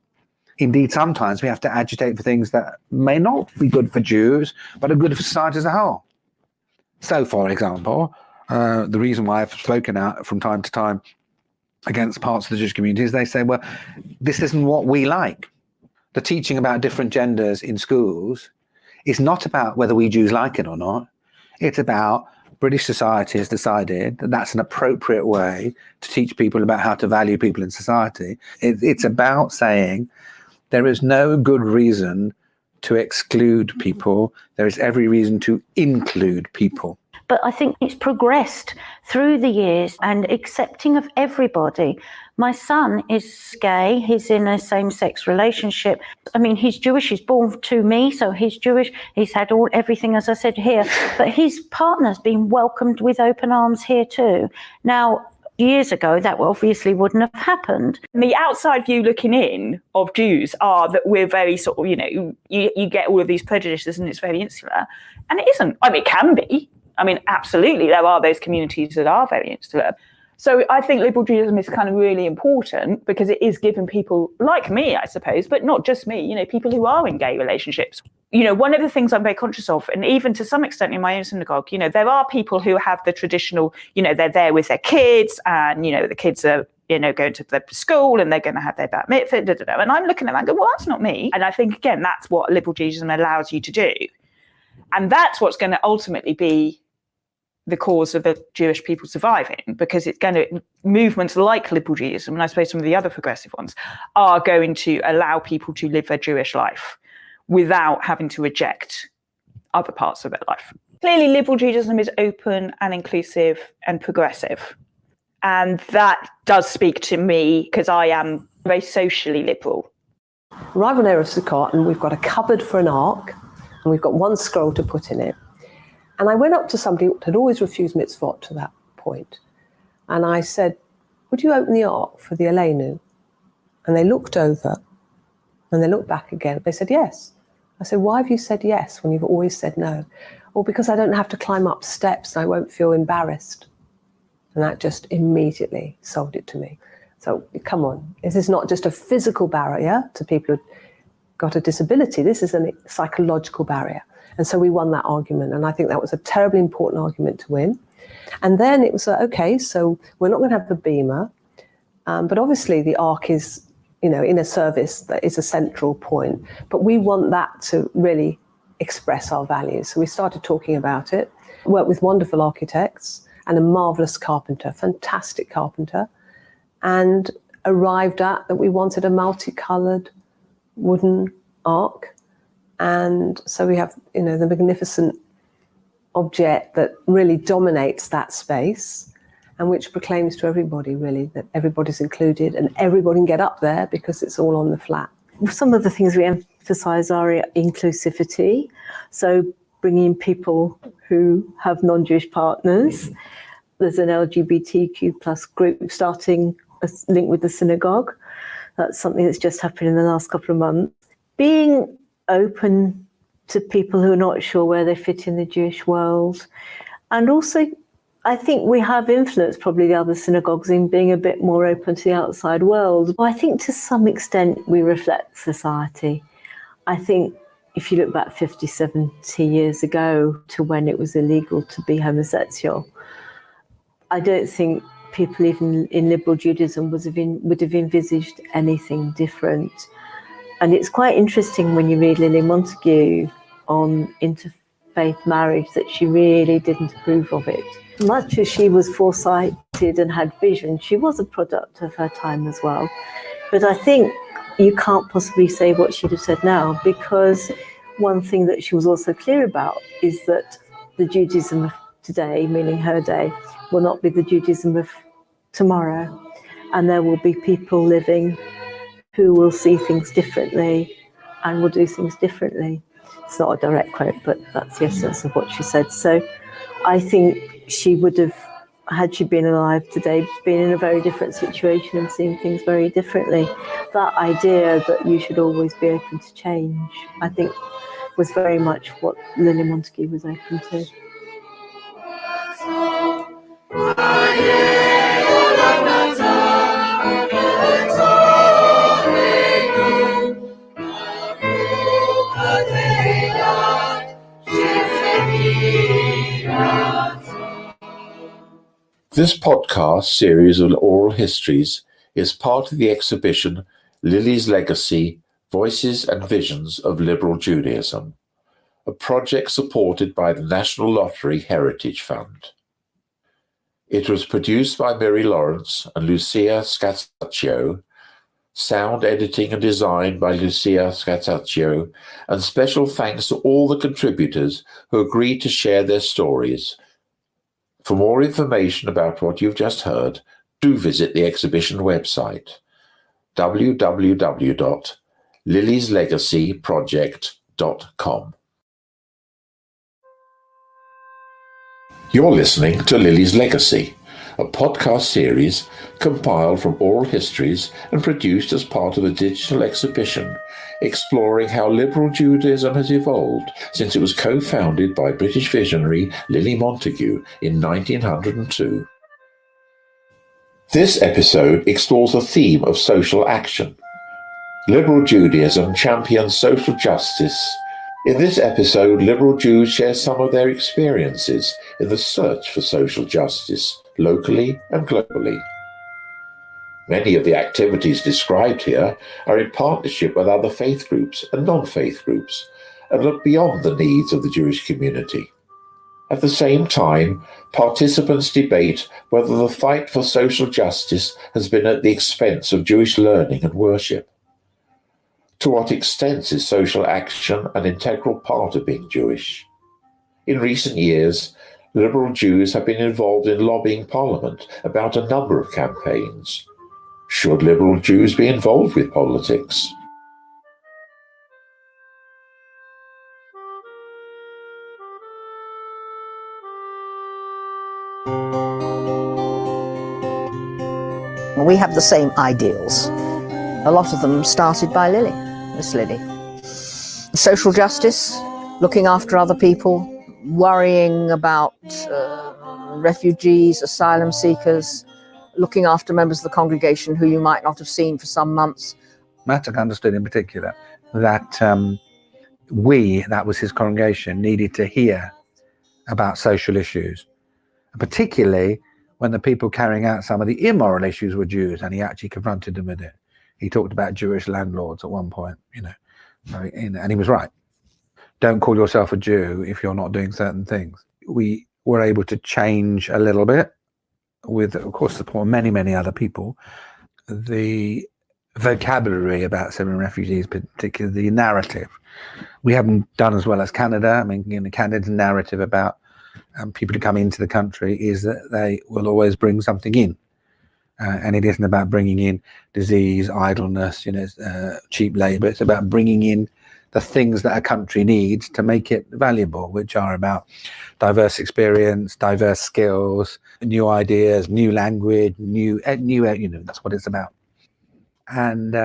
Indeed, sometimes we have to agitate for things that may not be good for Jews, but are good for society as a whole. So, for example, the reason why I've spoken out from time to time against parts of the Jewish community is they say, well, this isn't what we like. The teaching about different genders in schools is not about whether we Jews like it or not. It's about British society has decided that that's an appropriate way to teach people about how to value people in society. It's about saying there is no good reason to exclude people. There is every reason to include people. but I think it's progressed through the years and accepting of everybody. My son is gay, he's in a same-sex relationship. I mean, he's Jewish, he's born to me, so he's Jewish, he's had everything, as I said, here, but his partner's been welcomed with open arms here too. Now, years ago, that obviously wouldn't have happened. The outside view looking in of Jews are that we're very sort of, you get all of these prejudices and it's very insular, and it isn't. I mean, it can be. I mean, absolutely, there are those communities that are very insular. So I think liberal Judaism is kind of really important because it is giving people like me, I suppose, but not just me, people who are in gay relationships. One of the things I'm very conscious of, and even to some extent in my own synagogue, there are people who have the traditional, they're there with their kids and, the kids are, going to the school and they're going to have their bat mitzvah, and I'm looking at that and go, well, that's not me. And I think, again, that's what liberal Judaism allows you to do. And that's what's going to ultimately be the cause of the Jewish people surviving, because it's going to, movements like liberal Judaism, and I suppose some of the other progressive ones, are going to allow people to live their Jewish life without having to reject other parts of their life. Clearly, liberal Judaism is open and inclusive and progressive. And that does speak to me because I am very socially liberal. Arrive on Erev Sukkot and we've got a cupboard for an ark and we've got one scroll to put in it. And I went up to somebody who had always refused mitzvot to that point. And I said, would you open the ark for the Aleinu? And they looked over and they looked back again. They said, yes. I said, why have you said yes when you've always said no? Well, because I don't have to climb up steps and I won't feel embarrassed. And that just immediately sold it to me. So come on, this is not just a physical barrier to people who've got a disability. This is a psychological barrier. And so we won that argument. And I think that was a terribly important argument to win. And then it was, okay, so we're not going to have the beamer. But obviously the ark is, in a service that is a central point. But we want that to really express our values. So we started talking about it, worked with wonderful architects and a marvelous carpenter, fantastic carpenter, and arrived at that we wanted a multicolored wooden ark. And so we have, the magnificent object that really dominates that space and which proclaims to everybody, really, that everybody's included and everybody can get up there because it's all on the flat. Some of the things we emphasise are inclusivity, so bringing people who have non-Jewish partners. There's an LGBTQ plus group starting a link with the synagogue. That's something that's just happened in the last couple of months. Being open to people who are not sure where they fit in the Jewish world. And also, I think we have influenced probably the other synagogues in being a bit more open to the outside world. I think to some extent we reflect society. I think if you look back 50, 70 years ago to when it was illegal to be homosexual, I don't think people even in liberal Judaism would have envisaged anything different. And it's quite interesting when you read Lily Montague on interfaith marriage that she really didn't approve of it. Much as she was foresighted and had vision, she was a product of her time as well. But I think you can't possibly say what she'd have said now, because one thing that she was also clear about is that the Judaism of today, meaning her day, will not be the Judaism of tomorrow. And there will be people living who will see things differently and will do things differently. It's not a direct quote, but that's the essence of what she said. So I think she would have, had she been alive today, been in a very different situation and seen things very differently. That idea that you should always be open to change, I think, was very much what Lily Montague was open to. This podcast series of oral histories is part of the exhibition Lily's Legacy, Voices and Visions of Liberal Judaism, a project supported by the National Lottery Heritage Fund. It was produced by Mary Lawrence and Lucia Scataccio, sound editing and design by Lucia Scataccio, and special thanks to all the contributors who agreed to share their stories. For more information about what you've just heard, do visit the exhibition website, www.lilieslegacyproject.com. You're listening to Lily's Legacy, a podcast series compiled from oral histories and produced as part of a digital exhibition exploring how liberal Judaism has evolved since it was co-founded by British visionary Lily Montagu in 1902. This episode explores the theme of social action. Liberal Judaism champions social justice. In this episode, liberal Jews share some of their experiences in the search for social justice, locally and globally. Many of the activities described here are in partnership with other faith groups and non-faith groups, and look beyond the needs of the Jewish community. At the same time, participants debate whether the fight for social justice has been at the expense of Jewish learning and worship. To what extent is social action an integral part of being Jewish? In recent years, liberal Jews have been involved in lobbying Parliament about a number of campaigns. Should liberal Jews be involved with politics? We have the same ideals. A lot of them started by Miss Lily. Social justice, looking after other people, worrying about refugees, asylum seekers, looking after members of the congregation who you might not have seen for some months. Mattock understood in particular that that was his congregation, needed to hear about social issues, particularly when the people carrying out some of the immoral issues were Jews, and he actually confronted them with it. He talked about Jewish landlords at one point, and he was right. Don't call yourself a Jew if you're not doing certain things. We were able to change a little bit with, of course, support many, many other people. The vocabulary about Syrian refugees, particularly the narrative. We haven't done as well as Canada. I mean, Canada's narrative about people who come into the country is that they will always bring something in. And it isn't about bringing in disease, idleness, cheap labor. It's about bringing in the things that a country needs to make it valuable, which are about diverse experience, diverse skills, new ideas, new language, new, that's what it's about. And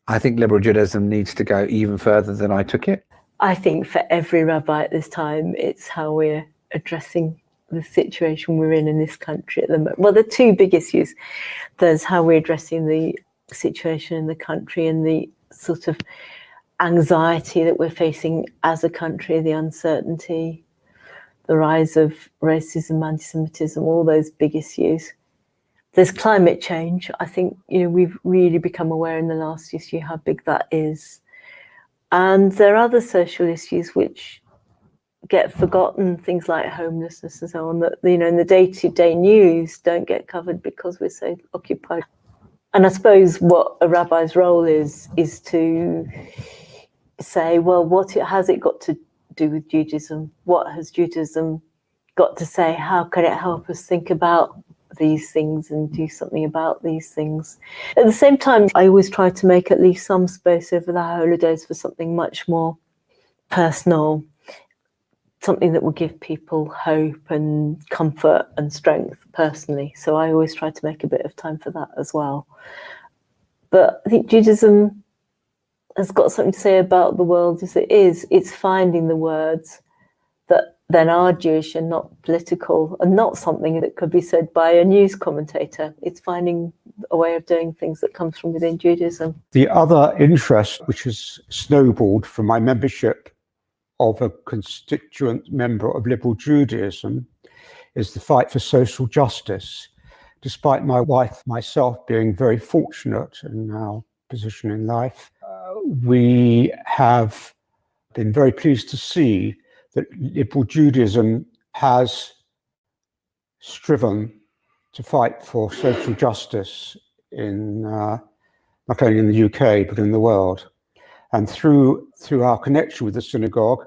I think liberal Judaism needs to go even further than I took it. I think for every rabbi at this time, it's how we're addressing the situation we're in this country at the moment. Well, the two big issues, there's how we're addressing the situation in the country and the sort of anxiety that we're facing as a country, the uncertainty, the rise of racism, anti-Semitism, all those big issues. There's climate change. I think we've really become aware in the last issue how big that is. And there are other social issues which get forgotten, things like homelessness and so on, that in the day-to-day news don't get covered because we're so occupied. And I suppose what a rabbi's role is to say, well, what has it got to do with Judaism? What has Judaism got to say? How can it help us think about these things and do something about these things? At the same time, I always try to make at least some space over the holidays for something much more personal, something that will give people hope and comfort and strength personally. So I always try to make a bit of time for that as well. But I think Judaism has got something to say about the world as it is. It's finding the words that then are Jewish and not political, and not something that could be said by a news commentator. It's finding a way of doing things that comes from within Judaism. The other interest which has snowballed from my membership of a constituent member of liberal Judaism is the fight for social justice. Despite my wife, myself being very fortunate in our position in life, we have been very pleased to see that liberal Judaism has striven to fight for social justice in not only in the UK but in the world. And through our connection with the synagogue,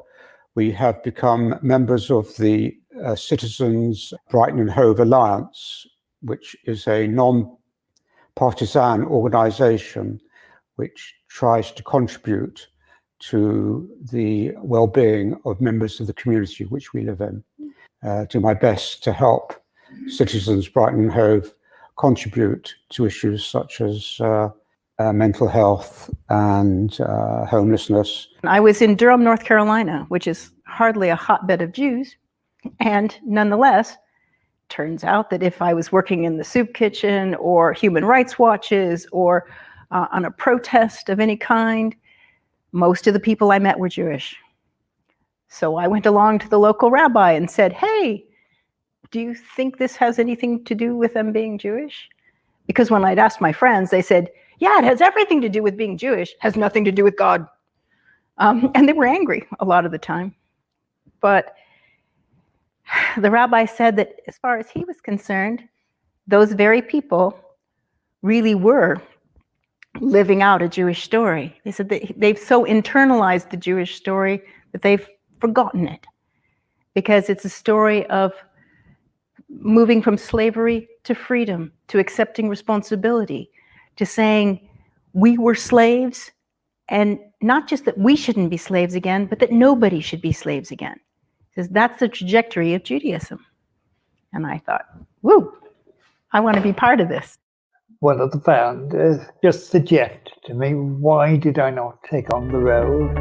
we have become members of the Citizens Brighton and Hove Alliance, which is a non-partisan organisation which tries to contribute to the well-being of members of the community which we live in. Do my best to help Citizens Brighton and Hove contribute to issues such as mental health and homelessness. I was in Durham, North Carolina, which is hardly a hotbed of Jews. And nonetheless, turns out that if I was working in the soup kitchen or human rights watches or on a protest of any kind, most of the people I met were Jewish. So I went along to the local rabbi and said, hey, do you think this has anything to do with them being Jewish? Because when I'd asked my friends, they said, yeah, it has everything to do with being Jewish, has nothing to do with God. And they were angry a lot of the time. But the rabbi said that as far as he was concerned, those very people really were living out a Jewish story. They said that they've so internalized the Jewish story that they've forgotten it, because it's a story of moving from slavery to freedom, to accepting responsibility, to saying we were slaves, and not just that we shouldn't be slaves again, but that nobody should be slaves again. Because that's the trajectory of Judaism. And I thought, woo, I want to be part of this. One of the founders just suggested to me, why did I not take on the role?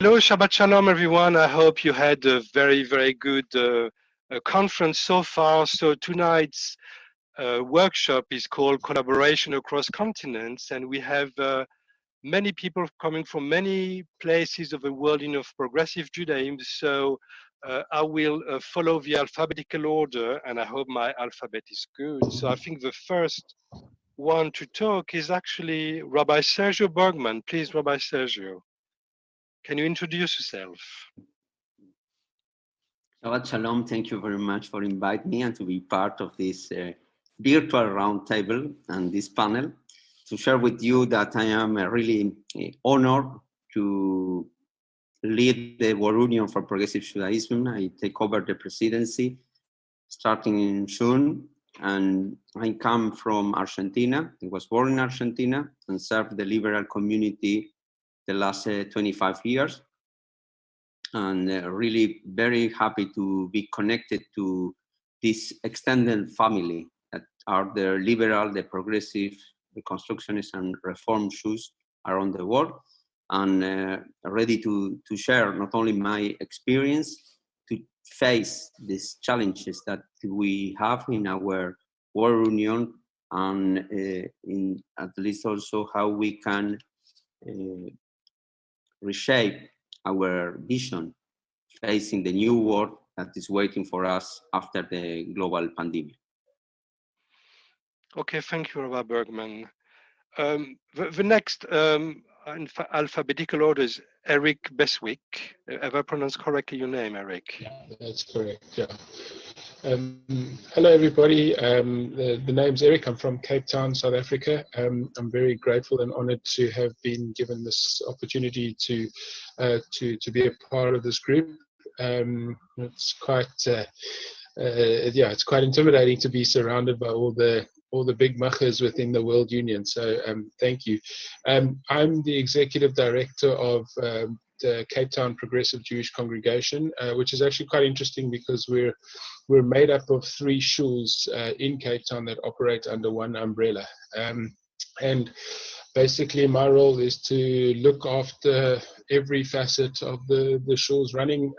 Hello, Shabbat Shalom, everyone. I hope you had a very, very good conference so far. So tonight's workshop is called Collaboration Across Continents, and we have many people coming from many places of the world in of progressive Judaism. So I will follow the alphabetical order, and I hope my alphabet is good. So I think the first one to talk is actually Rabbi Sergio Bergman. Please, Rabbi Sergio. Can you introduce yourself? Shabbat Shalom, thank you very much for inviting me and to be part of this virtual roundtable and this panel to share with you that I am really honored to lead the World Union for Progressive Judaism. I take over the presidency starting in June, and I come from Argentina. I was born in Argentina and served the liberal community the last 25 years, and really very happy to be connected to this extended family that are the liberal, the progressive, the constructionist and reform Jews around the world, and ready to share not only my experience to face these challenges that we have in our World Union, and in at least also how we can reshape our vision facing the new world that is waiting for us after the global pandemic. Okay, thank you, Rabbi Bergman. The next alphabetical order is Eric Beswick. Have I pronounced correctly your name, Eric? Yeah, that's correct, yeah. Hello, everybody. The name's Eric. I'm from Cape Town, South Africa. I'm very grateful and honored to have been given this opportunity to be a part of this group. It's quite, it's quite intimidating to be surrounded by all the big machas within the World Union. So thank you. I'm the executive director of the Cape Town Progressive Jewish Congregation, which is actually quite interesting because we're made up of 3 shuls in Cape Town that operate under one umbrella. And basically my role is to look after every facet of the shuls running,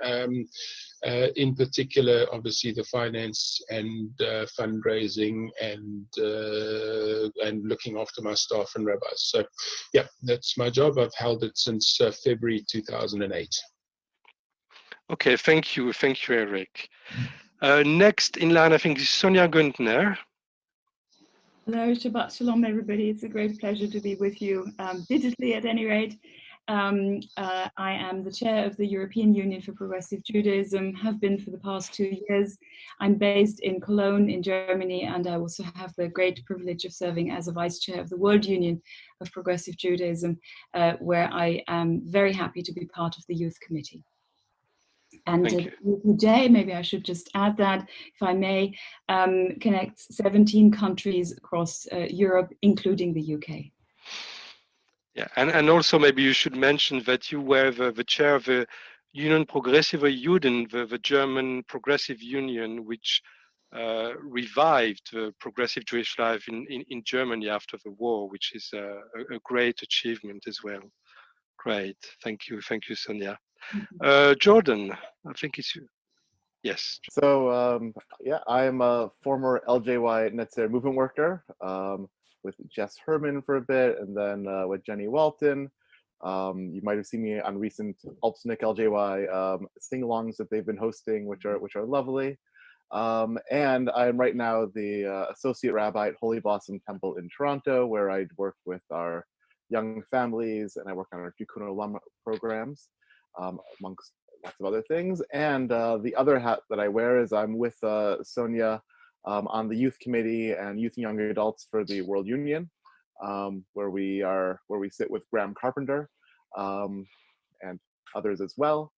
in particular, obviously, the finance and fundraising and looking after my staff and rabbis. So, yeah, that's my job. I've held it since February 2008. Okay, thank you, Eric. Next in line, I think, is Sonia Güntner. Hello, Shabbat Shalom, everybody. It's a great pleasure to be with you, digitally at any rate. I am the chair of the European Union for Progressive Judaism, have been for the past 2 years. I'm based in Cologne in Germany, and I also have the great privilege of serving as a vice chair of the World Union of Progressive Judaism, where I am very happy to be part of the Youth Committee. And today, maybe I should just add that, if I may, connects 17 countries across Europe, including the UK. Yeah, and also maybe you should mention that you were the chair of the Union Progressive Juden, the German Progressive Union, which revived the progressive Jewish life in Germany after the war, which is a great achievement as well. Great, thank you, Sonia. Jordan, I think it's you. Yes. So yeah, I'm a former LJY Netzer movement worker with Jess Herman for a bit, and then with Jenny Walton. You might have seen me on recent Alpsnick LJY sing-alongs that they've been hosting, which are lovely. And I'm right now the associate rabbi at Holy Blossom Temple in Toronto, where I work with our young families, and I work on our Tikkun Olam programs, amongst lots of other things. And the other hat that I wear is I'm with Sonia on the youth committee and youth and young adults for the World Union, where we sit with Graham Carpenter and others as well.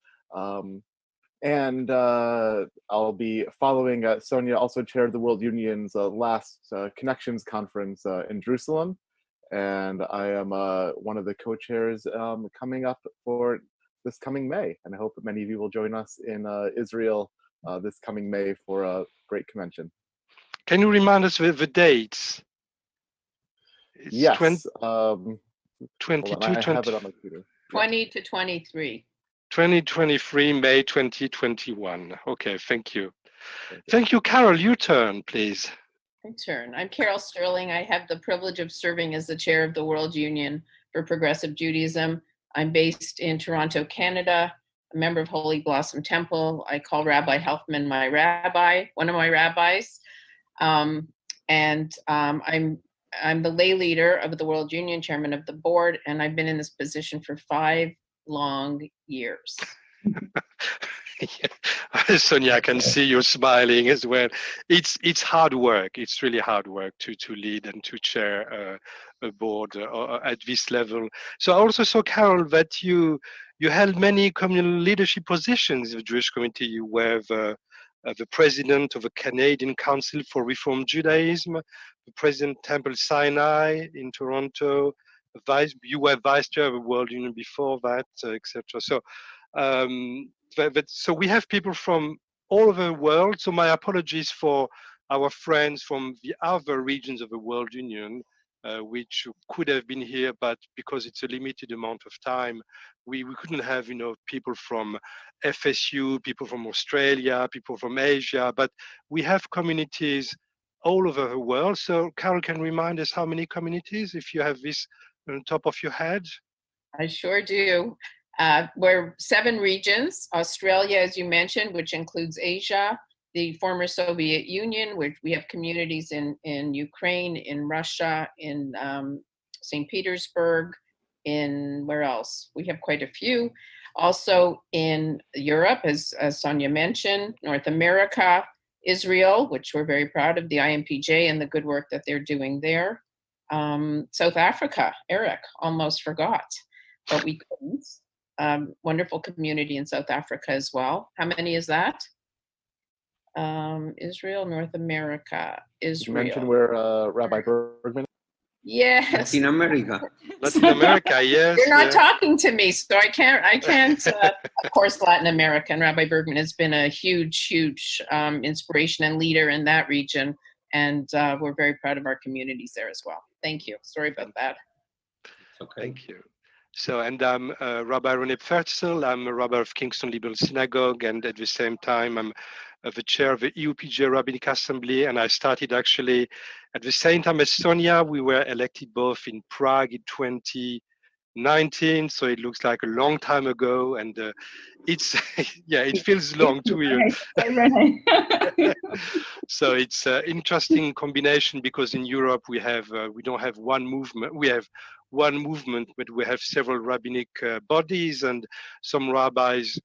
And I'll be following Sonia also chaired the World Union's last Connections Conference in Jerusalem. And I am one of the co-chairs coming up for this coming May. And I hope that many of you will join us in Israel this coming May for a great convention. Can you remind us the dates? It's yes. 22, I have it on my computer. 20 to 23. 2023, May 2021. Okay, thank you. Thank you, Carol. Your turn, please. My turn. I'm Carol Sterling. I have the privilege of serving as the chair of the World Union for Progressive Judaism. I'm based in Toronto, Canada, a member of Holy Blossom Temple. I call Rabbi Helfman my rabbi, one of my rabbis. I'm the lay leader of the World Union, chairman of the board, and I've been in this position for 5 long years. Yeah. Sonia, I can see you smiling as well. It's hard work. It's really hard work to lead and to chair a board at this level. So I also saw, Carol, that you held many communal leadership positions in the Jewish community. You were the president of the Canadian Council for Reform Judaism, the president of Temple Sinai in Toronto. You were vice chair of the World Union before that, etc. So, so we have people from all over the world. So my apologies for our friends from the other regions of the World Union, which could have been here, but because it's a limited amount of time, we couldn't have, people from FSU, people from Australia, people from Asia, but we have communities all over the world. So Carol can remind us how many communities, if you have this on top of your head? I sure do. We're 7 regions, Australia, as you mentioned, which includes Asia, the former Soviet Union, which we have communities in Ukraine, in Russia, in St. Petersburg, in where else? We have quite a few. Also in Europe, as Sonia mentioned, North America, Israel, which we're very proud of, the IMPJ and the good work that they're doing there. South Africa, Eric, almost forgot, but we couldn't. Wonderful community in South Africa as well. How many is that? Israel, North America, Israel. You mentioned where Rabbi Bergman. Yes. Latin America. Latin America, yes. You're not talking to me, so I can't. Of course, Latin America, and Rabbi Bergman has been a huge inspiration and leader in that region, and we're very proud of our communities there as well. Thank you. Sorry about that. Okay. Thank you. So, and I'm Rabbi René Pfertzel. I'm a rabbi of Kingston Liberal Synagogue, and at the same time, I'm the chair of the EUPJ Rabbinic Assembly. And I started actually at the same time as Sonia. We were elected both in Prague in 19, so it looks like a long time ago, and it's yeah, it feels long to you. So it's an interesting combination, because in Europe we don't have one movement. We have one movement, but we have several rabbinic bodies, and some rabbis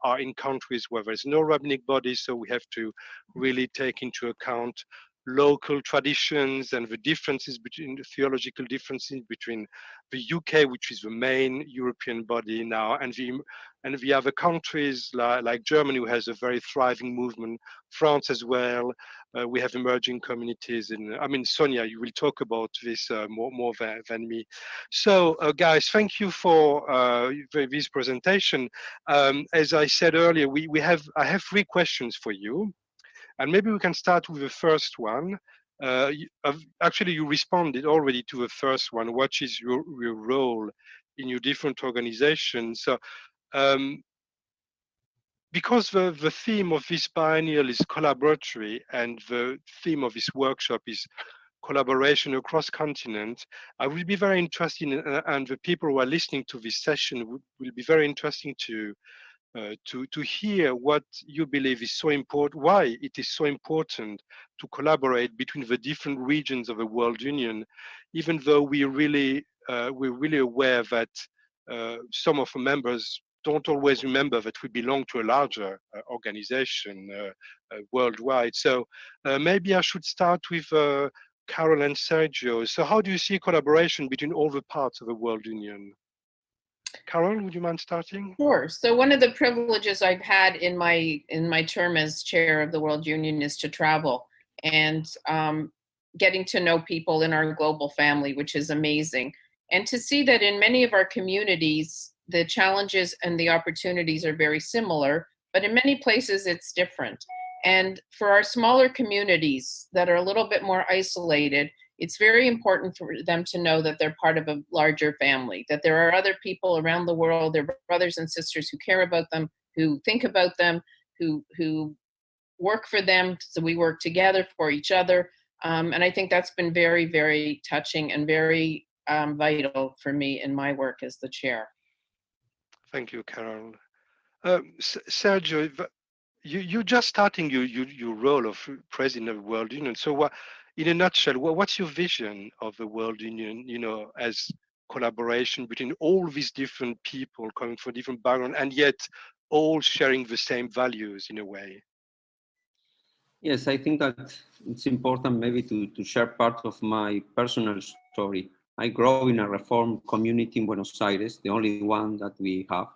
are in countries where there's no rabbinic bodies, so we have to really take into account local traditions and the differences between the theological differences between the UK, which is the main European body now, and the other countries like Germany, who has a very thriving movement, France as well. We have emerging communities Sonia, you will talk about this more than me. So guys, thank you for this presentation. As I said earlier, I have 3 questions for you. And maybe we can start with the first one. Actually, you responded already to the first one. What is your role in your different organizations? So, because the theme of this biennial is collaboratory, and the theme of this workshop is collaboration across continent, I will be very interested in, and the people who are listening to this session will be very interesting to hear what you believe is so important, why it is so important to collaborate between the different regions of the World Union, even though we're really aware that some of the members don't always remember that we belong to a larger organization worldwide. So maybe I should start with Carol and Sergio. So how do you see collaboration between all the parts of the World Union? Carol, would you mind starting? Sure. So one of the privileges I've had in my term as chair of the World Union is to travel and getting to know people in our global family, which is amazing. And to see that in many of our communities, the challenges and the opportunities are very similar, but in many places it's different. And for our smaller communities that are a little bit more isolated, it's very important for them to know that they're part of a larger family, that there are other people around the world, their brothers and sisters who care about them, who think about them, who work for them, so we work together for each other. And I think that's been very, very touching and very vital for me in my work as the chair. Thank you, Carol. Sergio, you're just starting your role of president of the World Union. So in a nutshell, what's your vision of the World Union, as collaboration between all these different people coming from different backgrounds, and yet all sharing the same values in a way? Yes, I think that it's important maybe to share part of my personal story. I grew in a Reform community in Buenos Aires, the only one that we have.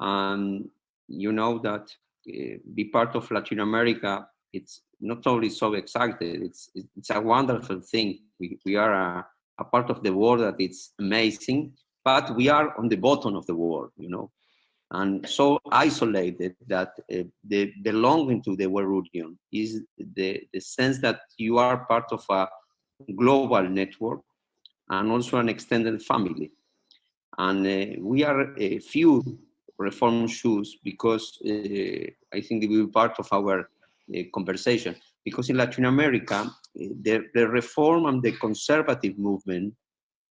And you know that be part of Latin America, it's not only so excited, it's a wonderful thing. We are a part of the world that it's amazing, but we are on the bottom of the world, and so isolated that the belonging to the World Union is the sense that you are part of a global network and also an extended family. And we are a few Reform shoes because I think it will be part of our conversation. Because in Latin America, the Reform and the conservative movement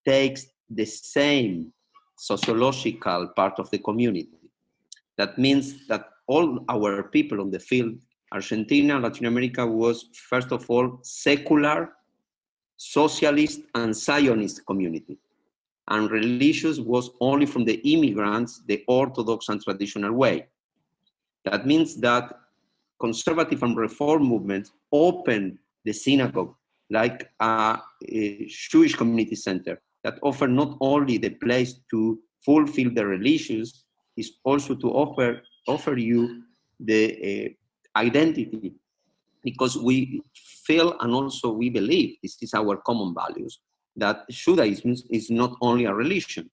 takes the same sociological part of the community. That means that all our people on the field, Argentina, Latin America, was first of all secular, socialist, and Zionist community. And religious was only from the immigrants, the Orthodox and traditional way. That means that conservative and Reform movements opened the synagogue like a Jewish community center that offer not only the place to fulfill the religious, is also to offer you the identity, because we feel and also we believe, this is our common values, that Judaism is not only a religion,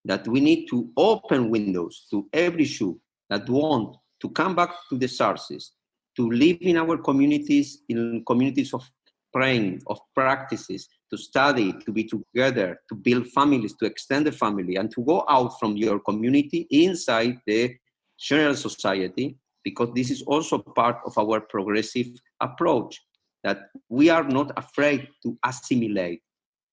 that we need to open windows to every Jew that want to come back to the sources, to live in our communities, in communities of praying, of practices, to study, to be together, to build families, to extend the family, and to go out from your community inside the general society, because this is also part of our progressive approach, that we are not afraid to assimilate.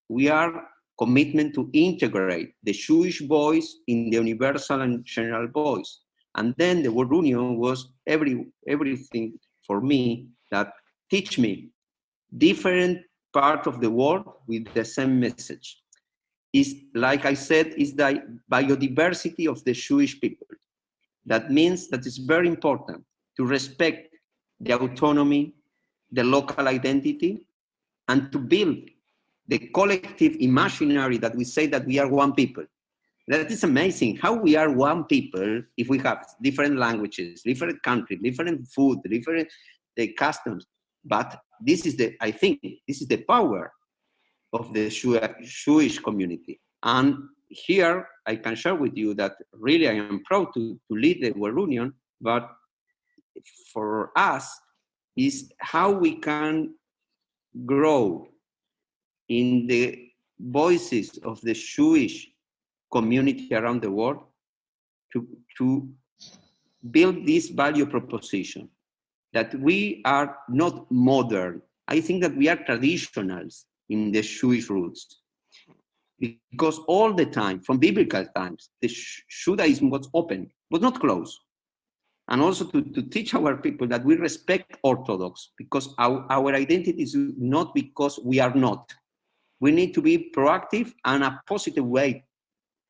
We are commitment to integrate the Jewish voice in the universal and general voice. And then the World Union was everything for me that teach me different part of the world with the same message. Is, like I said, is the biodiversity of the Jewish people. That means that it's very important to respect the autonomy, the local identity, and to build the collective imaginary that we say that we are one people. That is amazing how we are one people if we have different languages, different countries, different food, different customs. But this is I think this is the power of the Jewish community. And here I can share with you that really I am proud to lead the World Union, but for us is how we can grow in the voices of the Jewish community around the world to build this value proposition that we are not modern. I think that we are traditionals in the Jewish roots. Because all the time, from biblical times, the Judaism was open, was not closed. And also to teach our people that we respect Orthodox, because our identity is not because we are not. We need to be proactive and a positive way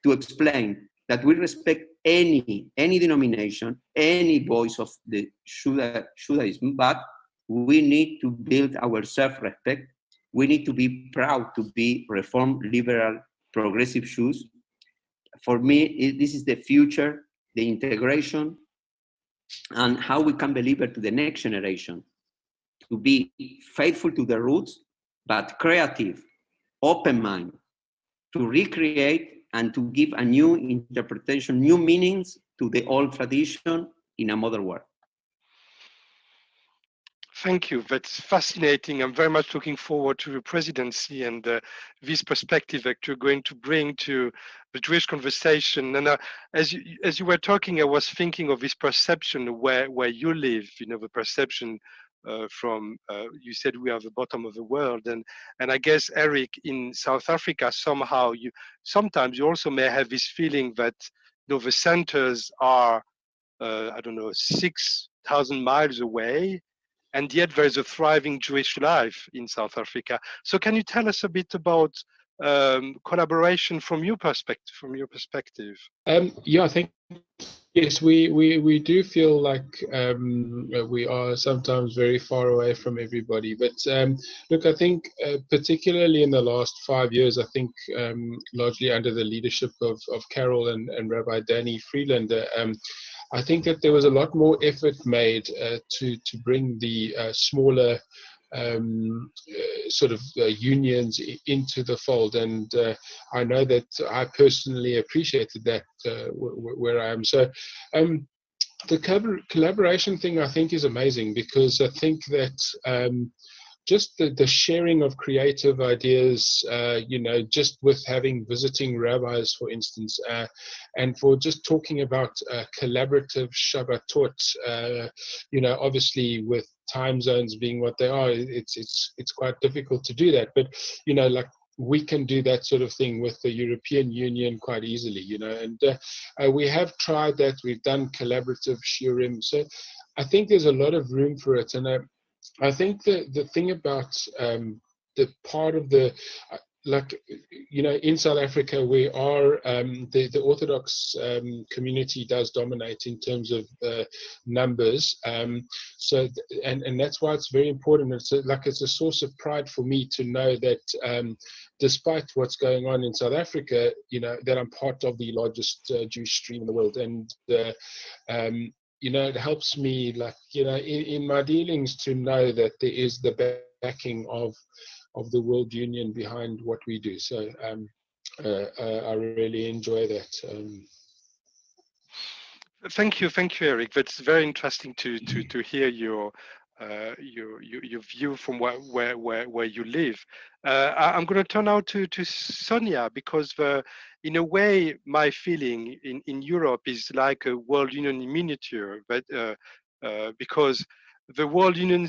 to explain that we respect any denomination, any voice of the Judaism, but we need to build our self-respect. We need to be proud to be Reformed, liberal, progressive Jews. For me, this is the future, the integration, and how we can deliver to the next generation to be faithful to the roots, but creative, open mind, to recreate and to give a new interpretation, new meanings to the old tradition in a modern world. Thank you. That's fascinating. I'm very much looking forward to the presidency and this perspective that you're going to bring to the Jewish conversation. And as you were talking, I was thinking of this perception where you live. You know, the perception from you said we are the bottom of the world, and I guess Eric in South Africa somehow sometimes you also may have this feeling that the centers are I don't know 6,000 miles away. And yet there's a thriving Jewish life in South Africa. So can you tell us a bit about collaboration from your perspective? Yeah, I think, yes, we do feel like we are sometimes very far away from everybody. But look, I think particularly in the last 5 years, I think largely under the leadership of Carol and Rabbi Danny Friedlander, I think that there was a lot more effort made to bring the smaller sort of unions into the fold, and I know that I personally appreciated that where I am. So the collaboration thing I think is amazing, because I think that just the sharing of creative ideas, you know, just with having visiting rabbis, for instance, and for just talking about collaborative Shabbatot, you know, obviously with time zones being what they are, it's quite difficult to do that. But, you know, like we can do that sort of thing with the European Union quite easily, you know, and we have tried that. We've done collaborative shiurim. So I think there's a lot of room for it. And I think the thing about the part of the, like, you know, in South Africa, we are, the Orthodox community does dominate in terms of numbers. So, and that's why it's very important. It's a source of pride for me to know that despite what's going on in South Africa, you know, that I'm part of the largest Jewish stream in the world. And, you know, it helps me, like, you know, in my dealings to know that there is the backing of the World Union behind what we do. So I really enjoy that. Thank you, Eric. That's very interesting to hear your view from where you live. I'm going to turn now to Sonia, because in a way my feeling in Europe is like a World Union in miniature, but because the World Union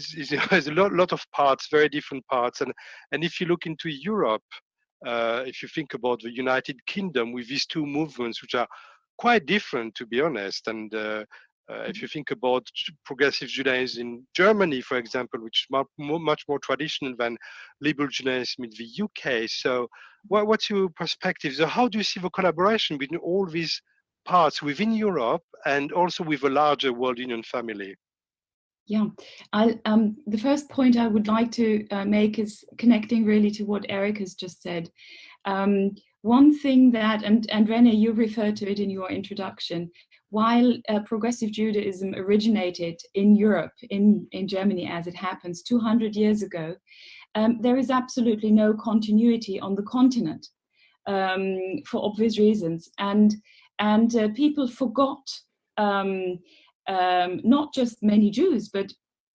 has a lot of parts, very different parts, and if you look into Europe, if you think about the United Kingdom with these two movements, which are quite different, to be honest. And if you think about progressive Judaism in Germany, for example, which is much more traditional than liberal Judaism in the UK. So what's your perspective? So how do you see the collaboration between all these parts within Europe and also with a larger World Union family? Yeah, the first point I would like to make is connecting really to what Eric has just said. One thing that, and René, you referred to it in your introduction, while progressive Judaism originated in Europe, in Germany as it happens, 200 years ago, there is absolutely no continuity on the continent for obvious reasons. And people forgot, not just many Jews, but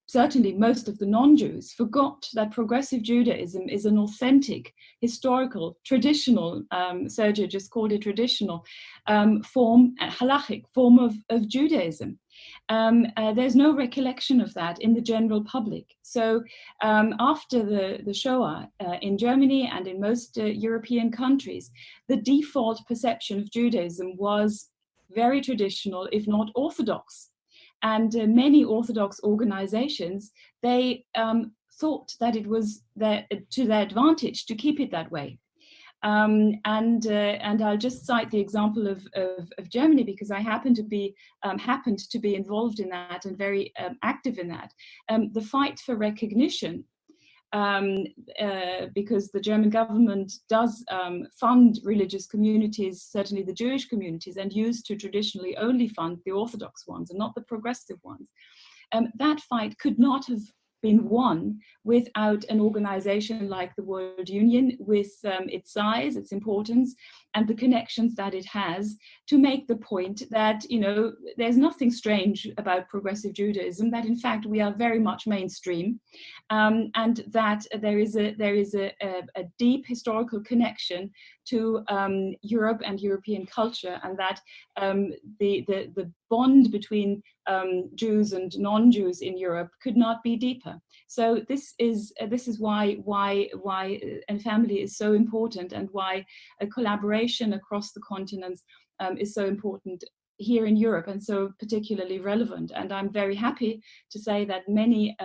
certainly most of the non-Jews forgot that progressive Judaism is an authentic, historical, traditional, Sergio just called it traditional, form, halachic form of Judaism. There's no recollection of that in the general public. So after the Shoah in Germany and in most European countries, the default perception of Judaism was very traditional, if not orthodox. And many Orthodox organizations, they thought that it was to their advantage to keep it that way. And I'll just cite the example of Germany, because I happened to be involved in that and very active in that. The fight for recognition, because the German government does fund religious communities, certainly the Jewish communities, and used to traditionally only fund the Orthodox ones and not the progressive ones. That fight could not have been won without an organization like the World Union, with its size, its importance, and the connections that it has, to make the point that, you know, there's nothing strange about progressive Judaism, that in fact we are very much mainstream, and that there is a deep historical connection to Europe and European culture, and that the bond between Jews and non-Jews in Europe could not be deeper. So this is why and family is so important, and why a collaboration across the continents is so important here in Europe, and so particularly relevant. And I'm very happy to say that many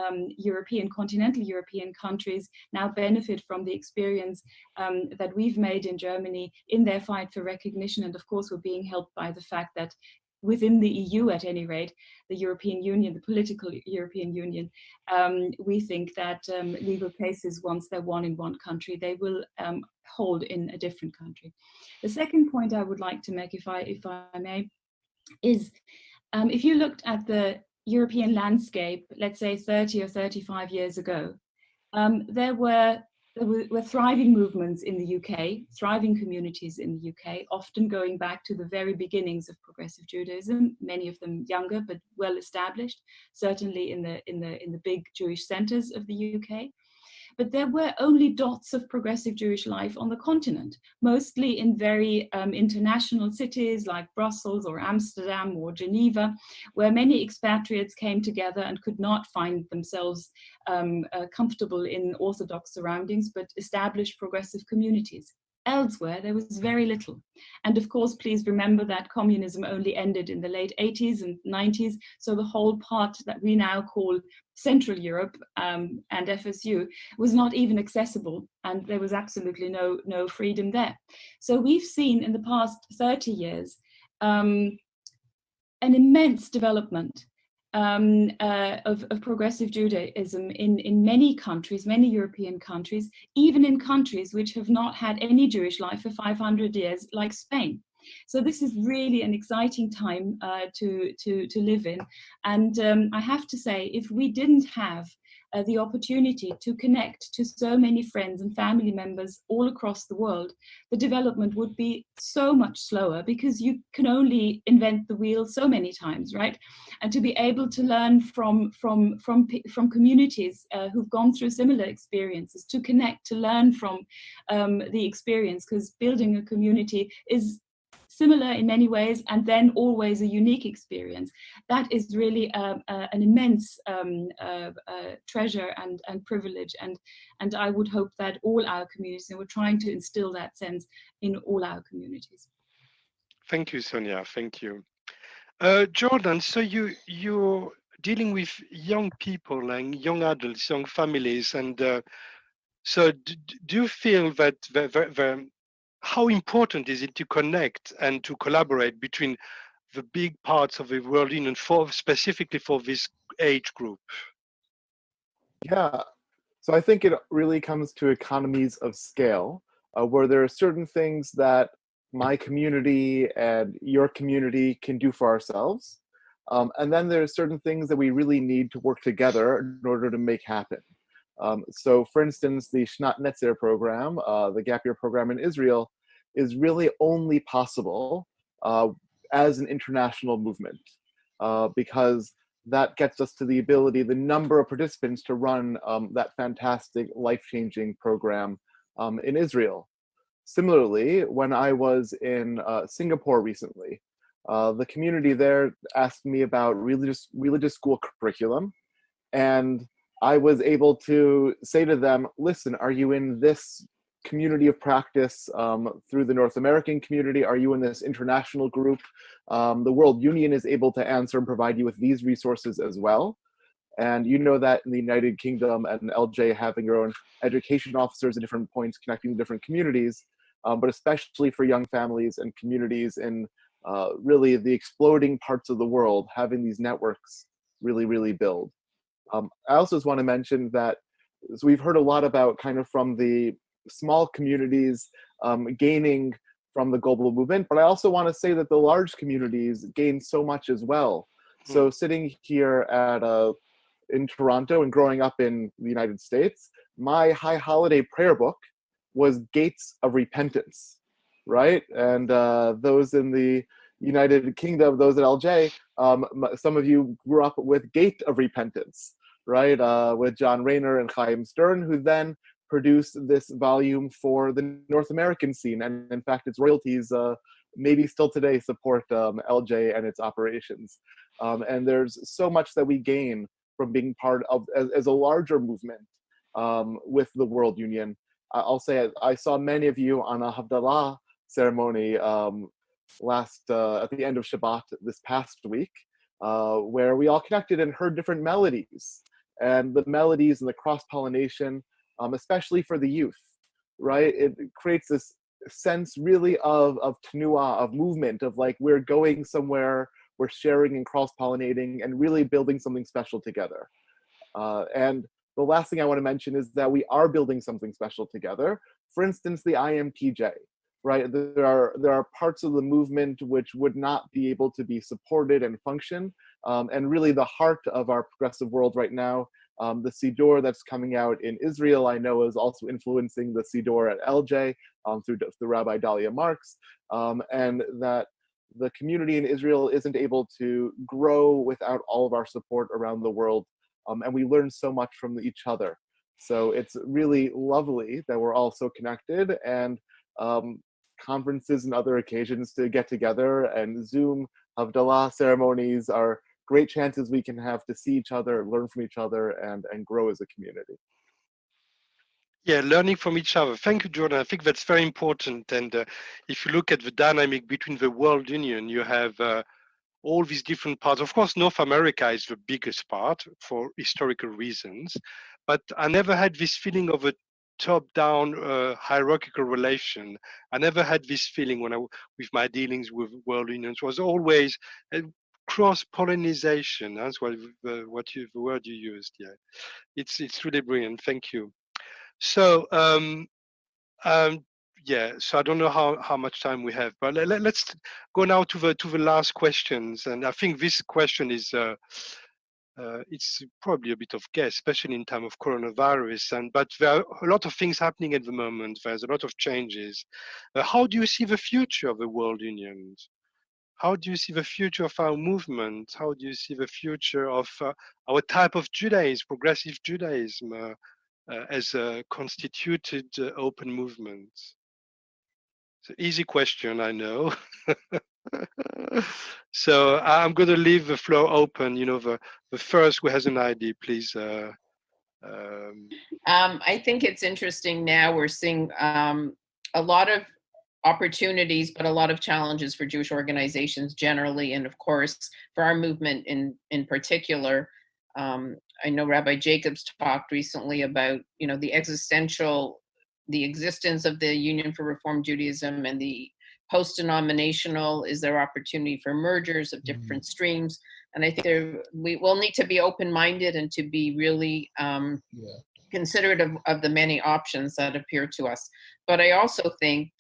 continental European countries now benefit from the experience that we've made in Germany in their fight for recognition. And of course, we're being helped by the fact that within the EU, at any rate, the European Union, the political European Union, we think that legal cases, once they're won in one country, they will hold in a different country. The second point I would like to make, if I may, is if you looked at the European landscape, let's say 30 or 35 years ago, there were thriving movements in the UK, thriving communities in the UK, often going back to the very beginnings of progressive Judaism, many of them younger but well established, certainly in the big Jewish centers of the UK. But there were only dots of progressive Jewish life on the continent, mostly in very international cities like Brussels or Amsterdam or Geneva, where many expatriates came together and could not find themselves comfortable in Orthodox surroundings, but established progressive communities. Elsewhere, there was very little. And of course, please remember that communism only ended in the late 80s and 90s. So the whole part that we now call Central Europe and FSU was not even accessible, and there was absolutely no freedom there. So we've seen in the past 30 years an immense development of progressive Judaism in many countries, many European countries, even in countries which have not had any Jewish life for 500 years, like Spain. So this is really an exciting time to live in. And I have to say, if we didn't have the opportunity to connect to so many friends and family members all across the world, the development would be so much slower, because you can only invent the wheel so many times, right? And to be able to learn from communities who've gone through similar experiences, to connect, to learn from the experience, because building a community is similar in many ways, and then always a unique experience. That is really an immense treasure and privilege, and I would hope that all our communities, and we're trying to instill that sense in all our communities. Thank you, Sonia. Thank you. Jordan, so you're dealing with young people and young adults, young families, and so do you feel that how important is it to connect and to collaborate between the big parts of the World Union specifically for this age group? Yeah, so I think it really comes to economies of scale, where there are certain things that my community and your community can do for ourselves. And then there's certain things that we really need to work together in order to make happen. So for instance, the Shnat Netzer program, the gap year program in Israel, is really only possible as an international movement, because that gets us to the ability, the number of participants to run that fantastic life-changing program in Israel. Similarly, when I was in Singapore recently, the community there asked me about religious school curriculum, and I was able to say to them, listen, are you in this community of practice through the North American community? Are you in this international group? The World Union is able to answer and provide you with these resources as well. And you know that in the United Kingdom and LJ having your own education officers at different points connecting different communities, but especially for young families and communities in really the exploding parts of the world, having these networks really build. I also just want to mention that, so we've heard a lot about kind of from the small communities gaining from the global movement, but I also want to say that the large communities gain so much as well. So sitting here at in Toronto and growing up in the United States, my high holiday prayer book was Gates of Repentance, right? And those in the United Kingdom, those at LJ, some of you grew up with Gate of Repentance, right? With John Rayner and Chaim Stern, who then produced this volume for the North American scene. And in fact, its royalties maybe still today support LJ and its operations. And there's so much that we gain from being part of, as a larger movement with the World Union. I'll say I saw many of you on a Havdalah ceremony last at the end of Shabbat this past week, where we all connected and heard different melodies, and the melodies and the cross-pollination, especially for the youth, right? It creates this sense really of tenuah, of movement, of like we're going somewhere, we're sharing and cross-pollinating and really building something special together. And the last thing I want to mention is that we are building something special together. For instance, the IMPJ, right? There are parts of the movement which would not be able to be supported and function. And really the heart of our progressive world right now, the Siddur that's coming out in Israel, I know is also influencing the Siddur at LJ through the Rabbi Dahlia Marks, and that the community in Israel isn't able to grow without all of our support around the world. And we learn so much from each other. So it's really lovely that we're all so connected, and conferences and other occasions to get together, and Zoom Havdalah ceremonies are great chances we can have to see each other, learn from each other, and grow as a community. Yeah, learning from each other. Thank you, Jordan. I think that's very important. And if you look at the dynamic between the World Union, you have all these different parts. Of course, North America is the biggest part for historical reasons, but I never had this feeling of a top-down hierarchical relation. I never had this feeling with my dealings with World Unions. It was always cross-pollination. That's the word you used. Yeah, it's really brilliant. Thank you. So yeah, so I don't know how much time we have, but let's go now to the last questions. And I think this question is it's probably a bit of guess, especially in time of coronavirus. But there are a lot of things happening at the moment. There's a lot of changes. How do you see the future of the World Union? How do you see the future of our movement? How do you see the future of our type of Judaism, progressive Judaism, as a constituted open movement? It's an easy question, I know. So I'm going to leave the floor open. The first who has an idea, please. I think it's interesting now we're seeing a lot of opportunities, but a lot of challenges for Jewish organizations generally, and of course for our movement in particular. I know Rabbi Jacobs talked recently about the existence of the Union for Reform Judaism, and the post-denominational is there opportunity for mergers of different streams. And I think we will need to be open-minded and to be really considerate of the many options that appear to us. But I also think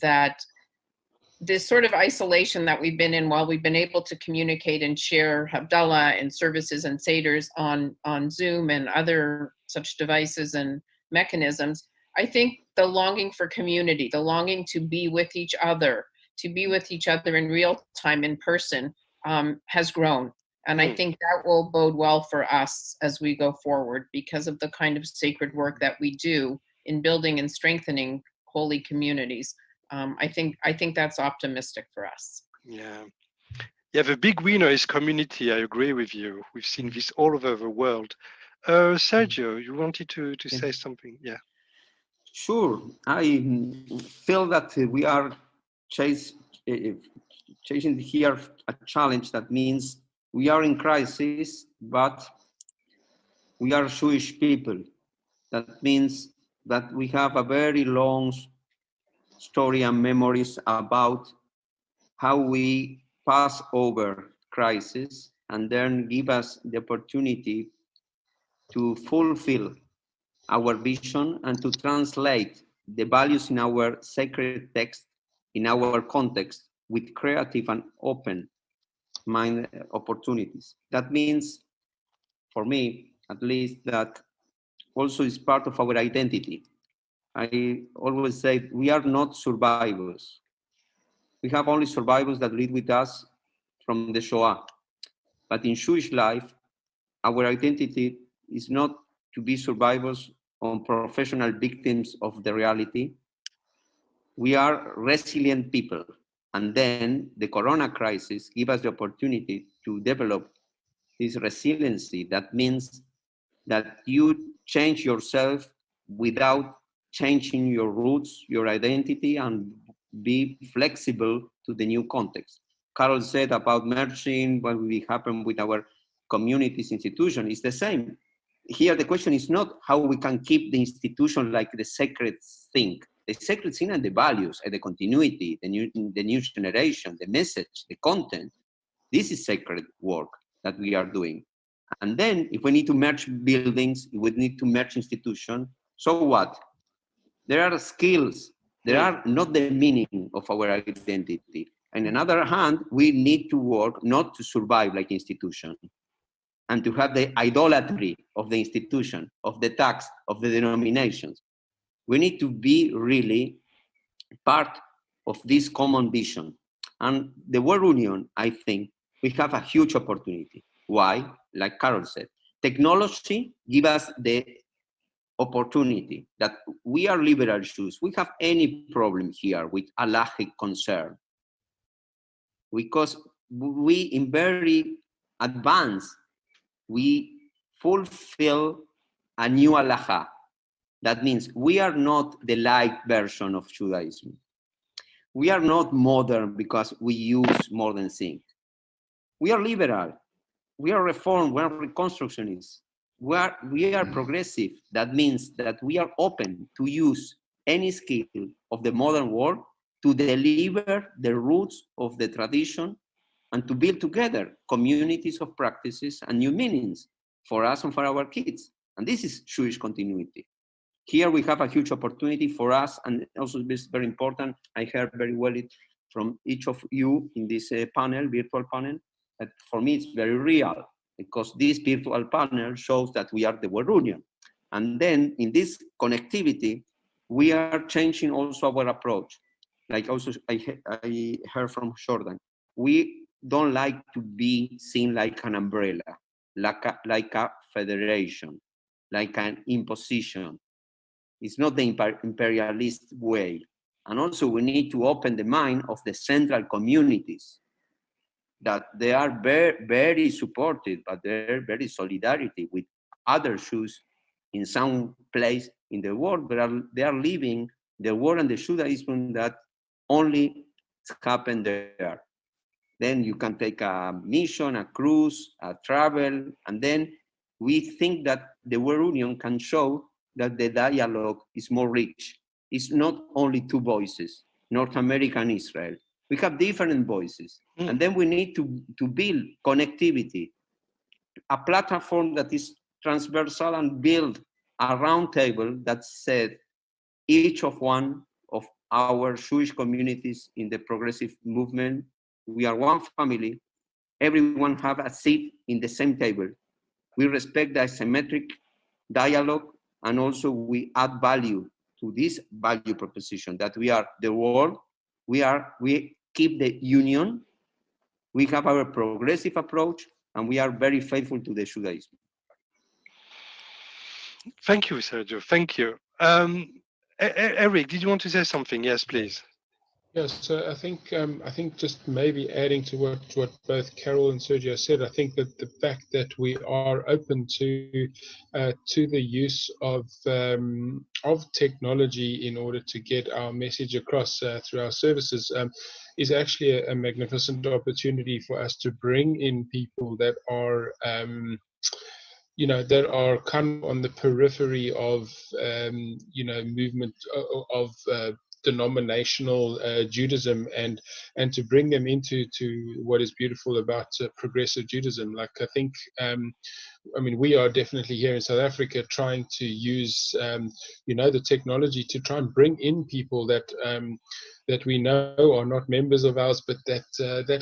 that this sort of isolation that we've been in while we've been able to communicate and share Havdalah and services and Seders on Zoom and other such devices and mechanisms, I think the longing for community, the longing to be with each other in real time, in person, has grown. And I think that will bode well for us as we go forward because of the kind of sacred work that we do in building and strengthening holy communities. I think that's optimistic for us. Yeah, the big winner is community. I agree with you. We've seen this all over the world. Sergio, you wanted to say something? Yeah. Sure. I feel that we are chasing here a challenge that means we are in crisis, but we are Jewish people. That means that we have a very long story and memories about how we pass over crisis and then give us the opportunity to fulfill our vision and to translate the values in our sacred text in our context with creative and open mind opportunities. That means, for me at least, that also is part of our identity. I always say we are not survivors. We have only survivors that live with us from the Shoah. But in Jewish life, our identity is not to be survivors or professional victims of the reality. We are resilient people. And then the Corona crisis gives us the opportunity to develop this resiliency. That means that you change yourself without changing your roots, your identity, and be flexible to the new context. Carol said about merging, what will happen with our communities, institution, is the same. Here, the question is not how we can keep the institution like the sacred thing. The sacred thing and the values and the continuity, the new generation, the message, the content. This is sacred work that we are doing. And then if we need to merge buildings, if we need to merge institutions, so what? There are skills. There are not the meaning of our identity. And on the other hand, we need to work not to survive like institution and to have the idolatry of the institution, of the tax, of the denominations. We need to be really part of this common vision. And the World Union, I think, we have a huge opportunity. Why? Like Carol said, technology gives us the opportunity that we are liberal Jews. We have any problem here with halachic concern because we, in very advanced, we fulfill a new halacha. That means we are not the light version of Judaism. We are not modern because we use modern things. We are liberal. We are reformed. We are reconstructionists. We are progressive. That means that we are open to use any skill of the modern world to deliver the roots of the tradition and to build together communities of practices and new meanings for us and for our kids. And this is Jewish continuity. Here we have a huge opportunity for us, and also this is very important. I heard very well it from each of you in this virtual panel, that for me it's very real, because this virtual panel shows that we are the World Union. And then in this connectivity, we are changing also our approach. Like also I heard from Jordan, we don't like to be seen like an umbrella, like a federation, like an imposition. It's not the imperialist way. And also we need to open the mind of the central communities, that they are very, very supported, but they're very solidarity with other Jews in some place in the world, but they are living the war and the Judaism that only happened there. Then you can take a mission, a cruise, a travel, and then we think that the World Union can show that the dialogue is more rich. It's not only two voices, North America and Israel. We have different voices. And then we need to build connectivity, a platform that is transversal, and build a round table that said each of one of our Jewish communities in the progressive movement, we are one family, everyone have a seat in the same table. We respect the asymmetric dialogue, and also we add value to this value proposition that we are the world, we keep the union, we have our progressive approach, and we are very faithful to the Judaism. Thank you, Sergio. Thank you. Eric, did you want to say something? Yes, please. Yes, so I think just maybe adding to what both Carol and Sergio said, I think that the fact that we are open to the use of technology in order to get our message across through our services is actually a magnificent opportunity for us to bring in people that are that are kind of on the periphery of movement of denominational Judaism, and to bring them into what is beautiful about progressive Judaism. Like I think, we are definitely here in South Africa trying to use the technology to try and bring in people that that we know are not members of ours, but that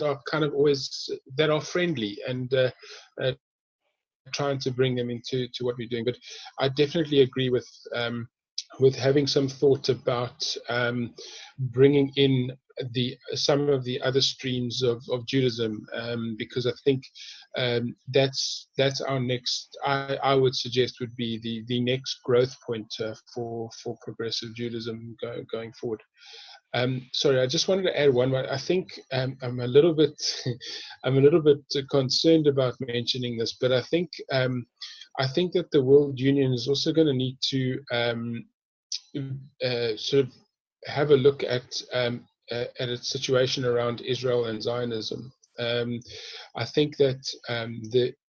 are kind of always that are friendly, and trying to bring them into what we're doing. But I definitely agree with having some thought about bringing in some of the other streams of Judaism, because I think that's our next. I would suggest would be the next growth point for progressive Judaism going forward. Sorry, I just wanted to add one more. I think I'm a little bit concerned about mentioning this, but I think that the World Union is also going to need to sort of have a look at its situation around Israel and Zionism. I think that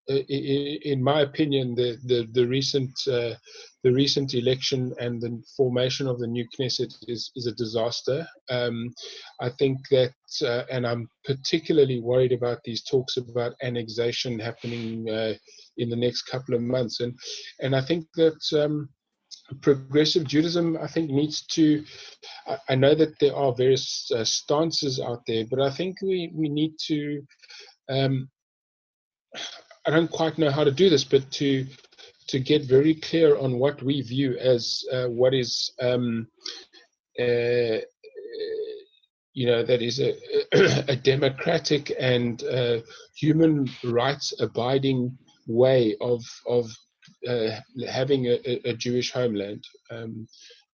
in my opinion, the recent election and the formation of the new Knesset is a disaster. I think that, and I'm particularly worried about these talks about annexation happening in the next couple of months, and I think that progressive Judaism, I think, needs to. I know that there are various stances out there, but I think we need to. I don't quite know how to do this, but to get very clear on what we view as what is, that is a democratic and human rights abiding way of having a Jewish homeland.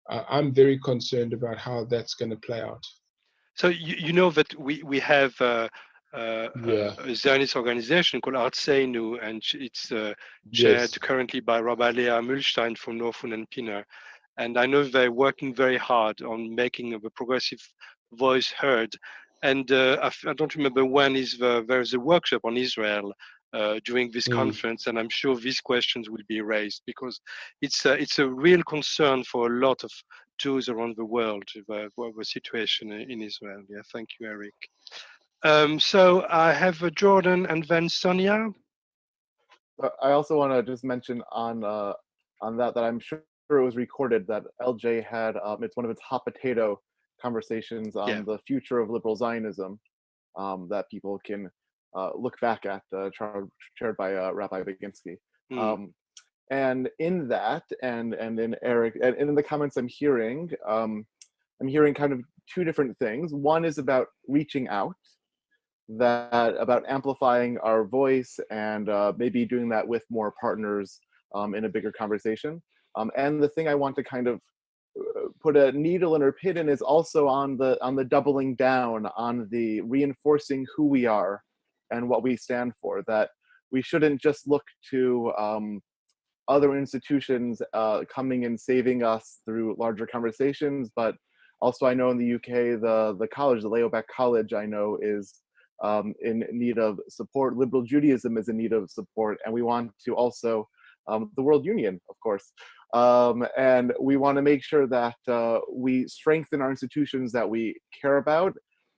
I'm very concerned about how that's going to play out. So you know that we have a Zionist organization called Artseinu, and it's chaired currently by Rabbi Leah Mühlstein from Northwood and Pinner. And I know they're working very hard on making the progressive voice heard. And I don't remember when there's a workshop on Israel during this conference, and I'm sure these questions will be raised, because it's a real concern for a lot of Jews around the world, the situation in Israel. Yeah, thank you, Eric. So I have Jordan and then Sonia. I also want to just mention on that I'm sure it was recorded that LJ had it's one of its hot potato conversations on the future of liberal Zionism that people can look back at, chaired by Rabbi Baginski. And in that, and in Eric, and in the comments I'm hearing kind of two different things. One is about reaching out, about amplifying our voice, and maybe doing that with more partners in a bigger conversation. And the thing I want to kind of put a needle in her pin is also on the doubling down, on the reinforcing who we are and what we stand for. That we shouldn't just look to other institutions coming and saving us through larger conversations, but also I know in the UK, the college, the Laobeck College, I know is in need of support. Liberal Judaism is in need of support, and we want to also, the World Union, of course, and we want to make sure that we strengthen our institutions that we care about,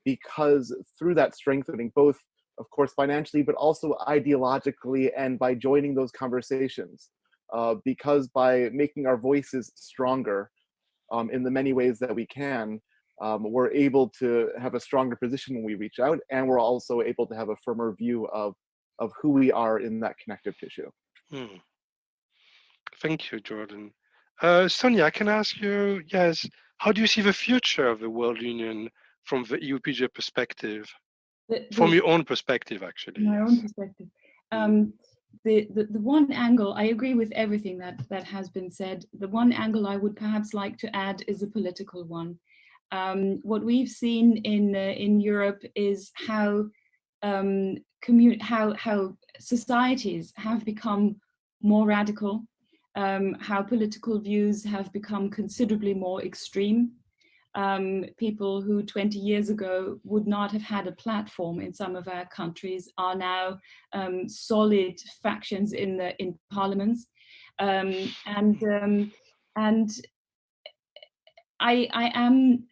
because through that strengthening, both, of course, financially, but also ideologically, and by joining those conversations, because by making our voices stronger in the many ways that we can, we're able to have a stronger position when we reach out, and we're also able to have a firmer view of who we are in that connective tissue. Thank you, Jordan. Sonia, can I ask you, yes, how do you see the future of the World Union from the EUPJ perspective? From your own perspective, actually. My own perspective. The one angle, I agree with everything that has been said. The one angle I would perhaps like to add is a political one. What we've seen in Europe is how societies have become more radical, how political views have become considerably more extreme. People who 20 years ago would not have had a platform in some of our countries are now solid factions in parliaments, and I am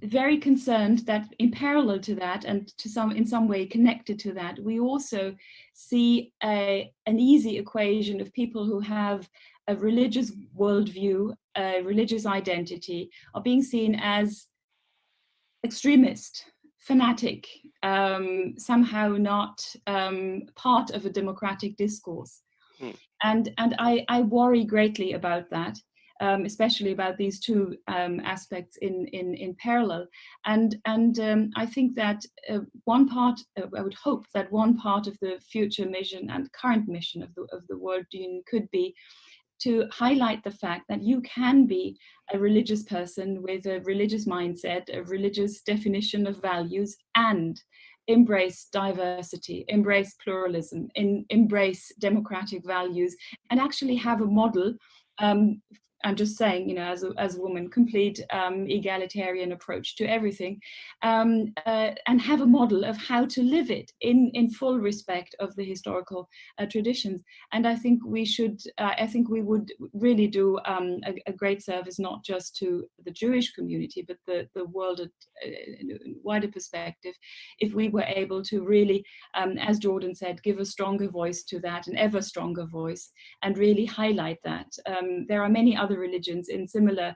very concerned that in parallel to that, and in some way connected to that, we also see an easy equation of people who have a religious worldview, a religious identity, are being seen as extremist, fanatic, somehow not part of a democratic discourse. And I worry greatly about that. Especially about these two aspects in parallel, and I think that one part, I would hope that one part of the future mission and current mission of the World Union could be to highlight the fact that you can be a religious person with a religious mindset, a religious definition of values, and embrace diversity, embrace pluralism, embrace democratic values, and actually have a model. I'm just saying, you know, as a woman, complete egalitarian approach to everything, and have a model of how to live it in full respect of the historical traditions. And I think we should, I think we would really do a great service, not just to the Jewish community, but the world in a wider perspective, if we were able to really, as Jordan said, give a stronger voice to that, an ever stronger voice, and really highlight that. There are many other religions in similar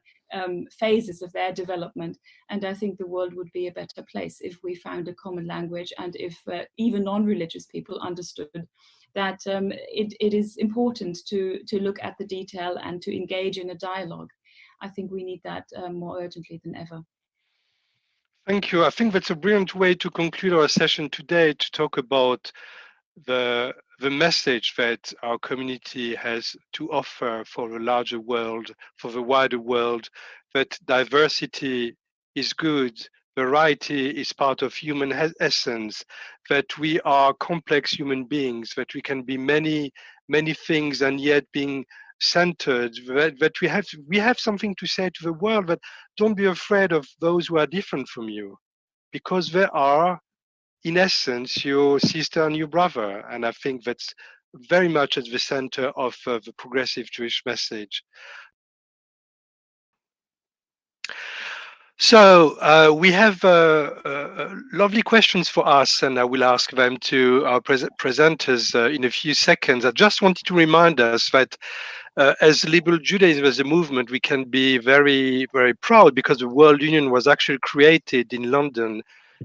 phases of their development, and I think the world would be a better place if we found a common language, and if even non-religious people understood that it is important to look at the detail and to engage in a dialogue. I think we need that more urgently than ever. Thank you. I think that's a brilliant way to conclude our session today, to talk about the message that our community has to offer for the larger world, for the wider world, that diversity is good, variety is part of human essence, that we are complex human beings, that we can be many, many things and yet being centered, that we have something to say to the world, but don't be afraid of those who are different from you, because they are, in essence, your sister and your brother. And I think that's very much at the center of the progressive Jewish message. So we have lovely questions for us, and I will ask them to our presenters in a few seconds. I just wanted to remind us that as liberal Judaism as a movement, we can be very, very proud, because the World Union was actually created in London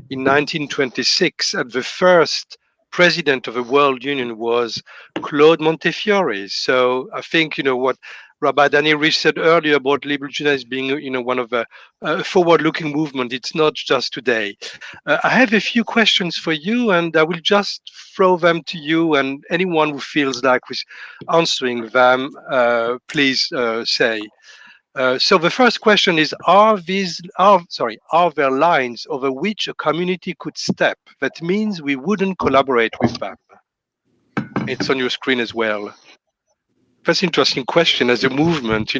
in 1926, and the first president of the World Union was Claude Montefiore. So I think, you know, what Rabbi Danny Rich said earlier about liberal Judaism being, you know, one of the forward-looking movement. It's not just today. I have a few questions for you, and I will just throw them to you, and anyone who feels like answering them, please say. So the first question is: are there lines over which a community could step? That means we wouldn't collaborate with them. It's on your screen as well. That's an interesting question. As a movement,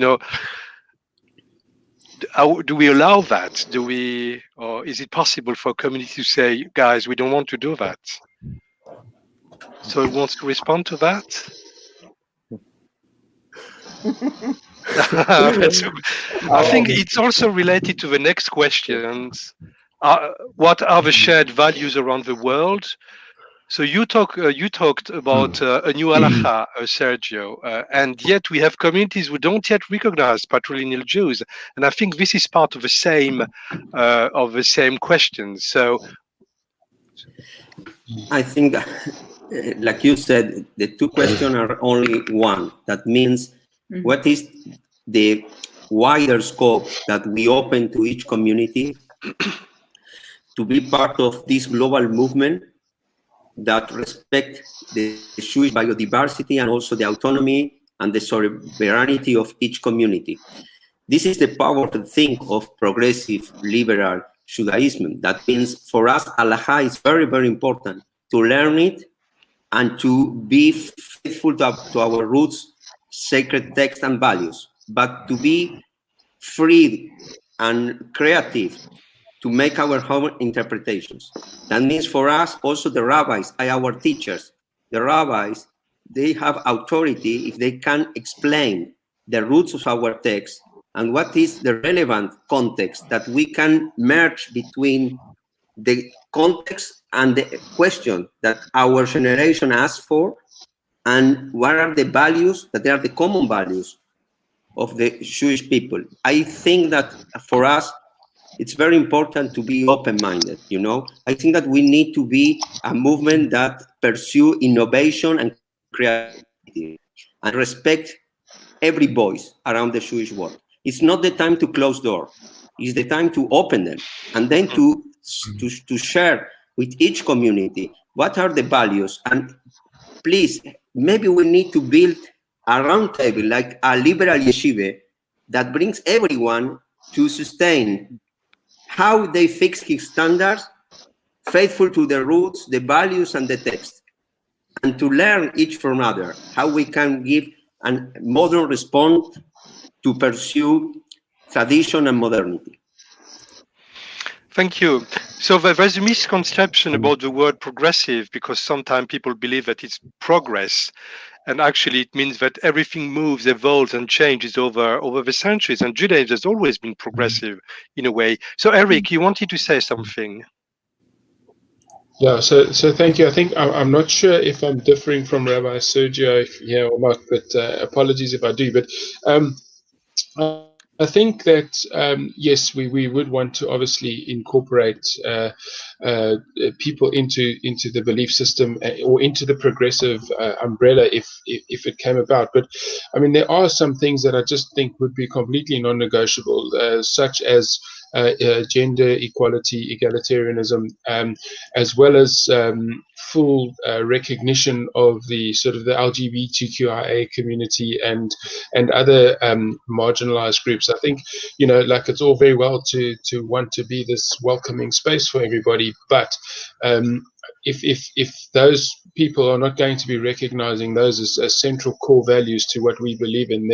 how do we allow that? Or is it possible for a community to say, guys, we don't want to do that? So who wants to respond to that? I think it's also related to the next questions. What are the shared values around the world? So you talked about a new halakha, Sergio, and yet we have communities who don't yet recognize patrilineal Jews, and I think this is part of the same question. So I think, like you said, the two questions are only one. That means, what is the wider scope that we open to each community to be part of this global movement that respect the Jewish biodiversity and also the autonomy and the sovereignty of each community. This is the powerful thing of progressive liberal Judaism. That means for us, halakha is very, very important to learn it and to be faithful to our roots, sacred texts and values, but to be free and creative to make our own interpretations. That means for us, also the rabbis are our teachers. The rabbis, they have authority if they can explain the roots of our text and what is the relevant context that we can merge between the context and the question that our generation asked for, and what are the values that are the common values of the Jewish people. I think that for us, it's very important to be open-minded, I think that we need to be a movement that pursue innovation and creativity and respect every voice around the Jewish world. It's not the time to close doors. It's the time to open them and then to share with each community what are the values. And please, maybe we need to build a round table like a liberal yeshiva that brings everyone to sustain how they fix his standards, faithful to the roots, the values, and the text, and to learn each from other, how we can give a modern response to pursue tradition and modernity. Thank you. So there's a misconception about the word progressive, because sometimes people believe that it's progress, and actually it means that everything moves, evolves, and changes over the centuries. And Judaism has always been progressive in a way. So Eric, you wanted to say something. Yeah, so thank you. I think I'm not sure if I'm differing from Rabbi Sergio here or not, but apologies if I do. But I think that, yes, we would want to obviously incorporate people into the belief system or into the progressive umbrella if it came about. But I mean, there are some things that I just think would be completely non-negotiable, such as gender equality, egalitarianism, as well as full recognition of the sort of the LGBTQIA community and other marginalized groups. I think, like, it's all very well to want to be this welcoming space for everybody, but if those people are not going to be recognizing those as central core values to what we believe in,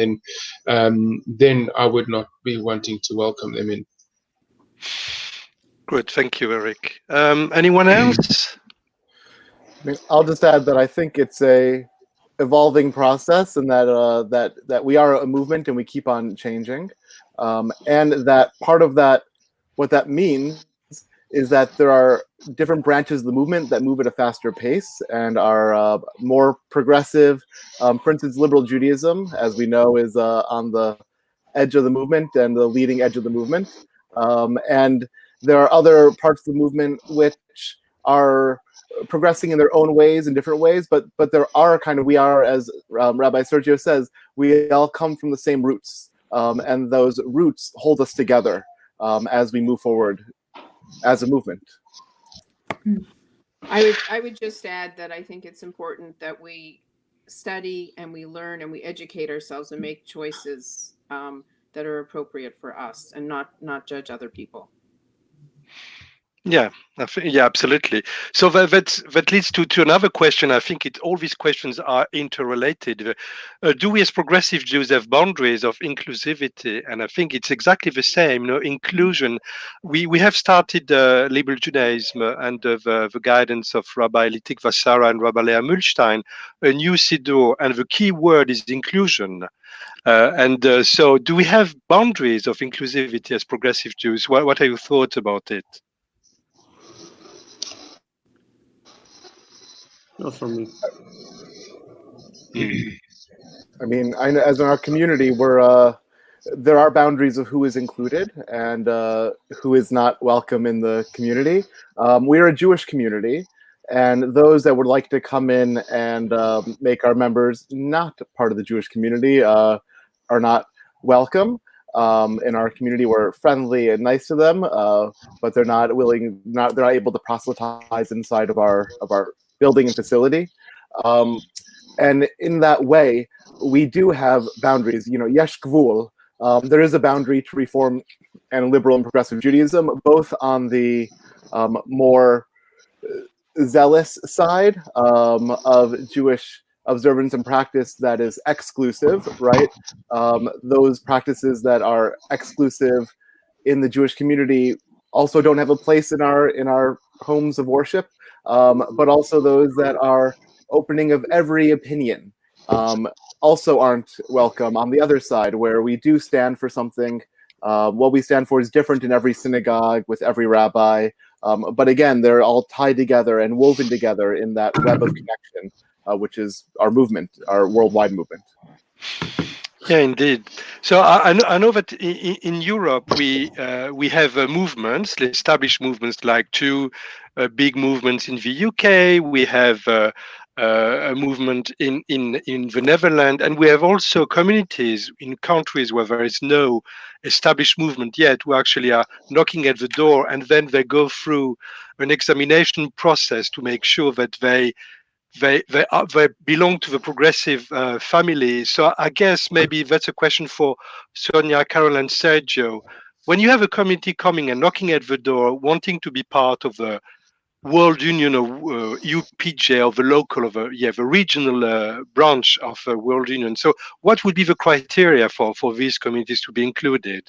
then I would not be wanting to welcome them in. Good, thank you, Eric. Anyone else? I mean, I'll just add that I think it's a evolving process, and that we are a movement and we keep on changing, and that part of that, what that means is that there are different branches of the movement that move at a faster pace and are more progressive. For instance, liberal Judaism, as we know, is on the edge of the movement and the leading edge of the movement, and there are other parts of the movement which are progressing in their own ways, in different ways, but there are we are, as Rabbi Sergio says, we all come from the same roots, and those roots hold us together as we move forward as a movement. I would just add that I think it's important that we study and we learn and we educate ourselves and make choices that are appropriate for us, and not judge other people. Yeah, yeah, absolutely. So that leads to another question. I think all these questions are interrelated. Do we as progressive Jews have boundaries of inclusivity? And I think it's exactly the same. Inclusion. We have started liberal Judaism under the guidance of Rabbi Litik Vassara and Rabbi Leah Mulstein, a new Siddur, and the key word is inclusion. So do we have boundaries of inclusivity as progressive Jews? What are your thoughts about it? Not for me. I mean, as in our community, there are boundaries of who is included and who is not welcome in the community. We are a Jewish community, and those that would like to come in and make our members not part of the Jewish community are not welcome. In our community, we're friendly and nice to them, but they're not able to proselytize inside of our building and facility. And in that way, we do have boundaries. Yesh gvul. There is a boundary to Reform and liberal and progressive Judaism, both on the more zealous side of Jewish observance and practice that is exclusive, right? Those practices that are exclusive in the Jewish community also don't have a place in our homes of worship, but also those that are opening of every opinion also aren't welcome on the other side, where we do stand for something. What we stand for is different in every synagogue with every rabbi, but again, they're all tied together and woven together in that web of connection, which is our movement, our worldwide movement. Yeah, indeed. So I know that in Europe we have movements, established movements, like two big movements in the UK. We have a movement in the Netherlands, and we have also communities in countries where there is no established movement yet, who actually are knocking at the door, and then they go through an examination process to make sure that they belong to the progressive family. So I guess maybe that's a question for Sonia, Carol, and Sergio. When you have a community coming and knocking at the door, wanting to be part of the World Union or UPJ, or the local, of the regional branch of World Union. So what would be the criteria for these communities to be included?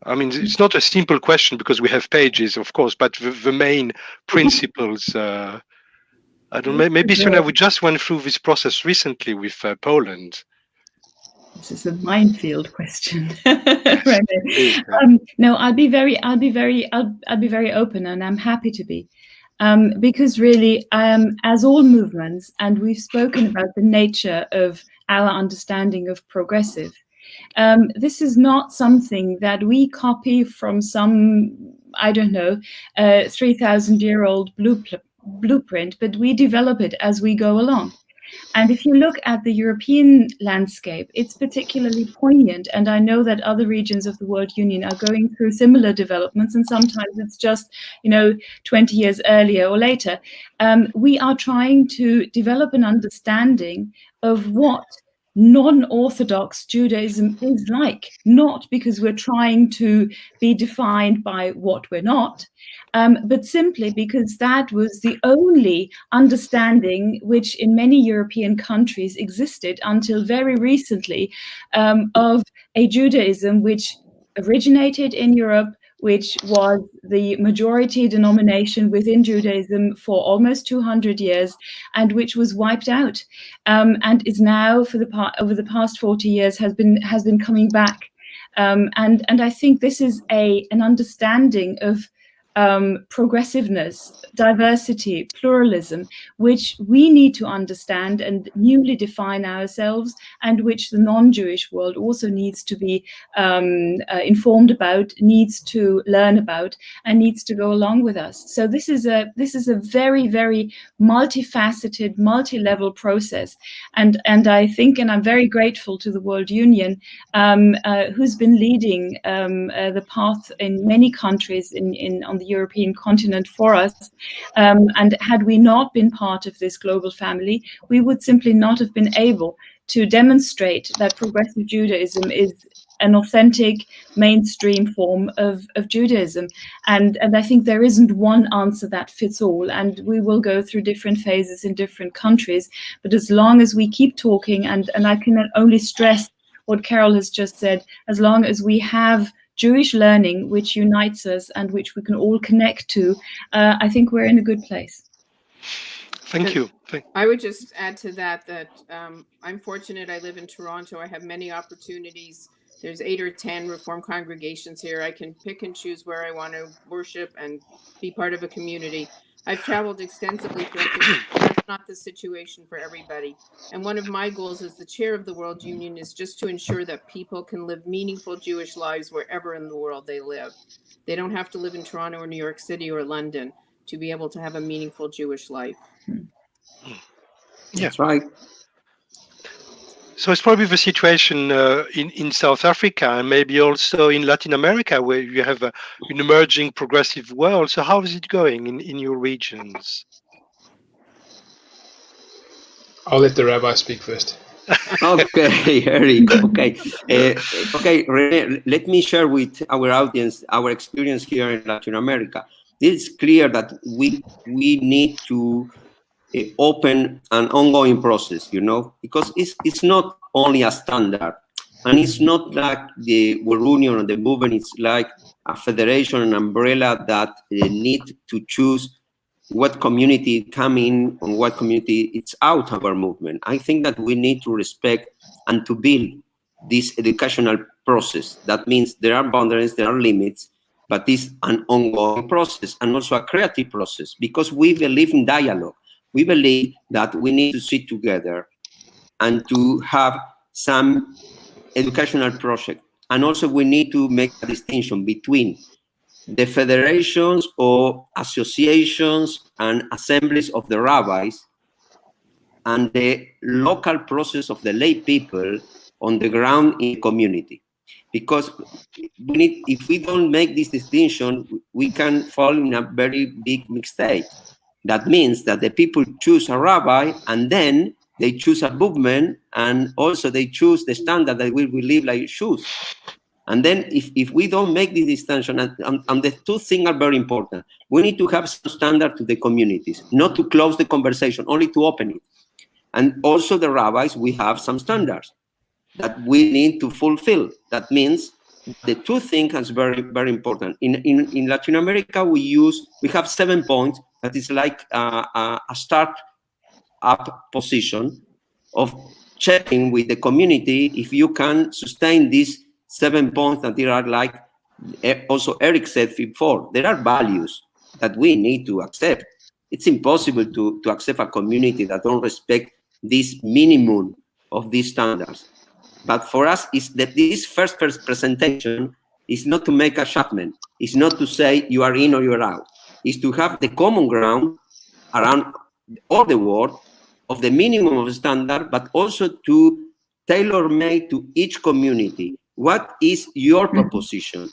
I mean, it's not a simple question because we have pages, of course, but the main principles. I don't know. Maybe Sonia, we just went through this process recently with Poland. This is a minefield question. Right. No, I'll be very open, and I'm happy to be, because really, as all movements, and we've spoken about the nature of our understanding of progressive. This is not something that we copy from some, 3,000-year-old blueprint, but we develop it as we go along. And if you look at the European landscape, it's particularly poignant. And I know that other regions of the World Union are going through similar developments, and sometimes it's just, 20 years earlier or later. We are trying to develop an understanding of what non-Orthodox Judaism is like, not because we're trying to be defined by what we're not, but simply because that was the only understanding which in many European countries existed until very recently, of a Judaism which originated in Europe, which was the majority denomination within Judaism for almost 200 years, and which was wiped out, and is now, over the past 40 years, has been coming back. And I think this is an understanding of progressiveness, diversity, pluralism, which we need to understand and newly define ourselves, and which the non-Jewish world also needs to be informed about, needs to learn about, and needs to go along with us. So this is a very, very multifaceted, multi-level process, and I think, and I'm very grateful to the World Union, who's been leading the path in many countries on the European continent for us. And had we not been part of this global family, we would simply not have been able to demonstrate that progressive Judaism is an authentic mainstream form of Judaism. And I think there isn't one answer that fits all, and we will go through different phases in different countries. But as long as we keep talking, and I can only stress what Carol has just said, as long as we have Jewish learning which unites us and which we can all connect to, I think we're in a good place. Thank you. I would just add to that I'm fortunate. I live in Toronto. I have many opportunities. There's 8 or 10 Reform congregations here. I can pick and choose where I want to worship and be part of a community. I've traveled extensively throughout the country. That's not the situation for everybody. And one of my goals as the chair of the World Union is just to ensure that people can live meaningful Jewish lives wherever in the world they live. They don't have to live in Toronto or New York City or London to be able to have a meaningful Jewish life. That's right. So it's probably the situation in South Africa and maybe also in Latin America, where you have an emerging progressive world. So how is it going in your regions? I'll let the rabbi speak first. Okay, Eric. Okay. Okay, René, let me share with our audience our experience here in Latin America. It's clear that we need to open an ongoing process, because it's not only a standard, and it's not like the World Union or the movement. It's like a federation, an umbrella that need to choose what community come in and what community it's out of our movement. I think that we need to respect and to build this educational process. That means there are boundaries, there are limits, but it's an ongoing process and also a creative process, because we believe in dialogue. We believe that we need to sit together and to have some educational project. And also we need to make a distinction between the federations or associations and assemblies of the rabbis and the local process of the lay people on the ground in the community. Because if we don't make this distinction, we can fall in a very big mistake. That means that the people choose a rabbi and then they choose a movement, and also they choose the standard that we believe like shoes. And then if we don't make this distinction, and the two things are very important, we need to have some standard to the communities, not to close the conversation, only to open it. And also the rabbis, we have some standards that we need to fulfill. That means the two things are very, very important. In Latin America, we have 7 points. That is like a start-up position of checking with the community if you can sustain these 7 points that there are, like also Eric said before, there are values that we need to accept. It's impossible to accept a community that don't respect this minimum of these standards. But for us, is that this first presentation is not to make a judgment. It's not to say you are in or you are out. It's to have the common ground around all the world of the minimum of standard, but also to tailor-made to each community. What is your proposition?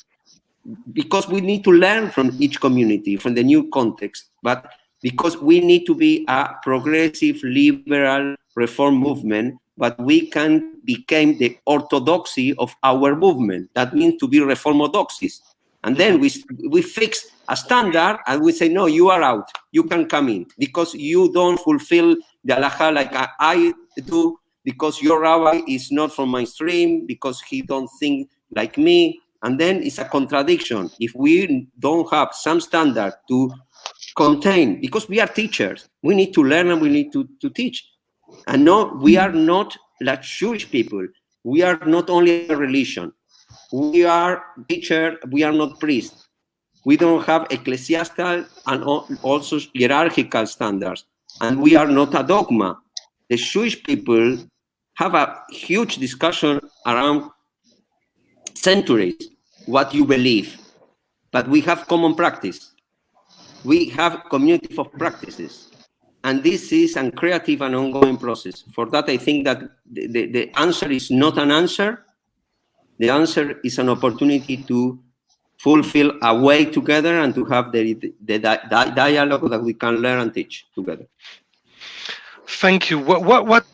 Because we need to learn from each community, from the new context, but because we need to be a progressive, liberal, reform movement, but we can become the orthodoxy of our movement. That means to be reformodoxis. And then we fix a standard and we say, no, you are out. You can come in because you don't fulfill the halacha like I do, because your rabbi is not from my stream, because he don't think like me. And then it's a contradiction. If we don't have some standard to contain, because we are teachers, we need to learn and we need to teach. And no, we are not like Jewish people. We are not only a religion. We are teachers, we are not priests. We don't have ecclesiastical and also hierarchical standards. And we are not a dogma. The Jewish people have a huge discussion around centuries, what you believe. But we have common practice. We have community of practices. And this is a creative and ongoing process. For that, I think that the answer is not an answer. The answer is an opportunity to fulfill a way together and to have the dialogue that we can learn and teach together. Thank you. What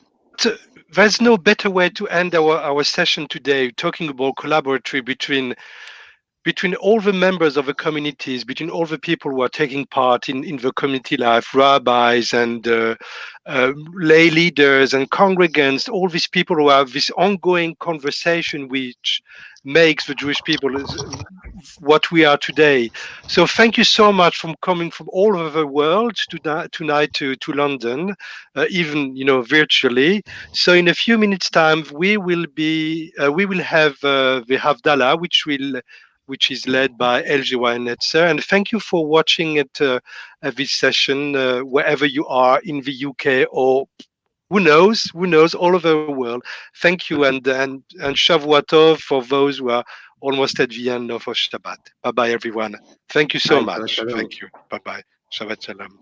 there's no better way to end our session today, talking about collaboration between all the members of the communities, between all the people who are taking part in the community life, rabbis and lay leaders and congregants, all these people who have this ongoing conversation which makes the Jewish people what we are today. So thank you so much for coming from all over the world tonight to London, even virtually. So in a few minutes' time, we will have the Havdalah, which is led by LGY Netzer. And thank you for watching at this session, wherever you are in the UK or who knows, all over the world. Thank you, and Shavua Tov for those who are almost at the end of Shabbat. Bye-bye, everyone. Thank you so Bye, much. Shalom. Thank you. Bye-bye. Shabbat Shalom.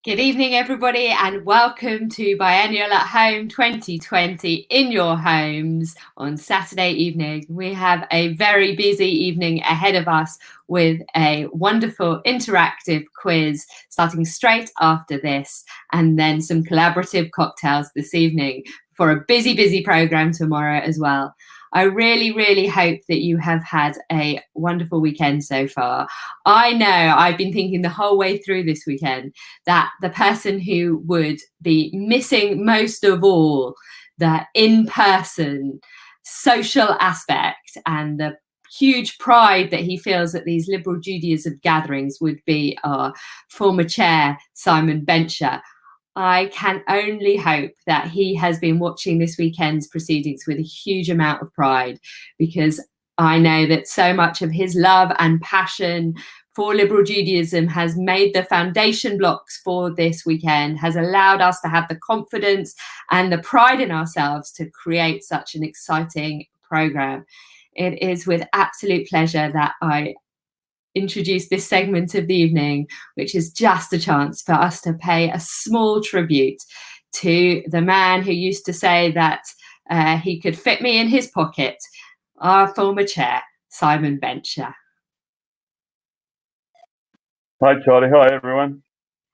Good evening, everybody, and welcome to Biennial at Home 2020 in your homes on Saturday evening. We have a very busy evening ahead of us with a wonderful interactive quiz starting straight after this, and then some collaborative cocktails this evening for a busy program tomorrow as well. I really hope that you have had a wonderful weekend so far. I know I've been thinking the whole way through this weekend that the person who would be missing most of all the in-person social aspect and the huge pride that he feels at these liberal Judaism gatherings would be our former chair, Simon Bencher. I can only hope that he has been watching this weekend's proceedings with a huge amount of pride, because I know that so much of his love and passion for liberal Judaism has made the foundation blocks for this weekend, has allowed us to have the confidence and the pride in ourselves to create such an exciting program. It is with absolute pleasure that I introduce this segment of the evening, which is just a chance for us to pay a small tribute to the man who used to say that he could fit me in his pocket, our former chair, Simon Bencher. Hi, Charlie. Hi, everyone.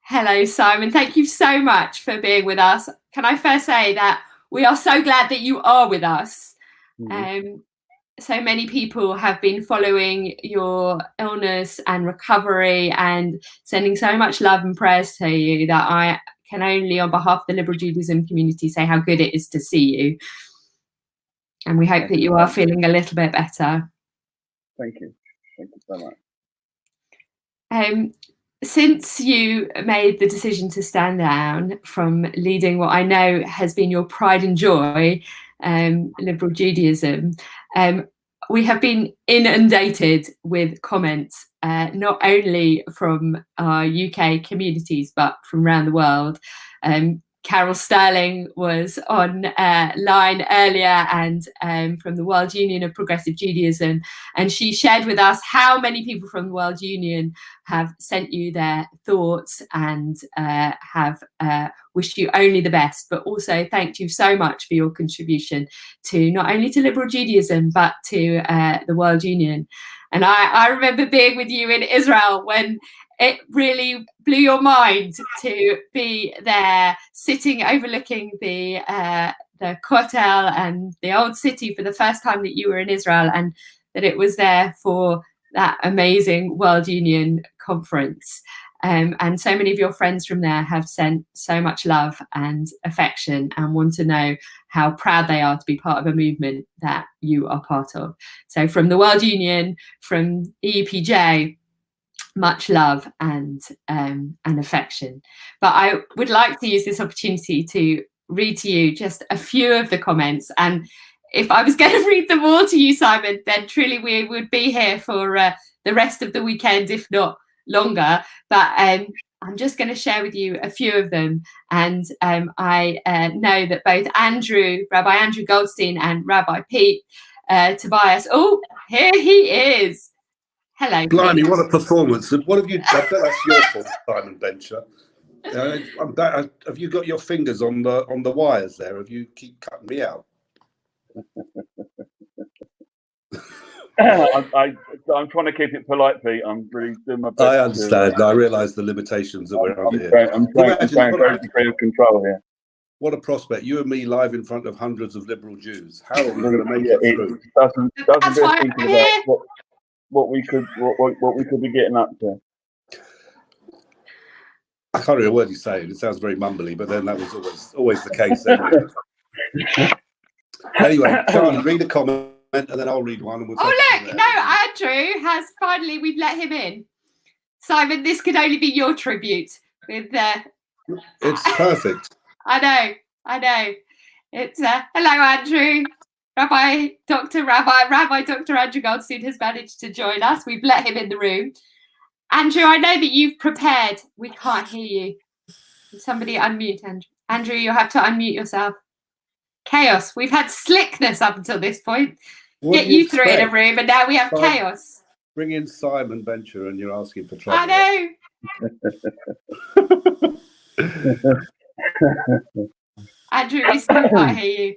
Hello, Simon. Thank you so much for being with us. Can I first say that we are so glad that you are with us. So many people have been following your illness and recovery and sending so much love and prayers to you that I can only, on behalf of the liberal Judaism community, say how good it is to see you. And we hope that you are feeling a little bit better. Thank you. Thank you so much. Since you made the decision to stand down from leading what I know has been your pride and joy, liberal Judaism, we have been inundated with comments, not only from our UK communities, but from around the world. Carol Sterling was on line earlier and from the World Union of Progressive Judaism, and she shared with us how many people from the World Union have sent you their thoughts and have wished you only the best, but also thanked you so much for your contribution to not only to liberal Judaism, but to the World Union. And I remember being with you in Israel when it really blew your mind to be there sitting overlooking the Kotel and the old city for the first time that you were in Israel, and that it was there for that amazing World Union conference. And so many of your friends from there have sent so much love and affection and want to know how proud they are to be part of a movement that you are part of. So from the World Union, from EUPJ, much love and affection. But I would like to use this opportunity to read to you just a few of the comments. And if I was going to read them all to you, Simon, then truly we would be here for the rest of the weekend, if not longer. But I'm just going to share with you a few of them. And I know that both Rabbi Andrew Goldstein and Rabbi Pete Tobias, oh, here he is. Hello. Blimey, what a performance. What have you done? That's your fault, Simon Bencher. Have you got your fingers on the wires there? Have you keep cutting me out? I'm trying to keep it polite, Pete. I'm really doing my best. I understand. I realise the limitations that we're under here. I'm trying to create a degree of control here. What a prospect. You and me live in front of hundreds of liberal Jews. How are we going to make it through? Doesn't just thinking about what we could be getting up to. I can't hear a word he's saying. It sounds very mumbly, but then that was always the case. Anyway, Charlie, read a comment and then I'll read one. And we'll look, no, Andrew has finally, we've let him in. Simon, this could only be your tribute. It's perfect. I know. It's hello, Andrew. Rabbi Dr. Andrew Goldstein has managed to join us. We've let him in the room. Andrew, I know that you've prepared. We can't hear you. Somebody unmute Andrew. Andrew, you'll have to unmute yourself. Chaos. We've had slickness up until this point. Get you three in a room, and now we have chaos. Bring in Simon Bencher, and you're asking for trouble. I know. Andrew, we still can't hear you.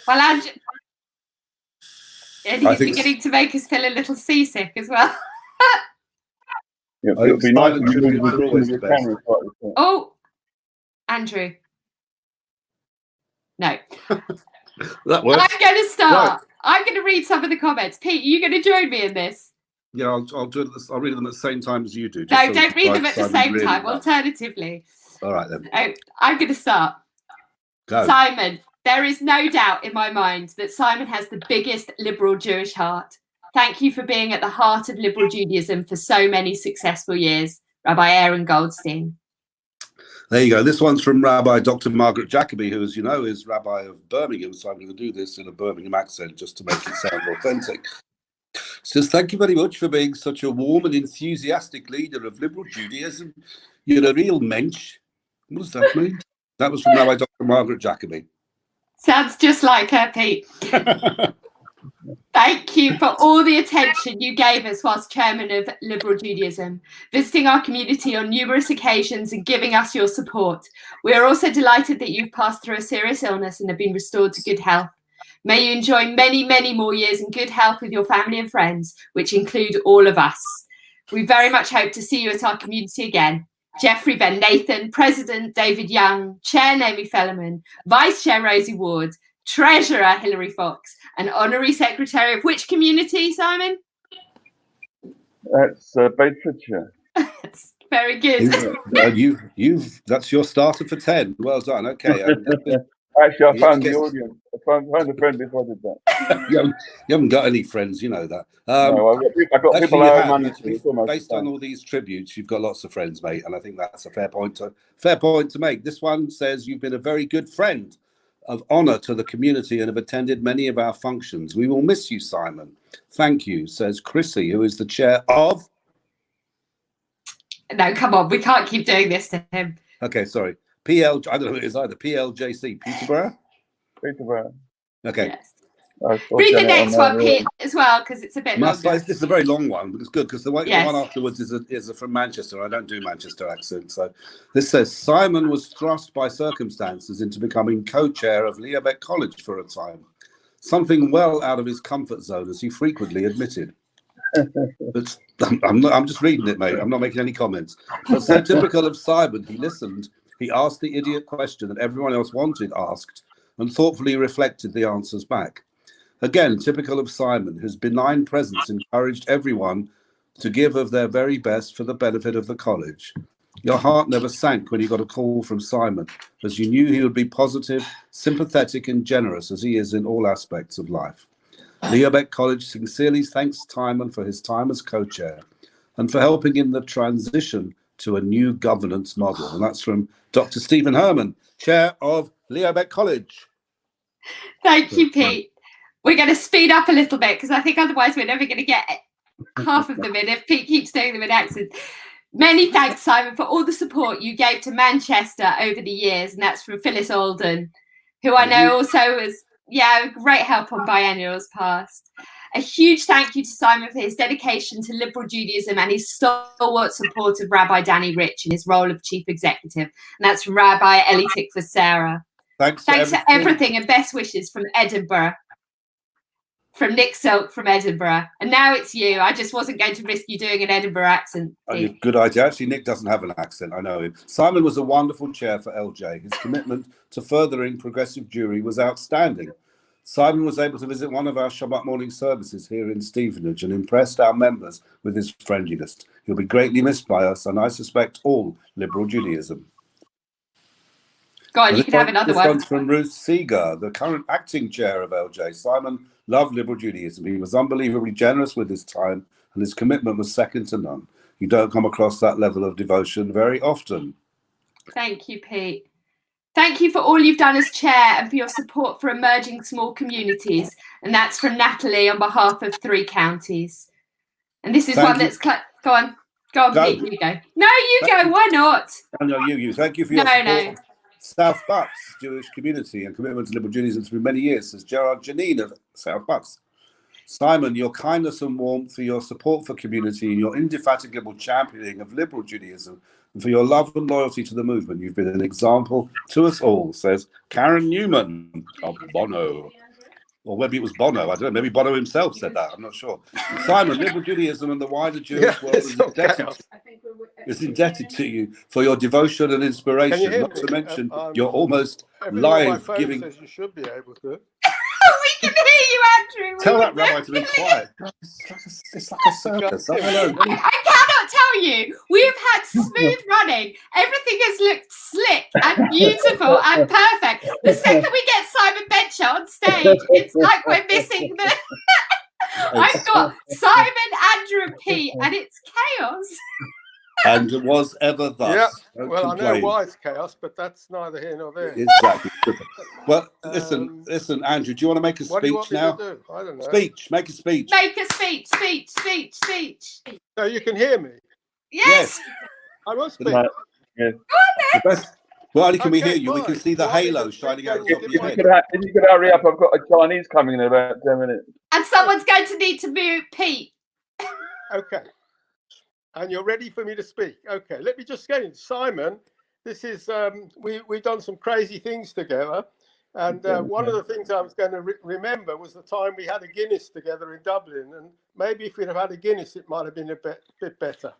Well, Andrew, and he's beginning to make us feel a little seasick as well. Yeah, it would be nice if you tributes are always the your best. camera slightly. Oh, Andrew. No. That works. I'm going to start. Right. I'm going to read some of the comments. Pete, are you going to join me in this? Yeah, I'll do it. I'll read them at the same time as you do. No, so don't read them at the Simon same really time. does. Alternatively. All right then. I'm going to start. Go. Simon, there is no doubt in my mind that Simon has the biggest liberal Jewish heart. Thank you for being at the heart of liberal Judaism for so many successful years, Rabbi Aaron Goldstein. There you go. This one's from Rabbi Dr. Margaret Jacobi, who, as you know, is Rabbi of Birmingham. So I'm going to do this in a Birmingham accent just to make it sound authentic. It says, thank you very much for being such a warm and enthusiastic leader of liberal Judaism. You're a real mensch. What does that mean? That was from Rabbi Dr. Margaret Jacobi. Sounds just like her, Pete. Thank you for all the attention you gave us whilst chairman of Liberal Judaism, visiting our community on numerous occasions and giving us your support. We are also delighted that you've passed through a serious illness and have been restored to good health. May you enjoy many, many more years in good health with your family and friends, which include all of us. We very much hope to see you at our community again. Jeffrey Ben Nathan, President David Young, Chair Naomi Fellerman, Vice Chair Rosie Ward, Treasurer Hilary Fox, and Honorary Secretary of which community, Simon? That's Bedfordshire. Very good. That's your starter for 10. Well done. Okay. Actually, I found the audience. I found a friend before I did that. You haven't got any friends, you know that. No, I've got people out of Manchester. Based on all these tributes, you've got lots of friends, mate, and I think that's a fair point to make. This one says you've been a very good friend of honour to the community and have attended many of our functions. We will miss you, Simon. Thank you, says Chrissy, who is the chair of... No, come on, we can't keep doing this to him. Okay, sorry. I don't know who it is either. PLJC, Peterborough? Peterborough. Okay. Yes. Read the next one, Pete, as well, because it's a bit longer. This is a very long one, but it's good because the one Yes. afterwards is from Manchester. I don't do Manchester accent. So this says, Simon was thrust by circumstances into becoming co-chair of Liabeck College for a time. Something well out of his comfort zone, as he frequently admitted. But I'm just reading it, mate. I'm not making any comments. But so typical of Simon, he listened. He asked the idiot question that everyone else wanted asked and thoughtfully reflected the answers back. Again, typical of Simon, whose benign presence encouraged everyone to give of their very best for the benefit of the college. Your heart never sank when you got a call from Simon, as you knew he would be positive, sympathetic and generous as he is in all aspects of life. Liabeck College sincerely thanks Simon for his time as co-chair and for helping in the transition to a new governance model. And that's from Dr. Stephen Herman, chair of Liabeck College. Thank you, Pete. We're going to speed up a little bit because I think otherwise we're never going to get half of them in if Pete keeps doing them in accent. Many thanks, Simon, for all the support you gave to Manchester over the years. And that's from Phyllis Alden, who I know also was, great help on biennials past. A huge thank you to Simon for his dedication to liberal Judaism and his stalwart support of Rabbi Danny Rich in his role of chief executive. And that's from Rabbi Eli Tikva Sarah. Thanks for everything and best wishes from Edinburgh. From Nick Silk from Edinburgh. And now it's you. I just wasn't going to risk you doing an Edinburgh accent. Good idea. Actually, Nick doesn't have an accent. I know him. Simon was a wonderful chair for LJ. His commitment to furthering progressive Jewry was outstanding. Simon was able to visit one of our Shabbat morning services here in Stevenage and impressed our members with his friendliness. He'll be greatly missed by us, and I suspect all liberal Judaism. Go on, you can have another one. This one's from Ruth Seeger, the current acting chair of LJ. Simon loved liberal Judaism. He was unbelievably generous with his time, and his commitment was second to none. You don't come across that level of devotion very often. Thank you, Pete. Thank you for all you've done as chair and for your support for emerging small communities. And that's from Natalie on behalf of 3 counties. And this is Go on, Pete, you go. No, you go. Why not? No, you. Thank you for your support. South Bucks Jewish community and commitment to liberal Judaism through many years, says Gerard Janine of South Bucks. Simon, your kindness and warmth for your support for community and your indefatigable championing of liberal Judaism and for your love and loyalty to the movement. You've been an example to us all, says Karen Newman of Bono. Or maybe it was Bono, I don't know, maybe Bono himself said that, I'm not sure. Simon, liberal Judaism and the wider Jewish world is indebted to you for your devotion and inspiration, not to mention your almost live giving. Says you should be able to. We can hear you, Andrew. Tell that rabbi to be quiet. It's like a circus. I don't know. I cannot tell you. We've had smooth running. Everything has looked slick and beautiful and perfect. The second we get Simon Bencher on stage, it's like we're missing the. I've got Simon, Andrew, and Pete, and it's chaos. And it was ever thus. Yeah. Don't Well, complain. I know why it's chaos, but that's neither here nor there. Exactly. Well, listen, Andrew. Do you want to make a What do you speech want me now? to do? I don't know. Speech. Make a speech. Make a speech. So you can hear me. Yes. I will speak. Yeah. Go on then. Well, only can we hear Okay, you. We can fine. see the Why halo is it shining out of you the top of give your my- head. If you could hurry up, I've got a Chinese coming in about 10 minutes. And someone's going to need to mute Pete. Okay. And you're ready for me to speak. Okay, let me just get in. Simon, this is we've done some crazy things together, and one of the things I was going to remember was the time we had a Guinness together in Dublin, and maybe if we'd have had a Guinness, it might have been a bit better.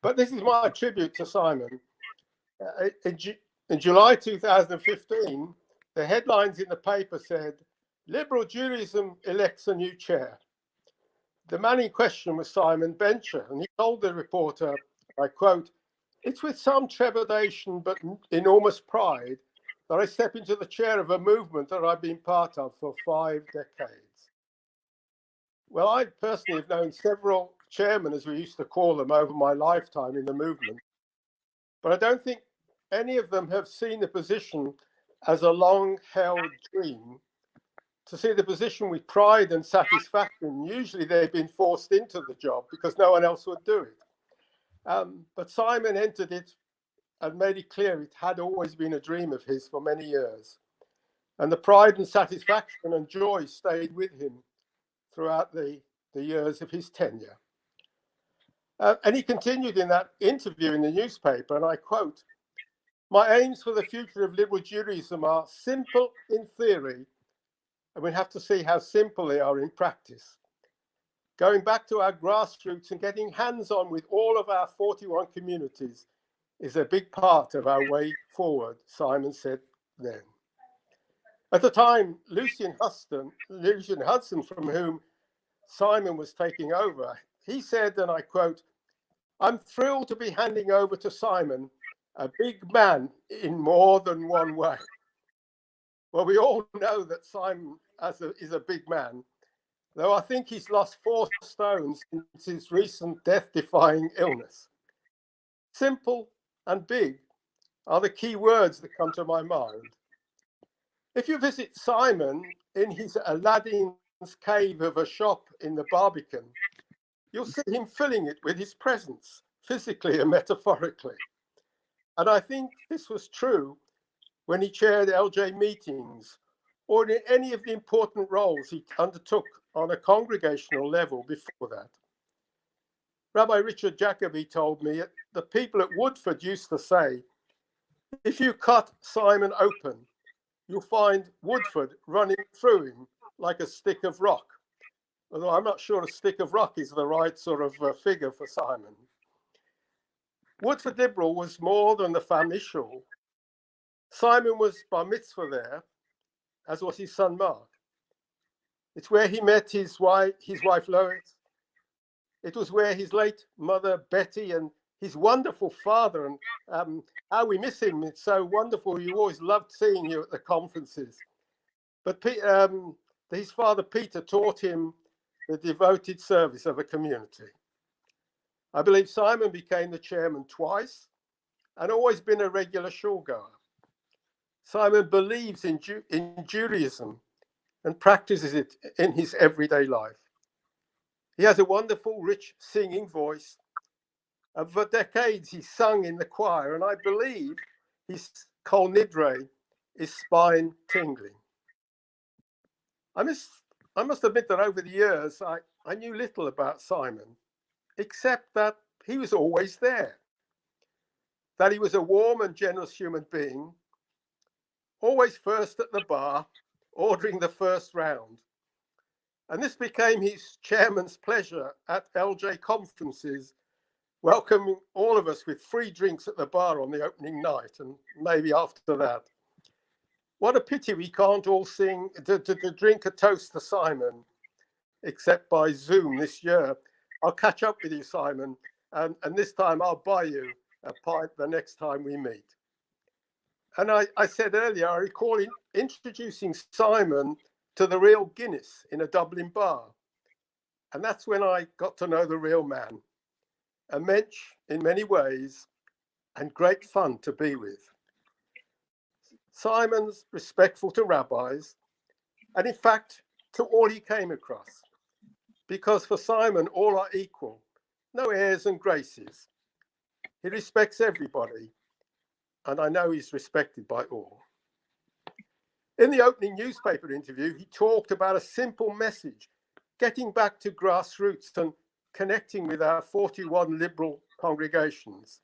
But this is my tribute to Simon. In July 2015, the headlines in the paper said, "Liberal Judaism elects a new chair." The man in question was Simon Bencher, and he told the reporter, I quote, "It's with some trepidation but enormous pride that I step into the chair of a movement that I've been part of for 5 decades." Well, I personally have known several chairmen, as we used to call them, over my lifetime in the movement, but I don't think any of them have seen the position as a long-held dream. To see the position with pride and satisfaction, usually they've been forced into the job because no one else would do it. But Simon entered it and made it clear it had always been a dream of his for many years. And the pride and satisfaction and joy stayed with him throughout the years of his tenure. And he continued in that interview in the newspaper, and I quote, "My aims for the future of liberal Judaism are simple in theory, and we have to see how simple they are in practice. Going back to our grassroots and getting hands-on with all of our 41 communities is a big part of our way forward," Simon said then. At the time, Lucian Hudson, from whom Simon was taking over, he said, and I quote, "I'm thrilled to be handing over to Simon, a big man in more than one way." Well, we all know that Simon is a big man, though I think he's lost 4 stones since his recent death-defying illness. Simple and big are the key words that come to my mind. If you visit Simon in his Aladdin's cave of a shop in the Barbican, you'll see him filling it with his presence, physically and metaphorically. And I think this was true when he chaired LJ meetings or in any of the important roles he undertook on a congregational level before that. Rabbi Richard Jacobi told me the people at Woodford used to say, "If you cut Simon open, you'll find Woodford running through him like a stick of rock." Although I'm not sure a stick of rock is the right sort of figure for Simon. Woodford Liberal was more than the family shul. Simon was bar mitzvah there, as was his son Mark. It's where he met his wife Lois. It was where his late mother Betty and his wonderful father, and how we miss him. It's so wonderful. You always loved seeing you at the conferences. But his father Peter taught him the devoted service of a community. I believe Simon became the chairman twice and always been a regular shul goer. Simon believes in Judaism and practices it in his everyday life. He has a wonderful, rich singing voice. And for decades, he sung in the choir, and I believe his Kol Nidre is spine tingling. I must admit that over the years, I knew little about Simon, except that he was always there. that he was a warm and generous human being, always first at the bar, ordering the first round. And this became his chairman's pleasure at LJ conferences, welcoming all of us with free drinks at the bar on the opening night and maybe after that. What a pity we can't all sing to drink a toast to Simon, except by Zoom this year. I'll catch up with you, Simon, and this time I'll buy you a pint the next time we meet. And I said earlier, I recall introducing Simon to the real Guinness in a Dublin bar. And that's when I got to know the real man. A mensch in many ways and great fun to be with. Simon's respectful to rabbis and in fact to all he came across. Because for Simon, all are equal, no airs and graces. He respects everybody, and I know he's respected by all. In the opening newspaper interview, he talked about a simple message, getting back to grassroots and connecting with our 41 liberal congregations.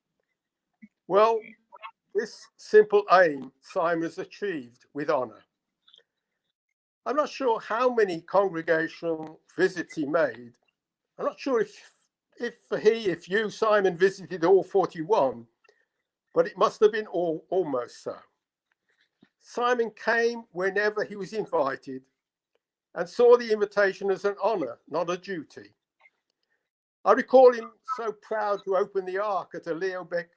Well, this simple aim Simon has achieved with honour. I'm not sure how many congregational visits he made. I'm not sure if you, Simon, visited all 41, but it must have been almost so. Simon came whenever he was invited and saw the invitation as an honour, not a duty. I recall him so proud to open the Ark at a Leo Beck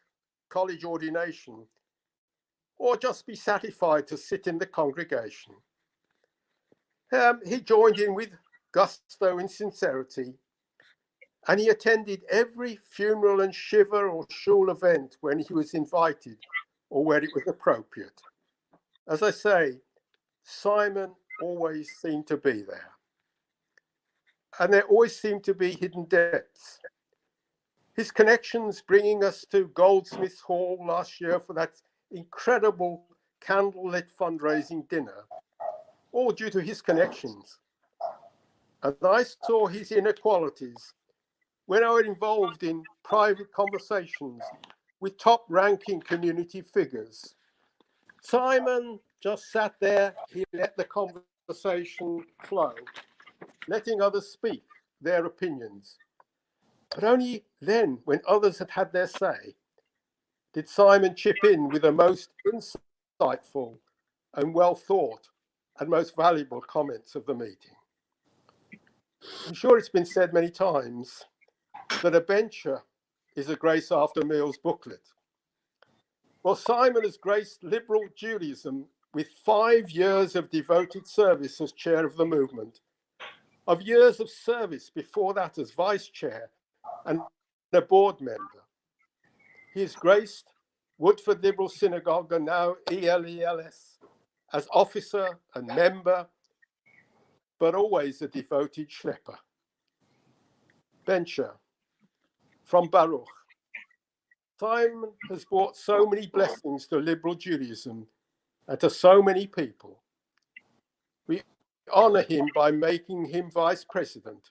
college ordination, or just be satisfied to sit in the congregation. He joined in with gusto and sincerity, and he attended every funeral and shiva or shul event when he was invited or where it was appropriate. As I say, Simon always seemed to be there. And there always seemed to be hidden depths. His connections bringing us to Goldsmiths Hall last year for that incredible candlelit fundraising dinner, all due to his connections. And I saw his inequalities when I was involved in private conversations with top-ranking community figures. Simon just sat there, he let the conversation flow, letting others speak their opinions. But only then, when others had had their say, did Simon chip in with the most insightful and well-thought and most valuable comments of the meeting. I'm sure it's been said many times that a bencher is a Grace After Meals booklet. Well, Simon has graced liberal Judaism with 5 years of devoted service as chair of the movement, of years of service before that as vice chair and a board member. He has graced Woodford Liberal Synagogue and now ELELS as officer and member, but always a devoted schlepper. Bencher, from Baruch. Simon has brought so many blessings to liberal Judaism and to so many people. We honor him by making him vice president,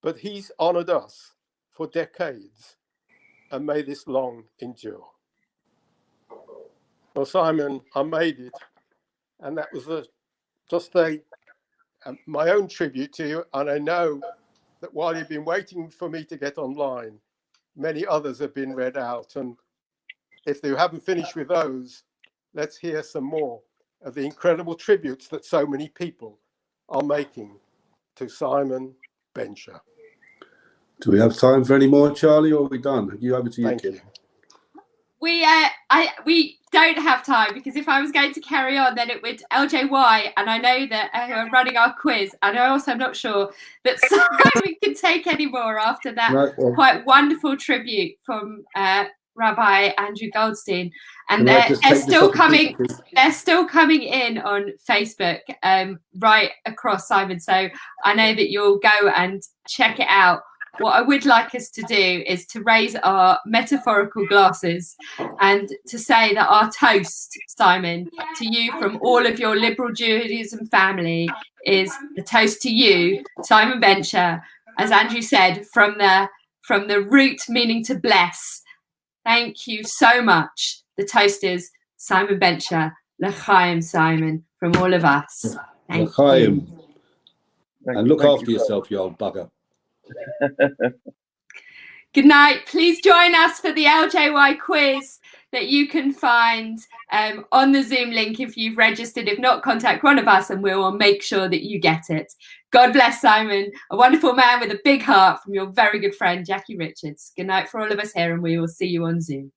but he's honored us for decades, and may this long endure. Well, Simon, I made it, and that was just my own tribute to you, and I know that while you've been waiting for me to get online, many others have been read out, and if you haven't finished with those, let's hear some more of the incredible tributes that so many people are making to Simon Bencher. Do we have time for any more, Charlie, or are we done? You over to you. Thank you. We don't have time, because if I was going to carry on, then it would LJY, and I know that who are running our quiz, and I also am not sure that Simon can take any more after that quite wonderful tribute from Rabbi Andrew Goldstein, and they're still coming. They're still coming in on Facebook, right across, Simon. So I know that you'll go and check it out. What I would like us to do is to raise our metaphorical glasses and to say that our toast, Simon, to you from all of your liberal Judaism family is the toast to you, Simon Bencher, as Andrew said, from the root meaning to bless. Thank you so much. The toast is Simon Bencher, L'chaim Simon, from all of us. Thank L'chaim. you. And look after yourself, you old bugger. Good night. Please join us for the LJY quiz that you can find on the Zoom link if you've registered. If not, contact one of us and we will make sure that you get it. God bless Simon, a wonderful man with a big heart, from your very good friend, Jackie Richards. Good night for all of us here, and we will see you on Zoom.